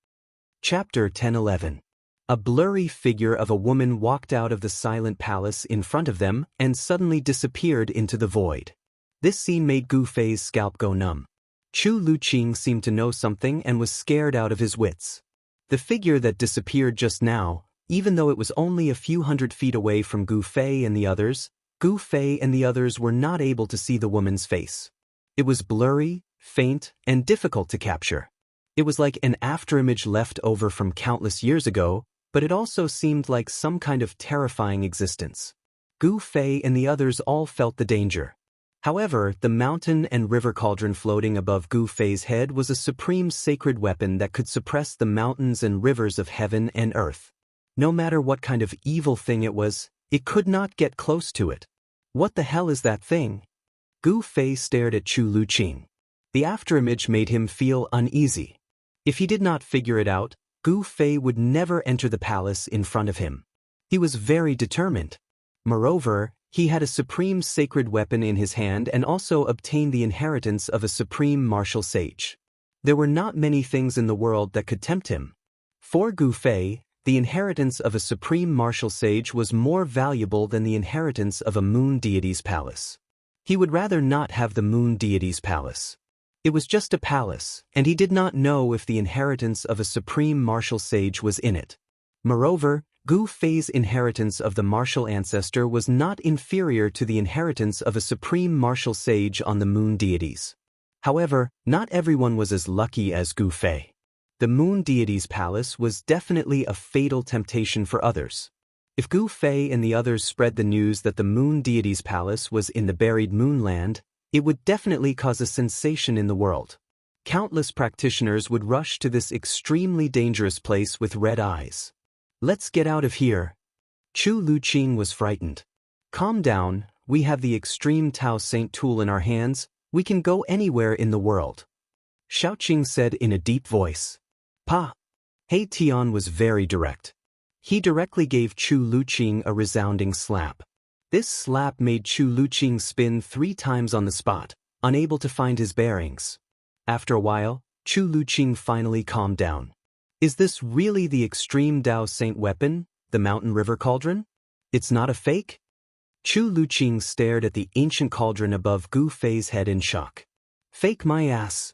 [SPEAKER 1] Chapter 10:11. A blurry figure of a woman walked out of the silent palace in front of them and suddenly disappeared into the void. This scene made Gu Fei's scalp go numb. Chu Luqing seemed to know something and was scared out of his wits. The figure that disappeared just now, even though it was only a few hundred feet away from Gu Fei and the others, Gu Fei and the others were not able to see the woman's face. It was blurry, faint, and difficult to capture. It was like an afterimage left over from countless years ago, but it also seemed like some kind of terrifying existence. Gu Fei and the others all felt the danger. However, the mountain and river cauldron floating above Gu Fei's head was a supreme sacred weapon that could suppress the mountains and rivers of heaven and earth. No matter what kind of evil thing it was, it could not get close to it. What the hell is that thing? Gu Fei stared at Chu Luqing. The afterimage made him feel uneasy. If he did not figure it out, Gu Fei would never enter the palace in front of him. He was very determined. Moreover, he had a supreme sacred weapon in his hand and also obtained the inheritance of a supreme martial sage. There were not many things in the world that could tempt him. For Gu Fei, the inheritance of a supreme martial sage was more valuable than the inheritance of a moon deity's palace. He would rather not have the moon deity's palace. It was just a palace, and he did not know if the inheritance of a supreme martial sage was in it. Moreover, Gu Fei's inheritance of the martial ancestor was not inferior to the inheritance of a supreme martial sage on the moon deities. However, not everyone was as lucky as Gu Fei. The moon deity's palace was definitely a fatal temptation for others. If Gu Fei and the others spread the news that the moon deity's palace was in the buried moonland, it would definitely cause a sensation in the world. Countless practitioners would rush to this extremely dangerous place with red eyes. Let's get out of here. Chu Luqing was frightened. Calm down, we have the extreme Tao Saint tool in our hands, we can go anywhere in the world. Xiaoqing said in a deep voice. Pa! He Tian was very direct. He directly gave Chu Luqing a resounding slap. This slap made Chu Luqing spin 3 times on the spot, unable to find his bearings. After a while, Chu Luqing finally calmed down. Is this really the extreme Tao Saint weapon, the mountain river cauldron? It's not a fake? Chu Luqing stared at the ancient cauldron above Gu Fei's head in shock. Fake my ass.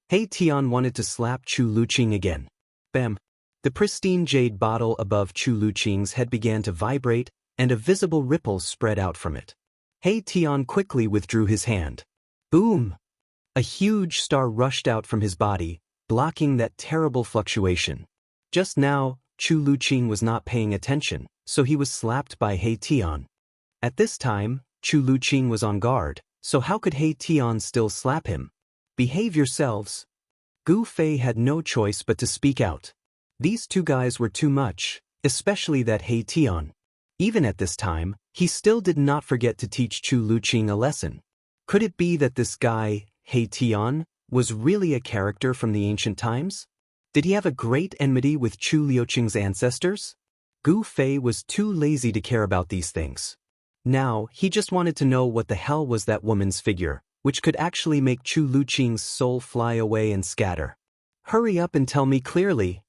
[SPEAKER 1] He Tian wanted to slap Chu Luqing again. Bam! The pristine jade bottle above Chu Luqing's head began to vibrate, and a visible ripple spread out from it. He Tian quickly withdrew his hand. Boom! A huge star rushed out from his body, blocking that terrible fluctuation. Just now, Chu Luqing was not paying attention, so he was slapped by He Tian. At this time, Chu Luqing was on guard, so how could He Tian still slap him? Behave yourselves. Gu Fei had no choice but to speak out. These 2 guys were too much, especially that He Tian. Even at this time, he still did not forget to teach Chu Luqing a lesson. Could it be that this guy, He Tian, was really a character from the ancient times? Did he have a great enmity with Chu Luqing's ancestors? Gu Fei was too lazy to care about these things. Now, he just wanted to know what the hell was that woman's figure, which could actually make Chu Luqing's soul fly away and scatter. Hurry up and tell me clearly.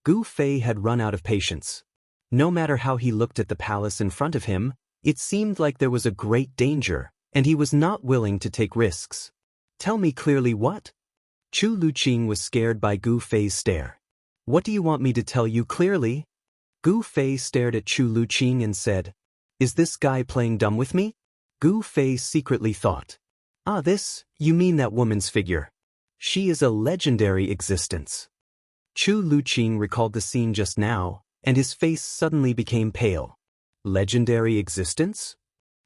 [SPEAKER 1] Gu Fei had run out of patience. No matter how he looked at the palace in front of him, it seemed like there was a great danger, and he was not willing to take risks. Tell me clearly what? Chu Luqing was scared by Gu Fei's stare. What do you want me to tell you clearly? Gu Fei stared at Chu Luqing and said, Is this guy playing dumb with me? Gu Fei secretly thought. Ah, you mean that woman's figure. She is a legendary existence. Chu Luqing recalled the scene just now, and his face suddenly became pale. Legendary existence?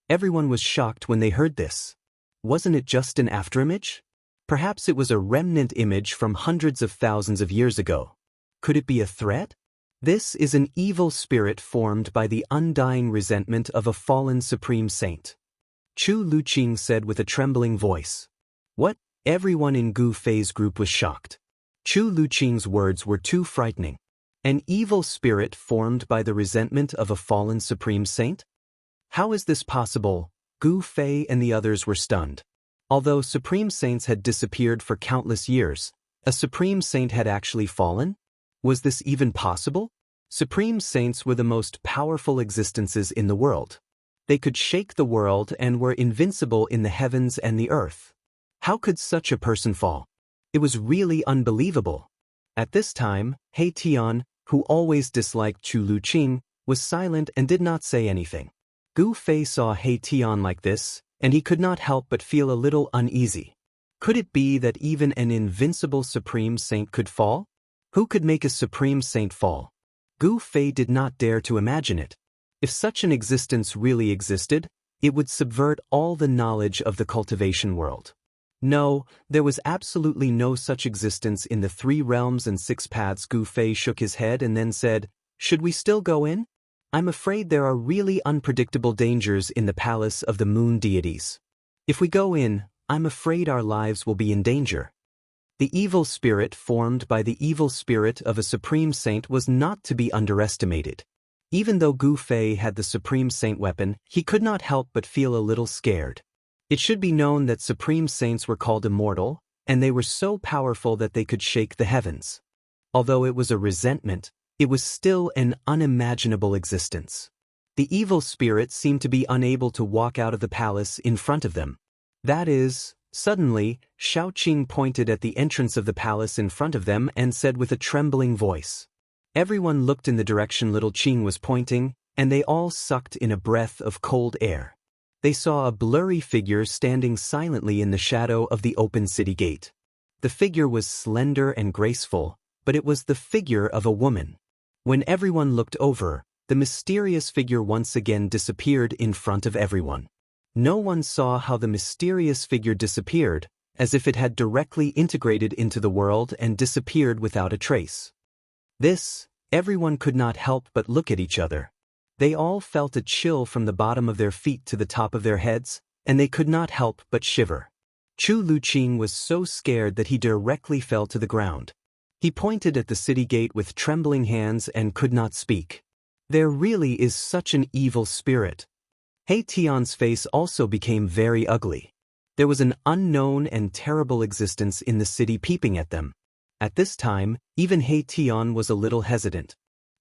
[SPEAKER 1] Everyone was shocked when they heard this. Wasn't it just an afterimage? Perhaps it was a remnant image from hundreds of thousands of years ago. Could it be a threat? This is an evil spirit formed by the undying resentment of a fallen supreme saint. Chu Luqing said with a trembling voice. What? Everyone in Gu Fei's group was shocked. Chu Luqing's words were too frightening. An evil spirit formed by the resentment of a fallen supreme saint? How is this possible? Gu Fei and the others were stunned. Although supreme saints had disappeared for countless years, a supreme saint had actually fallen? Was this even possible? Supreme saints were the most powerful existences in the world. They could shake the world and were invincible in the heavens and the earth. How could such a person fall? It was really unbelievable. At this time, He Tian, who always disliked Chu Luqing, was silent and did not say anything. Gu Fei saw He Tian like this, and he could not help but feel a little uneasy. Could it be that even an invincible supreme saint could fall? Who could make a supreme saint fall? Gu Fei did not dare to imagine it. If such an existence really existed, it would subvert all the knowledge of the cultivation world. No, there was absolutely no such existence in the 3 realms and 6 paths. Gu Fei shook his head and then said, "Should we still go in? I'm afraid there are really unpredictable dangers in the palace of the moon deities. If we go in, I'm afraid our lives will be in danger." The evil spirit formed by the evil spirit of a supreme saint was not to be underestimated. Even though Gu Fei had the supreme saint weapon, he could not help but feel a little scared. It should be known that supreme saints were called immortal, and they were so powerful that they could shake the heavens. Although it was a resentment, it was still an unimaginable existence. The evil spirit seemed to be unable to walk out of the palace in front of them. That is, suddenly, Shaoqing pointed at the entrance of the palace in front of them and said with a trembling voice. Everyone looked in the direction little Qing was pointing, and they all sucked in a breath of cold air. They saw a blurry figure standing silently in the shadow of the open city gate. The figure was slender and graceful, but it was the figure of a woman. When everyone looked over, the mysterious figure once again disappeared in front of everyone. No one saw how the mysterious figure disappeared, as if it had directly integrated into the world and disappeared without a trace. Everyone could not help but look at each other. They all felt a chill from the bottom of their feet to the top of their heads, and they could not help but shiver. Chu Luqing was so scared that he directly fell to the ground. He pointed at the city gate with trembling hands and could not speak. There really is such an evil spirit. He Tian's face also became very ugly. There was an unknown and terrible existence in the city peeping at them. At this time, even He Tian was a little hesitant.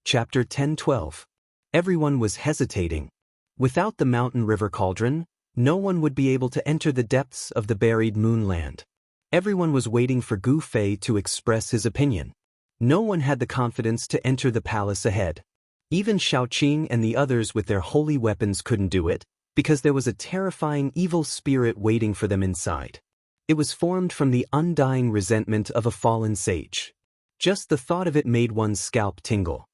[SPEAKER 1] Chapter 10-12. Everyone was hesitating. Without the mountain river cauldron, no one would be able to enter the depths of the buried moonland. Everyone was waiting for Gu Fei to express his opinion. No one had the confidence to enter the palace ahead. Even Shaoqing and the others with their holy weapons couldn't do it, because there was a terrifying evil spirit waiting for them inside. It was formed from the undying resentment of a fallen sage. Just the thought of it made one's scalp tingle.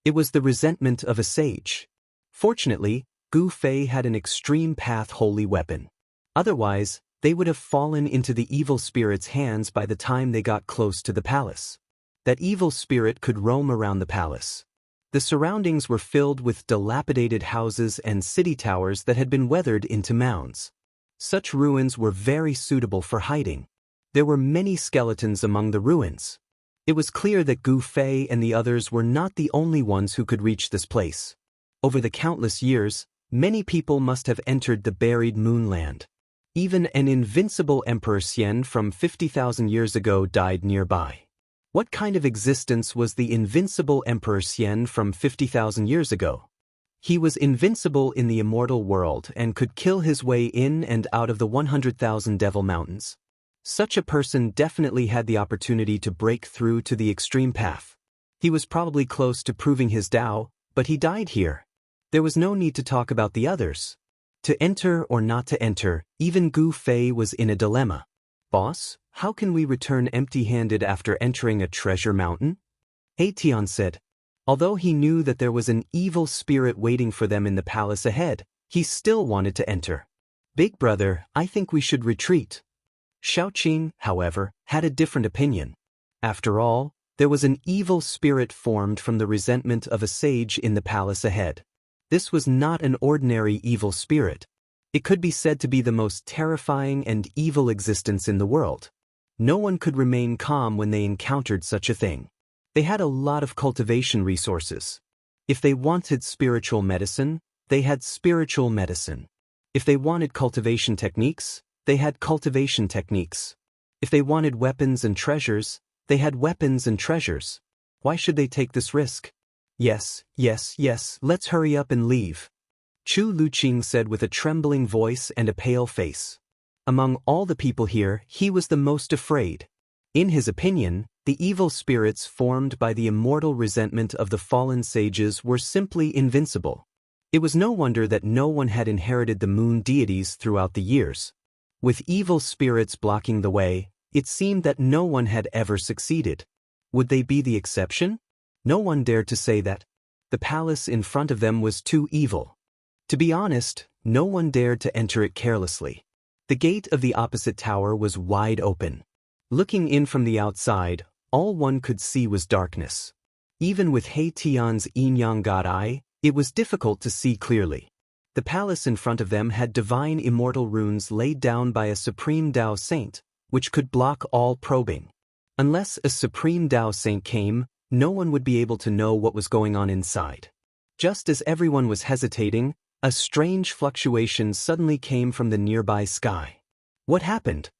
[SPEAKER 1] It was the resentment of a sage. Fortunately, Gu Fei had an extreme path holy weapon. Otherwise, they would have fallen into the evil spirit's hands by the time they got close to the palace. That evil spirit could roam around the palace. The surroundings were filled with dilapidated houses and city towers that had been weathered into mounds. Such ruins were very suitable for hiding. There were many skeletons among the ruins. It was clear that Gu Fei and the others were not the only ones who could reach this place. Over the countless years, many people must have entered the buried moonland. Even an invincible Emperor Xian from 50,000 years ago died nearby. What kind of existence was the invincible Emperor Xian from 50,000 years ago? He was invincible in the immortal world and could kill his way in and out of the 100,000 Devil Mountains. Such a person definitely had the opportunity to break through to the extreme path. He was probably close to proving his Tao, but he died here. There was no need to talk about the others. To enter or not to enter, even Gu Fei was in a dilemma. "Boss, how can we return empty-handed after entering a treasure mountain?" He Tian said. Although he knew that there was an evil spirit waiting for them in the palace ahead, he still wanted to enter. "Big brother, I think we should retreat." Shaoqing, however, had a different opinion. After all, there was an evil spirit formed from the resentment of a sage in the palace ahead. This was not an ordinary evil spirit. It could be said to be the most terrifying and evil existence in the world. No one could remain calm when they encountered such a thing. They had a lot of cultivation resources. If they wanted spiritual medicine, they had spiritual medicine. If they wanted cultivation techniques, they had cultivation techniques. If they wanted weapons and treasures, they had weapons and treasures. Why should they take this risk? Yes, let's hurry up and leave," Chu Luqing said with a trembling voice and a pale face. Among all the people here, he was the most afraid. In his opinion, the evil spirits formed by the immortal resentment of the fallen sages were simply invincible. It was no wonder that no one had inherited the moon deities throughout the years. With evil spirits blocking the way, it seemed that no one had ever succeeded. Would they be the exception? No one dared to say that. The palace in front of them was too evil. To be honest, no one dared to enter it carelessly. The gate of the opposite tower was wide open. Looking in from the outside, all one could see was darkness. Even with He Tian's yin-yang god eye, it was difficult to see clearly. The palace in front of them had divine immortal runes laid down by a supreme Tao saint, which could block all probing. Unless a supreme Tao saint came, no one would be able to know what was going on inside. Just as everyone was hesitating, a strange fluctuation suddenly came from the nearby sky. What happened?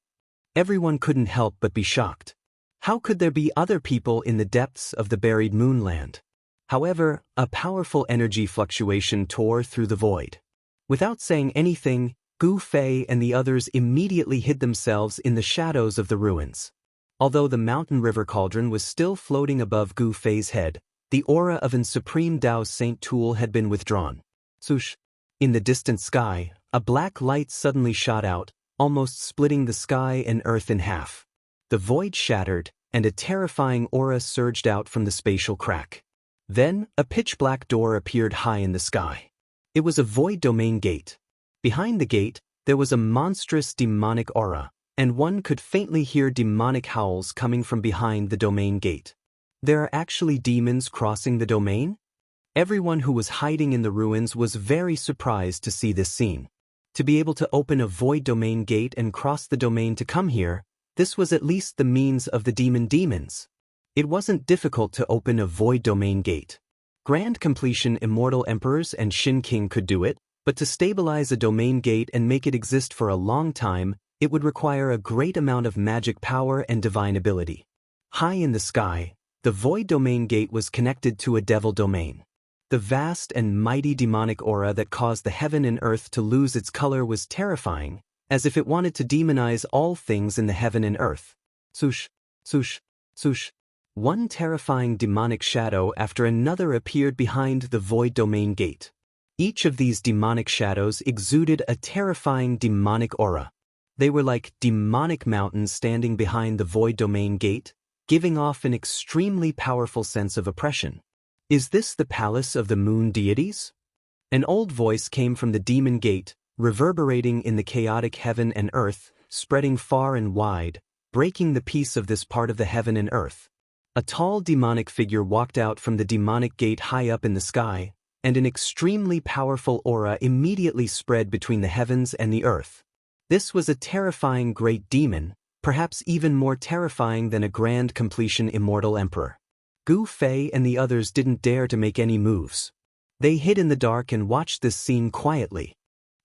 [SPEAKER 1] Everyone couldn't help but be shocked. How could there be other people in the depths of the buried moonland? However, a powerful energy fluctuation tore through the void. Without saying anything, Gu Fei and the others immediately hid themselves in the shadows of the ruins. Although the mountain river cauldron was still floating above Gu Fei's head, the aura of an supreme Tao Saint tool had been withdrawn. Swoosh! In the distant sky, a black light suddenly shot out, almost splitting the sky and earth in half. The void shattered, and a terrifying aura surged out from the spatial crack. Then, a pitch-black door appeared high in the sky. It was a void domain gate. Behind the gate, there was a monstrous demonic aura, and one could faintly hear demonic howls coming from behind the domain gate. There are actually demons crossing the domain? Everyone who was hiding in the ruins was very surprised to see this scene. To be able to open a void domain gate and cross the domain to come here, this was at least the means of the demons. It wasn't difficult to open a void domain gate. Grand Completion Immortal Emperors and Shin King could do it, but to stabilize a domain gate and make it exist for a long time, it would require a great amount of magic power and divine ability. High in the sky, the void domain gate was connected to a devil domain. The vast and mighty demonic aura that caused the heaven and earth to lose its color was terrifying, as if it wanted to demonize all things in the heaven and earth. Swoosh, swoosh, swoosh. One terrifying demonic shadow after another appeared behind the void domain gate. Each of these demonic shadows exuded a terrifying demonic aura. They were like demonic mountains standing behind the void domain gate, giving off an extremely powerful sense of oppression. Is this the palace of the moon deities? An old voice came from the demon gate, reverberating in the chaotic heaven and earth, spreading far and wide, breaking the peace of this part of the heaven and earth. A tall demonic figure walked out from the demonic gate high up in the sky, and an extremely powerful aura immediately spread between the heavens and the earth. This was a terrifying great demon, perhaps even more terrifying than a Grand Completion Immortal Emperor. Gu Fei and the others didn't dare to make any moves. They hid in the dark and watched this scene quietly.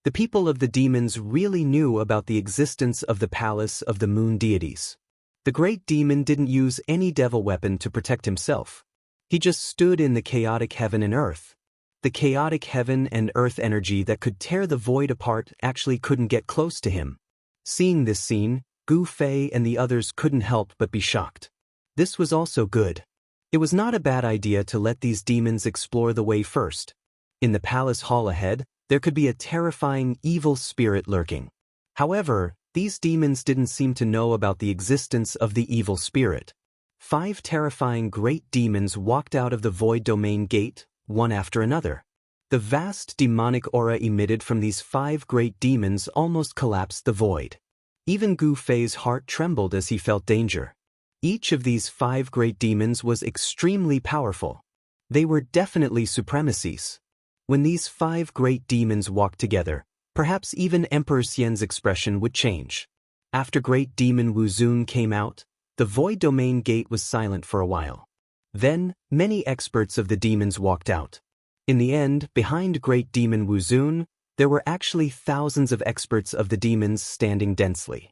[SPEAKER 1] The people of the demons really knew about the existence of the palace of the moon deities. The great demon didn't use any devil weapon to protect himself. He just stood in the chaotic heaven and earth. The chaotic heaven and earth energy that could tear the void apart actually couldn't get close to him. Seeing this scene, Gu Fei and the others couldn't help but be shocked. This was also good. It was not a bad idea to let these demons explore the way first. In the palace hall ahead, there could be a terrifying evil spirit lurking. However, these demons didn't seem to know about the existence of the evil spirit. 5 terrifying great demons walked out of the void domain gate, one after another. The vast demonic aura emitted from these 5 great demons almost collapsed the void. Even Gu Fei's heart trembled as he felt danger. Each of these 5 great demons was extremely powerful. They were definitely supremacies. When these 5 great demons walked together, perhaps even Emperor Xian's expression would change. After Great Demon Wuzun came out, the void domain gate was silent for a while. Then, many experts of the demons walked out. In the end, behind Great Demon Wuzun, there were actually thousands of experts of the demons standing densely.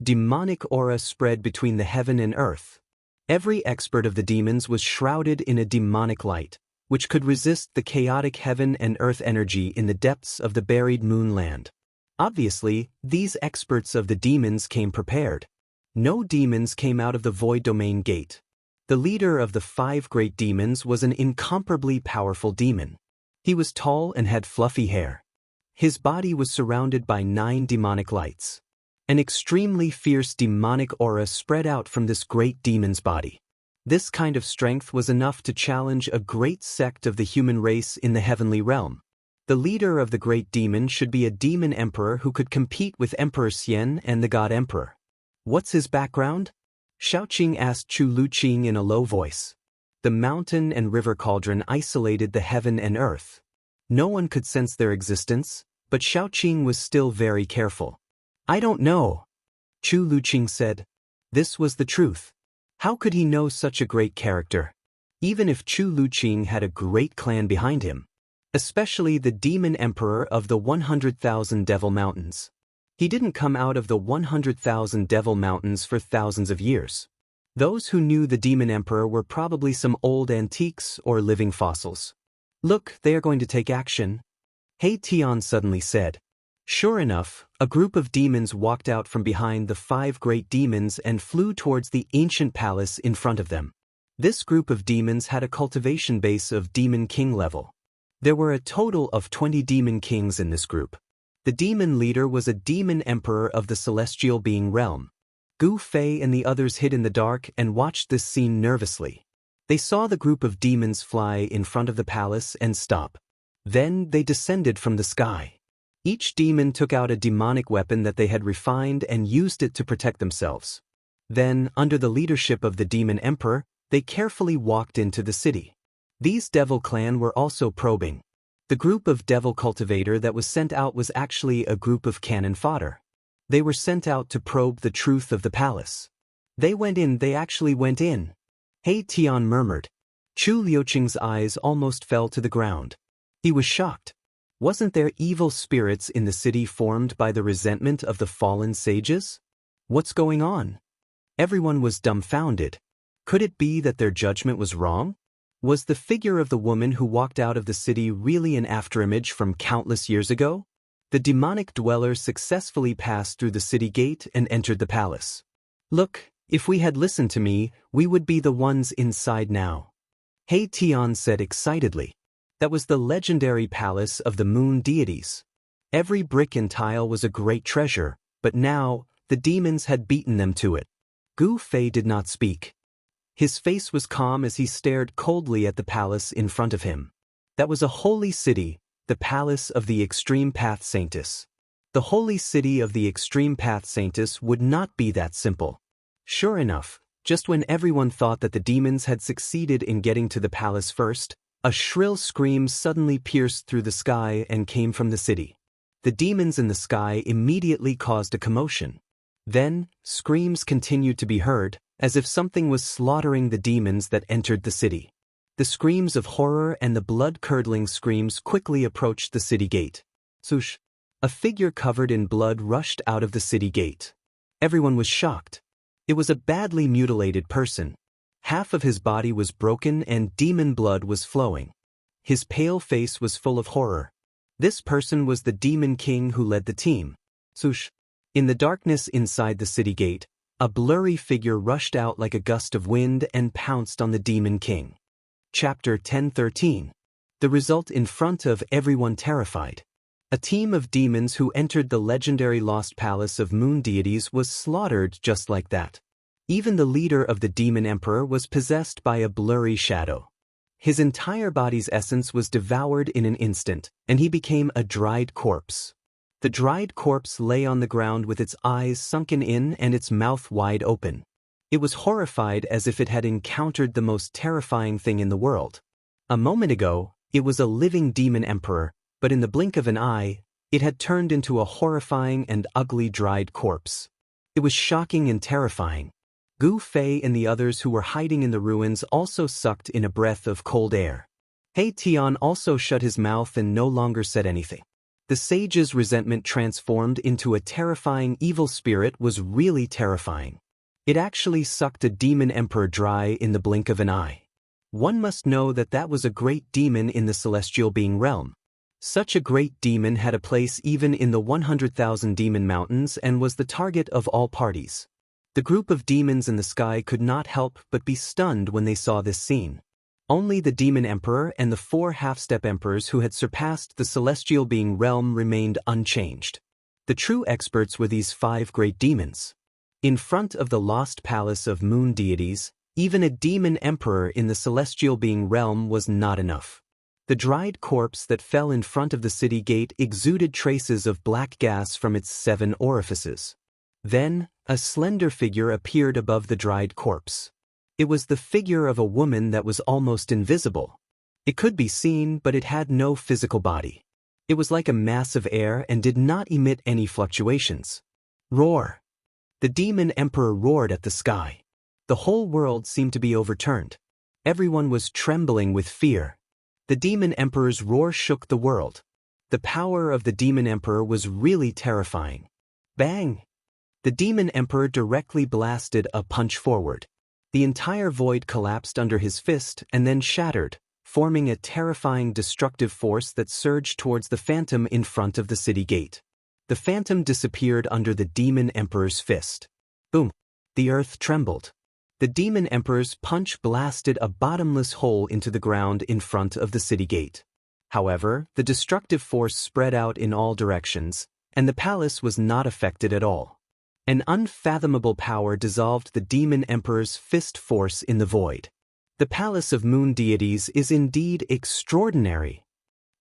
[SPEAKER 1] Demonic aura spread between the heaven and earth. Every expert of the demons was shrouded in a demonic light, which could resist the chaotic heaven and earth energy in the depths of the buried moonland. Obviously, these experts of the demons came prepared. No demons came out of the void domain gate. The leader of the 5 great demons was an incomparably powerful demon. He was tall and had fluffy hair. His body was surrounded by 9 demonic lights. An extremely fierce demonic aura spread out from this great demon's body. This kind of strength was enough to challenge a great sect of the human race in the heavenly realm. The leader of the great demon should be a demon emperor who could compete with Emperor Xian and the God Emperor. What's his background? Shaoqing asked Chu Luqing in a low voice. The mountain and river cauldron isolated the heaven and earth. No one could sense their existence, but Shaoqing was still very careful. I don't know, Chu Luqing said. This was the truth. How could he know such a great character? Even if Chu Luqing had a great clan behind him. Especially the demon emperor of the 100,000 Devil Mountains. He didn't come out of the 100,000 Devil Mountains for thousands of years. Those who knew the demon emperor were probably some old antiques or living fossils. Look, they are going to take action, He Tian suddenly said. Sure enough, a group of demons walked out from behind the 5 great demons and flew towards the ancient palace in front of them. This group of demons had a cultivation base of Demon King level. There were a total of 20 demon kings in this group. The demon leader was a demon emperor of the celestial being realm. Gu Fei and the others hid in the dark and watched this scene nervously. They saw the group of demons fly in front of the palace and stop. Then they descended from the sky. Each demon took out a demonic weapon that they had refined and used it to protect themselves. Then, under the leadership of the demon emperor, they carefully walked into the city. These devil clan were also probing. The group of devil cultivator that was sent out was actually a group of cannon fodder. They were sent out to probe the truth of the palace. They actually went in. He Tian murmured. Chu Liuqing's eyes almost fell to the ground. He was shocked. Wasn't there evil spirits in the city formed by the resentment of the fallen sages? What's going on? Everyone was dumbfounded. Could it be that their judgment was wrong? Was the figure of the woman who walked out of the city really an afterimage from countless years ago? The demonic dwellers successfully passed through the city gate and entered the palace. Look, if we had listened to me, we would be the ones inside now. He Tian said excitedly. That was the legendary palace of the moon deities. Every brick and tile was a great treasure, but now, the demons had beaten them to it. Gu Fei did not speak. His face was calm as he stared coldly at the palace in front of him. That was a holy city, the palace of the Extreme Path Saintess. The holy city of the Extreme Path Saintess would not be that simple. Sure enough, just when everyone thought that the demons had succeeded in getting to the palace first, a shrill scream suddenly pierced through the sky and came from the city. The demons in the sky immediately caused a commotion. Then, screams continued to be heard, as if something was slaughtering the demons that entered the city. The screams of horror and the blood-curdling screams quickly approached the city gate. Swoosh! A figure covered in blood rushed out of the city gate. Everyone was shocked. It was a badly mutilated person. Half of his body was broken and demon blood was flowing. His pale face was full of horror. This person was the demon king who led the team. Swoosh! In the darkness inside the city gate, a blurry figure rushed out like a gust of wind and pounced on the demon king. Chapter 1013. The result in front of everyone terrified. A team of demons who entered the legendary lost palace of moon deities was slaughtered just like that. Even the leader of the demon emperor was possessed by a blurry shadow. His entire body's essence was devoured in an instant, and he became a dried corpse. The dried corpse lay on the ground with its eyes sunken in and its mouth wide open. It was horrified as if it had encountered the most terrifying thing in the world. A moment ago, it was a living demon emperor, but in the blink of an eye, it had turned into a horrifying and ugly dried corpse. It was shocking and terrifying. Gu Fei and the others who were hiding in the ruins also sucked in a breath of cold air. He Tian also shut his mouth and no longer said anything. The sage's resentment transformed into a terrifying evil spirit was really terrifying. It actually sucked a demon emperor dry in the blink of an eye. One must know that that was a great demon in the celestial being realm. Such a great demon had a place even in the 100,000 demon mountains and was the target of all parties. The group of demons in the sky could not help but be stunned when they saw this scene. Only the demon emperor and the 4 half-step emperors who had surpassed the celestial being realm remained unchanged. The true experts were these 5 great demons. In front of the lost palace of moon deities, even a demon emperor in the celestial being realm was not enough. The dried corpse that fell in front of the city gate exuded traces of black gas from its 7 orifices. Then, a slender figure appeared above the dried corpse. It was the figure of a woman that was almost invisible. It could be seen, but it had no physical body. It was like a mass of air and did not emit any fluctuations. Roar! The demon emperor roared at the sky. The whole world seemed to be overturned. Everyone was trembling with fear. The demon emperor's roar shook the world. The power of the demon emperor was really terrifying. Bang! The demon emperor directly blasted a punch forward. The entire void collapsed under his fist and then shattered, forming a terrifying destructive force that surged towards the phantom in front of the city gate. The phantom disappeared under the demon emperor's fist. Boom! The earth trembled. The demon emperor's punch blasted a bottomless hole into the ground in front of the city gate. However, the destructive force spread out in all directions, and the palace was not affected at all. An unfathomable power dissolved the demon emperor's fist force in the void. The palace of moon deities is indeed extraordinary.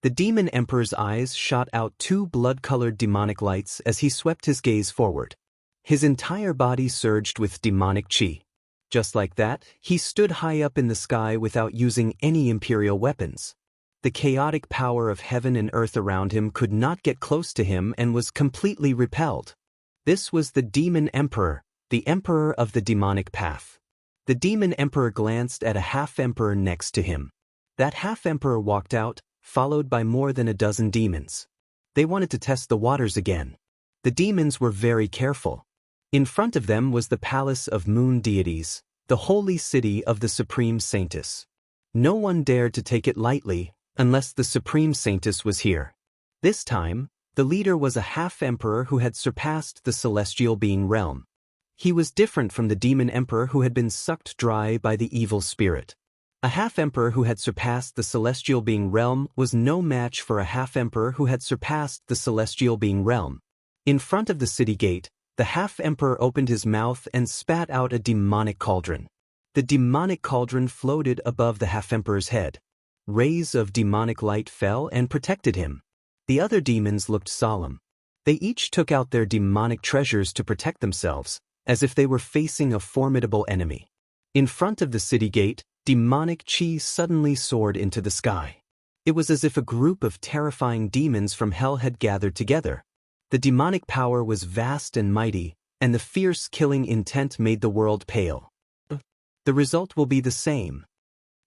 [SPEAKER 1] The demon emperor's eyes shot out 2 blood-colored demonic lights as he swept his gaze forward. His entire body surged with demonic chi. Just like that, he stood high up in the sky without using any imperial weapons. The chaotic power of heaven and earth around him could not get close to him and was completely repelled. This was the demon emperor, the emperor of the demonic path. The demon emperor glanced at a half-emperor next to him. That half-emperor walked out, followed by more than a dozen demons. They wanted to test the waters again. The demons were very careful. In front of them was the palace of moon deities, the holy city of the supreme saintess. No one dared to take it lightly, unless the supreme saintess was here. This time, the leader was a half-emperor who had surpassed the celestial being realm. He was different from the demon emperor who had been sucked dry by the evil spirit. A half-emperor who had surpassed the celestial being realm was no match for a half-emperor who had surpassed the celestial being realm. In front of the city gate, the half-emperor opened his mouth and spat out a demonic cauldron. The demonic cauldron floated above the half-emperor's head. Rays of demonic light fell and protected him. The other demons looked solemn. They each took out their demonic treasures to protect themselves, as if they were facing a formidable enemy. In front of the city gate, demonic chi suddenly soared into the sky. It was as if a group of terrifying demons from hell had gathered together. The demonic power was vast and mighty, and the fierce killing intent made the world pale. The result will be the same.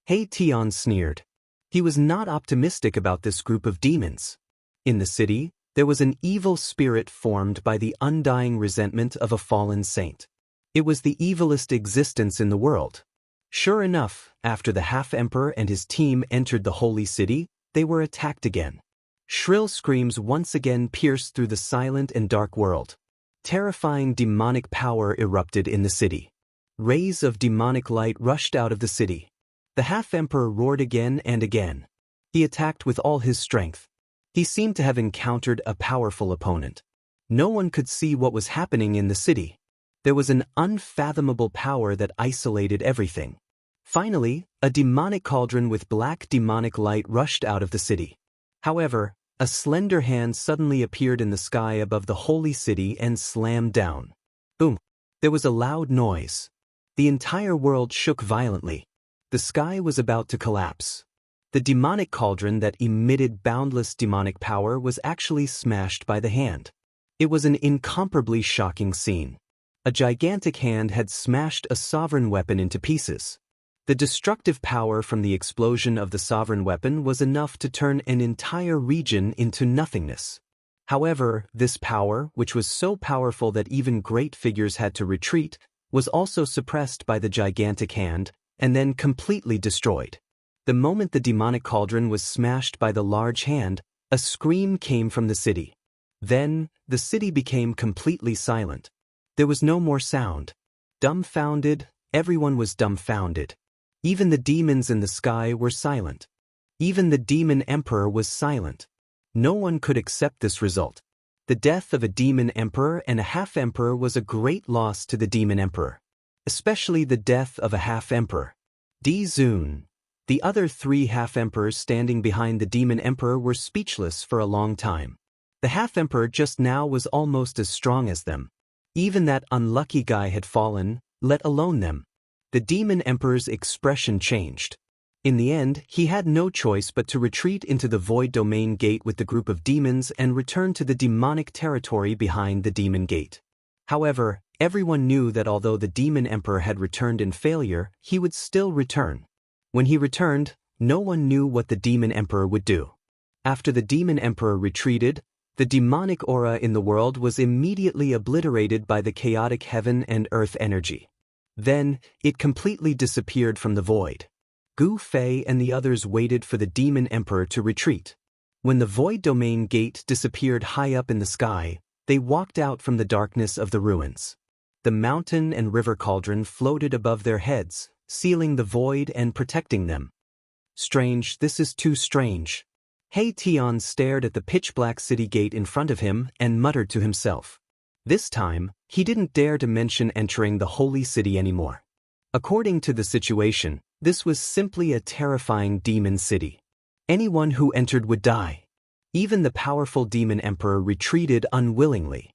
[SPEAKER 1] Tion sneered. He was not optimistic about this group of demons. In the city, there was an evil spirit formed by the undying resentment of a fallen saint. It was the evilest existence in the world. Sure enough, after the half-emperor and his team entered the holy city, they were attacked again. Shrill screams once again pierced through the silent and dark world. Terrifying demonic power erupted in the city. Rays of demonic light rushed out of the city. The half-emperor roared again and again. He attacked with all his strength. He seemed to have encountered a powerful opponent. No one could see what was happening in the city. There was an unfathomable power that isolated everything. Finally, a demonic cauldron with black demonic light rushed out of the city. However, a slender hand suddenly appeared in the sky above the holy city and slammed down. Boom! There was a loud noise. The entire world shook violently. The sky was about to collapse. The demonic cauldron that emitted boundless demonic power was actually smashed by the hand. It was an incomparably shocking scene. A gigantic hand had smashed a sovereign weapon into pieces. The destructive power from the explosion of the sovereign weapon was enough to turn an entire region into nothingness. However, this power, which was so powerful that even great figures had to retreat, was also suppressed by the gigantic hand, and then completely destroyed. The moment the demonic cauldron was smashed by the large hand, a scream came from the city. Then, the city became completely silent. There was no more sound. Dumbfounded, everyone was dumbfounded. Even the demons in the sky were silent. Even the demon emperor was silent. No one could accept this result. The death of a demon emperor and a half-emperor was a great loss to the demon emperor. Especially the death of a half-emperor. Zun. The other 3 half-emperors standing behind the demon emperor were speechless for a long time. The half-emperor just now was almost as strong as them. Even that unlucky guy had fallen, let alone them. The demon emperor's expression changed. In the end, he had no choice but to retreat into the void domain gate with the group of demons and return to the demonic territory behind the demon gate. However, everyone knew that although the demon emperor had returned in failure, he would still return. When he returned, no one knew what the demon emperor would do. After the demon emperor retreated, the demonic aura in the world was immediately obliterated by the chaotic heaven and earth energy. Then, it completely disappeared from the void. Gu Fei and the others waited for the demon emperor to retreat. When the void domain gate disappeared high up in the sky, they walked out from the darkness of the ruins. The mountain and river cauldron floated above their heads, sealing the void and protecting them. Strange, this is too strange. He Tian stared at the pitch-black city gate in front of him and muttered to himself. This time, he didn't dare to mention entering the holy city anymore. According to the situation, this was simply a terrifying demon city. Anyone who entered would die. Even the powerful demon emperor retreated unwillingly.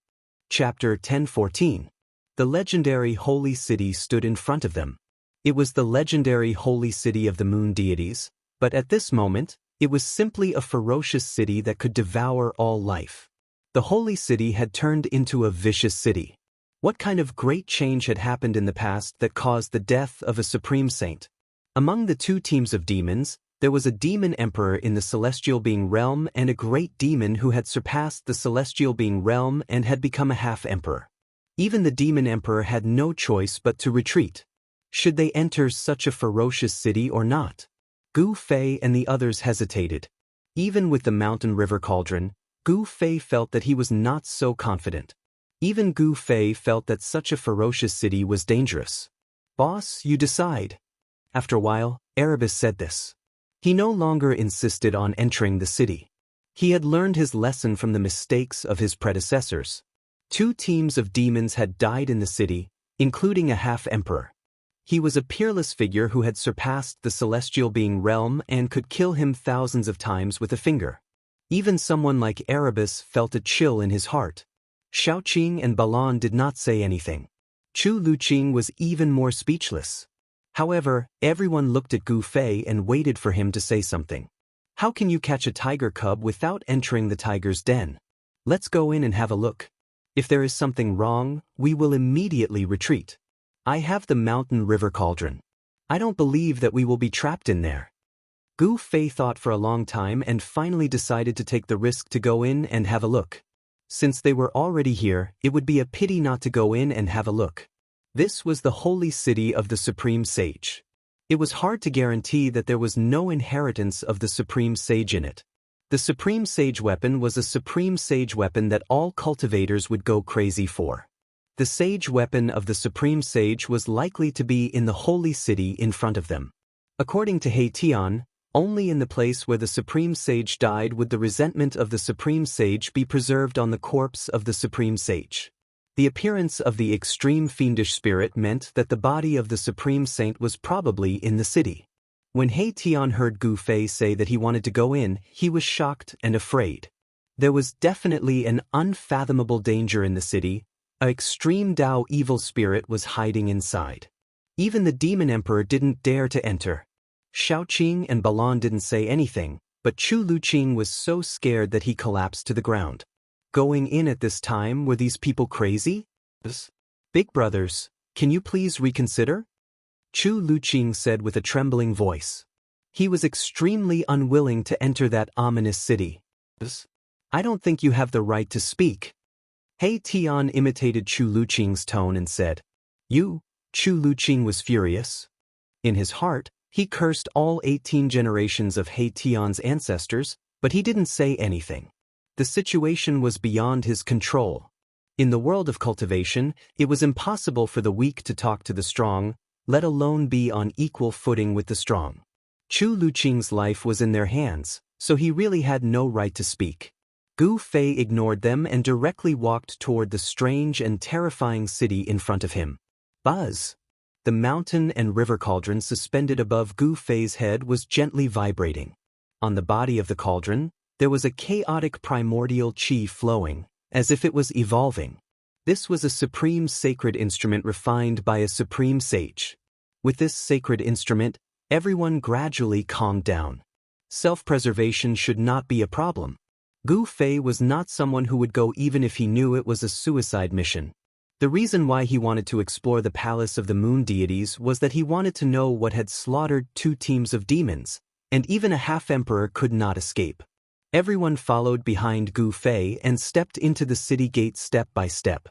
[SPEAKER 1] Chapter 10:14. The legendary holy city stood in front of them. It was the legendary holy city of the moon deities, but at this moment, it was simply a ferocious city that could devour all life. The holy city had turned into a vicious city. What kind of great change had happened in the past that caused the death of a supreme saint? Among the 2 teams of demons, there was a demon emperor in the celestial being realm and a great demon who had surpassed the celestial being realm and had become a half-emperor. Even the demon emperor had no choice but to retreat. Should they enter such a ferocious city or not? Gu Fei and the others hesitated. Even with the mountain river cauldron, Gu Fei felt that he was not so confident. Even Gu Fei felt that such a ferocious city was dangerous. Boss, you decide. After a while, Erebus said this. He no longer insisted on entering the city. He had learned his lesson from the mistakes of his predecessors. 2 teams of demons had died in the city, including a half-emperor. He was a peerless figure who had surpassed the celestial being realm and could kill him thousands of times with a finger. Even someone like Erebus felt a chill in his heart. Xiaoqing and Balan did not say anything. Chu Luqing was even more speechless. However, everyone looked at Gu Fei and waited for him to say something. How can you catch a tiger cub without entering the tiger's den? Let's go in and have a look. If there is something wrong, we will immediately retreat. I have the mountain river cauldron. I don't believe that we will be trapped in there. Gu Fei thought for a long time and finally decided to take the risk to go in and have a look. Since they were already here, it would be a pity not to go in and have a look. This was the holy city of the Supreme Sage. It was hard to guarantee that there was no inheritance of the Supreme Sage in it. The Supreme Sage weapon was a Supreme Sage weapon that all cultivators would go crazy for. The Sage weapon of the Supreme Sage was likely to be in the holy city in front of them. According to He Tian, only in the place where the Supreme Sage died would the resentment of the Supreme Sage be preserved on the corpse of the Supreme Sage. The appearance of the extreme fiendish spirit meant that the body of the Supreme Saint was probably in the city. When He Tian heard Gu Fei say that he wanted to go in, he was shocked and afraid. There was definitely an unfathomable danger in the city. An extreme Dao evil spirit was hiding inside. Even the demon emperor didn't dare to enter. Xiaoqing and Balan didn't say anything, but Chu Luqing was so scared that he collapsed to the ground. Going in at this time, were these people crazy? Big brothers, can you please reconsider? Chu Luqing said with a trembling voice. He was extremely unwilling to enter that ominous city. I don't think you have the right to speak. He Tian imitated Chu Luqing's tone and said, You, Chu Luqing was furious. In his heart, he cursed all 18 generations of He Tian's ancestors, but he didn't say anything. The situation was beyond his control. In the world of cultivation, it was impossible for the weak to talk to the strong, let alone be on equal footing with the strong. Chu Luqing's life was in their hands, so he really had no right to speak. Gu Fei ignored them and directly walked toward the strange and terrifying city in front of him. Buzz! The mountain and river cauldron suspended above Gu Fei's head was gently vibrating. On the body of the cauldron, there was a chaotic primordial qi flowing, as if it was evolving. This was a supreme sacred instrument refined by a supreme sage. With this sacred instrument, everyone gradually calmed down. Self-preservation should not be a problem. Gu Fei was not someone who would go even if he knew it was a suicide mission. The reason why he wanted to explore the palace of the moon deities was that he wanted to know what had slaughtered 2 teams of demons, and even a half-emperor could not escape. Everyone followed behind Gu Fei and stepped into the city gate step by step.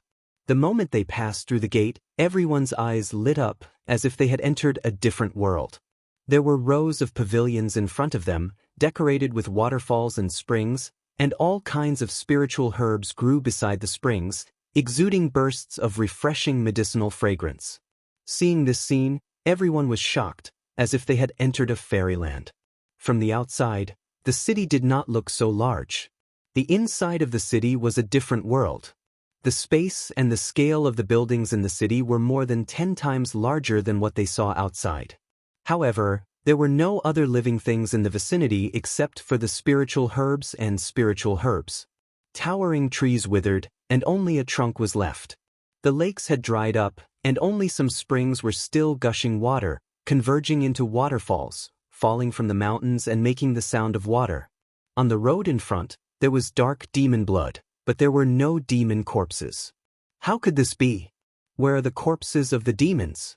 [SPEAKER 1] The moment they passed through the gate, everyone's eyes lit up as if they had entered a different world. There were rows of pavilions in front of them, decorated with waterfalls and springs, and all kinds of spiritual herbs grew beside the springs, exuding bursts of refreshing medicinal fragrance. Seeing this scene, everyone was shocked, as if they had entered a fairyland. From the outside, the city did not look so large. The inside of the city was a different world. The space and the scale of the buildings in the city were more than 10 times larger than what they saw outside. However, there were no other living things in the vicinity except for the spiritual herbs and spiritual herbs. Towering trees withered, and only a trunk was left. The lakes had dried up, and only some springs were still gushing water, converging into waterfalls, falling from the mountains and making the sound of water. On the road in front, there was dark demon blood, but there were no demon corpses. How could this be? Where are the corpses of the demons?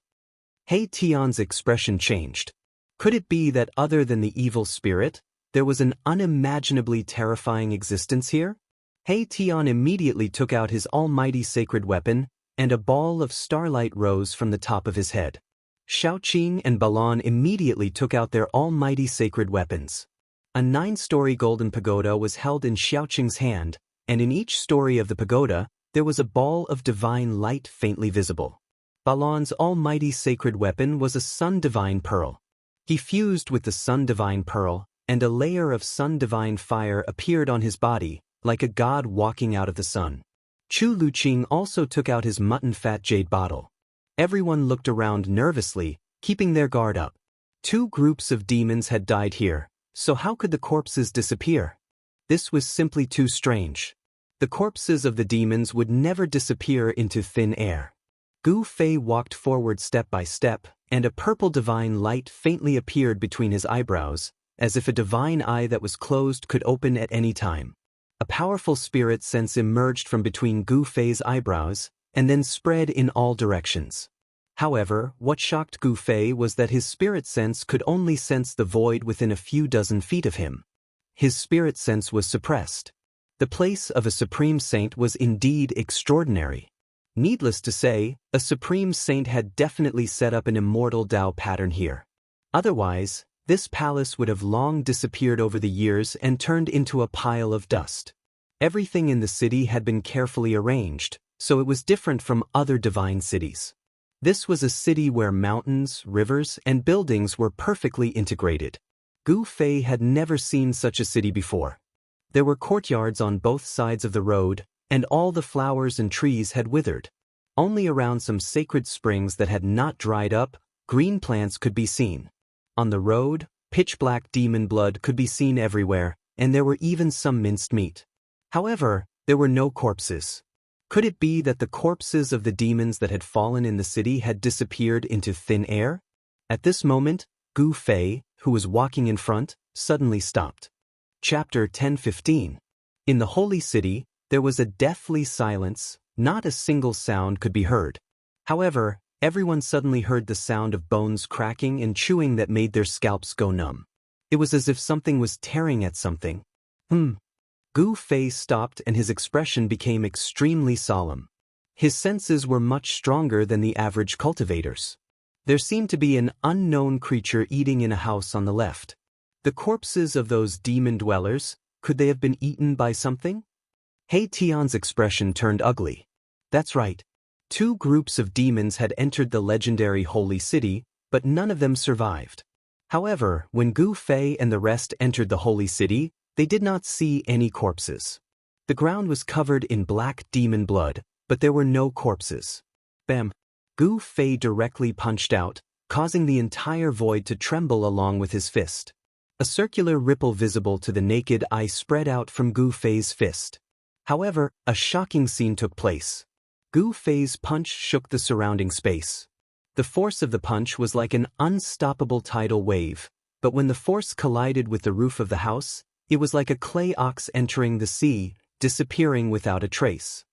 [SPEAKER 1] He Tian's expression changed. Could it be that other than the evil spirit, there was an unimaginably terrifying existence here? He Tian immediately took out his almighty sacred weapon, and a ball of starlight rose from the top of his head. Xiaoqing and Balan immediately took out their almighty sacred weapons. A 9-story golden pagoda was held in Xiaoqing's hand, and in each story of the pagoda, there was a ball of divine light faintly visible. Balan's almighty sacred weapon was a sun divine pearl. He fused with the sun divine pearl, and a layer of sun divine fire appeared on his body, like a god walking out of the sun. Chu Luqing also took out his mutton fat jade bottle. Everyone looked around nervously, keeping their guard up. 2 groups of demons had died here, so how could the corpses disappear? This was simply too strange. The corpses of the demons would never disappear into thin air. Gu Fei walked forward step by step, and a purple divine light faintly appeared between his eyebrows, as if a divine eye that was closed could open at any time. A powerful spirit sense emerged from between Gu Fei's eyebrows, and then spread in all directions. However, what shocked Gu Fei was that his spirit sense could only sense the void within a few dozen feet of him. His spirit sense was suppressed. The place of a supreme saint was indeed extraordinary. Needless to say, a supreme saint had definitely set up an immortal Tao pattern here. Otherwise, this palace would have long disappeared over the years and turned into a pile of dust. Everything in the city had been carefully arranged, so it was different from other divine cities. This was a city where mountains, rivers, and buildings were perfectly integrated. Gu Fei had never seen such a city before. There were courtyards on both sides of the road, and all the flowers and trees had withered. Only around some sacred springs that had not dried up, green plants could be seen. On the road, pitch-black demon blood could be seen everywhere, and there were even some minced meat. However, there were no corpses. Could it be that the corpses of the demons that had fallen in the city had disappeared into thin air? At this moment, Gu Fei, who was walking in front, suddenly stopped. Chapter 10:15. In the holy city, there was a deathly silence, not a single sound could be heard. However, everyone suddenly heard the sound of bones cracking and chewing that made their scalps go numb. It was as if something was tearing at something. Gu Fei stopped and his expression became extremely solemn. His senses were much stronger than the average cultivator's. There seemed to be an unknown creature eating in a house on the left. The corpses of those demon dwellers, could they have been eaten by something? He Tian's expression turned ugly. That's right. 2 groups of demons had entered the legendary holy city, but none of them survived. However, when Gu Fei and the rest entered the holy city, they did not see any corpses. The ground was covered in black demon blood, but there were no corpses. Bam! Gu Fei directly punched out, causing the entire void to tremble along with his fist. A circular ripple visible to the naked eye spread out from Gu Fei's fist. However, a shocking scene took place. Gu Fei's punch shook the surrounding space. The force of the punch was like an unstoppable tidal wave, but when the force collided with the roof of the house, it was like a clay ox entering the sea, disappearing without a trace.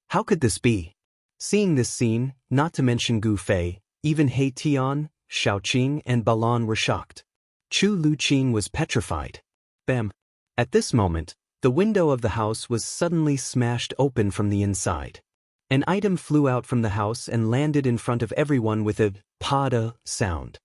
[SPEAKER 1] How could this be? Seeing this scene, not to mention Gu Fei, even He Tian, Shaoqing and Balan were shocked. Chu Luqing was petrified. Bam! At this moment, the window of the house was suddenly smashed open from the inside. An item flew out from the house and landed in front of everyone with a pada sound.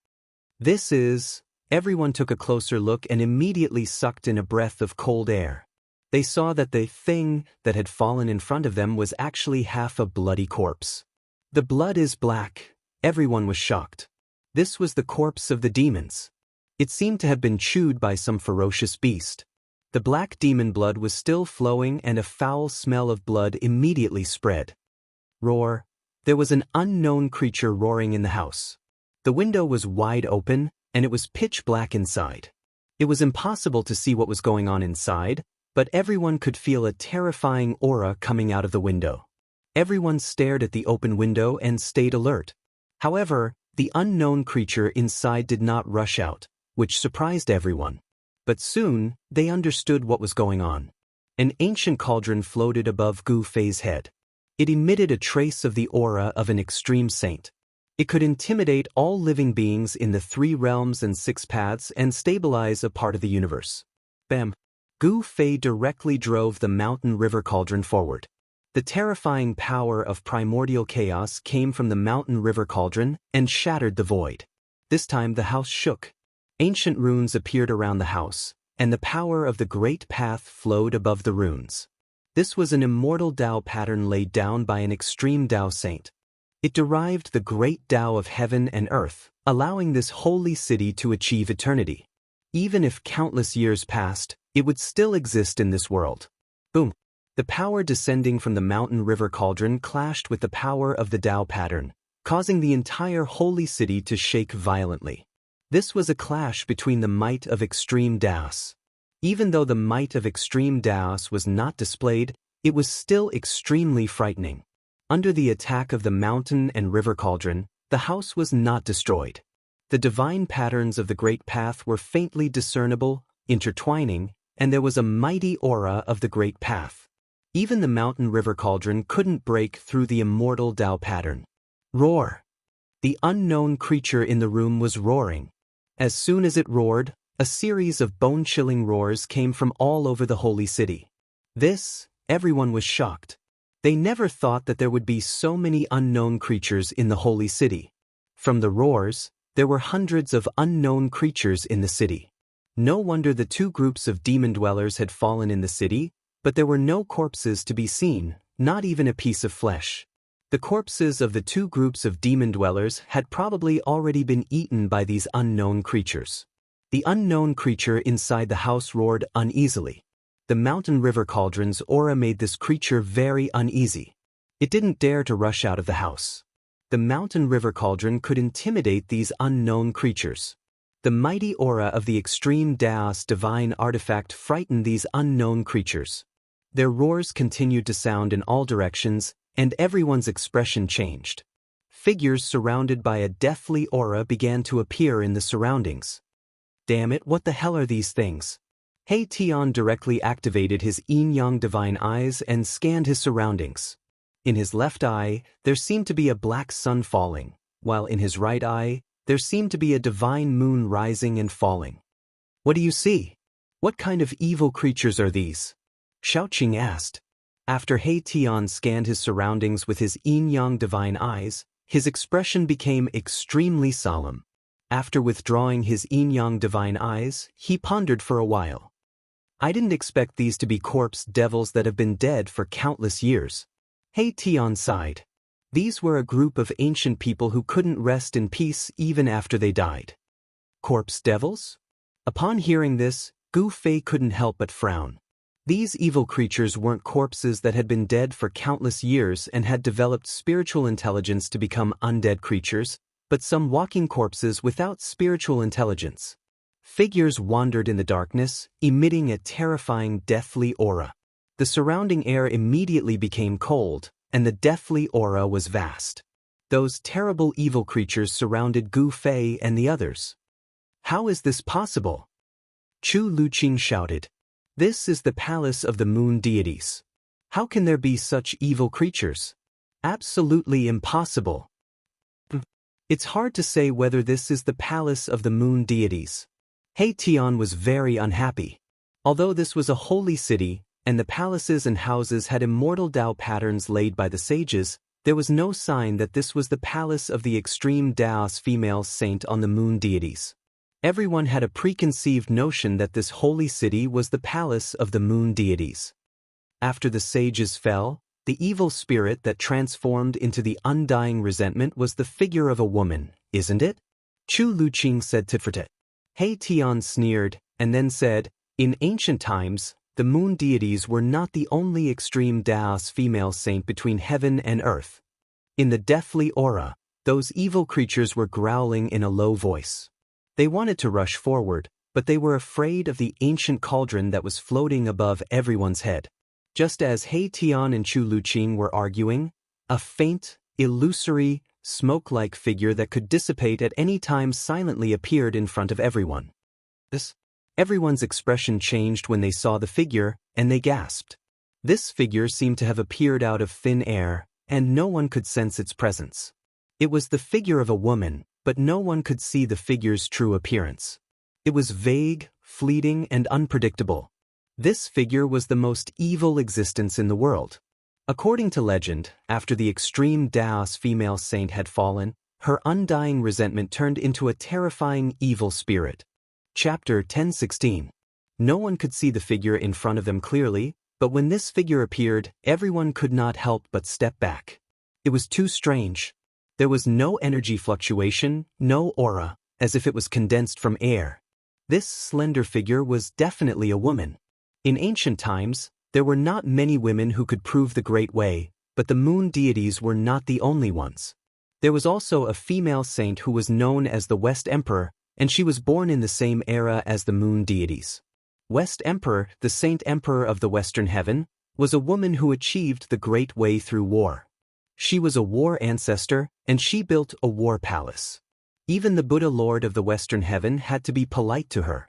[SPEAKER 1] Everyone took a closer look and immediately sucked in a breath of cold air. They saw that the thing that had fallen in front of them was actually half a bloody corpse. The blood is black. Everyone was shocked. This was the corpse of the demons. It seemed to have been chewed by some ferocious beast. The black demon blood was still flowing and a foul smell of blood immediately spread. Roar! There was an unknown creature roaring in the house. The window was wide open, and it was pitch black inside. It was impossible to see what was going on inside, but everyone could feel a terrifying aura coming out of the window. Everyone stared at the open window and stayed alert. However, the unknown creature inside did not rush out, which surprised everyone. But soon, they understood what was going on. An ancient cauldron floated above Gu Fei's head. It emitted a trace of the aura of an extreme saint. It could intimidate all living beings in the 3 realms and 6 paths and stabilize a part of the universe. Bam! Gu Fei directly drove the mountain river cauldron forward. The terrifying power of primordial chaos came from the mountain river cauldron and shattered the void. This time the house shook. Ancient runes appeared around the house, and the power of the great path flowed above the runes. This was an immortal Tao pattern laid down by an extreme Tao saint. It derived the great Tao of heaven and earth, allowing this holy city to achieve eternity. Even if countless years passed, it would still exist in this world. Boom! The power descending from the mountain river cauldron clashed with the power of the Tao pattern, causing the entire holy city to shake violently. This was a clash between the might of extreme Taos. Even though the might of extreme Taos was not displayed, it was still extremely frightening. Under the attack of the mountain and river cauldron, the house was not destroyed. The divine patterns of the great path were faintly discernible, intertwining, and there was a mighty aura of the great path. Even the mountain river cauldron couldn't break through the immortal Tao pattern. Roar! The unknown creature in the room was roaring. As soon as it roared, a series of bone-chilling roars came from all over the holy city. Everyone was shocked. They never thought that there would be so many unknown creatures in the holy city. From the roars, there were hundreds of unknown creatures in the city. No wonder the 2 groups of demon dwellers had fallen in the city, but there were no corpses to be seen, not even a piece of flesh. The corpses of the 2 groups of demon dwellers had probably already been eaten by these unknown creatures. The unknown creature inside the house roared uneasily. The mountain river cauldron's aura made this creature very uneasy. It didn't dare to rush out of the house. The mountain river cauldron could intimidate these unknown creatures. The mighty aura of the extreme Taos divine artifact frightened these unknown creatures. Their roars continued to sound in all directions, and everyone's expression changed. Figures surrounded by a deathly aura began to appear in the surroundings. Damn it, what the hell are these things? He Tian directly activated his yin-yang divine eyes and scanned his surroundings. In his left eye, there seemed to be a black sun falling, while in his right eye, there seemed to be a divine moon rising and falling. What do you see? What kind of evil creatures are these? Shaoqing asked. After He Tian scanned his surroundings with his yin-yang divine eyes, his expression became extremely solemn. After withdrawing his yin-yang divine eyes, he pondered for a while. I didn't expect these to be corpse devils that have been dead for countless years. He Tian sighed. These were a group of ancient people who couldn't rest in peace even after they died. Corpse devils? Upon hearing this, Gu Fei couldn't help but frown. These evil creatures weren't corpses that had been dead for countless years and had developed spiritual intelligence to become undead creatures, but some walking corpses without spiritual intelligence. Figures wandered in the darkness, emitting a terrifying deathly aura. The surrounding air immediately became cold, and the deathly aura was vast. Those terrible evil creatures surrounded Gu Fei and the others. How is this possible? Chu Luqing shouted. This is the palace of the moon deities. How can there be such evil creatures? Absolutely impossible. It's hard to say whether this is the palace of the moon deities. He Tian was very unhappy. Although this was a holy city, and the palaces and houses had immortal Tao patterns laid by the sages, there was no sign that this was the palace of the extreme Taoist female saint on the moon deities. Everyone had a preconceived notion that this holy city was the palace of the moon deities. After the sages fell, the evil spirit that transformed into the undying resentment was the figure of a woman, isn't it? Chu Luqing said tit for tat. He Tian sneered, and then said, in ancient times, the moon deities were not the only extreme Taoist female saint between heaven and earth. In the deathly aura, those evil creatures were growling in a low voice. They wanted to rush forward, but they were afraid of the ancient cauldron that was floating above everyone's head. Just as He Tian and Chu Luqing were arguing, a faint, illusory, smoke-like figure that could dissipate at any time silently appeared in front of everyone. Everyone's expression changed when they saw the figure, and they gasped. This figure seemed to have appeared out of thin air, and no one could sense its presence. It was the figure of a woman, but no one could see the figure's true appearance. It was vague, fleeting, and unpredictable. This figure was the most evil existence in the world. According to legend, after the extreme Taoist female saint had fallen, her undying resentment turned into a terrifying evil spirit. Chapter 10:16. No one could see the figure in front of them clearly, but when this figure appeared, everyone could not help but step back. It was too strange. There was no energy fluctuation, no aura, as if it was condensed from air. This slender figure was definitely a woman. In ancient times, there were not many women who could prove the great way, but the moon deities were not the only ones. There was also a female saint who was known as the West Emperor, and she was born in the same era as the moon deities. West Emperor, the Saint Emperor of the Western Heaven, was a woman who achieved the great way through war. She was a war ancestor, and she built a war palace. Even the Buddha Lord of the Western Heaven had to be polite to her.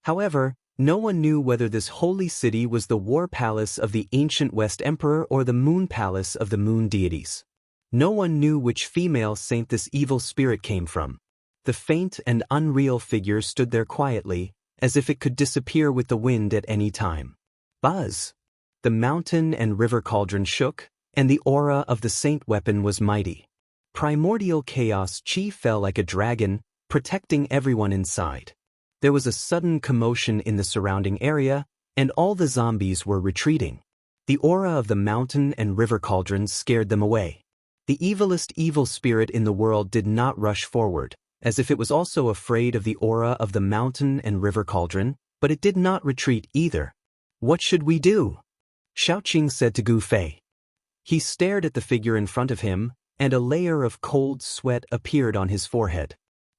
[SPEAKER 1] However, no one knew whether this holy city was the war palace of the ancient West Emperor or the moon palace of the moon deities. No one knew which female saint this evil spirit came from. The faint and unreal figure stood there quietly, as if it could disappear with the wind at any time. Buzz! The mountain and river cauldron shook, and the aura of the saint weapon was mighty. Primordial chaos chi fell like a dragon, protecting everyone inside. There was a sudden commotion in the surrounding area, and all the zombies were retreating. The aura of the mountain and river cauldrons scared them away. The evilest evil spirit in the world did not rush forward, as if it was also afraid of the aura of the mountain and river cauldron, but it did not retreat either. What should we do? Shaoqing said to Gu Fei. He stared at the figure in front of him, and a layer of cold sweat appeared on his forehead.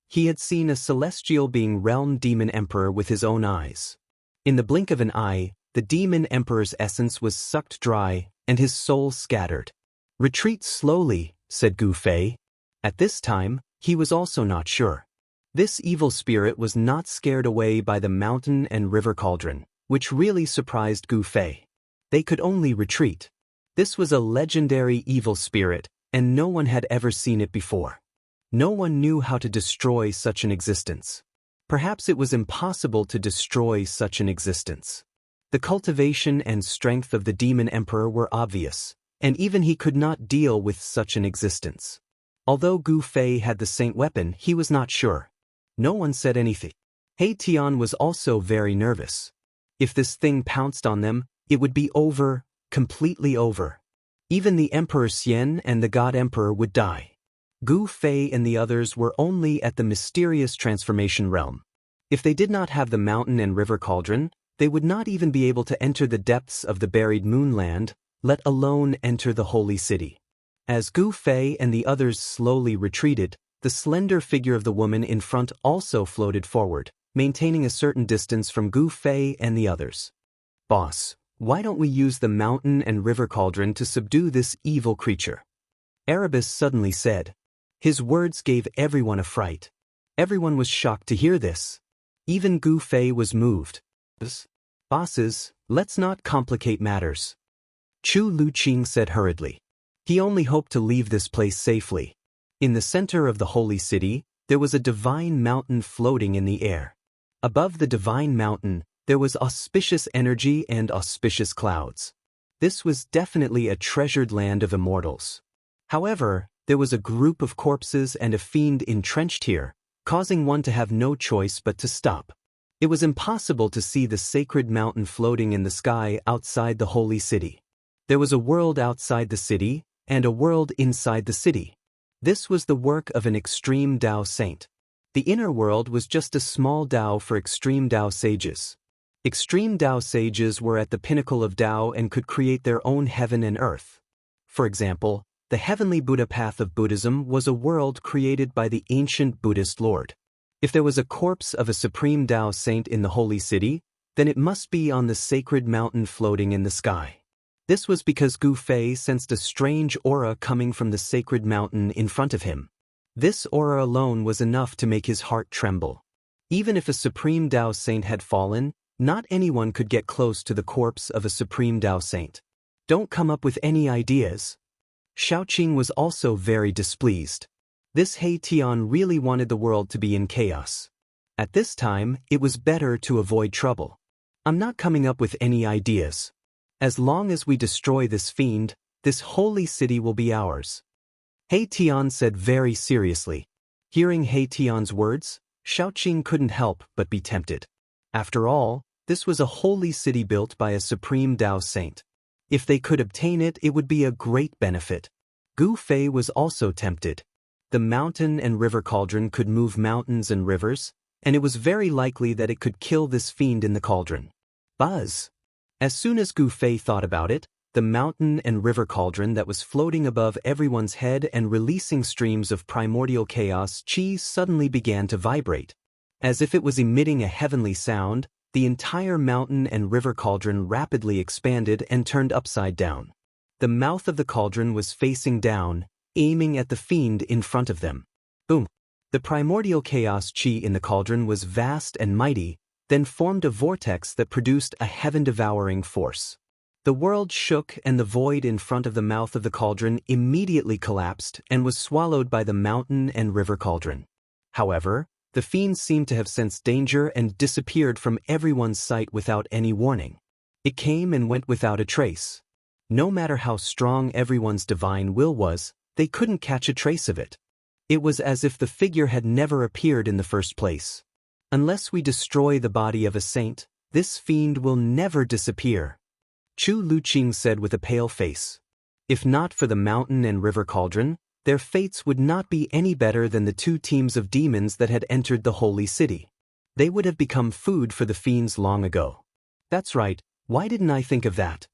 [SPEAKER 1] He had seen a celestial being realm demon emperor with his own eyes. In the blink of an eye, the demon emperor's essence was sucked dry, and his soul scattered. Retreat slowly, said Gu Fei. At this time, he was also not sure. This evil spirit was not scared away by the mountain and river cauldron, which really surprised Gu Fei. They could only retreat. This was a legendary evil spirit, and no one had ever seen it before. No one knew how to destroy such an existence. Perhaps it was impossible to destroy such an existence. The cultivation and strength of the demon emperor were obvious, and even he could not deal with such an existence. Although Gu Fei had the saint weapon, he was not sure. No one said anything. He Tian was also very nervous. If this thing pounced on them, it would be over, completely over. Even the Emperor Xian and the God Emperor would die. Gu Fei and the others were only at the mysterious transformation realm. If they did not have the mountain and river cauldron, They would not even be able to enter the depths of the buried moonland, let alone enter the holy city. As Gu Fei and the others slowly retreated, the slender figure of the woman in front also floated forward, maintaining a certain distance from Gu Fei and the others. "Boss, why don't we use the mountain and river cauldron to subdue this evil creature?" Erebus suddenly said. His words gave everyone a fright. Everyone was shocked to hear this. Even Gu Fei was moved. "Bosses, let's not complicate matters," Chu Luqing said hurriedly. He only hoped to leave this place safely. In the center of the holy city, there was a divine mountain floating in the air. Above the divine mountain, there was auspicious energy and auspicious clouds. This was definitely a treasured land of immortals. However, there was a group of corpses and a fiend entrenched here, causing one to have no choice but to stop. It was impossible to see the sacred mountain floating in the sky outside the holy city. There was a world outside the city, and a world inside the city. This was the work of an extreme Tao saint. The inner world was just a small Tao for extreme Tao sages. Extreme Tao sages were at the pinnacle of Tao and could create their own heaven and earth. For example, the heavenly Buddha path of Buddhism was a world created by the ancient Buddhist Lord. If there was a corpse of a supreme Tao saint in the holy city, then it must be on the sacred mountain floating in the sky. This was because Gu Fei sensed a strange aura coming from the sacred mountain in front of him. This aura alone was enough to make his heart tremble. Even if a supreme Tao saint had fallen, not anyone could get close to the corpse of a supreme Tao saint. "Don't come up with any ideas." Shaoqing was also very displeased. This He Tian really wanted the world to be in chaos. At this time, it was better to avoid trouble. "I'm not coming up with any ideas. As long as we destroy this fiend, this holy city will be ours," He Tian said very seriously. Hearing He Tian's words, Shaoqing couldn't help but be tempted. After all, this was a holy city built by a supreme Tao saint. If they could obtain it, it would be a great benefit. Gu Fei was also tempted. The mountain and river cauldron could move mountains and rivers, and it was very likely that it could kill this fiend in the cauldron. Buzz! As soon as Gu Fei thought about it, the mountain and river cauldron that was floating above everyone's head and releasing streams of primordial chaos chi suddenly began to vibrate. As if it was emitting a heavenly sound, the entire mountain and river cauldron rapidly expanded and turned upside down. The mouth of the cauldron was facing down, aiming at the fiend in front of them. Boom! The primordial chaos chi in the cauldron was vast and mighty, then formed a vortex that produced a heaven-devouring force. The world shook and the void in front of the mouth of the cauldron immediately collapsed and was swallowed by the mountain and river cauldron. However, the fiend seemed to have sensed danger and disappeared from everyone's sight without any warning. It came and went without a trace. No matter how strong everyone's divine will was, they couldn't catch a trace of it. It was as if the figure had never appeared in the first place. "Unless we destroy the body of a saint, this fiend will never disappear," Chu Luqing said with a pale face. If not for the mountain and river cauldron, their fates would not be any better than the two teams of demons that had entered the holy city. They would have become food for the fiends long ago. "That's right, why didn't I think of that?"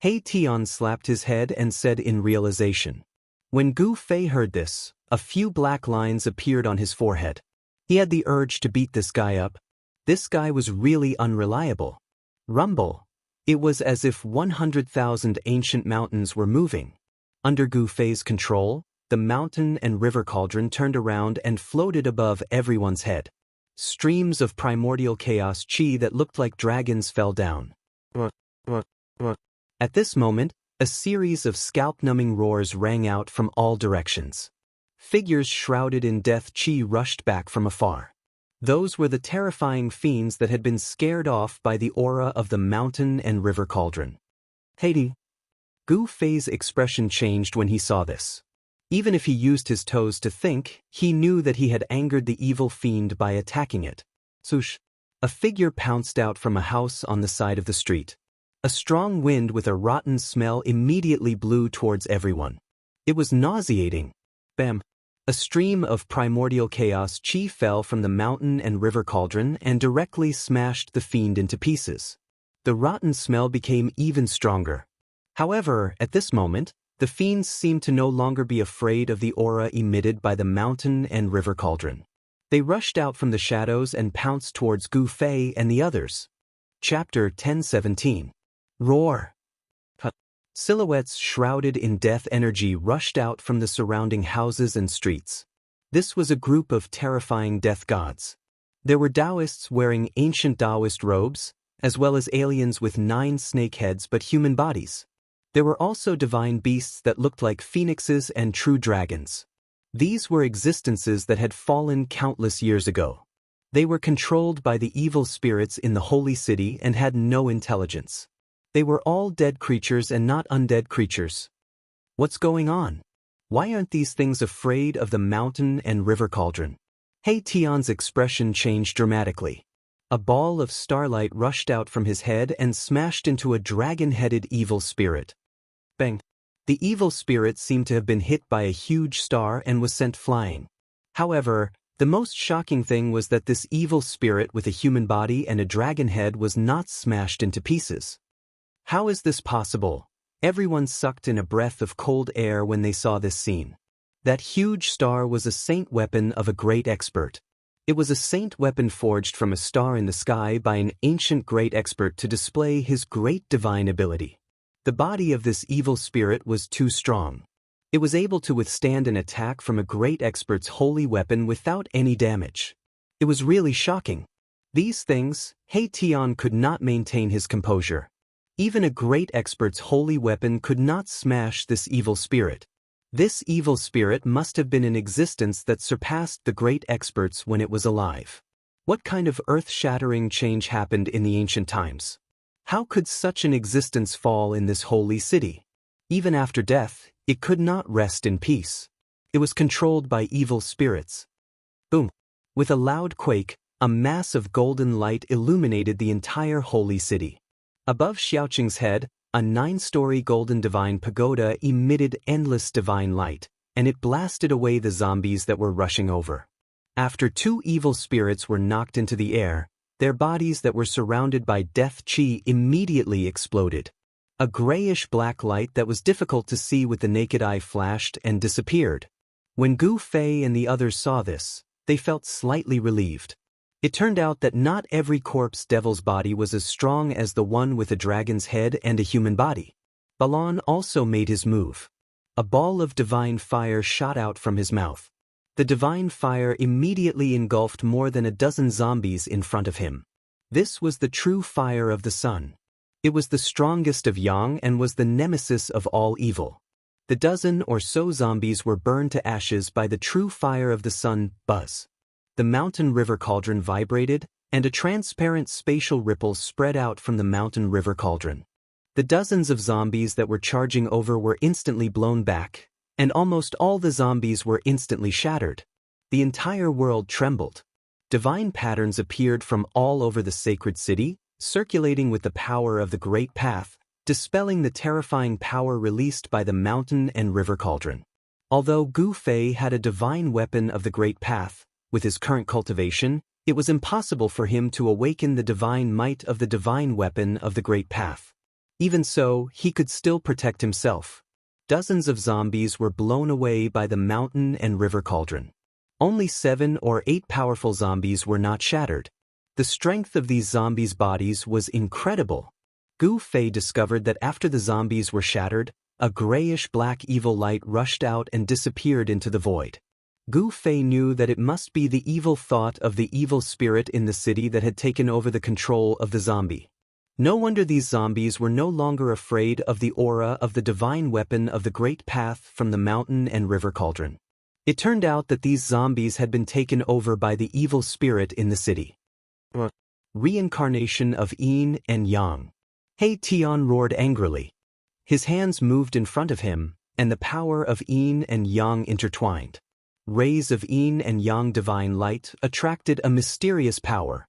[SPEAKER 1] He Tian slapped his head and said in realization. When Gu Fei heard this, a few black lines appeared on his forehead. He had the urge to beat this guy up. This guy was really unreliable. Rumble. It was as if 100,000 ancient mountains were moving. Under Gu Fei's control, the mountain and river cauldron turned around and floated above everyone's head. Streams of primordial chaos chi that looked like dragons fell down. At this moment, a series of scalp-numbing roars rang out from all directions. Figures shrouded in death chi rushed back from afar. Those were the terrifying fiends that had been scared off by the aura of the mountain and river cauldron. Heidi. Gu Fei's expression changed when he saw this. Even if he used his toes to think, he knew that he had angered the evil fiend by attacking it. Swoosh! A figure pounced out from a house on the side of the street. A strong wind with a rotten smell immediately blew towards everyone. It was nauseating. Bam! A stream of primordial chaos chi fell from the mountain and river cauldron and directly smashed the fiend into pieces. The rotten smell became even stronger. However, at this moment, the fiends seemed to no longer be afraid of the aura emitted by the mountain and river cauldron. They rushed out from the shadows and pounced towards Gu Fei and the others. Chapter 1017. Roar. Silhouettes shrouded in death energy rushed out from the surrounding houses and streets. This was a group of terrifying death gods. There were Taoists wearing ancient Taoist robes, as well as aliens with 9 snake heads but human bodies. There were also divine beasts that looked like phoenixes and true dragons. These were existences that had fallen countless years ago. They were controlled by the evil spirits in the holy city and had no intelligence. They were all dead creatures and not undead creatures. What's going on? Why aren't these things afraid of the mountain and river cauldron? He Tian's expression changed dramatically. A ball of starlight rushed out from his head and smashed into a dragon-headed evil spirit. Bang! The evil spirit seemed to have been hit by a huge star and was sent flying. However, the most shocking thing was that this evil spirit with a human body and a dragon head was not smashed into pieces. How is this possible? Everyone sucked in a breath of cold air when they saw this scene. That huge star was a saint weapon of a great expert. It was a saint weapon forged from a star in the sky by an ancient great expert to display his great divine ability. The body of this evil spirit was too strong. It was able to withstand an attack from a great expert's holy weapon without any damage. It was really shocking. These things, He Tian could not maintain his composure. Even a great expert's holy weapon could not smash this evil spirit. This evil spirit must have been in existence that surpassed the great experts when it was alive. What kind of earth-shattering change happened in the ancient times? How could such an existence fall in this holy city? Even after death, it could not rest in peace. It was controlled by evil spirits. Boom! With a loud quake, a mass of golden light illuminated the entire holy city. Above Xiaoqing's head, a 9-story golden divine pagoda emitted endless divine light, and it blasted away the zombies that were rushing over. After 2 evil spirits were knocked into the air, their bodies that were surrounded by death chi immediately exploded. A grayish-black light that was difficult to see with the naked eye flashed and disappeared. When Gu Fei and the others saw this, they felt slightly relieved. It turned out that not every corpse devil's body was as strong as the one with a dragon's head and a human body. Balan also made his move. A ball of divine fire shot out from his mouth. The divine fire immediately engulfed more than a dozen zombies in front of him. This was the true fire of the sun. It was the strongest of yang and was the nemesis of all evil. The dozen or so zombies were burned to ashes by the true fire of the sun, buzz. The mountain river cauldron vibrated, and a transparent spatial ripple spread out from the mountain river cauldron. The dozens of zombies that were charging over were instantly blown back, and almost all the zombies were instantly shattered. The entire world trembled. Divine patterns appeared from all over the sacred city, circulating with the power of the Great Path, dispelling the terrifying power released by the mountain and river cauldron. Although Gu Fei had a divine weapon of the Great Path, with his current cultivation, it was impossible for him to awaken the divine might of the divine weapon of the Great Path. Even so, he could still protect himself. Dozens of zombies were blown away by the mountain and river cauldron. Only 7 or 8 powerful zombies were not shattered. The strength of these zombies' bodies was incredible. Gu Fei discovered that after the zombies were shattered, a grayish-black evil light rushed out and disappeared into the void. Gu Fei knew that it must be the evil thought of the evil spirit in the city that had taken over the control of the zombie. No wonder these zombies were no longer afraid of the aura of the divine weapon of the Great Path from the mountain and river cauldron. It turned out that these zombies had been taken over by the evil spirit in the city. Reincarnation of Yin and Yang. He Tian roared angrily. His hands moved in front of him, and the power of Yin and Yang intertwined. Rays of Yin and Yang divine light attracted a mysterious power.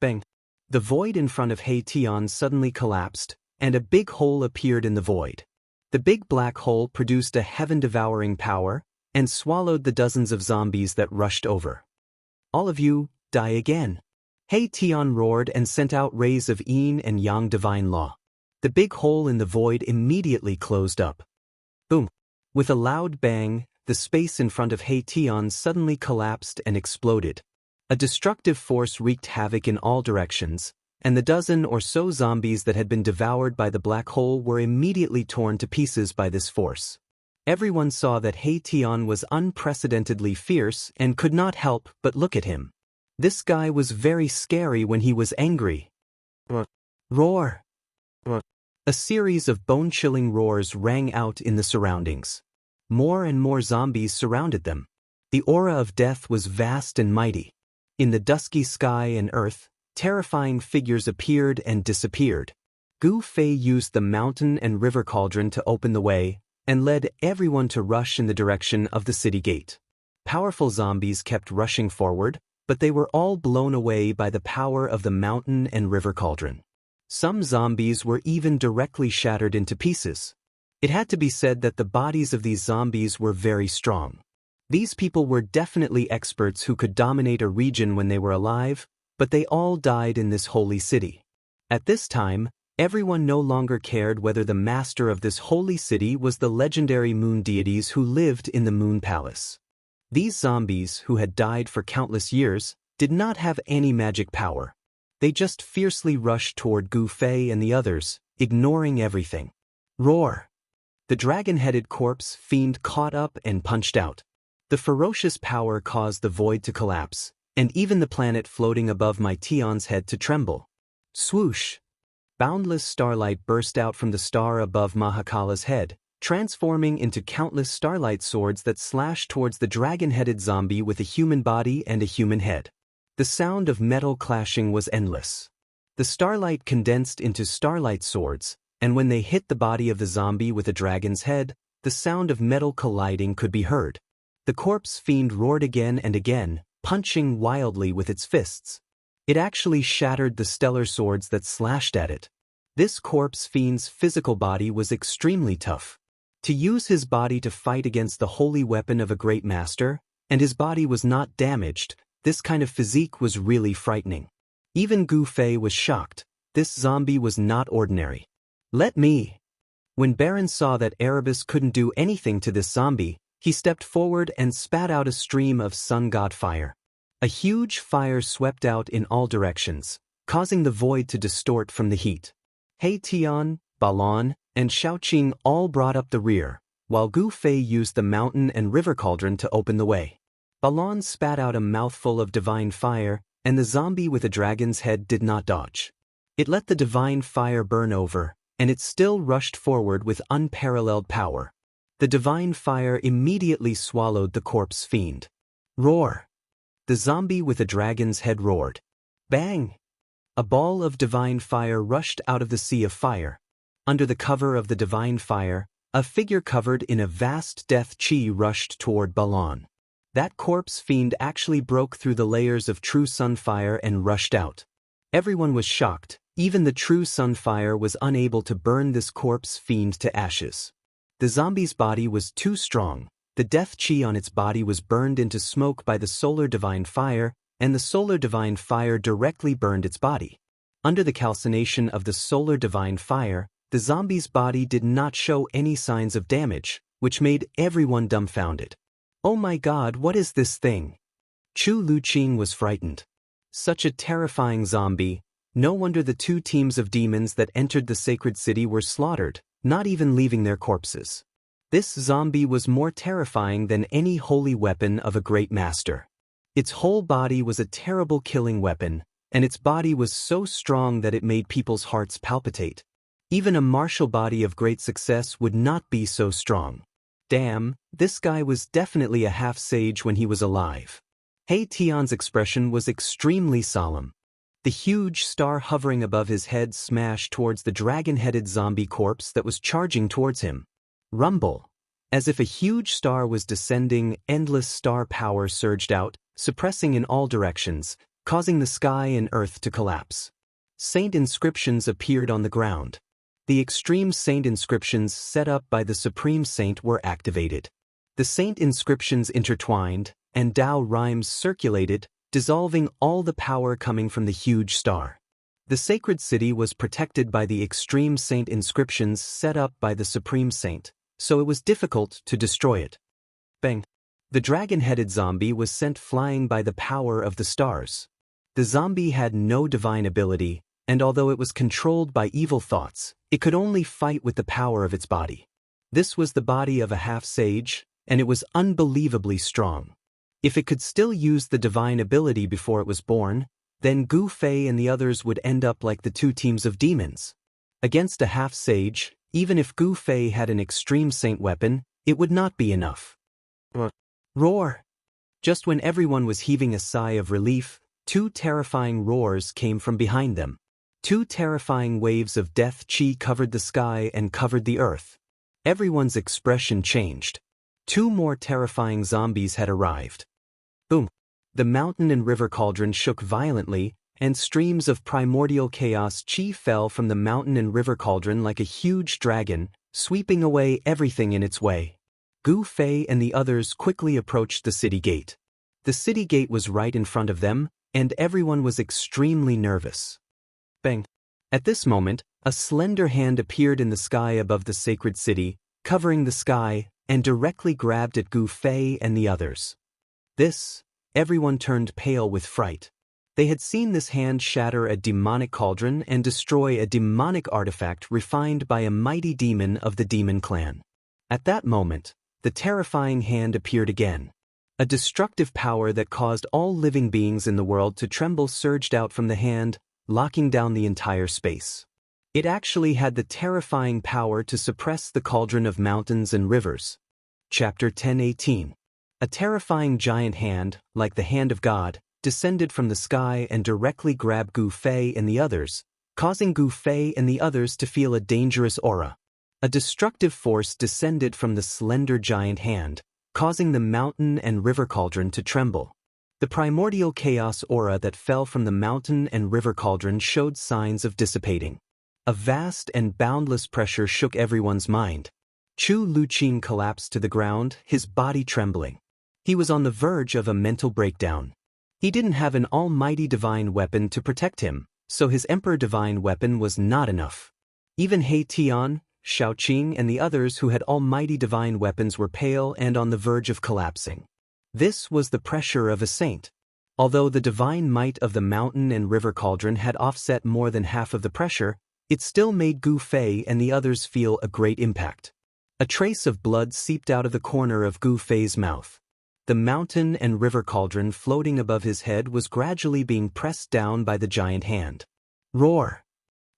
[SPEAKER 1] Bang! The void in front of He Tian suddenly collapsed, and a big hole appeared in the void. The big black hole produced a heaven-devouring power, and swallowed the dozens of zombies that rushed over. "All of you, die again." Tian roared and sent out rays of yin and yang divine law. The big hole in the void immediately closed up. Boom! With a loud bang, the space in front of Tian suddenly collapsed and exploded. A destructive force wreaked havoc in all directions, and the dozen or so zombies that had been devoured by the black hole were immediately torn to pieces by this force. Everyone saw that Tian was unprecedentedly fierce and could not help but look at him. This guy was very scary when he was angry. Roar! A series of bone-chilling roars rang out in the surroundings. More and more zombies surrounded them. The aura of death was vast and mighty. In the dusky sky and earth, terrifying figures appeared and disappeared. Gu Fei used the mountain and river cauldron to open the way, and led everyone to rush in the direction of the city gate. Powerful zombies kept rushing forward, but they were all blown away by the power of the mountain and river cauldron. Some zombies were even directly shattered into pieces. It had to be said that the bodies of these zombies were very strong. These people were definitely experts who could dominate a region when they were alive, but they all died in this holy city. At this time, everyone no longer cared whether the master of this holy city was the legendary moon deities who lived in the moon palace. These zombies, who had died for countless years, did not have any magic power. They just fiercely rushed toward Gu Fei and the others, ignoring everything. Roar! The dragon-headed corpse fiend caught up and punched out. The ferocious power caused the void to collapse, and even the planet floating above my Tian's head to tremble. Swoosh! Boundless starlight burst out from the star above Mahakala's head, transforming into countless starlight swords that slashed towards the dragon-headed zombie with a human body and a human head. The sound of metal clashing was endless. The starlight condensed into starlight swords, and when they hit the body of the zombie with a dragon's head, the sound of metal colliding could be heard. The corpse fiend roared again and again, punching wildly with its fists. It actually shattered the stellar swords that slashed at it. This corpse fiend's physical body was extremely tough. To use his body to fight against the holy weapon of a great master, and his body was not damaged, this kind of physique was really frightening. Even Gu Fei was shocked. This zombie was not ordinary. "Let me!" When Baron saw that Erebus couldn't do anything to this zombie, he stepped forward and spat out a stream of sun god fire. A huge fire swept out in all directions, causing the void to distort from the heat. Tian, Balon, and Shaoqing all brought up the rear, while Gu Fei used the mountain and river cauldron to open the way. Balon spat out a mouthful of divine fire, and the zombie with a dragon's head did not dodge. It let the divine fire burn over, and it still rushed forward with unparalleled power. The divine fire immediately swallowed the corpse fiend. Roar! The zombie with a dragon's head roared. Bang! A ball of divine fire rushed out of the sea of fire. Under the cover of the divine fire, a figure covered in a vast death chi rushed toward Balon. That corpse fiend actually broke through the layers of true sunfire and rushed out. Everyone was shocked. Even the true sunfire was unable to burn this corpse fiend to ashes. The zombie's body was too strong. The death chi on its body was burned into smoke by the solar divine fire, and the solar divine fire directly burned its body. Under the calcination of the solar divine fire, the zombie's body did not show any signs of damage, which made everyone dumbfounded. "Oh my god, what is this thing?" Chu Luqing was frightened. Such a terrifying zombie. No wonder the two teams of demons that entered the sacred city were slaughtered, not even leaving their corpses. This zombie was more terrifying than any holy weapon of a great master. Its whole body was a terrible killing weapon, and its body was so strong that it made people's hearts palpitate. Even a martial body of great success would not be so strong. Damn, this guy was definitely a half-sage when he was alive. Tian's expression was extremely solemn. The huge star hovering above his head smashed towards the dragon-headed zombie corpse that was charging towards him. Rumble. As if a huge star was descending, endless star power surged out, suppressing in all directions, causing the sky and earth to collapse. Saint inscriptions appeared on the ground. The extreme saint inscriptions set up by the Supreme Saint were activated. The saint inscriptions intertwined, and Tao rhymes circulated, dissolving all the power coming from the huge star. The sacred city was protected by the extreme saint inscriptions set up by the supreme saint, so it was difficult to destroy it. Bang! The dragon-headed zombie was sent flying by the power of the stars. The zombie had no divine ability, and although it was controlled by evil thoughts, it could only fight with the power of its body. This was the body of a half-sage, and it was unbelievably strong. If it could still use the divine ability before it was born, then Gu Fei and the others would end up like the two teams of demons. Against a half-sage, even if Gu Fei had an extreme saint weapon, it would not be enough. Roar! Just when everyone was heaving a sigh of relief, two terrifying roars came from behind them. Two terrifying waves of death chi covered the sky and covered the earth. Everyone's expression changed. Two more terrifying zombies had arrived. Boom! The mountain and river cauldron shook violently, and streams of primordial chaos chi fell from the mountain and river cauldron like a huge dragon, sweeping away everything in its way. Gu Fei and the others quickly approached the city gate. The city gate was right in front of them, and everyone was extremely nervous. Bang! At this moment, a slender hand appeared in the sky above the sacred city, covering the sky, and directly grabbed at Gu Fei and the others. Everyone turned pale with fright. They had seen this hand shatter a demonic cauldron and destroy a demonic artifact refined by a mighty demon of the demon clan. At that moment, the terrifying hand appeared again. A destructive power that caused all living beings in the world to tremble surged out from the hand, locking down the entire space. It actually had the terrifying power to suppress the cauldron of mountains and rivers. Chapter 10:18. A terrifying giant hand, like the hand of God, descended from the sky and directly grabbed Gu Fei and the others, causing Gu Fei and the others to feel a dangerous aura. A destructive force descended from the slender giant hand, causing the mountain and river cauldron to tremble. The primordial chaos aura that fell from the mountain and river cauldron showed signs of dissipating. A vast and boundless pressure shook everyone's mind. Chu Luqing collapsed to the ground, his body trembling. He was on the verge of a mental breakdown. He didn't have an almighty divine weapon to protect him, so his emperor divine weapon was not enough. Even He Tian, Shaoqing and the others who had almighty divine weapons were pale and on the verge of collapsing. This was the pressure of a saint. Although the divine might of the mountain and river cauldron had offset more than half of the pressure, it still made Gu Fei and the others feel a great impact. A trace of blood seeped out of the corner of Gu Fei's mouth. The mountain and river cauldron floating above his head was gradually being pressed down by the giant hand. Roar!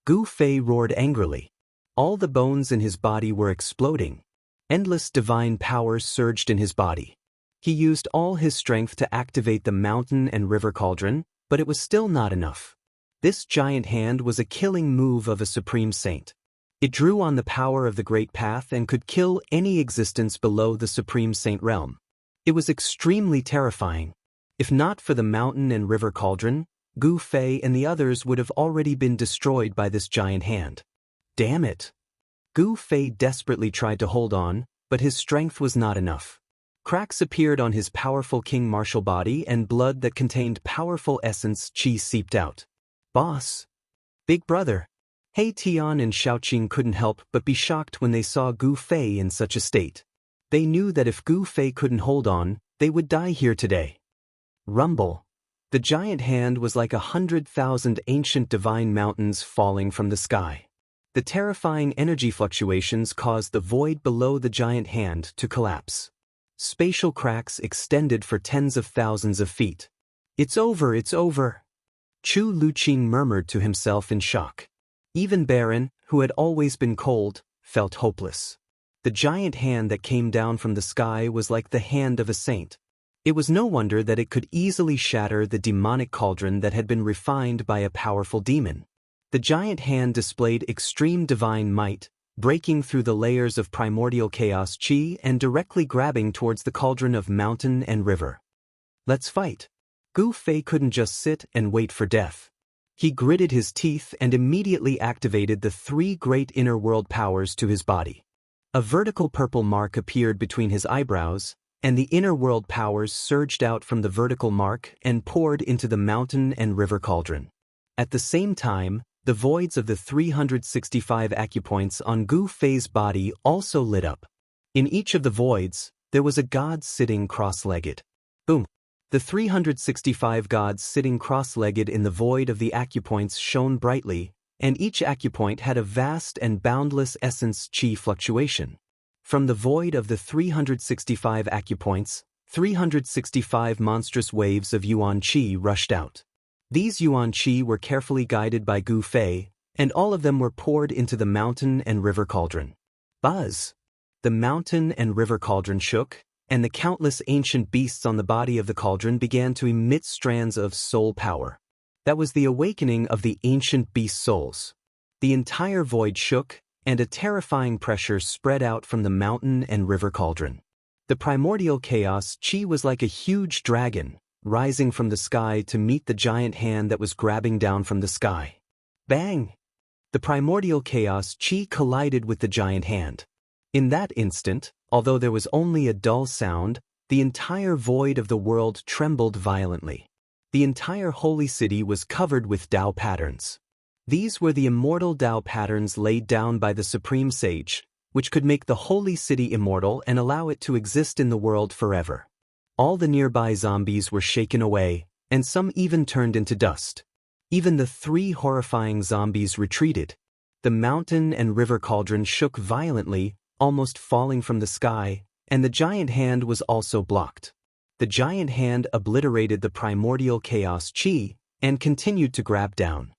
[SPEAKER 1] Gu Fei roared angrily. All the bones in his body were exploding. Endless divine power surged in his body. He used all his strength to activate the mountain and river cauldron, but it was still not enough. This giant hand was a killing move of a supreme saint. It drew on the power of the great path and could kill any existence below the supreme saint realm. It was extremely terrifying. If not for the mountain and river cauldron, Gu Fei and the others would have already been destroyed by this giant hand. Damn it! Gu Fei desperately tried to hold on, but his strength was not enough. Cracks appeared on his powerful king martial body and blood that contained powerful essence chi seeped out. Boss! Big brother! He Tian and Shaoqing couldn't help but be shocked when they saw Gu Fei in such a state. They knew that if Gu Fei couldn't hold on, they would die here today. Rumble. The giant hand was like 100,000 ancient divine mountains falling from the sky. The terrifying energy fluctuations caused the void below the giant hand to collapse. Spatial cracks extended for tens of thousands of feet. It's over, it's over. Chu Luqing murmured to himself in shock. Even Baron, who had always been cold, felt hopeless. The giant hand that came down from the sky was like the hand of a saint. It was no wonder that it could easily shatter the demonic cauldron that had been refined by a powerful demon. The giant hand displayed extreme divine might, breaking through the layers of primordial chaos chi and directly grabbing towards the cauldron of mountain and river. Let's fight. Gu Fei couldn't just sit and wait for death. He gritted his teeth and immediately activated the three great inner world powers to his body. A vertical purple mark appeared between his eyebrows, and the inner world powers surged out from the vertical mark and poured into the mountain and river cauldron. At the same time, the voids of the 365 acupoints on Gu Fei's body also lit up. In each of the voids, there was a god sitting cross-legged. Boom! The 365 gods sitting cross-legged in the void of the acupoints shone brightly, and each acupoint had a vast and boundless essence chi fluctuation. From the void of the 365 acupoints, 365 monstrous waves of yuan qi rushed out. These yuan qi were carefully guided by Gu Fei, and all of them were poured into the mountain and river cauldron. Buzz! The mountain and river cauldron shook, and the countless ancient beasts on the body of the cauldron began to emit strands of soul power. That was the awakening of the ancient beast souls. The entire void shook, and a terrifying pressure spread out from the mountain and river cauldron. The primordial chaos chi was like a huge dragon, rising from the sky to meet the giant hand that was grabbing down from the sky. Bang! The primordial chaos chi collided with the giant hand. In that instant, although there was only a dull sound, the entire void of the world trembled violently. The entire holy city was covered with Tao patterns. These were the immortal Tao patterns laid down by the Supreme Sage, which could make the holy city immortal and allow it to exist in the world forever. All the nearby zombies were shaken away, and some even turned into dust. Even the 3 horrifying zombies retreated. The mountain and river cauldron shook violently, almost falling from the sky, and the giant hand was also blocked. The giant hand obliterated the primordial chaos chi and continued to grab down.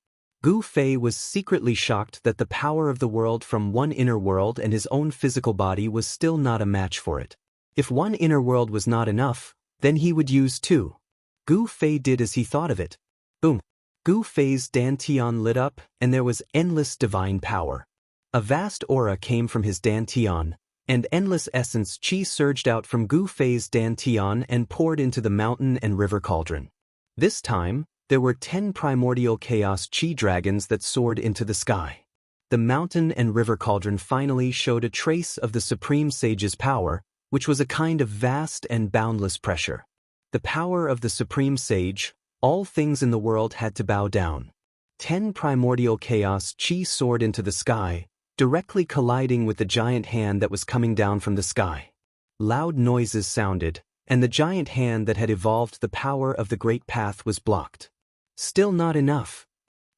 [SPEAKER 1] Gu Fei was secretly shocked that the power of the world from one inner world and his own physical body was still not a match for it. If one inner world was not enough, then he would use 2. Gu Fei did as he thought of it. Boom! Gu Fei's dantian lit up, and there was endless divine power. A vast aura came from his dantian, and endless essence chi surged out from Gu Fei's dantian and poured into the mountain and river cauldron. This time, there were 10 primordial chaos chi dragons that soared into the sky. The mountain and river cauldron finally showed a trace of the Supreme Sage's power, which was a kind of vast and boundless pressure. The power of the Supreme Sage, all things in the world had to bow down. 10 primordial chaos chi soared into the sky, directly colliding with the giant hand that was coming down from the sky. Loud noises sounded, and the giant hand that had evolved the power of the Great Path was blocked. Still not enough.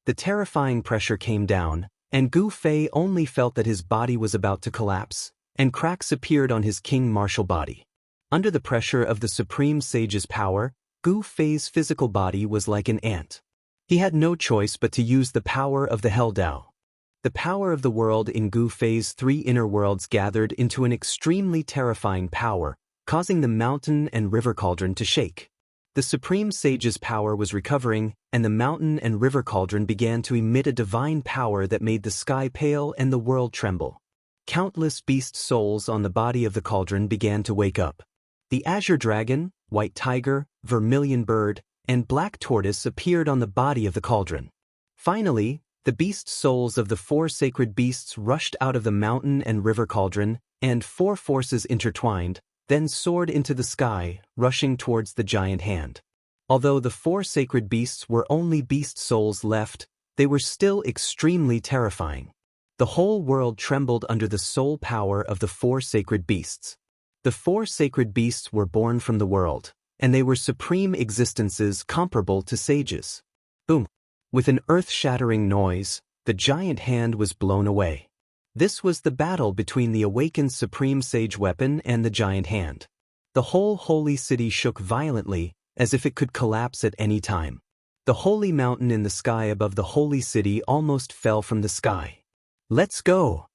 [SPEAKER 1] The terrifying pressure came down, and Gu Fei only felt that his body was about to collapse, and cracks appeared on his king martial body. Under the pressure of the Supreme Sage's power, Gu Fei's physical body was like an ant. He had no choice but to use the power of the Hell Tao. The power of the world in Gu Fei's 3 inner worlds gathered into an extremely terrifying power, causing the mountain and river cauldron to shake. The Supreme Sage's power was recovering, and the mountain and river cauldron began to emit a divine power that made the sky pale and the world tremble. Countless beast souls on the body of the cauldron began to wake up. The azure dragon, white tiger, vermilion bird, and black tortoise appeared on the body of the cauldron. Finally, the beast souls of the 4 sacred beasts rushed out of the mountain and river cauldron, and 4 forces intertwined, then soared into the sky, rushing towards the giant hand. Although the 4 sacred beasts were only beast souls left, they were still extremely terrifying. The whole world trembled under the soul power of the 4 sacred beasts. The 4 sacred beasts were born from the world, and they were supreme existences comparable to sages. Boom! With an earth-shattering noise, the giant hand was blown away. This was the battle between the awakened Supreme Sage weapon and the giant hand. The whole holy city shook violently, as if it could collapse at any time. The holy mountain in the sky above the holy city almost fell from the sky. Let's go!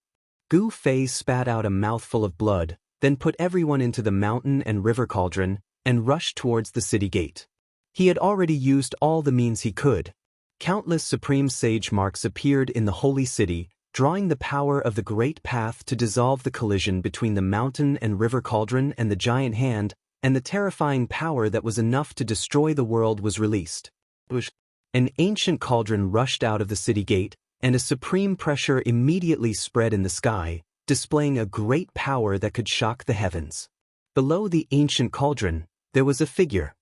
[SPEAKER 1] Gu Fei spat out a mouthful of blood, then put everyone into the mountain and river cauldron, and rushed towards the city gate. He had already used all the means he could. Countless Supreme Sage marks appeared in the holy city, drawing the power of the Great Path to dissolve the collision between the mountain and river cauldron and the giant hand, and the terrifying power that was enough to destroy the world was released. An ancient cauldron rushed out of the city gate, and a supreme pressure immediately spread in the sky, displaying a great power that could shock the heavens. Below the ancient cauldron, there was a figure.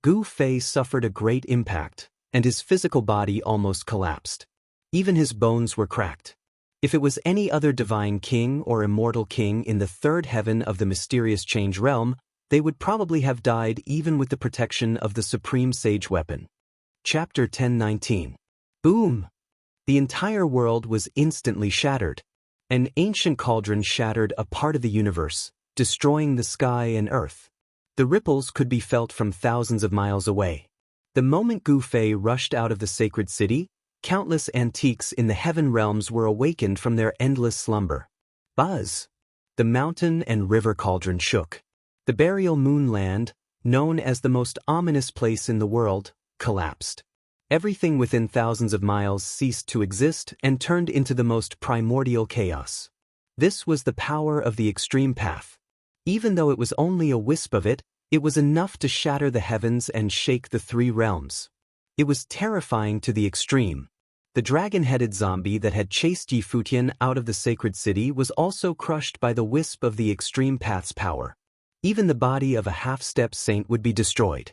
[SPEAKER 1] Gu Fei suffered a great impact, and his physical body almost collapsed. Even his bones were cracked. If it was any other divine king or immortal king in the third heaven of the mysterious change realm, they would probably have died even with the protection of the supreme sage weapon. Chapter 10:19. Boom! The entire world was instantly shattered. An ancient cauldron shattered a part of the universe, destroying the sky and earth. The ripples could be felt from thousands of miles away. The moment Gu Fei rushed out of the sacred city, countless antiques in the heaven realms were awakened from their endless slumber. Buzz! The mountain and river cauldron shook. The burial moonland, known as the most ominous place in the world, collapsed. Everything within thousands of miles ceased to exist and turned into the most primordial chaos. This was the power of the extreme path. Even though it was only a wisp of it, it was enough to shatter the heavens and shake the three realms. It was terrifying to the extreme. The dragon-headed zombie that had chased Yi Futian out of the sacred city was also crushed by the wisp of the extreme path's power. Even the body of a half-step saint would be destroyed.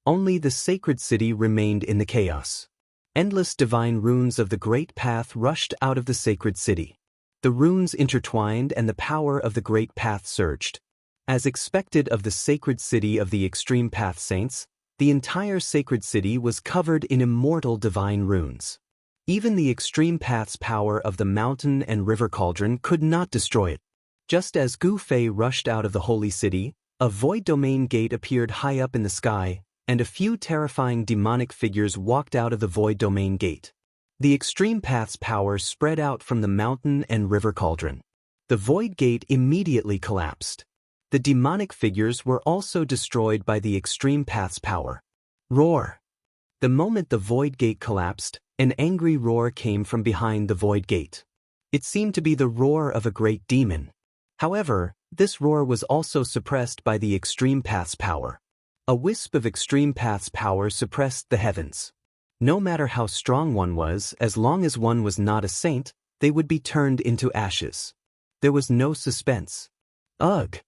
[SPEAKER 1] Only the sacred city remained in the chaos. Endless divine runes of the great path rushed out of the sacred city. The runes intertwined and the power of the great path surged. As expected of the sacred city of the extreme path saints, the entire sacred city was covered in immortal divine runes. Even the extreme path's power of the mountain and river cauldron could not destroy it. Just as Gu Fei rushed out of the holy city, a void domain gate appeared high up in the sky, and a few terrifying demonic figures walked out of the void domain gate. The extreme path's power spread out from the mountain and river cauldron. The void gate immediately collapsed. The demonic figures were also destroyed by the extreme path's power. Roar! The moment the void gate collapsed, an angry roar came from behind the void gate. It seemed to be the roar of a great demon. However, this roar was also suppressed by the extreme path's power. A wisp of extreme path's power suppressed the heavens. No matter how strong one was, as long as one was not a saint, they would be turned into ashes. There was no suspense. Ugh!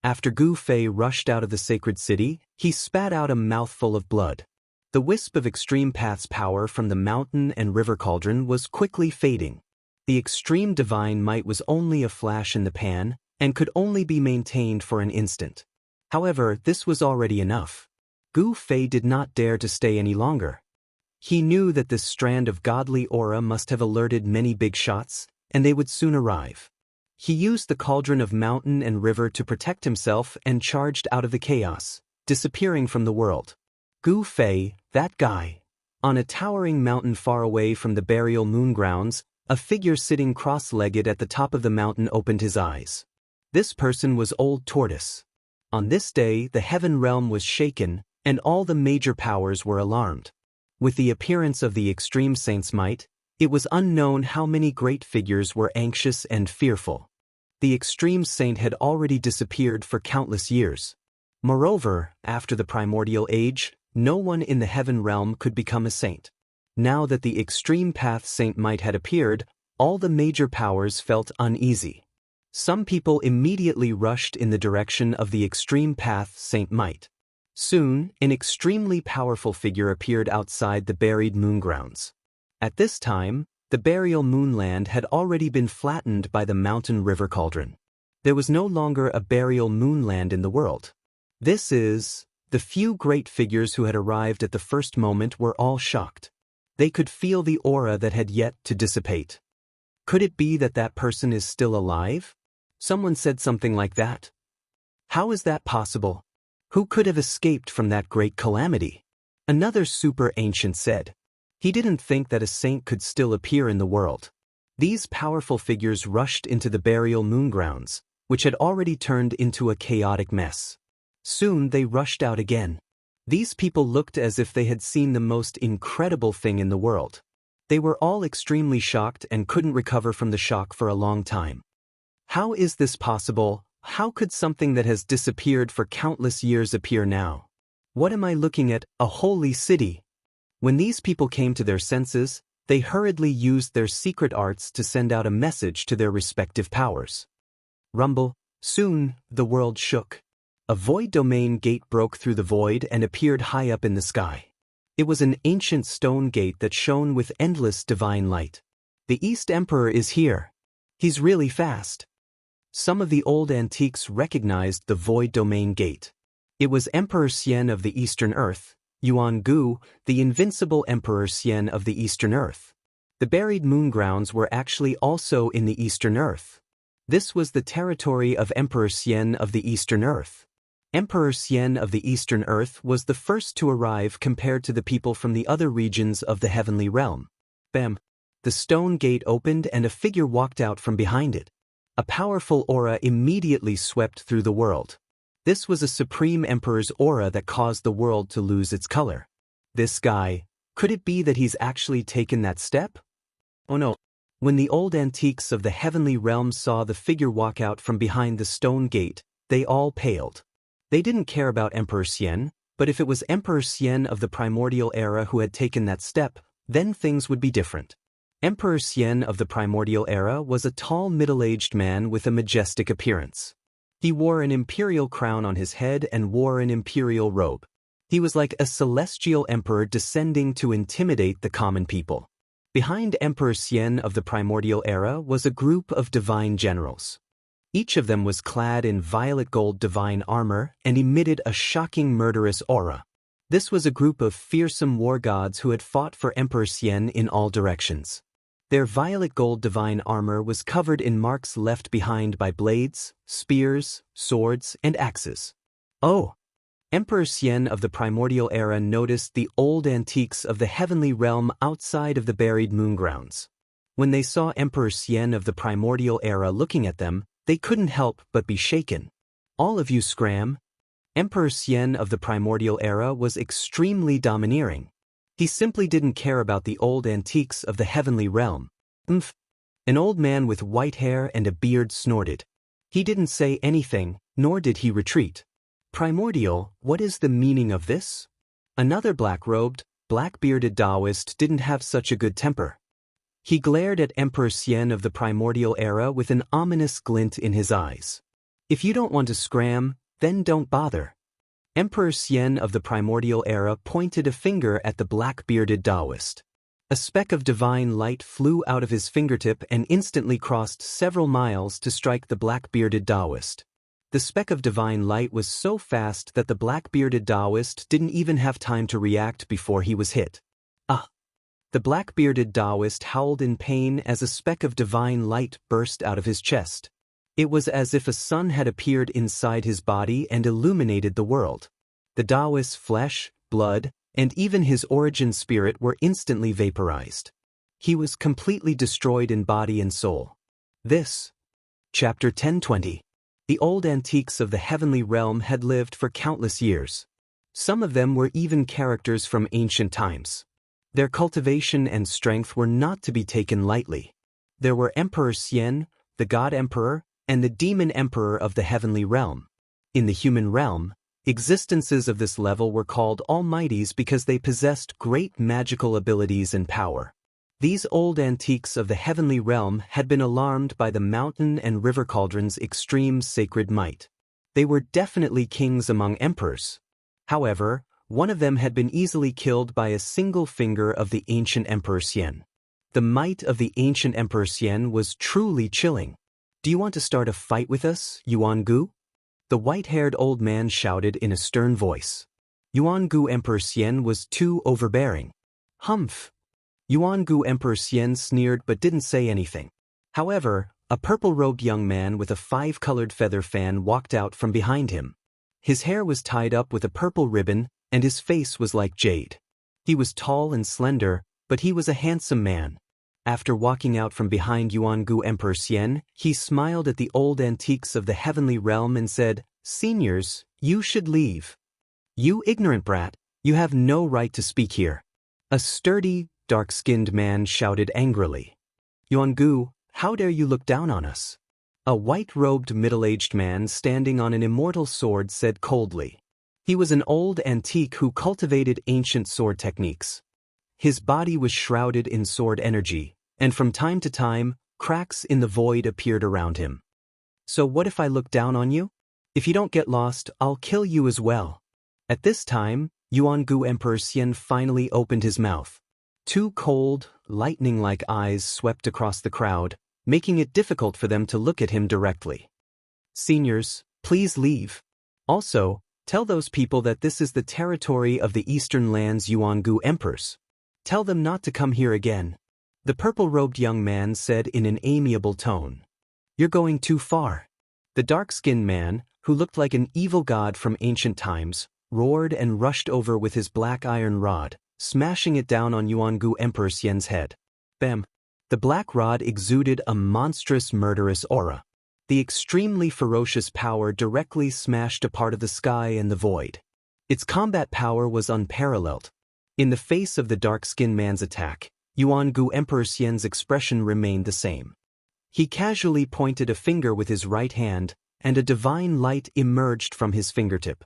[SPEAKER 1] After Gu Fei rushed out of the sacred city, he spat out a mouthful of blood. The wisp of extreme path's power from the mountain and river cauldron was quickly fading. The extreme divine might was only a flash in the pan, and could only be maintained for an instant. However, this was already enough. Gu Fei did not dare to stay any longer. He knew that this strand of godly aura must have alerted many big shots, and they would soon arrive. He used the cauldron of mountain and river to protect himself and charged out of the chaos, disappearing from the world. Gu Fei, that guy. On a towering mountain far away from the burial moon grounds, a figure sitting cross-legged at the top of the mountain opened his eyes. This person was Old Tortoise. On this day, the heaven realm was shaken, and all the major powers were alarmed. With the appearance of the extreme saint's might, it was unknown how many great figures were anxious and fearful. The extreme saint had already disappeared for countless years. Moreover, after the primordial age, no one in the heaven realm could become a saint. Now that the extreme path saint might had appeared, all the major powers felt uneasy. Some people immediately rushed in the direction of the extreme path saint might. Soon, an extremely powerful figure appeared outside the buried moon grounds. At this time, the burial moonland had already been flattened by the mountain river cauldron. There was no longer a burial moonland in the world. The few great figures who had arrived at the first moment were all shocked. They could feel the aura that had yet to dissipate. Could it be that that person is still alive? Someone said something like that. How is that possible? Who could have escaped from that great calamity? Another super ancient said. He didn't think that a saint could still appear in the world. These powerful figures rushed into the burial moon grounds, which had already turned into a chaotic mess. Soon they rushed out again. These people looked as if they had seen the most incredible thing in the world. They were all extremely shocked and couldn't recover from the shock for a long time. How is this possible? How could something that has disappeared for countless years appear now? What am I looking at? A holy city? When these people came to their senses, they hurriedly used their secret arts to send out a message to their respective powers. Rumble. Soon, the world shook. A void domain gate broke through the void and appeared high up in the sky. It was an ancient stone gate that shone with endless divine light. The East Emperor is here. He's really fast. Some of the old antiques recognized the void domain gate. It was Emperor Xian of the Eastern Earth, Yuan Gu, the invincible Emperor Xian of the Eastern Earth. The buried moon grounds were actually also in the Eastern Earth. This was the territory of Emperor Xian of the Eastern Earth. Emperor Xian of the Eastern Earth was the first to arrive compared to the people from the other regions of the heavenly realm. Bam! The stone gate opened and a figure walked out from behind it. A powerful aura immediately swept through the world. This was a supreme emperor's aura that caused the world to lose its color. This guy, could it be that he's actually taken that step? Oh no. When the old antiques of the heavenly realm saw the figure walk out from behind the stone gate, they all paled. They didn't care about Emperor Xian, but if it was Emperor Xian of the primordial era who had taken that step, then things would be different. Emperor Xian of the primordial era was a tall middle-aged man with a majestic appearance. He wore an imperial crown on his head and wore an imperial robe. He was like a celestial emperor descending to intimidate the common people. Behind Emperor Xian of the primordial era was a group of divine generals. Each of them was clad in violet gold divine armor and emitted a shocking murderous aura. This was a group of fearsome war gods who had fought for Emperor Xian in all directions. Their violet gold divine armor was covered in marks left behind by blades, spears, swords, and axes. Oh! Emperor Xian of the primordial era noticed the old antiques of the heavenly realm outside of the buried moon grounds. When they saw Emperor Xian of the primordial era looking at them, they couldn't help but be shaken. All of you scram. Emperor Xian of the primordial era was extremely domineering. He simply didn't care about the old antiques of the heavenly realm. An old man with white hair and a beard snorted. He didn't say anything, nor did he retreat. Primordial, what is the meaning of this? Another black-robed, black-bearded Taoist didn't have such a good temper. He glared at Emperor Xian of the primordial era with an ominous glint in his eyes. If you don't want to scram, then don't bother. Emperor Xian of the primordial era pointed a finger at the black-bearded Taoist. A speck of divine light flew out of his fingertip and instantly crossed several miles to strike the black-bearded Taoist. The speck of divine light was so fast that the black-bearded Taoist didn't even have time to react before he was hit. Ah! The black-bearded Taoist howled in pain as a speck of divine light burst out of his chest. It was as if a sun had appeared inside his body and illuminated the world. The Taoist's flesh, blood, and even his origin spirit were instantly vaporized. He was completely destroyed in body and soul. This. Chapter 1020. The old antiques of the heavenly realm had lived for countless years. Some of them were even characters from ancient times. Their cultivation and strength were not to be taken lightly. There were Emperor Xian, the God Emperor, and the Demon Emperor of the heavenly realm. In the human realm, existences of this level were called almighties because they possessed great magical abilities and power. These old antiques of the heavenly realm had been alarmed by the mountain and river cauldron's extreme sacred might. They were definitely kings among emperors. However, one of them had been easily killed by a single finger of the ancient Emperor Xian. The might of the ancient Emperor Xian was truly chilling. Do you want to start a fight with us, Yuan Gu? The white-haired old man shouted in a stern voice. Yuan Gu Emperor Xian was too overbearing. Humph! Yuan Gu Emperor Xian sneered but didn't say anything. However, a purple-robed young man with a 5-colored feather fan walked out from behind him. His hair was tied up with a purple ribbon, and his face was like jade. He was tall and slender, but he was a handsome man. After walking out from behind Yuan Gu Emperor Xian, he smiled at the old antiques of the heavenly realm and said, "Seniors, you should leave. You ignorant brat, you have no right to speak here." A sturdy, dark-skinned man shouted angrily. "Yuan Gu, how dare you look down on us?" A white-robed middle-aged man standing on an immortal sword said coldly. He was an old antique who cultivated ancient sword techniques. His body was shrouded in sword energy, and from time to time, cracks in the void appeared around him. So what if I look down on you? If you don't get lost, I'll kill you as well. At this time, Yuangu Emperor Xian finally opened his mouth. Two cold, lightning-like eyes swept across the crowd, making it difficult for them to look at him directly. Seniors, please leave. Also, tell those people that this is the territory of the Eastern Lands Yuangu Emperors. Tell them not to come here again. The purple-robed young man said in an amiable tone. You're going too far. The dark-skinned man, who looked like an evil god from ancient times, roared and rushed over with his black iron rod, smashing it down on Yuangu Emperor Xian's head. Bam! The black rod exuded a monstrous murderous aura. The extremely ferocious power directly smashed a part of the sky and the void. Its combat power was unparalleled. In the face of the dark-skinned man's attack, Yuangu Emperor Xian's expression remained the same. He casually pointed a finger with his right hand, and a divine light emerged from his fingertip.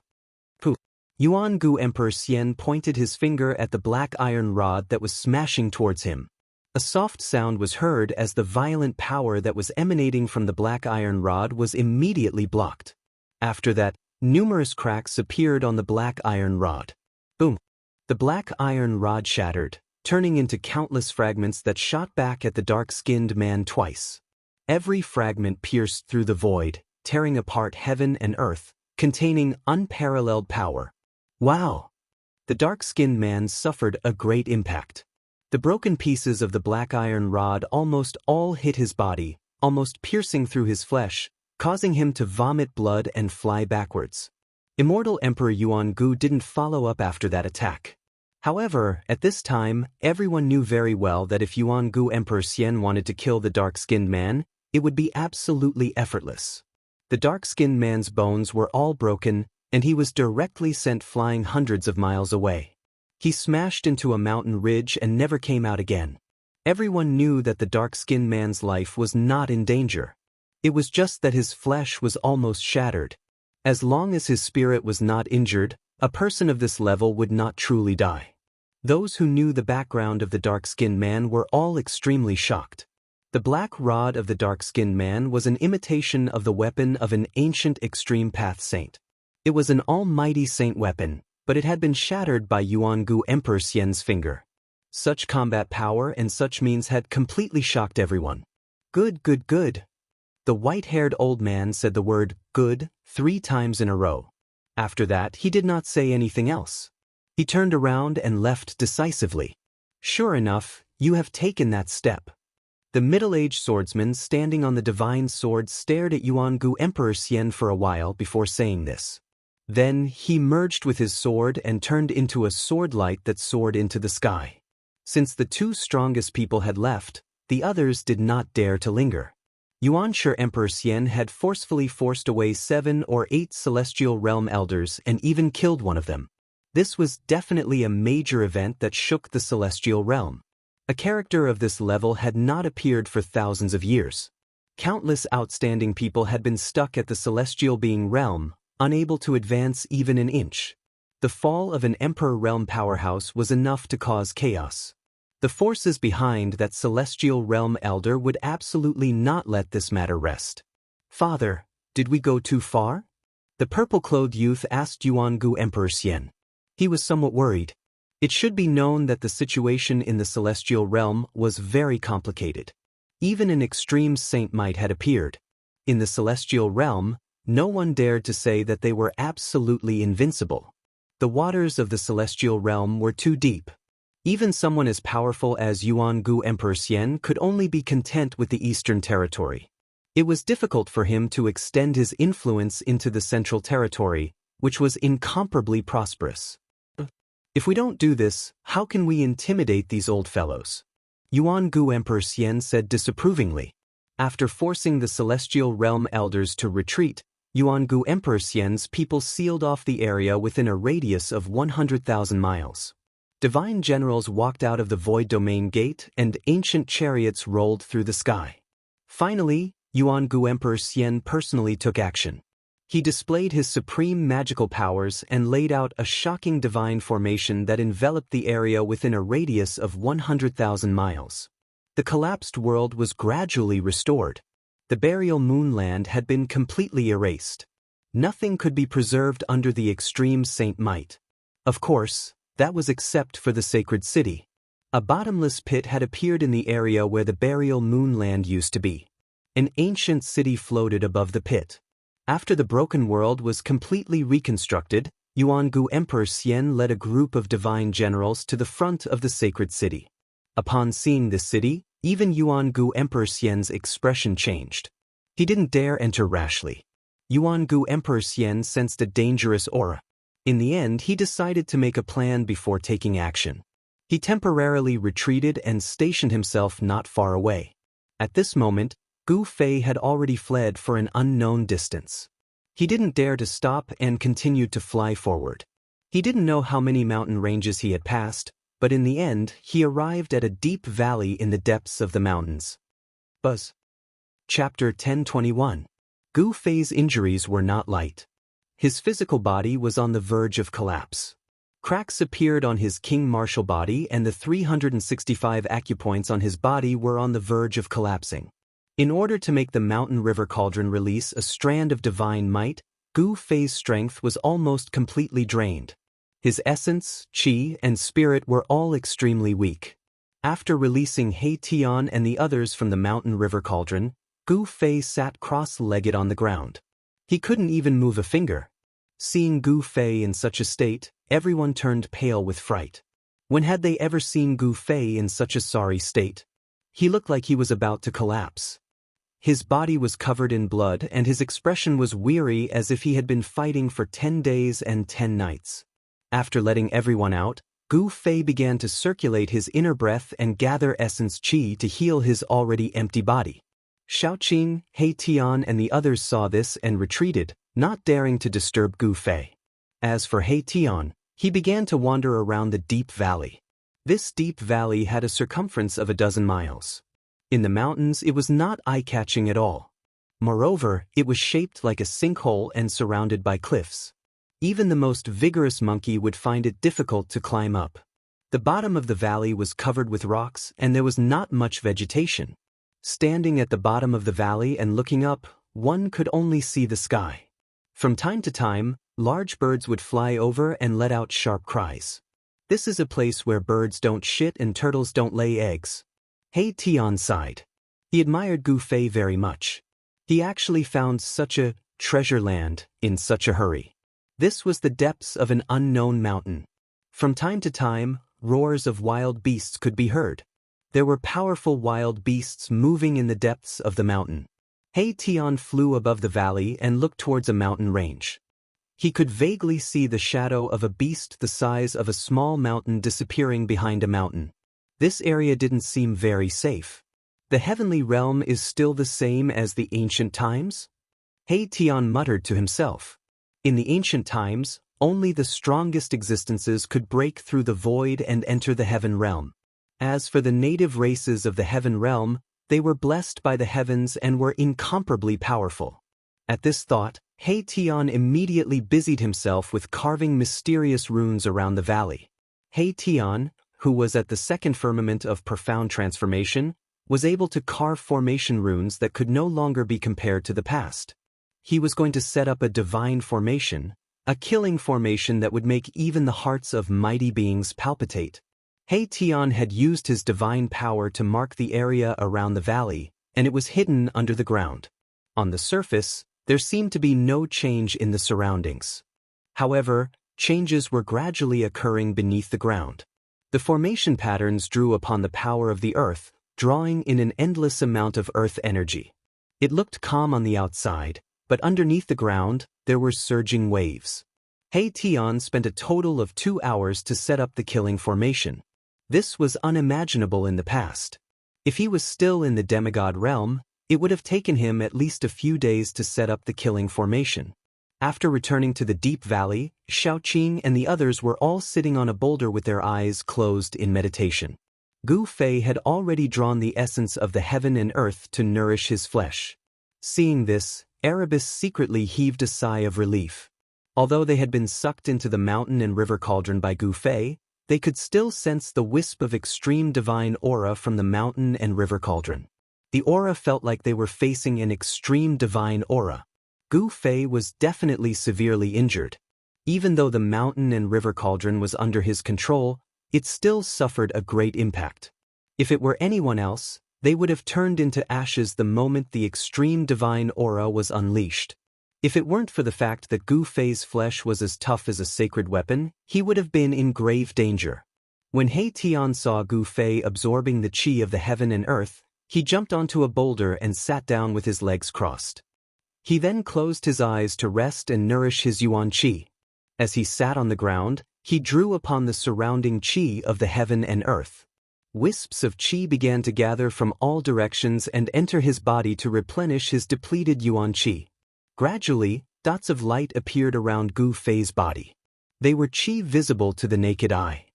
[SPEAKER 1] Pooh! Yuangu Emperor Xian pointed his finger at the black iron rod that was smashing towards him. A soft sound was heard as the violent power that was emanating from the black iron rod was immediately blocked. After that, numerous cracks appeared on the black iron rod. Boom! The black iron rod shattered, turning into countless fragments that shot back at the dark-skinned man twice. Every fragment pierced through the void, tearing apart heaven and earth, containing unparalleled power. Wow! The dark-skinned man suffered a great impact. The broken pieces of the black iron rod almost all hit his body, almost piercing through his flesh, causing him to vomit blood and fly backwards. Immortal Emperor Yuangu didn't follow up after that attack. However, at this time, everyone knew very well that if Yuangu Emperor Xian wanted to kill the dark-skinned man, it would be absolutely effortless. The dark-skinned man's bones were all broken, and he was directly sent flying hundreds of miles away. He smashed into a mountain ridge and never came out again. Everyone knew that the dark-skinned man's life was not in danger. It was just that his flesh was almost shattered. As long as his spirit was not injured, a person of this level would not truly die. Those who knew the background of the dark-skinned man were all extremely shocked. The black rod of the dark-skinned man was an imitation of the weapon of an ancient extreme path saint. It was an almighty saint weapon, but it had been shattered by Yuangu Emperor Xian's finger. Such combat power and such means had completely shocked everyone. Good, good, good. The white-haired old man said the word good 3 times in a row. After that, he did not say anything else. He turned around and left decisively. Sure enough, you have taken that step. The middle-aged swordsman standing on the divine sword stared at Yuangu Emperor Xian for a while before saying this. Then he merged with his sword and turned into a sword light that soared into the sky. Since the 2 strongest people had left, the others did not dare to linger. Yuanshi Emperor Xian had forcefully forced away 7 or 8 celestial realm elders and even killed one of them. This was definitely a major event that shook the celestial realm. A character of this level had not appeared for thousands of years. Countless outstanding people had been stuck at the celestial being realm, unable to advance even an inch. The fall of an emperor realm powerhouse was enough to cause chaos. The forces behind that celestial realm elder would absolutely not let this matter rest. Father, did we go too far? The purple-clothed youth asked Yuangu Emperor Xian. He was somewhat worried. It should be known that the situation in the celestial realm was very complicated. Even an extreme saint might had appeared. In the celestial realm, no one dared to say that they were absolutely invincible. The waters of the celestial realm were too deep. Even someone as powerful as Yuangu Emperor Xian could only be content with the eastern territory. It was difficult for him to extend his influence into the central territory, which was incomparably prosperous. If we don't do this, how can we intimidate these old fellows? Yuangu Emperor Xian said disapprovingly. After forcing the celestial realm elders to retreat, Yuangu Emperor Xian's people sealed off the area within a radius of 100,000 miles. Divine generals walked out of the void domain gate and ancient chariots rolled through the sky. Finally, Yuangu Emperor Xian personally took action. He displayed his supreme magical powers and laid out a shocking divine formation that enveloped the area within a radius of 100,000 miles. The collapsed world was gradually restored. The burial moonland had been completely erased. Nothing could be preserved under the extreme Saint might. Of course, that was except for the sacred city. A bottomless pit had appeared in the area where the burial moonland used to be. An ancient city floated above the pit. After the broken world was completely reconstructed, Yuangu Emperor Xian led a group of divine generals to the front of the sacred city. Upon seeing this city, even Yuangu Emperor Xian's expression changed. He didn't dare enter rashly. Yuangu Emperor Xian sensed a dangerous aura. In the end, he decided to make a plan before taking action. He temporarily retreated and stationed himself not far away. At this moment, Gu Fei had already fled for an unknown distance. He didn't dare to stop and continued to fly forward. He didn't know how many mountain ranges he had passed, but in the end, he arrived at a deep valley in the depths of the mountains. Buzz. Chapter 1021. Gu Fei's injuries were not light. His physical body was on the verge of collapse. Cracks appeared on his king martial body and the 365 acupoints on his body were on the verge of collapsing. In order to make the mountain river cauldron release a strand of divine might, Gu Fei's strength was almost completely drained. His essence, qi, and spirit were all extremely weak. After releasing He Tian and the others from the mountain river cauldron, Gu Fei sat cross-legged on the ground. He couldn't even move a finger. Seeing Gu Fei in such a state, everyone turned pale with fright. When had they ever seen Gu Fei in such a sorry state? He looked like he was about to collapse. His body was covered in blood and his expression was weary as if he had been fighting for 10 days and 10 nights. After letting everyone out, Gu Fei began to circulate his inner breath and gather essence qi to heal his already empty body. Shaoqing, He Tian and the others saw this and retreated, not daring to disturb Gu Fei. As for He Tian, he began to wander around the deep valley. This deep valley had a circumference of 12 miles. In the mountains it was not eye-catching at all. Moreover, it was shaped like a sinkhole and surrounded by cliffs. Even the most vigorous monkey would find it difficult to climb up. The bottom of the valley was covered with rocks and there was not much vegetation. Standing at the bottom of the valley and looking up, one could only see the sky. From time to time, large birds would fly over and let out sharp cries. This is a place where birds don't shit and turtles don't lay eggs. He Tian sighed. He admired Gu Fei very much. He actually found such a treasure land in such a hurry. This was the depths of an unknown mountain. From time to time, roars of wild beasts could be heard. There were powerful wild beasts moving in the depths of the mountain. He Tian flew above the valley and looked towards a mountain range. He could vaguely see the shadow of a beast the size of a small mountain disappearing behind a mountain. This area didn't seem very safe. The heavenly realm is still the same as the ancient times? He Tian muttered to himself. In the ancient times, only the strongest existences could break through the void and enter the heaven realm. As for the native races of the heaven realm, they were blessed by the heavens and were incomparably powerful. At this thought, He Tian immediately busied himself with carving mysterious runes around the valley. He Tian, who was at the second firmament of profound transformation, was able to carve formation runes that could no longer be compared to the past. He was going to set up a divine formation, a killing formation that would make even the hearts of mighty beings palpitate. He Tian had used his divine power to mark the area around the valley, and it was hidden under the ground. On the surface, there seemed to be no change in the surroundings. However, changes were gradually occurring beneath the ground. The formation patterns drew upon the power of the earth, drawing in an endless amount of earth energy. It looked calm on the outside, but underneath the ground, there were surging waves. He Tian spent a total of 2 hours to set up the killing formation. This was unimaginable in the past. If he was still in the demigod realm, it would have taken him at least a few days to set up the killing formation. After returning to the deep valley, Shaoqing and the others were all sitting on a boulder with their eyes closed in meditation. Gu Fei had already drawn the essence of the heaven and earth to nourish his flesh. Seeing this, Erebus secretly heaved a sigh of relief. Although they had been sucked into the mountain and river cauldron by Gu Fei, they could still sense the wisp of extreme divine aura from the mountain and river cauldron. The aura felt like they were facing an extreme divine aura. Gu Fei was definitely severely injured. Even though the mountain and river cauldron was under his control, it still suffered a great impact. If it were anyone else, they would have turned into ashes the moment the extreme divine aura was unleashed. If it weren't for the fact that Gu Fei's flesh was as tough as a sacred weapon, he would have been in grave danger. When He Tian saw Gu Fei absorbing the qi of the heaven and earth, he jumped onto a boulder and sat down with his legs crossed. He then closed his eyes to rest and nourish his yuan qi. As he sat on the ground, he drew upon the surrounding qi of the heaven and earth. Wisps of qi began to gather from all directions and enter his body to replenish his depleted yuan qi. Gradually, dots of light appeared around Gu Fei's body. They were qi visible to the naked eye.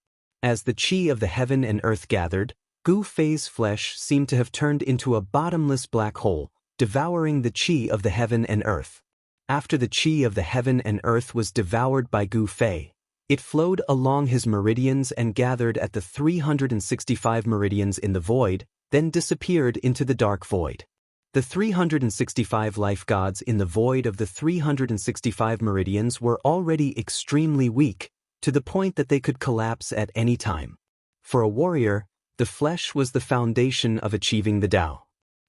[SPEAKER 1] As the qi of the heaven and earth gathered, Gu Fei's flesh seemed to have turned into a bottomless black hole, devouring the qi of the heaven and earth. After the qi of the heaven and earth was devoured by Gu Fei, it flowed along his meridians and gathered at the 365 meridians in the void, then disappeared into the dark void. The 365 life gods in the void of the 365 meridians were already extremely weak, to the point that they could collapse at any time. For a warrior, the flesh was the foundation of achieving the Tao.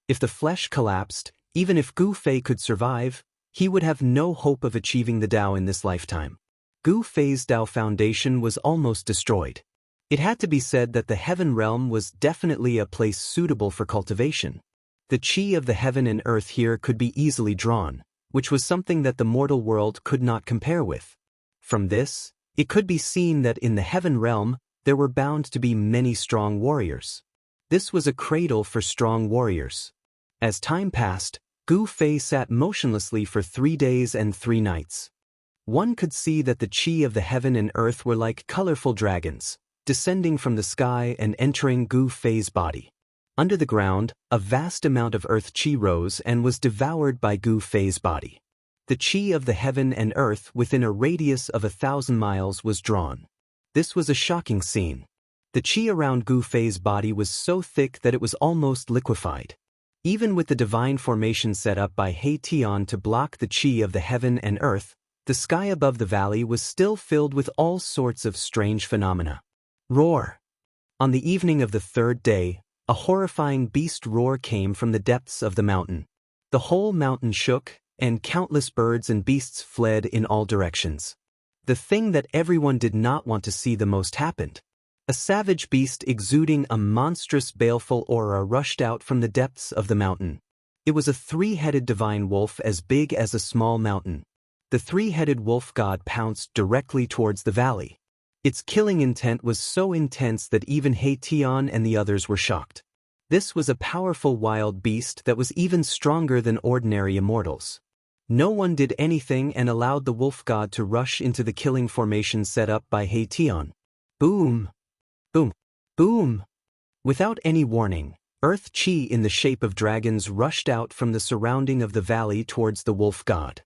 [SPEAKER 1] If the flesh collapsed, even if Gu Fei could survive, he would have no hope of achieving the Tao in this lifetime. Gu Fei's Tao foundation was almost destroyed. It had to be said that the heaven realm was definitely a place suitable for cultivation. The qi of the heaven and earth here could be easily drawn, which was something that the mortal world could not compare with. From this, it could be seen that in the heaven realm, there were bound to be many strong warriors. This was a cradle for strong warriors. As time passed, Gu Fei sat motionlessly for 3 days and 3 nights. One could see that the qi of the heaven and earth were like colorful dragons, descending from the sky and entering Gu Fei's body. Under the ground, a vast amount of earth qi rose and was devoured by Gu Fei's body. The qi of the heaven and earth within a radius of 1,000 miles was drawn. This was a shocking scene. The qi around Gu Fei's body was so thick that it was almost liquefied. Even with the divine formation set up by He Tian to block the qi of the heaven and earth, the sky above the valley was still filled with all sorts of strange phenomena. Roar! On the evening of the 3rd day, a horrifying beast roar came from the depths of the mountain. The whole mountain shook, and countless birds and beasts fled in all directions. The thing that everyone did not want to see the most happened. A savage beast exuding a monstrous baleful aura rushed out from the depths of the mountain. It was a 3-headed divine wolf as big as a small mountain. The 3-headed wolf god pounced directly towards the valley. Its killing intent was so intense that even He Tian and the others were shocked. This was a powerful wild beast that was even stronger than ordinary immortals. No one did anything and allowed the wolf god to rush into the killing formation set up by He Tian. Boom! Boom! Boom! Without any warning, earth qi in the shape of dragons rushed out from the surrounding of the valley towards the wolf god.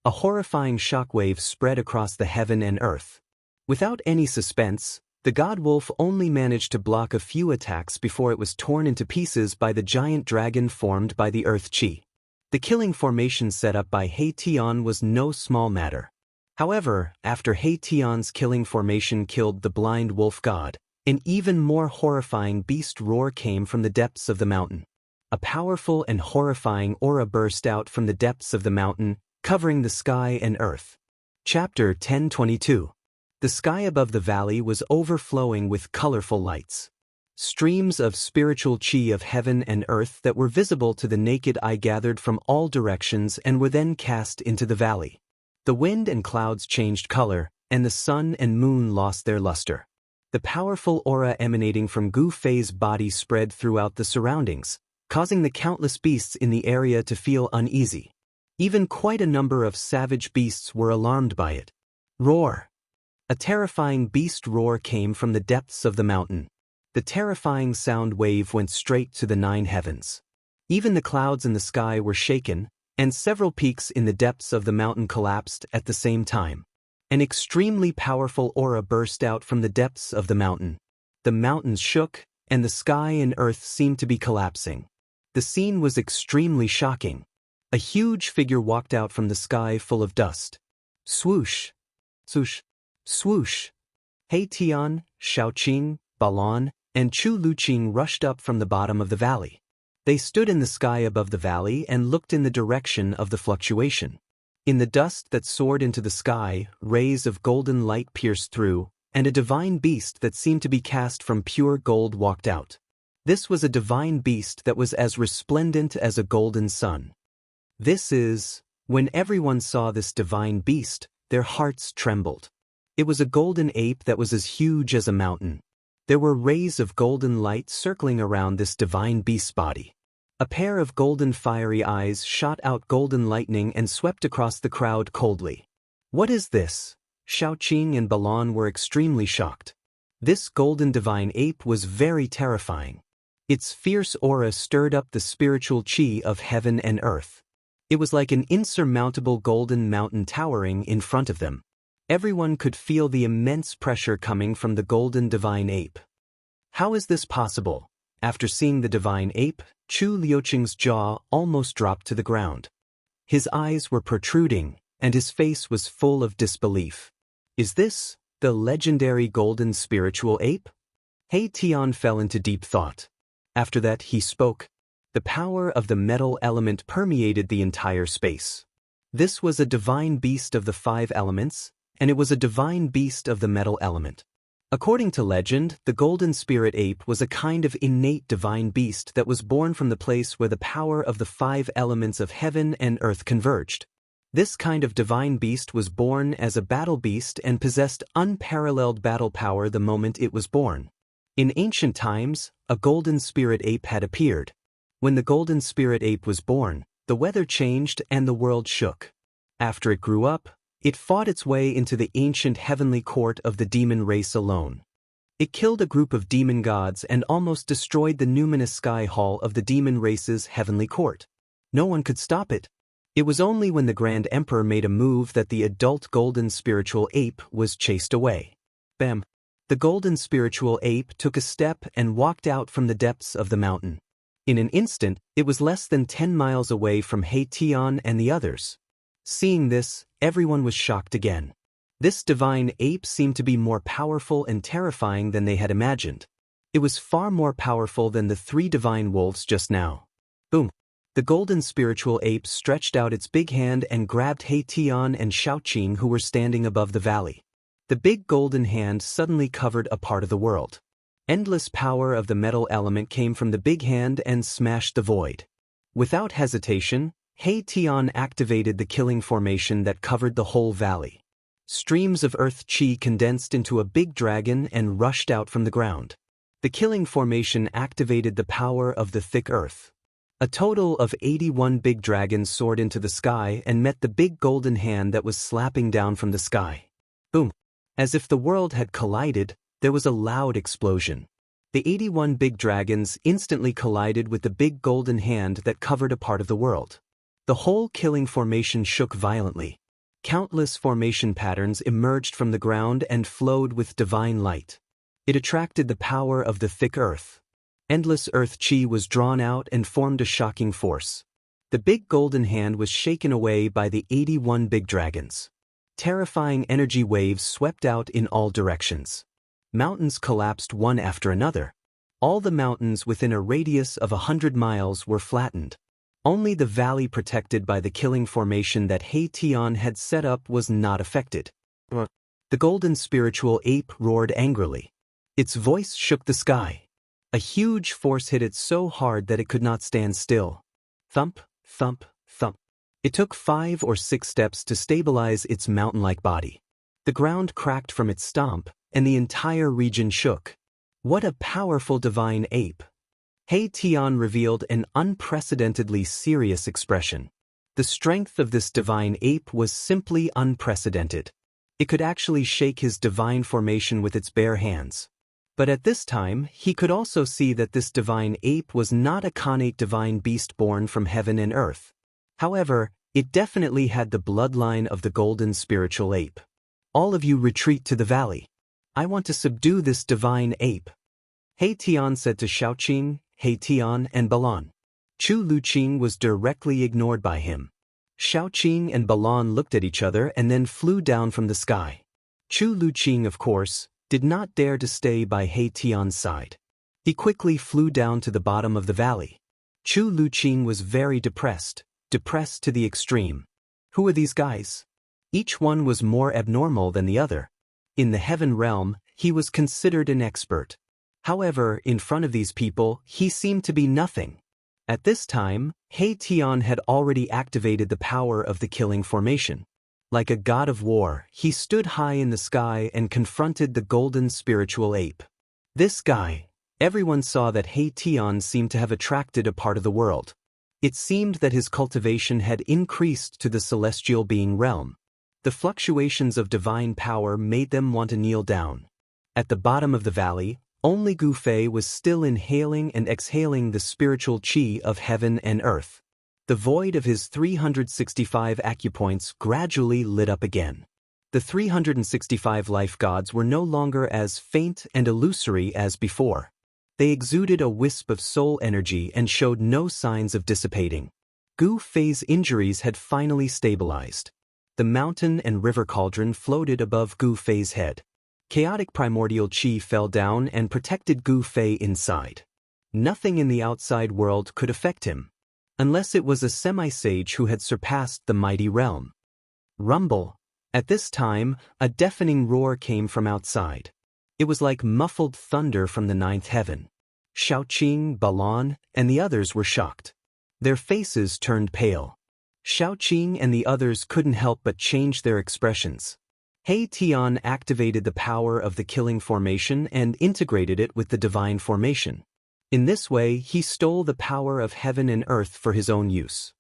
[SPEAKER 1] A horrifying shockwave spread across the heaven and earth. Without any suspense, the god wolf only managed to block a few attacks before it was torn into pieces by the giant dragon formed by the earth qi. The killing formation set up by He Tian was no small matter. However, after He Tian's killing formation killed the blind wolf god, an even more horrifying beast roar came from the depths of the mountain. A powerful and horrifying aura burst out from the depths of the mountain, covering the sky and earth. Chapter 1022. The sky above the valley was overflowing with colorful lights. Streams of spiritual qi of heaven and earth that were visible to the naked eye gathered from all directions and were then cast into the valley. The wind and clouds changed color, and the sun and moon lost their luster. The powerful aura emanating from Gu Fei's body spread throughout the surroundings, causing the countless beasts in the area to feel uneasy. Even quite a number of savage beasts were alarmed by it. Roar! A terrifying beast roar came from the depths of the mountain. The terrifying sound wave went straight to the 9 heavens. Even the clouds in the sky were shaken, and several peaks in the depths of the mountain collapsed at the same time. An extremely powerful aura burst out from the depths of the mountain. The mountains shook, and the sky and earth seemed to be collapsing. The scene was extremely shocking. A huge figure walked out from the sky full of dust. Swoosh! Swoosh! Swoosh! He Tian, Shaoqing, Balan, and Chu Luqing rushed up from the bottom of the valley. They stood in the sky above the valley and looked in the direction of the fluctuation. In the dust that soared into the sky, rays of golden light pierced through, and a divine beast that seemed to be cast from pure gold walked out. This was a divine beast that was as resplendent as a golden sun. When everyone saw this divine beast, their hearts trembled. It was a golden ape that was as huge as a mountain. There were rays of golden light circling around this divine beast's body. A pair of golden fiery eyes shot out golden lightning and swept across the crowd coldly. What is this? Shaoqing and Balan were extremely shocked. This golden divine ape was very terrifying. Its fierce aura stirred up the spiritual chi of heaven and earth. It was like an insurmountable golden mountain towering in front of them. Everyone could feel the immense pressure coming from the golden divine ape. How is this possible? After seeing the divine ape, Chu Liuqing's jaw almost dropped to the ground. His eyes were protruding, and his face was full of disbelief. Is this the legendary golden spiritual ape? He Tian fell into deep thought. After that he spoke. The power of the metal element permeated the entire space. This was a divine beast of the 5 elements, and it was a divine beast of the metal element. According to legend, the golden spirit ape was a kind of innate divine beast that was born from the place where the power of the 5 elements of heaven and earth converged. This kind of divine beast was born as a battle beast and possessed unparalleled battle power the moment it was born. In ancient times, a golden spirit ape had appeared. When the golden spirit ape was born, the weather changed and the world shook. After it grew up, it fought its way into the ancient heavenly court of the demon race alone. It killed a group of demon gods and almost destroyed the numinous sky hall of the demon race's heavenly court. No one could stop it. It was only when the Grand Emperor made a move that the adult golden spiritual ape was chased away. Bam! The golden spiritual ape took a step and walked out from the depths of the mountain. In an instant, it was less than 10 miles away from He Tian and the others. Seeing this, everyone was shocked again. This divine ape seemed to be more powerful and terrifying than they had imagined. It was far more powerful than the 3 divine wolves just now. Boom! The golden spiritual ape stretched out its big hand and grabbed He Tian and Shaoqing, who were standing above the valley. The big golden hand suddenly covered a part of the world. Endless power of the metal element came from the big hand and smashed the void. Without hesitation, He Tian activated the killing formation that covered the whole valley. Streams of earth chi condensed into a big dragon and rushed out from the ground. The killing formation activated the power of the thick earth. A total of 81 big dragons soared into the sky and met the big golden hand that was slapping down from the sky. Boom! As if the world had collided, there was a loud explosion. The 81 big dragons instantly collided with the big golden hand that covered a part of the world. The whole killing formation shook violently. Countless formation patterns emerged from the ground and flowed with divine light. It attracted the power of the thick earth. Endless earth chi was drawn out and formed a shocking force. The big golden hand was shaken away by the 81 big dragons. Terrifying energy waves swept out in all directions. Mountains collapsed one after another. All the mountains within a radius of 100 miles were flattened. Only the valley protected by the killing formation that He Tian had set up was not affected. The golden spiritual ape roared angrily. Its voice shook the sky. A huge force hit it so hard that it could not stand still. Thump, thump, thump. It took 5 or 6 steps to stabilize its mountain-like body. The ground cracked from its stomp, and the entire region shook. What a powerful divine ape! He Tian revealed an unprecedentedly serious expression. The strength of this divine ape was simply unprecedented. It could actually shake his divine formation with its bare hands. But at this time, he could also see that this divine ape was not a connate divine beast born from heaven and earth. However, it definitely had the bloodline of the golden spiritual ape. All of you retreat to the valley. I want to subdue this divine ape. He Tian said to Shaoqing, He Tian, and Balan. Chu Luqing was directly ignored by him. Shaoqing and Balan looked at each other and then flew down from the sky. Chu Luqing, of course, did not dare to stay by He Tian's side. He quickly flew down to the bottom of the valley. Chu Luqing was very depressed to the extreme. Who are these guys? Each one was more abnormal than the other. In the heaven realm, he was considered an expert. However, in front of these people, he seemed to be nothing. At this time, He Tian had already activated the power of the killing formation. Like a god of war, he stood high in the sky and confronted the golden spiritual ape. This guy, everyone saw that He Tian seemed to have attracted a part of the world. It seemed that his cultivation had increased to the celestial being realm. The fluctuations of divine power made them want to kneel down. At the bottom of the valley, only Gu Fei was still inhaling and exhaling the spiritual qi of heaven and earth. The void of his 365 acupoints gradually lit up again. The 365 life gods were no longer as faint and illusory as before. They exuded a wisp of soul energy and showed no signs of dissipating. Gu Fei's injuries had finally stabilized. The mountain and river cauldron floated above Gu Fei's head. Chaotic primordial qi fell down and protected Gu Fei inside. Nothing in the outside world could affect him, unless it was a semi-sage who had surpassed the mighty realm. Rumble. At this time, a deafening roar came from outside. It was like muffled thunder from the ninth heaven. Shaoqing, Balan, and the others were shocked. Their faces turned pale. Shaoqing and the others couldn't help but change their expressions. He Tian activated the power of the killing formation and integrated it with the divine formation. In this way, he stole the power of heaven and earth for his own use.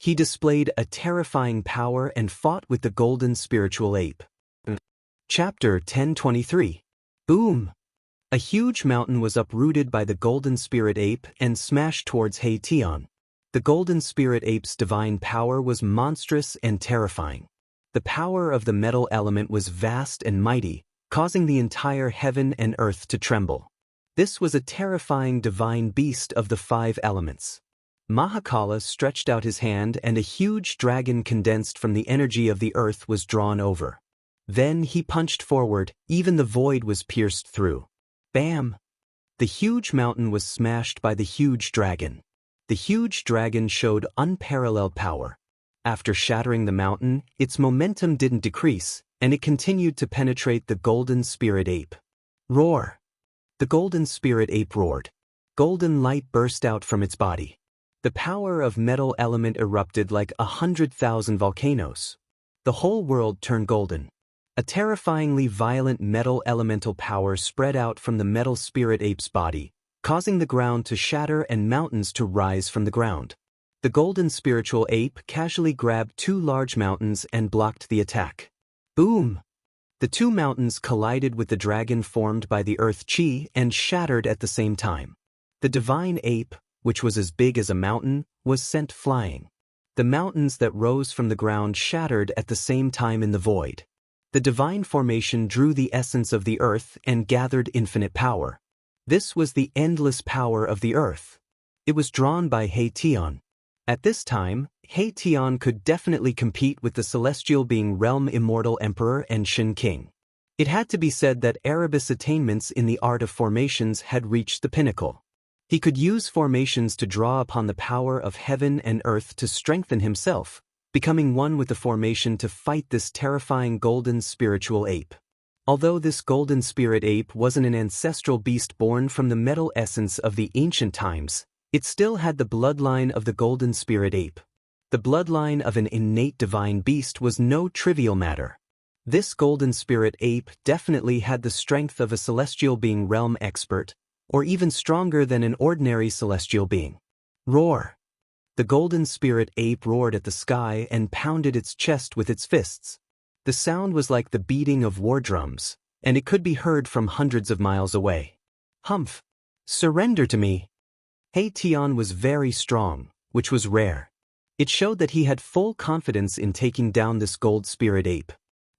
[SPEAKER 1] He displayed a terrifying power and fought with the golden spiritual ape. Chapter 1023. Boom! A huge mountain was uprooted by the golden spirit ape and smashed towards He Tian. The golden spirit ape's divine power was monstrous and terrifying. The power of the metal element was vast and mighty, causing the entire heaven and earth to tremble. This was a terrifying divine beast of the 5 elements. Mahakala stretched out his hand and a huge dragon condensed from the energy of the earth was drawn over. Then he punched forward, even the void was pierced through. Bam! The huge mountain was smashed by the huge dragon. The huge dragon showed unparalleled power. After shattering the mountain, its momentum didn't decrease, and it continued to penetrate the golden spirit ape. Roar! The golden spirit ape roared. Golden light burst out from its body. The power of metal element erupted like 100,000 volcanoes. The whole world turned golden. A terrifyingly violent metal elemental power spread out from the metal spirit ape's body, causing the ground to shatter and mountains to rise from the ground. The golden spiritual ape casually grabbed 2 large mountains and blocked the attack. Boom! The 2 mountains collided with the dragon formed by the earth chi and shattered at the same time. The divine ape, which was as big as a mountain, was sent flying. The mountains that rose from the ground shattered at the same time in the void. The divine formation drew the essence of the earth and gathered infinite power. This was the endless power of the earth. It was drawn by He Tian. At this time, He Tian could definitely compete with the celestial being realm immortal emperor and Shin King. It had to be said that Erebus' attainments in the art of formations had reached the pinnacle. He could use formations to draw upon the power of heaven and earth to strengthen himself, becoming one with the formation to fight this terrifying golden spiritual ape. Although this golden spirit ape wasn't an ancestral beast born from the metal essence of the ancient times, it still had the bloodline of the golden spirit ape. The bloodline of an innate divine beast was no trivial matter. This golden spirit ape definitely had the strength of a celestial being realm expert, or even stronger than an ordinary celestial being. Roar! The golden spirit ape roared at the sky and pounded its chest with its fists. The sound was like the beating of war drums, and it could be heard from hundreds of miles away. Humph! Surrender to me! He Tian was very strong, which was rare. It showed that he had full confidence in taking down this gold spirit ape.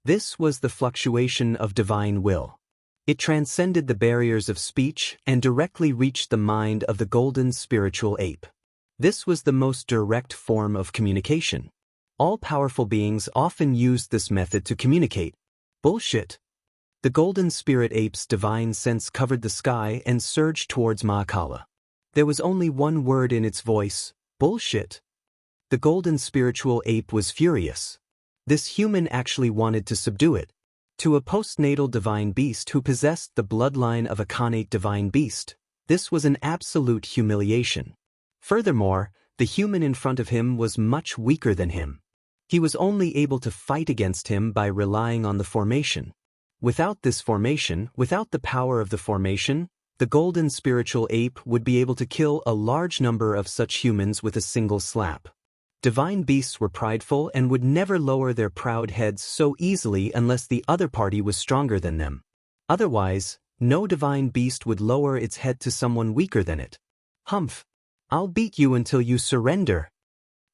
[SPEAKER 1] This was the fluctuation of divine will. It transcended the barriers of speech and directly reached the mind of the golden spiritual ape. This was the most direct form of communication. All powerful beings often used this method to communicate. Bullshit. The golden spirit ape's divine sense covered the sky and surged towards Mahakala. There was only one word in its voice: bullshit. The golden spiritual ape was furious. This human actually wanted to subdue it. To a postnatal divine beast who possessed the bloodline of a connate divine beast, this was an absolute humiliation. Furthermore, the human in front of him was much weaker than him. He was only able to fight against him by relying on the formation. Without this formation, without the power of the formation, the golden spiritual ape would be able to kill a large number of such humans with a single slap. Divine beasts were prideful and would never lower their proud heads so easily unless the other party was stronger than them. Otherwise, no divine beast would lower its head to someone weaker than it. Humph! I'll beat you until you surrender.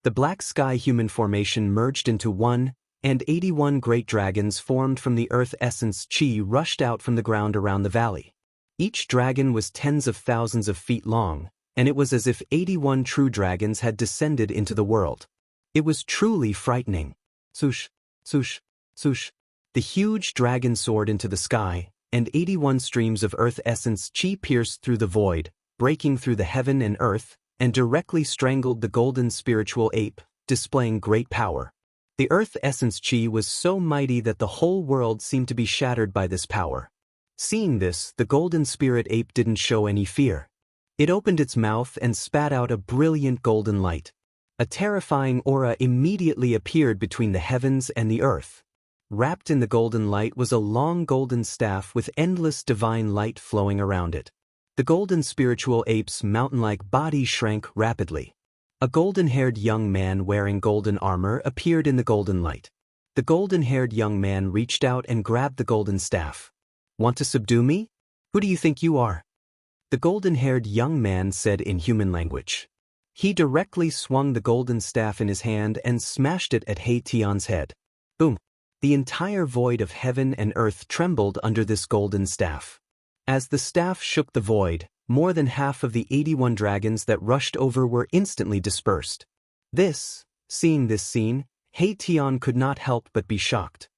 [SPEAKER 1] The black sky human formation merged into one, and 81 great dragons formed from the earth essence chi rushed out from the ground around the valley. Each dragon was tens of thousands of feet long, and it was as if 81 true dragons had descended into the world. It was truly frightening. Swoosh, swoosh, swoosh. The huge dragon soared into the sky, and 81 streams of earth essence chi pierced through the void, breaking through the heaven and earth, and directly strangled the golden spiritual ape, displaying great power. The earth essence chi was so mighty that the whole world seemed to be shattered by this power. Seeing this, the golden spirit ape didn't show any fear. It opened its mouth and spat out a brilliant golden light. A terrifying aura immediately appeared between the heavens and the earth. Wrapped in the golden light was a long golden staff with endless divine light flowing around it. The golden spiritual ape's mountain-like body shrank rapidly. A golden-haired young man wearing golden armor appeared in the golden light. The golden-haired young man reached out and grabbed the golden staff. "Want to subdue me? Who do you think you are?" The golden-haired young man said in human language. He directly swung the golden staff in his hand and smashed it at Hation's head. Boom! The entire void of heaven and earth trembled under this golden staff. As the staff shook the void, more than half of the 81 dragons that rushed over were instantly dispersed. Seeing this scene, Hation could not help but be shocked.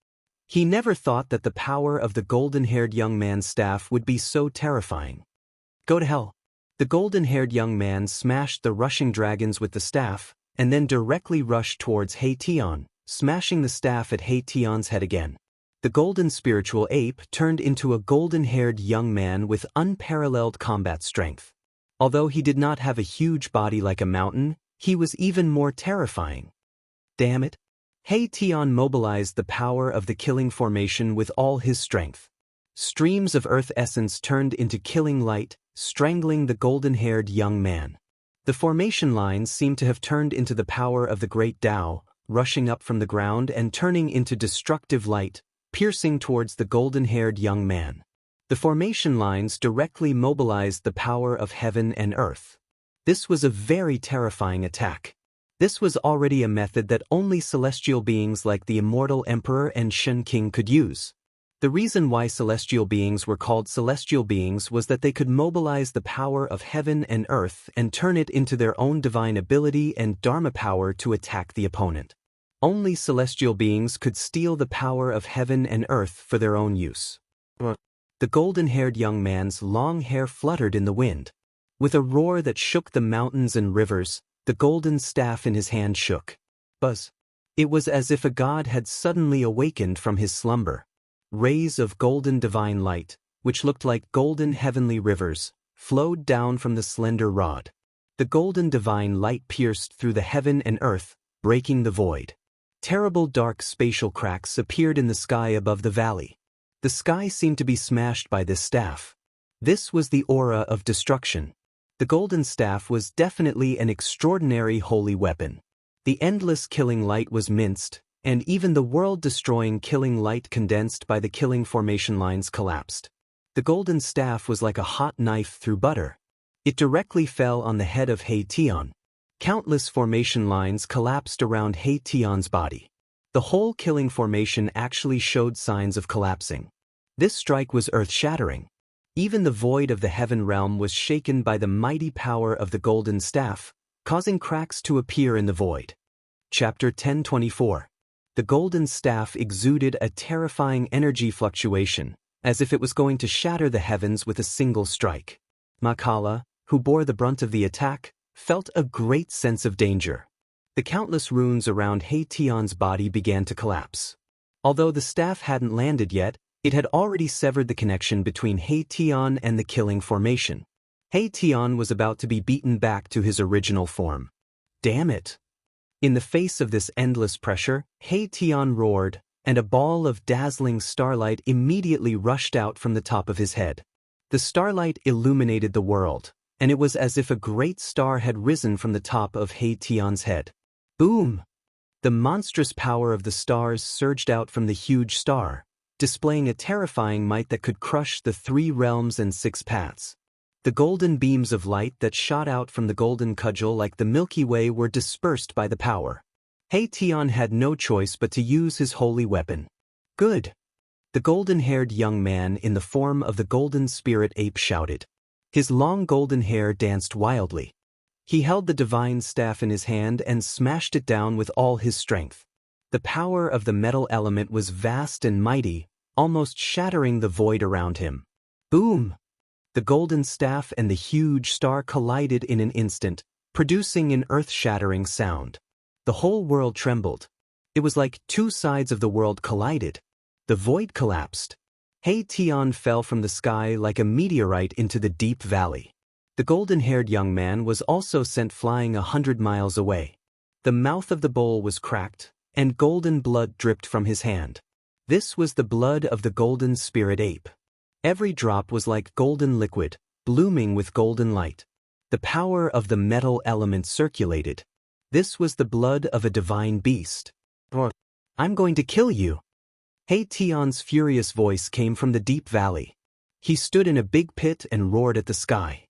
[SPEAKER 1] He never thought that the power of the golden-haired young man's staff would be so terrifying. Go to hell. The golden-haired young man smashed the rushing dragons with the staff, and then directly rushed towards Hation, smashing the staff at Hation's head again. The golden spiritual ape turned into a golden-haired young man with unparalleled combat strength. Although he did not have a huge body like a mountain, he was even more terrifying. Damn it! Hation mobilized the power of the killing formation with all his strength. Streams of earth essence turned into killing light, strangling the golden-haired young man. The formation lines seemed to have turned into the power of the great Tao, rushing up from the ground and turning into destructive light, piercing towards the golden-haired young man. The formation lines directly mobilized the power of heaven and earth. This was a very terrifying attack. This was already a method that only celestial beings like the immortal Emperor and Shen King could use. The reason why celestial beings were called celestial beings was that they could mobilize the power of heaven and earth and turn it into their own divine ability and dharma power to attack the opponent. Only celestial beings could steal the power of heaven and earth for their own use. The golden-haired young man's long hair fluttered in the wind. With a roar that shook the mountains and rivers, the golden staff in his hand shook. Buzz! It was as if a god had suddenly awakened from his slumber. Rays of golden divine light, which looked like golden heavenly rivers, flowed down from the slender rod. The golden divine light pierced through the heaven and earth, breaking the void. Terrible dark spatial cracks appeared in the sky above the valley. The sky seemed to be smashed by this staff. This was the aura of destruction. The golden staff was definitely an extraordinary holy weapon. The endless killing light was minced, and even the world-destroying killing light condensed by the killing formation lines collapsed. The golden staff was like a hot knife through butter. It directly fell on the head of Hation. Countless formation lines collapsed around Hation's body. The whole killing formation actually showed signs of collapsing. This strike was earth-shattering. Even the void of the heaven realm was shaken by the mighty power of the golden staff, causing cracks to appear in the void. Chapter 1024. The golden staff exuded a terrifying energy fluctuation, as if it was going to shatter the heavens with a single strike. Makala, who bore the brunt of the attack, felt a great sense of danger. The countless runes around Haetion's body began to collapse. Although the staff hadn't landed yet, it had already severed the connection between Haetion and the killing formation. Haetion was about to be beaten back to his original form. Damn it! In the face of this endless pressure, Haetion roared, and a ball of dazzling starlight immediately rushed out from the top of his head. The starlight illuminated the world, and it was as if a great star had risen from the top of Haetion's head. Boom! The monstrous power of the stars surged out from the huge star, displaying a terrifying might that could crush the 3 realms and 6 paths. The golden beams of light that shot out from the golden cudgel like the Milky Way were dispersed by the power. Haetion had no choice but to use his holy weapon. Good! The golden-haired young man in the form of the golden spirit ape shouted. His long golden hair danced wildly. He held the divine staff in his hand and smashed it down with all his strength. The power of the metal element was vast and mighty, almost shattering the void around him. Boom! The golden staff and the huge star collided in an instant, producing an earth-shattering sound. The whole world trembled. It was like 2 sides of the world collided. The void collapsed. Haetion fell from the sky like a meteorite into the deep valley. The golden-haired young man was also sent flying 100 miles away. The mouth of the bowl was cracked, and golden blood dripped from his hand. This was the blood of the golden spirit ape. Every drop was like golden liquid, blooming with golden light. The power of the metal element circulated. This was the blood of a divine beast. I'm going to kill you. Haetion's furious voice came from the deep valley. He stood in a big pit and roared at the sky.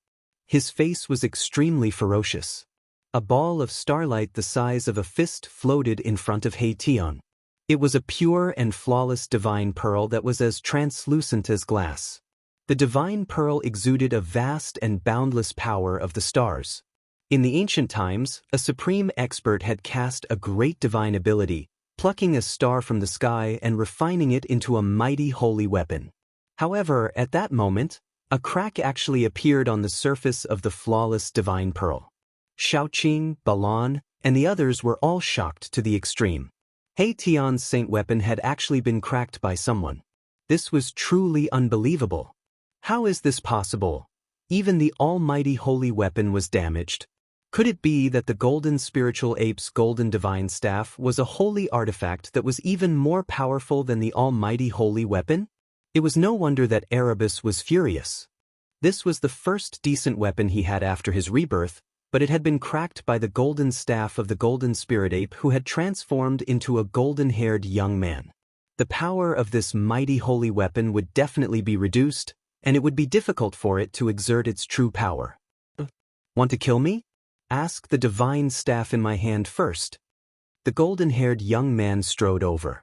[SPEAKER 1] His face was extremely ferocious. A ball of starlight the size of a fist floated in front of Haetion. It was a pure and flawless divine pearl that was as translucent as glass. The divine pearl exuded a vast and boundless power of the stars. In the ancient times, a supreme expert had cast a great divine ability, plucking a star from the sky and refining it into a mighty holy weapon. However, at that moment, a crack actually appeared on the surface of the flawless divine pearl. Shaoqing, Balan, and the others were all shocked to the extreme. Haetion's saint weapon had actually been cracked by someone. This was truly unbelievable. How is this possible? Even the almighty holy weapon was damaged. Could it be that the golden spiritual ape's golden divine staff was a holy artifact that was even more powerful than the almighty holy weapon? It was no wonder that Erebus was furious. This was the first decent weapon he had after his rebirth, but it had been cracked by the golden staff of the golden spirit ape who had transformed into a golden-haired young man. The power of this mighty holy weapon would definitely be reduced, and it would be difficult for it to exert its true power. Want to kill me? Ask the divine staff in my hand first. The golden-haired young man strode over.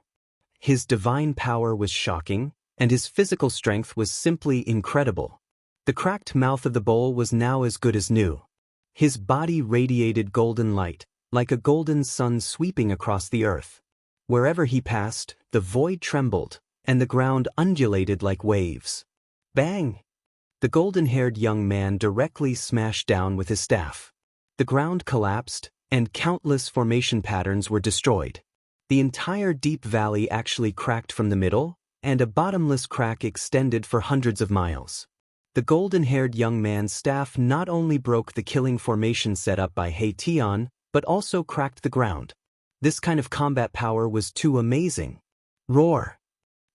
[SPEAKER 1] His divine power was shocking, and his physical strength was simply incredible. The cracked mouth of the bowl was now as good as new. His body radiated golden light, like a golden sun sweeping across the earth. Wherever he passed, the void trembled, and the ground undulated like waves. Bang! The golden-haired young man directly smashed down with his staff. The ground collapsed, and countless formation patterns were destroyed. The entire deep valley actually cracked from the middle, and a bottomless crack extended for hundreds of miles. The golden-haired young man's staff not only broke the killing formation set up by Haetion, but also cracked the ground. This kind of combat power was too amazing. Roar!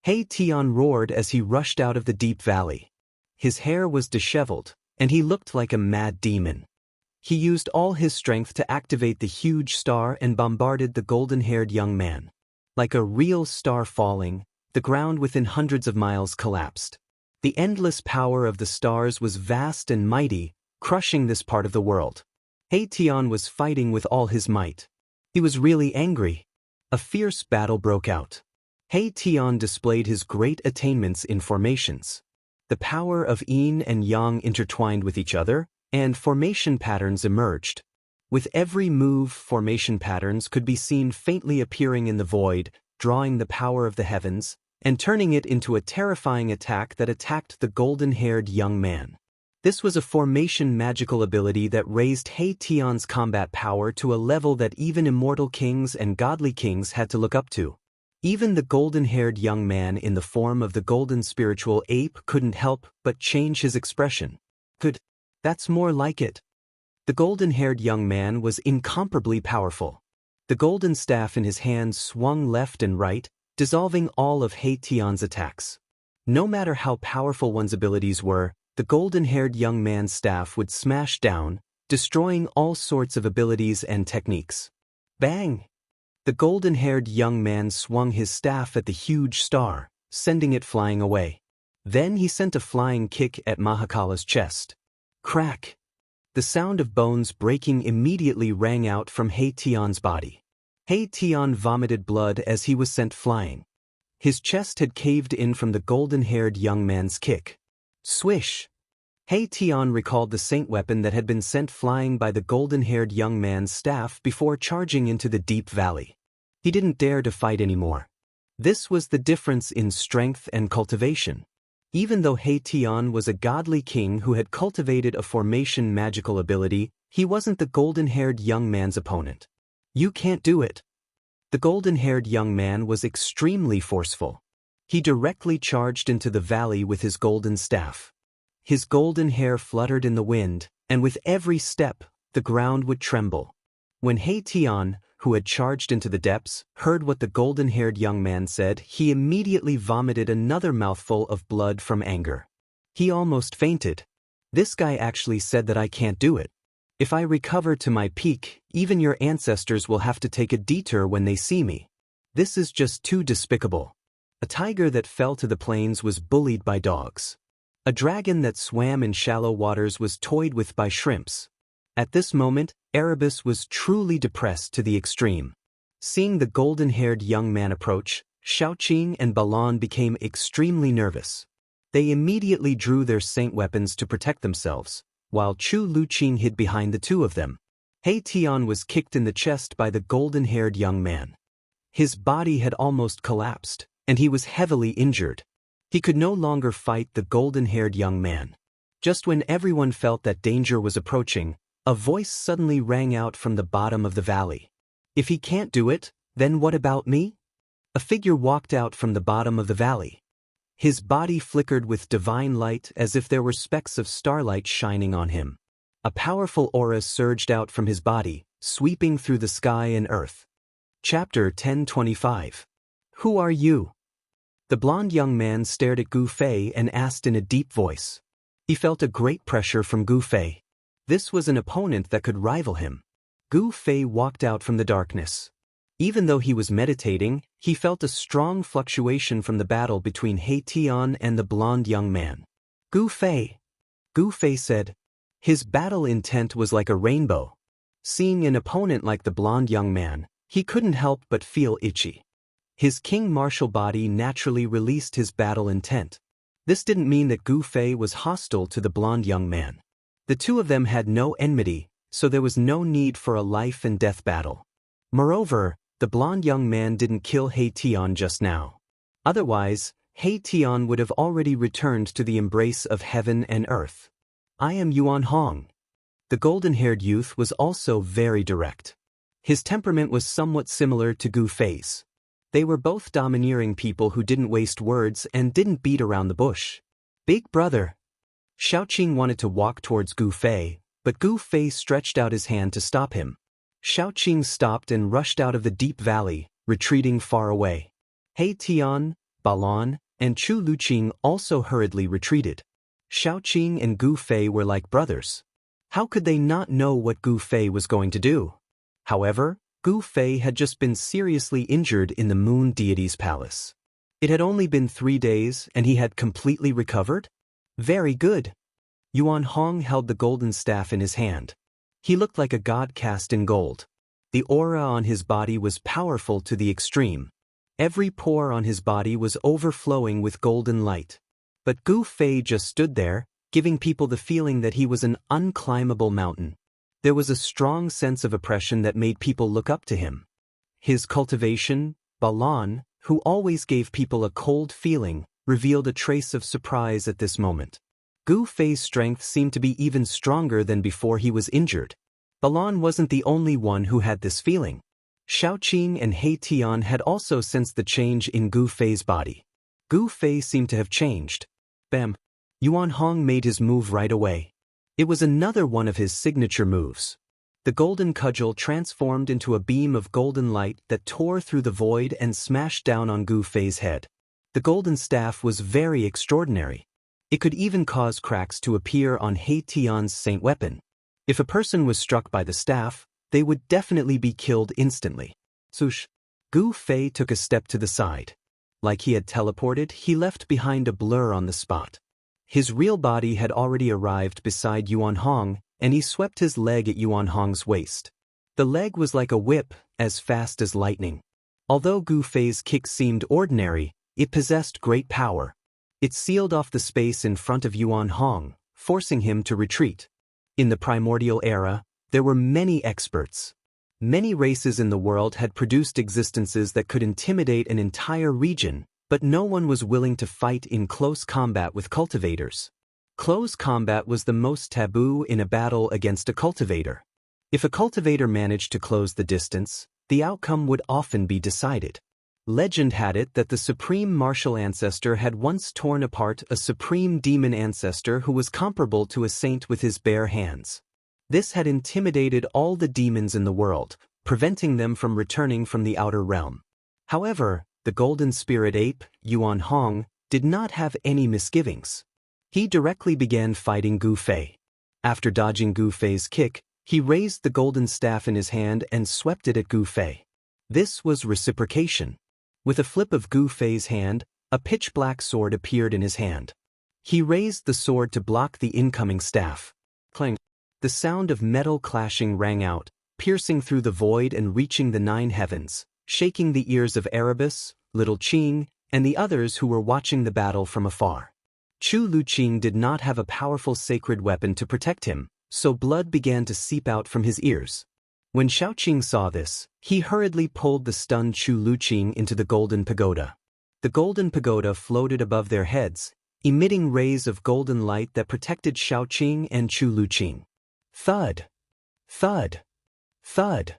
[SPEAKER 1] Haetion roared as he rushed out of the deep valley. His hair was disheveled, and he looked like a mad demon. He used all his strength to activate the huge star and bombarded the golden-haired young man. Like a real star falling, the ground within hundreds of miles collapsed. The endless power of the stars was vast and mighty, crushing this part of the world. Haetion was fighting with all his might. He was really angry. A fierce battle broke out. Haetion displayed his great attainments in formations. The power of yin and yang intertwined with each other, and formation patterns emerged. With every move, formation patterns could be seen faintly appearing in the void, drawing the power of the heavens, and turning it into a terrifying attack that attacked the golden-haired young man. This was a formation magical ability that raised Tion's combat power to a level that even immortal kings and godly kings had to look up to. Even the golden-haired young man in the form of the golden spiritual ape couldn't help but change his expression. That's more like it. The golden-haired young man was incomparably powerful. The golden staff in his hand swung left and right, dissolving all of Tion's attacks. No matter how powerful one's abilities were, the golden-haired young man's staff would smash down, destroying all sorts of abilities and techniques. Bang! The golden-haired young man swung his staff at the huge star, sending it flying away. Then he sent a flying kick at Mahakala's chest. Crack! The sound of bones breaking immediately rang out from Tion's body. Tion vomited blood as he was sent flying. His chest had caved in from the golden-haired young man's kick. Swish! Tion recalled the saint weapon that had been sent flying by the golden-haired young man's staff before charging into the deep valley. He didn't dare to fight anymore. This was the difference in strength and cultivation. Even though Tion was a godly king who had cultivated a formation magical ability, he wasn't the golden-haired young man's opponent. You can't do it. The golden-haired young man was extremely forceful. He directly charged into the valley with his golden staff. His golden hair fluttered in the wind, and with every step, the ground would tremble. When Tion, who had charged into the depths, heard what the golden-haired young man said, he immediately vomited another mouthful of blood from anger. He almost fainted. This guy actually said that I can't do it. If I recover to my peak, even your ancestors will have to take a detour when they see me. This is just too despicable. A tiger that fell to the plains was bullied by dogs. A dragon that swam in shallow waters was toyed with by shrimps. At this moment, Erebus was truly depressed to the extreme. Seeing the golden-haired young man approach, Xiaoqing and Balon became extremely nervous. They immediately drew their saint weapons to protect themselves, while Chu Luqing hid behind the two of them. Tion was kicked in the chest by the golden-haired young man. His body had almost collapsed, and he was heavily injured. He could no longer fight the golden-haired young man. Just when everyone felt that danger was approaching, a voice suddenly rang out from the bottom of the valley. If he can't do it, then what about me? A figure walked out from the bottom of the valley. His body flickered with divine light as if there were specks of starlight shining on him. A powerful aura surged out from his body, sweeping through the sky and earth. Chapter 1025. Who are you? The blond young man stared at Gu Fei and asked in a deep voice. He felt a great pressure from Gu Fei. This was an opponent that could rival him. Gu Fei walked out from the darkness. Even though he was meditating, he felt a strong fluctuation from the battle between Tion and the blond young man. Gu Fei said. His battle intent was like a rainbow. Seeing an opponent like the blond young man, he couldn't help but feel itchy. His king martial body naturally released his battle intent. This didn't mean that Gu Fei was hostile to the blond young man. The two of them had no enmity, so there was no need for a life and death battle. Moreover, the blond young man didn't kill Tion just now. Otherwise, Tion would have already returned to the embrace of heaven and earth. I am Yuan Hong. The golden-haired youth was also very direct. His temperament was somewhat similar to Gu Fei's. They were both domineering people who didn't waste words and didn't beat around the bush. Big brother. Xiaoqing wanted to walk towards Gu Fei, but Gu Fei stretched out his hand to stop him. Xiaoqing stopped and rushed out of the deep valley, retreating far away. Tion, Balon, and Chu Luqing also hurriedly retreated. Xiaoqing and Gu Fei were like brothers. How could they not know what Gu Fei was going to do? However, Gu Fei had just been seriously injured in the moon deity's palace. It had only been 3 days and he had completely recovered? Very good. Yuan Hong held the golden staff in his hand. He looked like a god cast in gold. The aura on his body was powerful to the extreme. Every pore on his body was overflowing with golden light. But Gu Fei just stood there, giving people the feeling that he was an unclimbable mountain. There was a strong sense of oppression that made people look up to him. His cultivation, Balan, who always gave people a cold feeling, revealed a trace of surprise at this moment. Gu Fei's strength seemed to be even stronger than before he was injured. Balan wasn't the only one who had this feeling. Xiaoqing and He Tian had also sensed the change in Gu Fei's body. Gu Fei seemed to have changed. Bam! Yuan Hong made his move right away. It was another one of his signature moves. The golden cudgel transformed into a beam of golden light that tore through the void and smashed down on Gu Fei's head. The golden staff was very extraordinary. It could even cause cracks to appear on He Tian's saint weapon. If a person was struck by the staff, they would definitely be killed instantly. Swoosh! Gu Fei took a step to the side. Like he had teleported, he left behind a blur on the spot. His real body had already arrived beside Yuan Hong, and he swept his leg at Yuan Hong's waist. The leg was like a whip, as fast as lightning. Although Gu Fei's kick seemed ordinary, it possessed great power. It sealed off the space in front of Yuan Hong, forcing him to retreat. In the primordial era, there were many experts. Many races in the world had produced existences that could intimidate an entire region, but no one was willing to fight in close combat with cultivators. Close combat was the most taboo in a battle against a cultivator. If a cultivator managed to close the distance, the outcome would often be decided. Legend had it that the supreme martial ancestor had once torn apart a supreme demon ancestor who was comparable to a saint with his bare hands. This had intimidated all the demons in the world, preventing them from returning from the outer realm. However, the golden spirit ape, Yuan Hong, did not have any misgivings. He directly began fighting Gu Fei. After dodging Gu Fei's kick, he raised the golden staff in his hand and swept it at Gu Fei. This was reciprocation. With a flip of Gu Fei's hand, a pitch-black sword appeared in his hand. He raised the sword to block the incoming staff. Clang! The sound of metal clashing rang out, piercing through the void and reaching the 9 heavens, shaking the ears of Erebus, Little Qing, and the others who were watching the battle from afar. Chu Luqing did not have a powerful sacred weapon to protect him, so blood began to seep out from his ears. When Xiaoqing saw this, he hurriedly pulled the stunned Chu Luqing into the golden pagoda. The golden pagoda floated above their heads, emitting rays of golden light that protected Xiaoqing and Chu Luqing. Thud! Thud! Thud!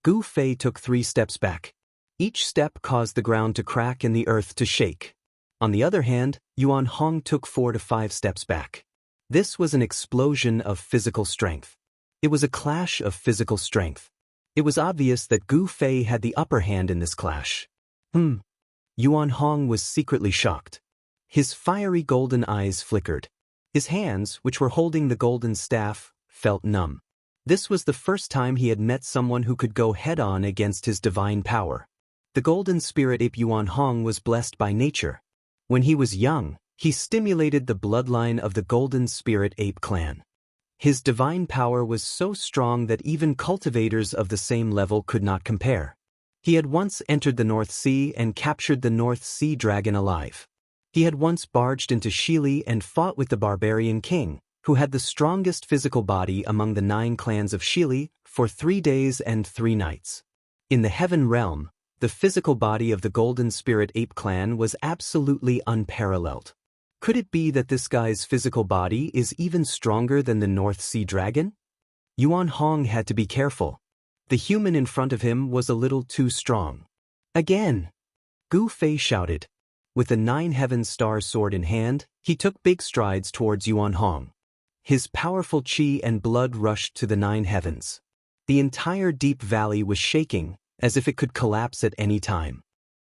[SPEAKER 1] Gu Fei took 3 steps back. Each step caused the ground to crack and the earth to shake. On the other hand, Yuan Hong took 4 to 5 steps back. This was an explosion of physical strength. It was a clash of physical strength. It was obvious that Gu Fei had the upper hand in this clash. Yuan Hong was secretly shocked. His fiery golden eyes flickered. His hands, which were holding the golden staff, felt numb. This was the first time he had met someone who could go head-on against his divine power. The golden spirit ape Yuan Hong was blessed by nature. When he was young, he stimulated the bloodline of the golden spirit ape clan. His divine power was so strong that even cultivators of the same level could not compare. He had once entered the North Sea and captured the North Sea dragon alive. He had once barged into Shili and fought with the barbarian king, who had the strongest physical body among the 9 clans of Shili, for 3 days and 3 nights. In the heaven realm, the physical body of the golden spirit ape clan was absolutely unparalleled. Could it be that this guy's physical body is even stronger than the North Sea dragon? Yuan Hong had to be careful. The human in front of him was a little too strong. Again! Gu Fei shouted. With the 9 heaven star sword in hand, he took big strides towards Yuan Hong. His powerful qi and blood rushed to the 9 heavens. The entire deep valley was shaking, as if it could collapse at any time.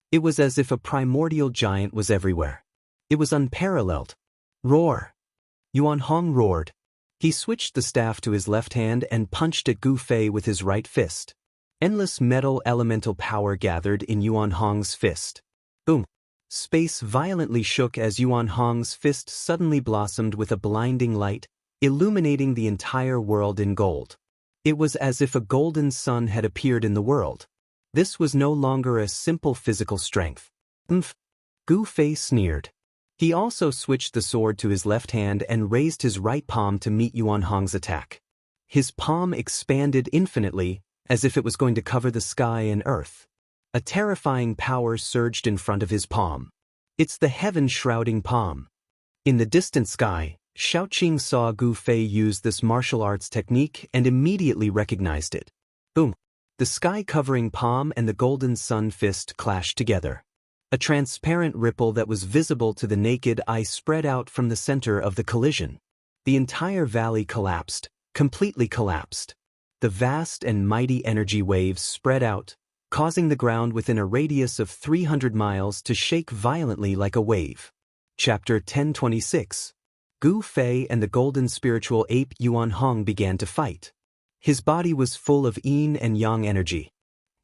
[SPEAKER 1] It was as if a primordial giant was everywhere. It was unparalleled. Roar! Yuan Hong roared. He switched the staff to his left hand and punched at Gu Fei with his right fist. Endless metal elemental power gathered in Yuan Hong's fist. Boom! Space violently shook as Yuan Hong's fist suddenly blossomed with a blinding light, illuminating the entire world in gold. It was as if a golden sun had appeared in the world. This was no longer a simple physical strength. Gu Fei sneered. He also switched the sword to his left hand and raised his right palm to meet Yuan Hong's attack. His palm expanded infinitely, as if it was going to cover the sky and earth. A terrifying power surged in front of his palm. It's the heaven-shrouding palm. In the distant sky, Xiaoqing saw Gu Fei use this martial arts technique and immediately recognized it. Boom! The sky-covering palm and the golden sun fist clashed together. A transparent ripple that was visible to the naked eye spread out from the center of the collision. The entire valley collapsed, completely collapsed. The vast and mighty energy waves spread out, causing the ground within a radius of 300 miles to shake violently like a wave. Chapter 1026. Gu Fei and the golden spiritual ape Yuan Hong began to fight. His body was full of yin and yang energy.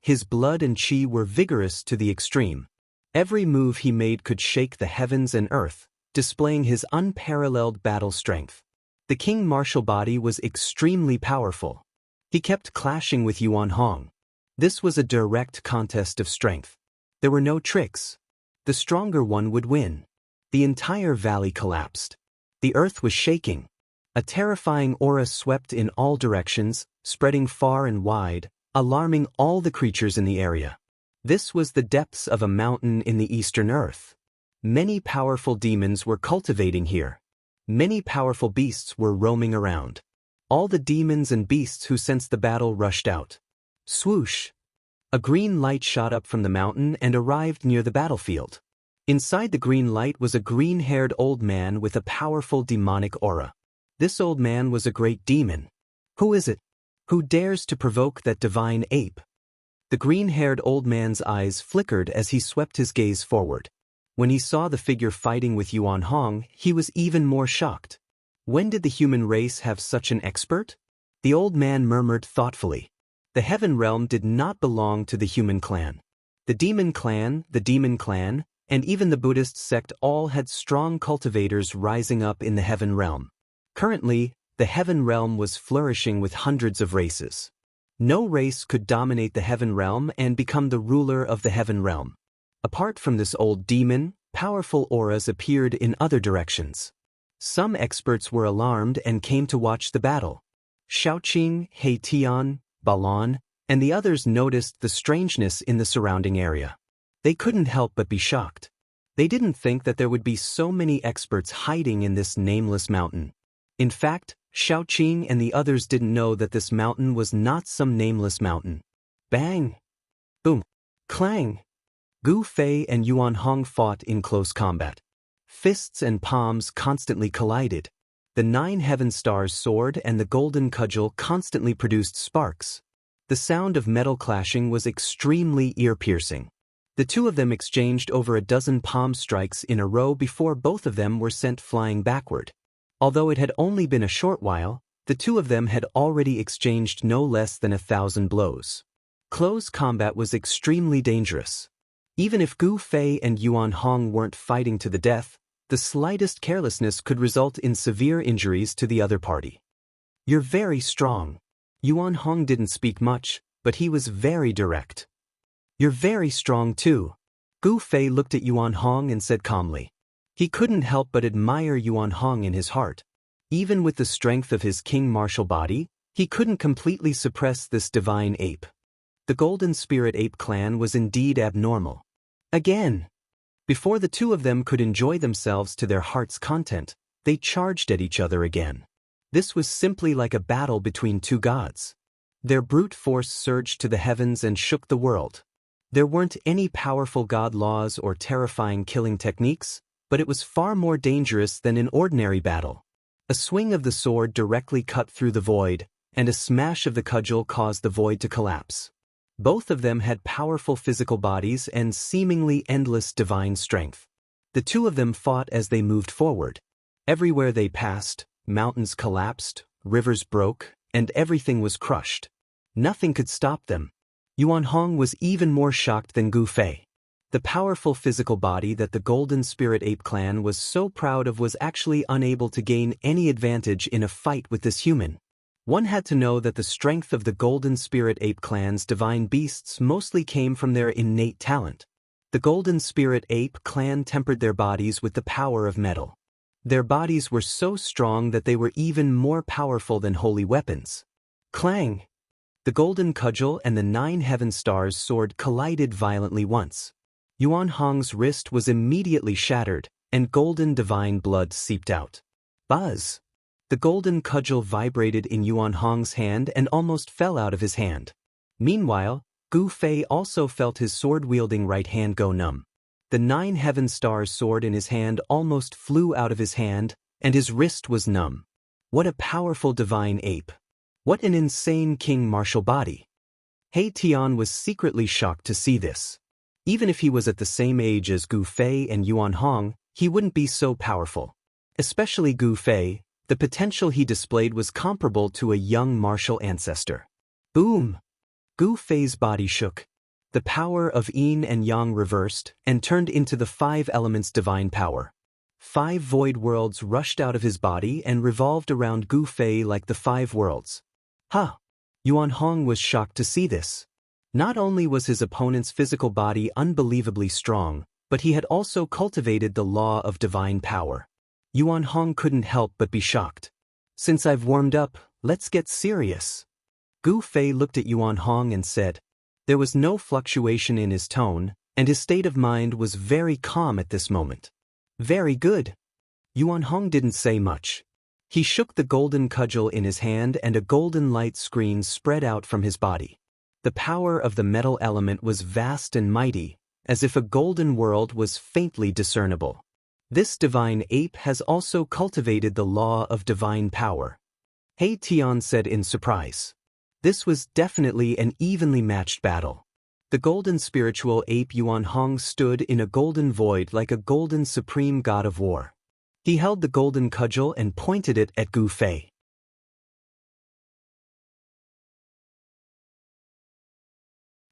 [SPEAKER 1] His blood and qi were vigorous to the extreme. Every move he made could shake the heavens and earth, displaying his unparalleled battle strength. The king martial body was extremely powerful. He kept clashing with Yuan Hong. This was a direct contest of strength. There were no tricks. The stronger one would win. The entire valley collapsed. The earth was shaking. A terrifying aura swept in all directions, spreading far and wide, alarming all the creatures in the area. This was the depths of a mountain in the eastern earth. Many powerful demons were cultivating here. Many powerful beasts were roaming around. All the demons and beasts who sensed the battle rushed out. Swoosh! A green light shot up from the mountain and arrived near the battlefield. Inside the green light was a green-haired old man with a powerful demonic aura. This old man was a great demon. Who is it? Who dares to provoke that divine ape? The green-haired old man's eyes flickered as he swept his gaze forward. When he saw the figure fighting with Yuan Hong, he was even more shocked. When did the human race have such an expert? The old man murmured thoughtfully. The heaven realm did not belong to the human clan. The demon clan, and even the Buddhist sect all had strong cultivators rising up in the heaven realm. Currently, the heaven realm was flourishing with hundreds of races. No race could dominate the heaven realm and become the ruler of the heaven realm. Apart from this old demon, powerful auras appeared in other directions. Some experts were alarmed and came to watch the battle. Xiaoqing, He Tian, Balon, and the others noticed the strangeness in the surrounding area. They couldn't help but be shocked. They didn't think that there would be so many experts hiding in this nameless mountain. In fact, Xiaoqing and the others didn't know that this mountain was not some nameless mountain. Bang! Boom! Clang! Gu Fei and Yuan Hong fought in close combat. Fists and palms constantly collided. The 9 heaven stars soared and the golden cudgel constantly produced sparks. The sound of metal clashing was extremely ear-piercing. The two of them exchanged over a dozen palm strikes in a row before both of them were sent flying backward. Although it had only been a short while, the two of them had already exchanged no less than 1,000 blows. Close combat was extremely dangerous. Even if Gu Fei and Yuan Hong weren't fighting to the death, the slightest carelessness could result in severe injuries to the other party. You're very strong. Yuan Hong didn't speak much, but he was very direct. You're very strong too. Gu Fei looked at Yuan Hong and said calmly. He couldn't help but admire Yuan Hong in his heart. Even with the strength of his king martial body, he couldn't completely suppress this divine ape. The Golden Spirit Ape clan was indeed abnormal. Again! Before the two of them could enjoy themselves to their heart's content, they charged at each other again. This was simply like a battle between two gods. Their brute force surged to the heavens and shook the world. There weren't any powerful god laws or terrifying killing techniques, but it was far more dangerous than an ordinary battle. A swing of the sword directly cut through the void, and a smash of the cudgel caused the void to collapse. Both of them had powerful physical bodies and seemingly endless divine strength. The two of them fought as they moved forward. Everywhere they passed, mountains collapsed, rivers broke, and everything was crushed. Nothing could stop them. Yuan Hong was even more shocked than Gu Fei. The powerful physical body that the Golden Spirit Ape clan was so proud of was actually unable to gain any advantage in a fight with this human. One had to know that the strength of the Golden Spirit Ape clan's divine beasts mostly came from their innate talent. The Golden Spirit Ape clan tempered their bodies with the power of metal. Their bodies were so strong that they were even more powerful than holy weapons. Clang! The golden cudgel and the 9 heaven stars sword collided violently once. Yuan Hong's wrist was immediately shattered, and golden divine blood seeped out. Buzz! The golden cudgel vibrated in Yuan Hong's hand and almost fell out of his hand. Meanwhile, Gu Fei also felt his sword-wielding right hand go numb. The 9 heaven stars sword in his hand almost flew out of his hand, and his wrist was numb. What a powerful divine ape! What an insane king martial body! He Tian was secretly shocked to see this. Even if he was at the same age as Gu Fei and Yuan Hong, he wouldn't be so powerful. Especially Gu Fei, the potential he displayed was comparable to a young martial ancestor. Boom! Gu Fei's body shook. The power of yin and yang reversed and turned into the 5 elements divine power. 5 void worlds rushed out of his body and revolved around Gu Fei like the 5 worlds. Huh! Yuan Hong was shocked to see this. Not only was his opponent's physical body unbelievably strong, but he had also cultivated the law of divine power. Yuan Hong couldn't help but be shocked. Since I've warmed up, let's get serious. Gu Fei looked at Yuan Hong and said. There was no fluctuation in his tone, and his state of mind was very calm at this moment. Very good. Yuan Hong didn't say much. He shook the golden cudgel in his hand and a golden light screen spread out from his body. The power of the metal element was vast and mighty, as if a golden world was faintly discernible. This divine ape has also cultivated the law of divine power. He Tian said in surprise. This was definitely an evenly matched battle. The golden spiritual ape Yuan Hong stood in a golden void like a golden supreme god of war. He held the golden cudgel and pointed it at Gu Fei.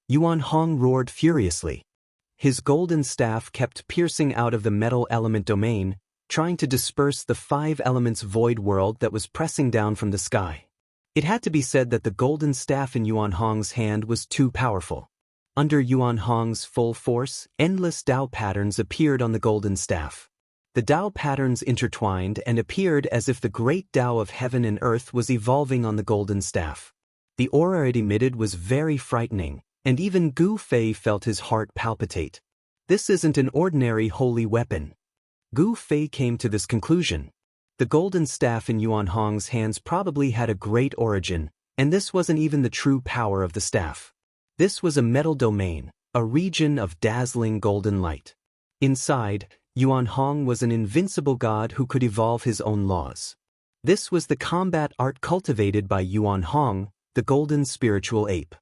[SPEAKER 1] Yuan Hong roared furiously. His golden staff kept piercing out of the metal element domain, trying to disperse the 5 elements void world that was pressing down from the sky. It had to be said that the golden staff in Yuan Hong's hand was too powerful. Under Yuan Hong's full force, endless Tao patterns appeared on the golden staff. The Tao patterns intertwined and appeared as if the great Tao of heaven and earth was evolving on the golden staff. The aura it emitted was very frightening, and even Gu Fei felt his heart palpitate. This isn't an ordinary holy weapon. Gu Fei came to this conclusion. The golden staff in Yuan Hong's hands probably had a great origin, and this wasn't even the true power of the staff. This was a metal domain, a region of dazzling golden light. Inside, Yuan Hong was an invincible god who could evolve his own laws. This was the combat art cultivated by Yuan Hong, the golden spiritual ape.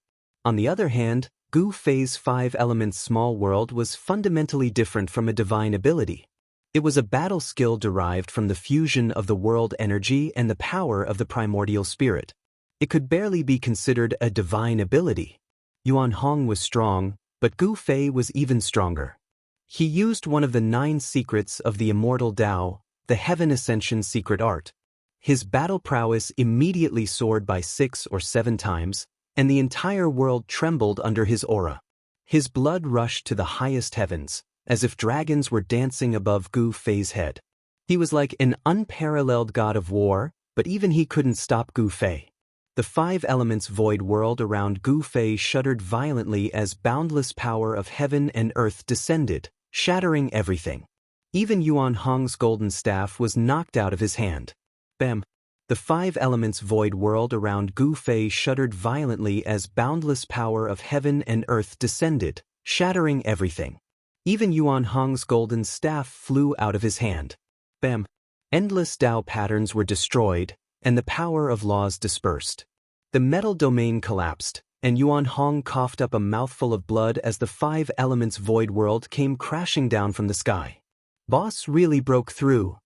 [SPEAKER 1] On the other hand, Gu Fei's 5 elements small world was fundamentally different from a divine ability. It was a battle skill derived from the fusion of the world energy and the power of the primordial spirit. It could barely be considered a divine ability. Yuan Hong was strong, but Gu Fei was even stronger. He used one of the 9 secrets of the immortal Tao, the Heaven Ascension secret art. His battle prowess immediately soared by 6 or 7 times, and the entire world trembled under his aura. His blood rushed to the highest heavens, as if dragons were dancing above Gu Fei's head. He was like an unparalleled god of war, but even he couldn't stop Gu Fei. The 5 elements void world around Gu Fei shuddered violently as boundless power of heaven and earth descended, shattering everything. Even Yuan Hong's golden staff was knocked out of his hand. Bam! The 5 elements void world around Gu Fei shuddered violently as boundless power of heaven and earth descended, shattering everything. Even Yuan Hong's golden staff flew out of his hand. Bam! Endless Tao patterns were destroyed, and the power of laws dispersed. The metal domain collapsed, and Yuan Hong coughed up a mouthful of blood as the 5 elements void world came crashing down from the sky. Boss really broke through.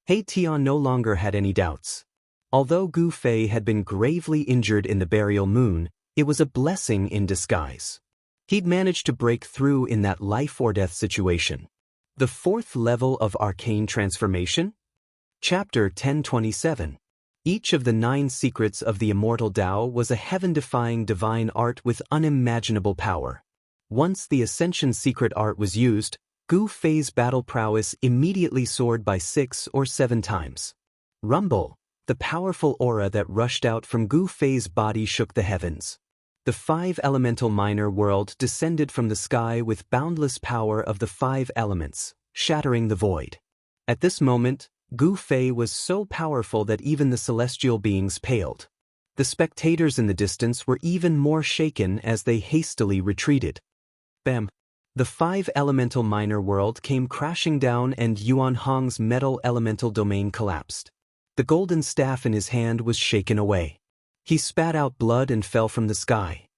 [SPEAKER 1] He Tian no longer had any doubts. Although Gu Fei had been gravely injured in the burial moon, it was a blessing in disguise. He'd managed to break through in that life-or-death situation. The 4th level of arcane transformation? Chapter 1027. Each of the 9 secrets of the immortal Tao was a heaven-defying divine art with unimaginable power. Once the Ascension secret art was used, Gu Fei's battle prowess immediately soared by 6 or 7 times. Rumble! The powerful aura that rushed out from Gu Fei's body shook the heavens. The five elemental minor world descended from the sky with boundless power of the five elements, shattering the void. At this moment, Gu Fei was so powerful that even the celestial beings paled. The spectators in the distance were even more shaken as they hastily retreated. Bam! The five elemental minor world came crashing down and Yuan Hong's metal elemental domain collapsed. The golden staff in his hand was shaken away. He spat out blood and fell from the sky.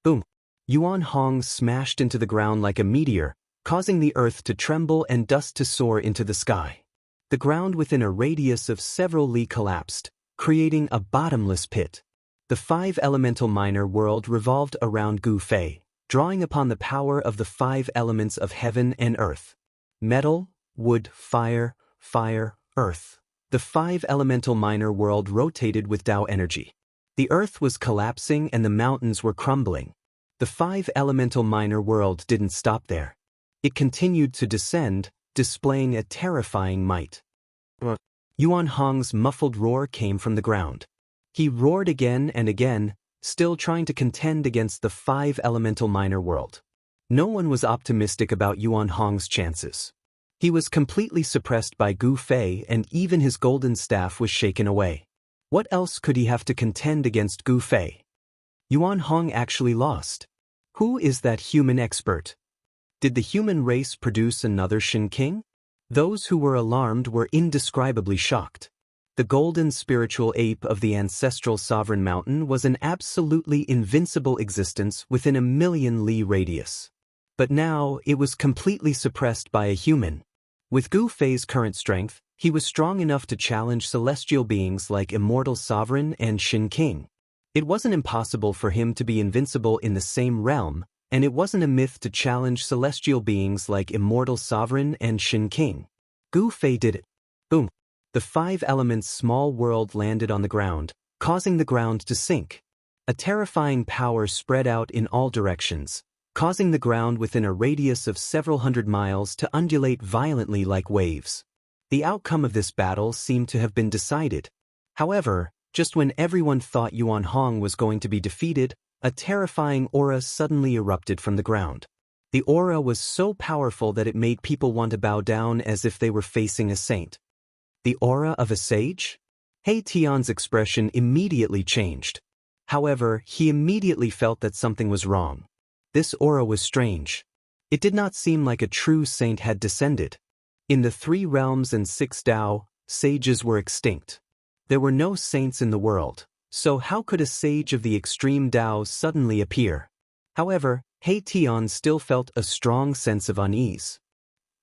[SPEAKER 1] Boom! Yuan Hong smashed into the ground like a meteor, causing the earth to tremble and dust to soar into the sky. The ground within a radius of several li collapsed, creating a bottomless pit. The five elemental minor world revolved around Gu Fei, drawing upon the power of the five elements of heaven and earth. Metal, wood, fire, earth. The five elemental minor world rotated with Tao energy. The earth was collapsing and the mountains were crumbling. The five elemental minor world didn't stop there. It continued to descend, displaying a terrifying might. Yuan Hong's muffled roar came from the ground. He roared again and again, still trying to contend against the five elemental minor world. No one was optimistic about Yuan Hong's chances. He was completely suppressed by Gu Fei and even his golden staff was shaken away. What else could he have to contend against Gu Fei? Yuan Hong actually lost. Who is that human expert? Did the human race produce another Shin King? Those who were alarmed were indescribably shocked. The golden spiritual ape of the ancestral sovereign mountain was an absolutely invincible existence within a million li radius. But now it was completely suppressed by a human. With Gu Fei's current strength, he was strong enough to challenge celestial beings like Immortal Sovereign and Shin King. It wasn't impossible for him to be invincible in the same realm, and it wasn't a myth to challenge celestial beings like Immortal Sovereign and Shin King. Gu Fei did it. Boom! The five elements small world landed on the ground, causing the ground to sink. A terrifying power spread out in all directions, causing the ground within a radius of several hundred miles to undulate violently like waves. The outcome of this battle seemed to have been decided. However, just when everyone thought Yuan Hong was going to be defeated, a terrifying aura suddenly erupted from the ground. The aura was so powerful that it made people want to bow down as if they were facing a saint. The aura of a sage? He Tian's expression immediately changed. However, he immediately felt that something was wrong. This aura was strange. It did not seem like a true saint had descended. In the three realms and six Tao, sages were extinct. There were no saints in the world, so how could a sage of the extreme Tao suddenly appear? However, He Tian still felt a strong sense of unease.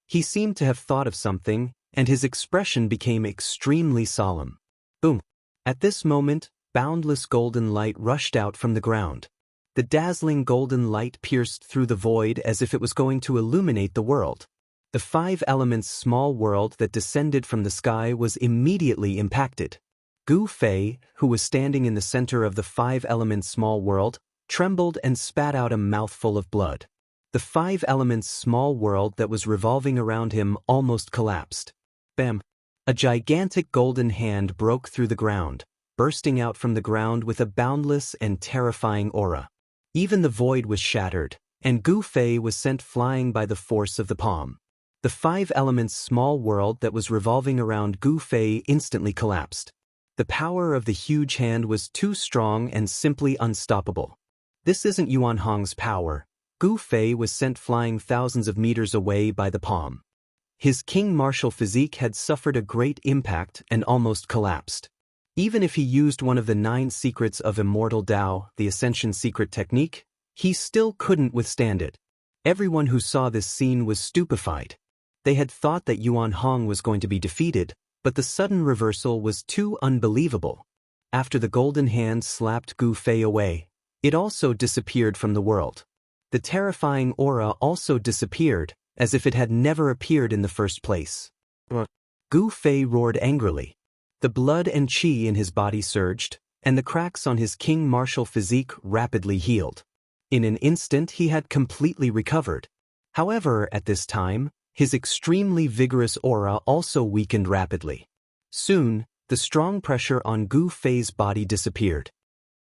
[SPEAKER 1] He seemed to have thought of something, and his expression became extremely solemn. Boom! At this moment, boundless golden light rushed out from the ground. The dazzling golden light pierced through the void as if it was going to illuminate the world. The five elements small world that descended from the sky was immediately impacted. Gu Fei, who was standing in the center of the five elements small world, trembled and spat out a mouthful of blood. The five elements small world that was revolving around him almost collapsed. Bam! A gigantic golden hand broke through the ground, bursting out from the ground with a boundless and terrifying aura. Even the void was shattered, and Gu Fei was sent flying by the force of the palm. The five elements small world that was revolving around Gu Fei instantly collapsed. The power of the huge hand was too strong and simply unstoppable. This isn't Yuan Hong's power. Gu Fei was sent flying thousands of meters away by the palm. His king martial physique had suffered a great impact and almost collapsed. Even if he used one of the 9 secrets of Immortal Tao, the Ascension secret technique, he still couldn't withstand it. Everyone who saw this scene was stupefied. They had thought that Yuan Hong was going to be defeated, but the sudden reversal was too unbelievable. After the golden hand slapped Gu Fei away, it also disappeared from the world. The terrifying aura also disappeared, as if it had never appeared in the first place. Gu Fei roared angrily. The blood and qi in his body surged, and the cracks on his king martial physique rapidly healed. In an instant he had completely recovered. However, at this time, his extremely vigorous aura also weakened rapidly. Soon, the strong pressure on Gu Fei's body disappeared.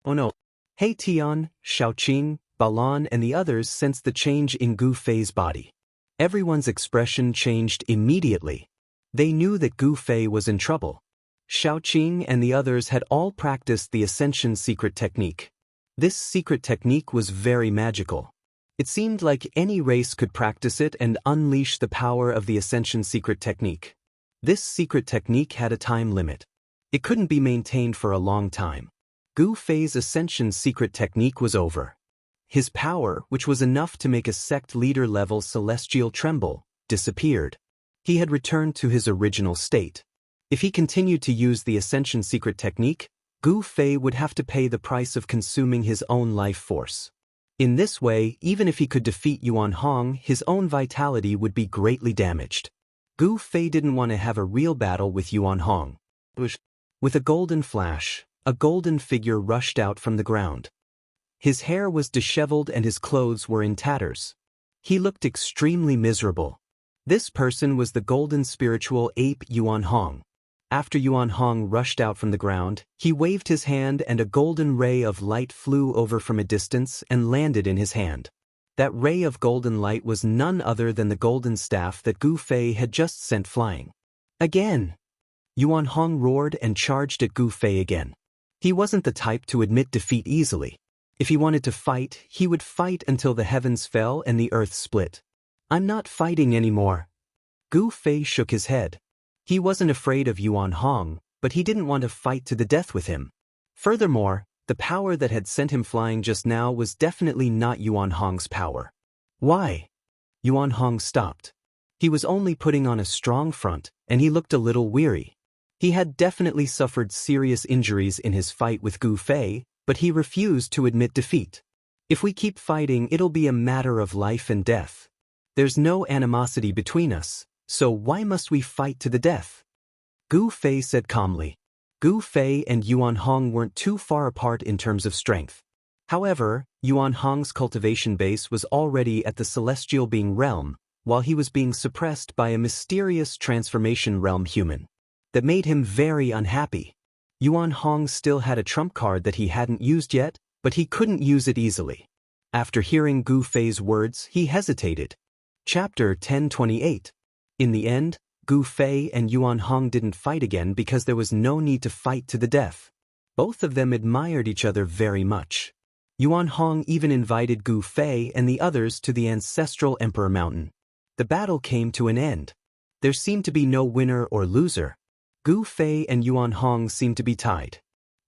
[SPEAKER 1] Oh no! He Tian, Shaoqing, Balan and the others sensed the change in Gu Fei's body. Everyone's expression changed immediately. They knew that Gu Fei was in trouble. Shaoqing and the others had all practiced the Ascension secret technique. This secret technique was very magical. It seemed like any race could practice it and unleash the power of the Ascension secret technique. This secret technique had a time limit. It couldn't be maintained for a long time. Gu Fei's Ascension secret technique was over. His power, which was enough to make a sect leader-level celestial tremble, disappeared. He had returned to his original state. If he continued to use the Ascension secret technique, Gu Fei would have to pay the price of consuming his own life force. In this way, even if he could defeat Yuan Hong, his own vitality would be greatly damaged. Gu Fei didn't want to have a real battle with Yuan Hong. With a golden flash, a golden figure rushed out from the ground. His hair was disheveled and his clothes were in tatters. He looked extremely miserable. This person was the golden spiritual ape Yuan Hong. After Yuan Hong rushed out from the ground, he waved his hand and a golden ray of light flew over from a distance and landed in his hand. That ray of golden light was none other than the golden staff that Gu Fei had just sent flying. Again! Yuan Hong roared and charged at Gu Fei again. He wasn't the type to admit defeat easily. If he wanted to fight, he would fight until the heavens fell and the earth split. I'm not fighting anymore. Gu Fei shook his head. He wasn't afraid of Yuan Hong, but he didn't want to fight to the death with him. Furthermore, the power that had sent him flying just now was definitely not Yuan Hong's power. Why? Yuan Hong stopped. He was only putting on a strong front, and he looked a little weary. He had definitely suffered serious injuries in his fight with Gu Fei, but he refused to admit defeat. If we keep fighting, it'll be a matter of life and death. There's no animosity between us, so why must we fight to the death? Gu Fei said calmly. Gu Fei and Yuan Hong weren't too far apart in terms of strength. However, Yuan Hong's cultivation base was already at the celestial being realm, while he was being suppressed by a mysterious transformation realm human. That made him very unhappy. Yuan Hong still had a trump card that he hadn't used yet, but he couldn't use it easily. After hearing Gu Fei's words, he hesitated. Chapter 1028. In the end, Gu Fei and Yuan Hong didn't fight again because there was no need to fight to the death. Both of them admired each other very much. Yuan Hong even invited Gu Fei and the others to the ancestral Emperor Mountain. The battle came to an end. There seemed to be no winner or loser. Gu Fei and Yuan Hong seemed to be tied.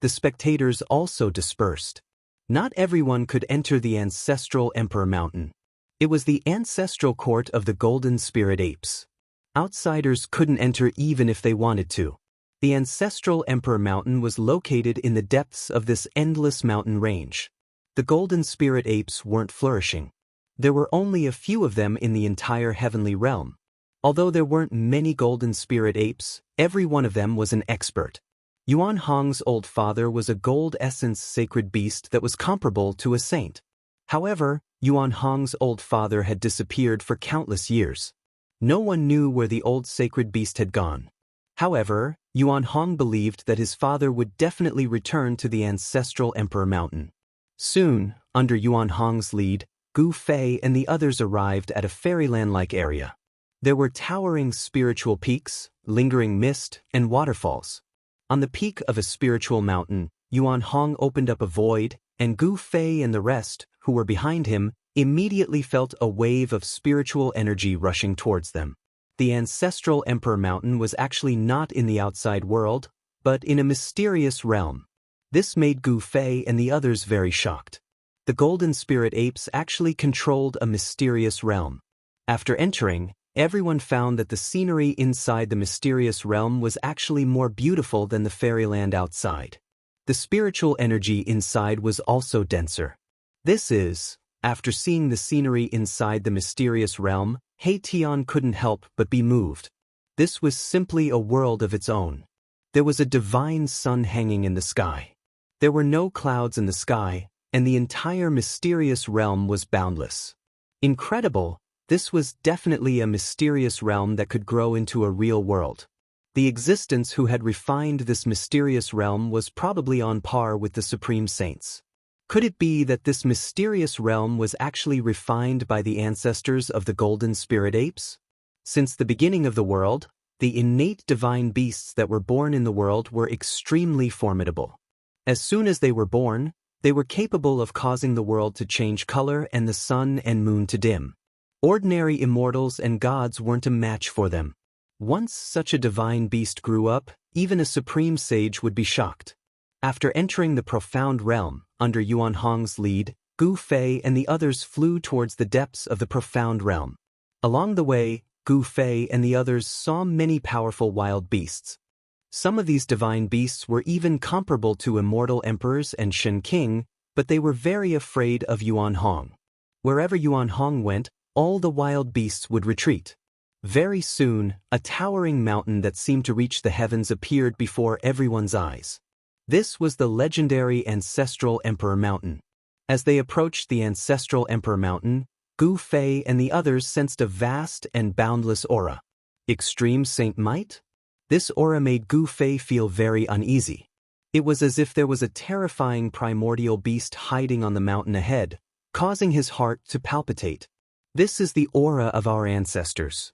[SPEAKER 1] The spectators also dispersed. Not everyone could enter the ancestral Emperor Mountain. It was the ancestral court of the Golden Spirit Apes. Outsiders couldn't enter even if they wanted to. The ancestral Emperor Mountain was located in the depths of this endless mountain range. The Golden Spirit Apes weren't flourishing. There were only a few of them in the entire heavenly realm. Although there weren't many Golden Spirit Apes, every one of them was an expert. Yuan Hong's old father was a gold essence sacred beast that was comparable to a saint. However, Yuan Hong's old father had disappeared for countless years. No one knew where the old sacred beast had gone. However, Yuan Hong believed that his father would definitely return to the ancestral Emperor Mountain. Soon, under Yuan Hong's lead, Gu Fei and the others arrived at a fairyland-like area. There were towering spiritual peaks, lingering mist, and waterfalls. On the peak of a spiritual mountain, Yuan Hong opened up a void, and Gu Fei and the rest, who were behind him, immediately felt a wave of spiritual energy rushing towards them. The ancestral Emperor Mountain was actually not in the outside world, but in a mysterious realm. This made Gu Fei and the others very shocked. The Golden Spirit Apes actually controlled a mysterious realm. After entering, everyone found that the scenery inside the mysterious realm was actually more beautiful than the fairyland outside. The spiritual energy inside was also denser. After seeing the scenery inside the mysterious realm, He Tian couldn't help but be moved. This was simply a world of its own. There was a divine sun hanging in the sky. There were no clouds in the sky, and the entire mysterious realm was boundless. Incredible, this was definitely a mysterious realm that could grow into a real world. The existence who had refined this mysterious realm was probably on par with the Supreme Saints. Could it be that this mysterious realm was actually refined by the ancestors of the golden spirit apes? Since the beginning of the world, the innate divine beasts that were born in the world were extremely formidable. As soon as they were born, they were capable of causing the world to change color and the sun and moon to dim. Ordinary immortals and gods weren't a match for them. Once such a divine beast grew up, even a supreme sage would be shocked. After entering the profound realm, under Yuan Hong's lead, Gu Fei and the others flew towards the depths of the profound realm. Along the way, Gu Fei and the others saw many powerful wild beasts. Some of these divine beasts were even comparable to immortal emperors and Shen King, but they were very afraid of Yuan Hong. Wherever Yuan Hong went, all the wild beasts would retreat. Very soon, a towering mountain that seemed to reach the heavens appeared before everyone's eyes. This was the legendary Ancestral Emperor Mountain. As they approached the Ancestral Emperor Mountain, Gu Fei and the others sensed a vast and boundless aura. Extreme Saint Might? This aura made Gu Fei feel very uneasy. It was as if there was a terrifying primordial beast hiding on the mountain ahead, causing his heart to palpitate. This is the aura of our ancestors.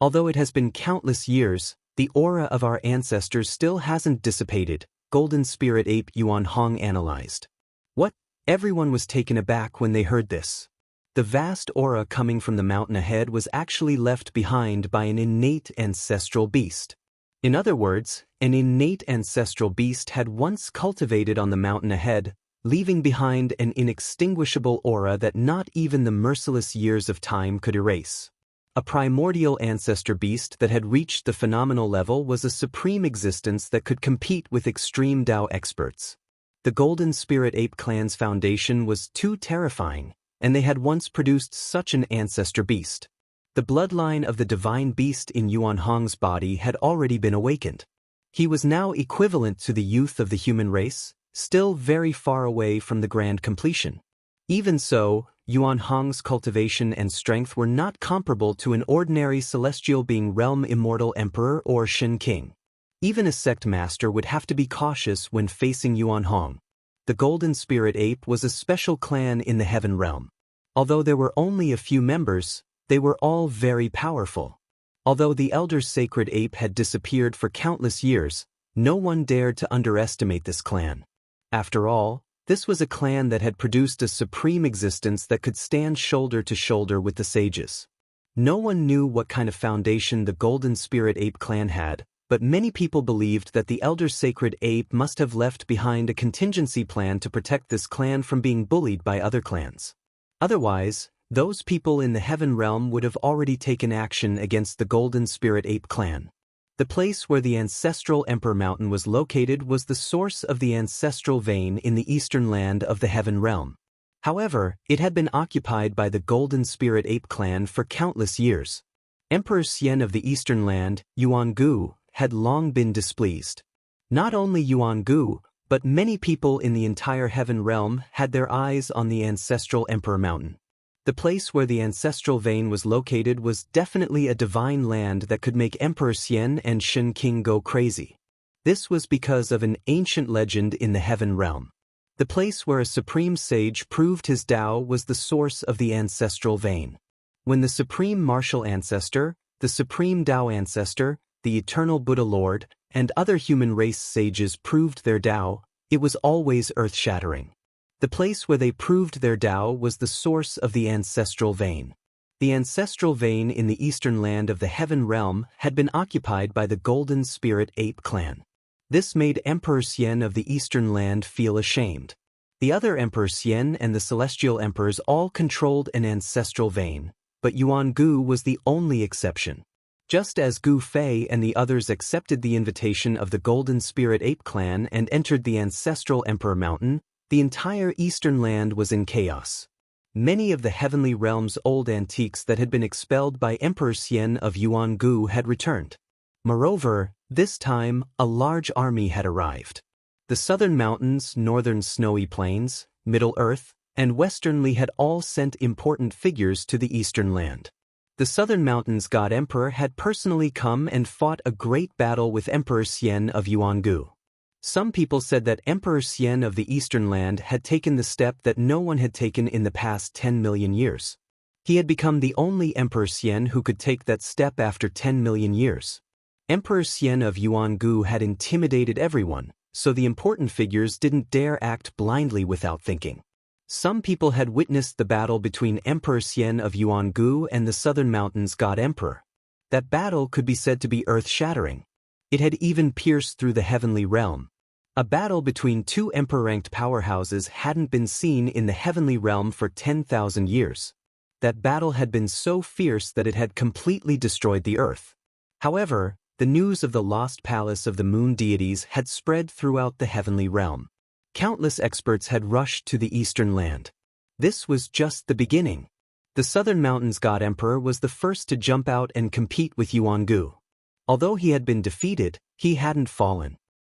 [SPEAKER 1] Although it has been countless years, the aura of our ancestors still hasn't dissipated, Golden Spirit Ape Yuan Hong analyzed. What? Everyone was taken aback when they heard this. The vast aura coming from the mountain ahead was actually left behind by an innate ancestral beast. In other words, an innate ancestral beast had once cultivated on the mountain ahead, leaving behind an inextinguishable aura that not even the merciless years of time could erase. A primordial ancestor beast that had reached the phenomenal level was a supreme existence that could compete with extreme Dao experts. The Golden Spirit Ape Clan's foundation was too terrifying, and they had once produced such an ancestor beast. The bloodline of the divine beast in Yuan Hong's body had already been awakened. He was now equivalent to the youth of the human race, still very far away from the grand completion. Even so, Yuan Hong's cultivation and strength were not comparable to an ordinary celestial being realm immortal emperor or Shen King. Even a sect master would have to be cautious when facing Yuan Hong. The Golden Spirit Ape was a special clan in the heaven realm. Although there were only a few members, they were all very powerful. Although the Elder Sacred Ape had disappeared for countless years, no one dared to underestimate this clan. After all, this was a clan that had produced a supreme existence that could stand shoulder to shoulder with the sages. No one knew what kind of foundation the Golden Spirit Ape clan had, but many people believed that the Elder Sacred Ape must have left behind a contingency plan to protect this clan from being bullied by other clans. Otherwise, those people in the heaven realm would have already taken action against the Golden Spirit Ape clan. The place where the Ancestral Emperor Mountain was located was the source of the ancestral vein in the eastern land of the heaven realm. However, it had been occupied by the Golden Spirit Ape clan for countless years. Emperor Xian of the eastern land, Yuan Gu, had long been displeased. Not only Yuan Gu, but many people in the entire heaven realm had their eyes on the Ancestral Emperor Mountain. The place where the ancestral vein was located was definitely a divine land that could make Emperor Xian and Shen King go crazy. This was because of an ancient legend in the heaven realm. The place where a supreme sage proved his Tao was the source of the ancestral vein. When the supreme martial ancestor, the supreme Tao ancestor, the eternal Buddha Lord, and other human race sages proved their Tao, it was always earth-shattering. The place where they proved their Tao was the source of the ancestral vein. The ancestral vein in the eastern land of the heaven realm had been occupied by the Golden Spirit Ape clan. This made Emperor Xian of the eastern land feel ashamed. The other Emperor Xian and the celestial emperors all controlled an ancestral vein, but Yuan Gu was the only exception. Just as Gu Fei and the others accepted the invitation of the Golden Spirit Ape clan and entered the Ancestral Emperor Mountain, the entire eastern land was in chaos. Many of the heavenly realm's old antiques that had been expelled by Emperor Xian of Yuan Gu had returned. Moreover, this time, a large army had arrived. The southern mountains, northern snowy plains, Middle Earth, and Western Li had all sent important figures to the eastern land. The Southern Mountains God Emperor had personally come and fought a great battle with Emperor Xian of Yuangu. Some people said that Emperor Xian of the Eastern Land had taken the step that no one had taken in the past 10 million years. He had become the only Emperor Xian who could take that step after 10 million years. Emperor Xian of Yuangu had intimidated everyone, so the important figures didn't dare act blindly without thinking. Some people had witnessed the battle between Emperor Xian of Yuangu and the Southern Mountains God Emperor. That battle could be said to be earth-shattering. It had even pierced through the heavenly realm. A battle between two emperor-ranked powerhouses hadn't been seen in the heavenly realm for 10,000 years. That battle had been so fierce that it had completely destroyed the earth. However, the news of the lost palace of the moon deities had spread throughout the heavenly realm. Countless experts had rushed to the Eastern Land. This was just the beginning. The Southern Mountains God Emperor was the first to jump out and compete with Yuangu. Although he had been defeated, he hadn't fallen.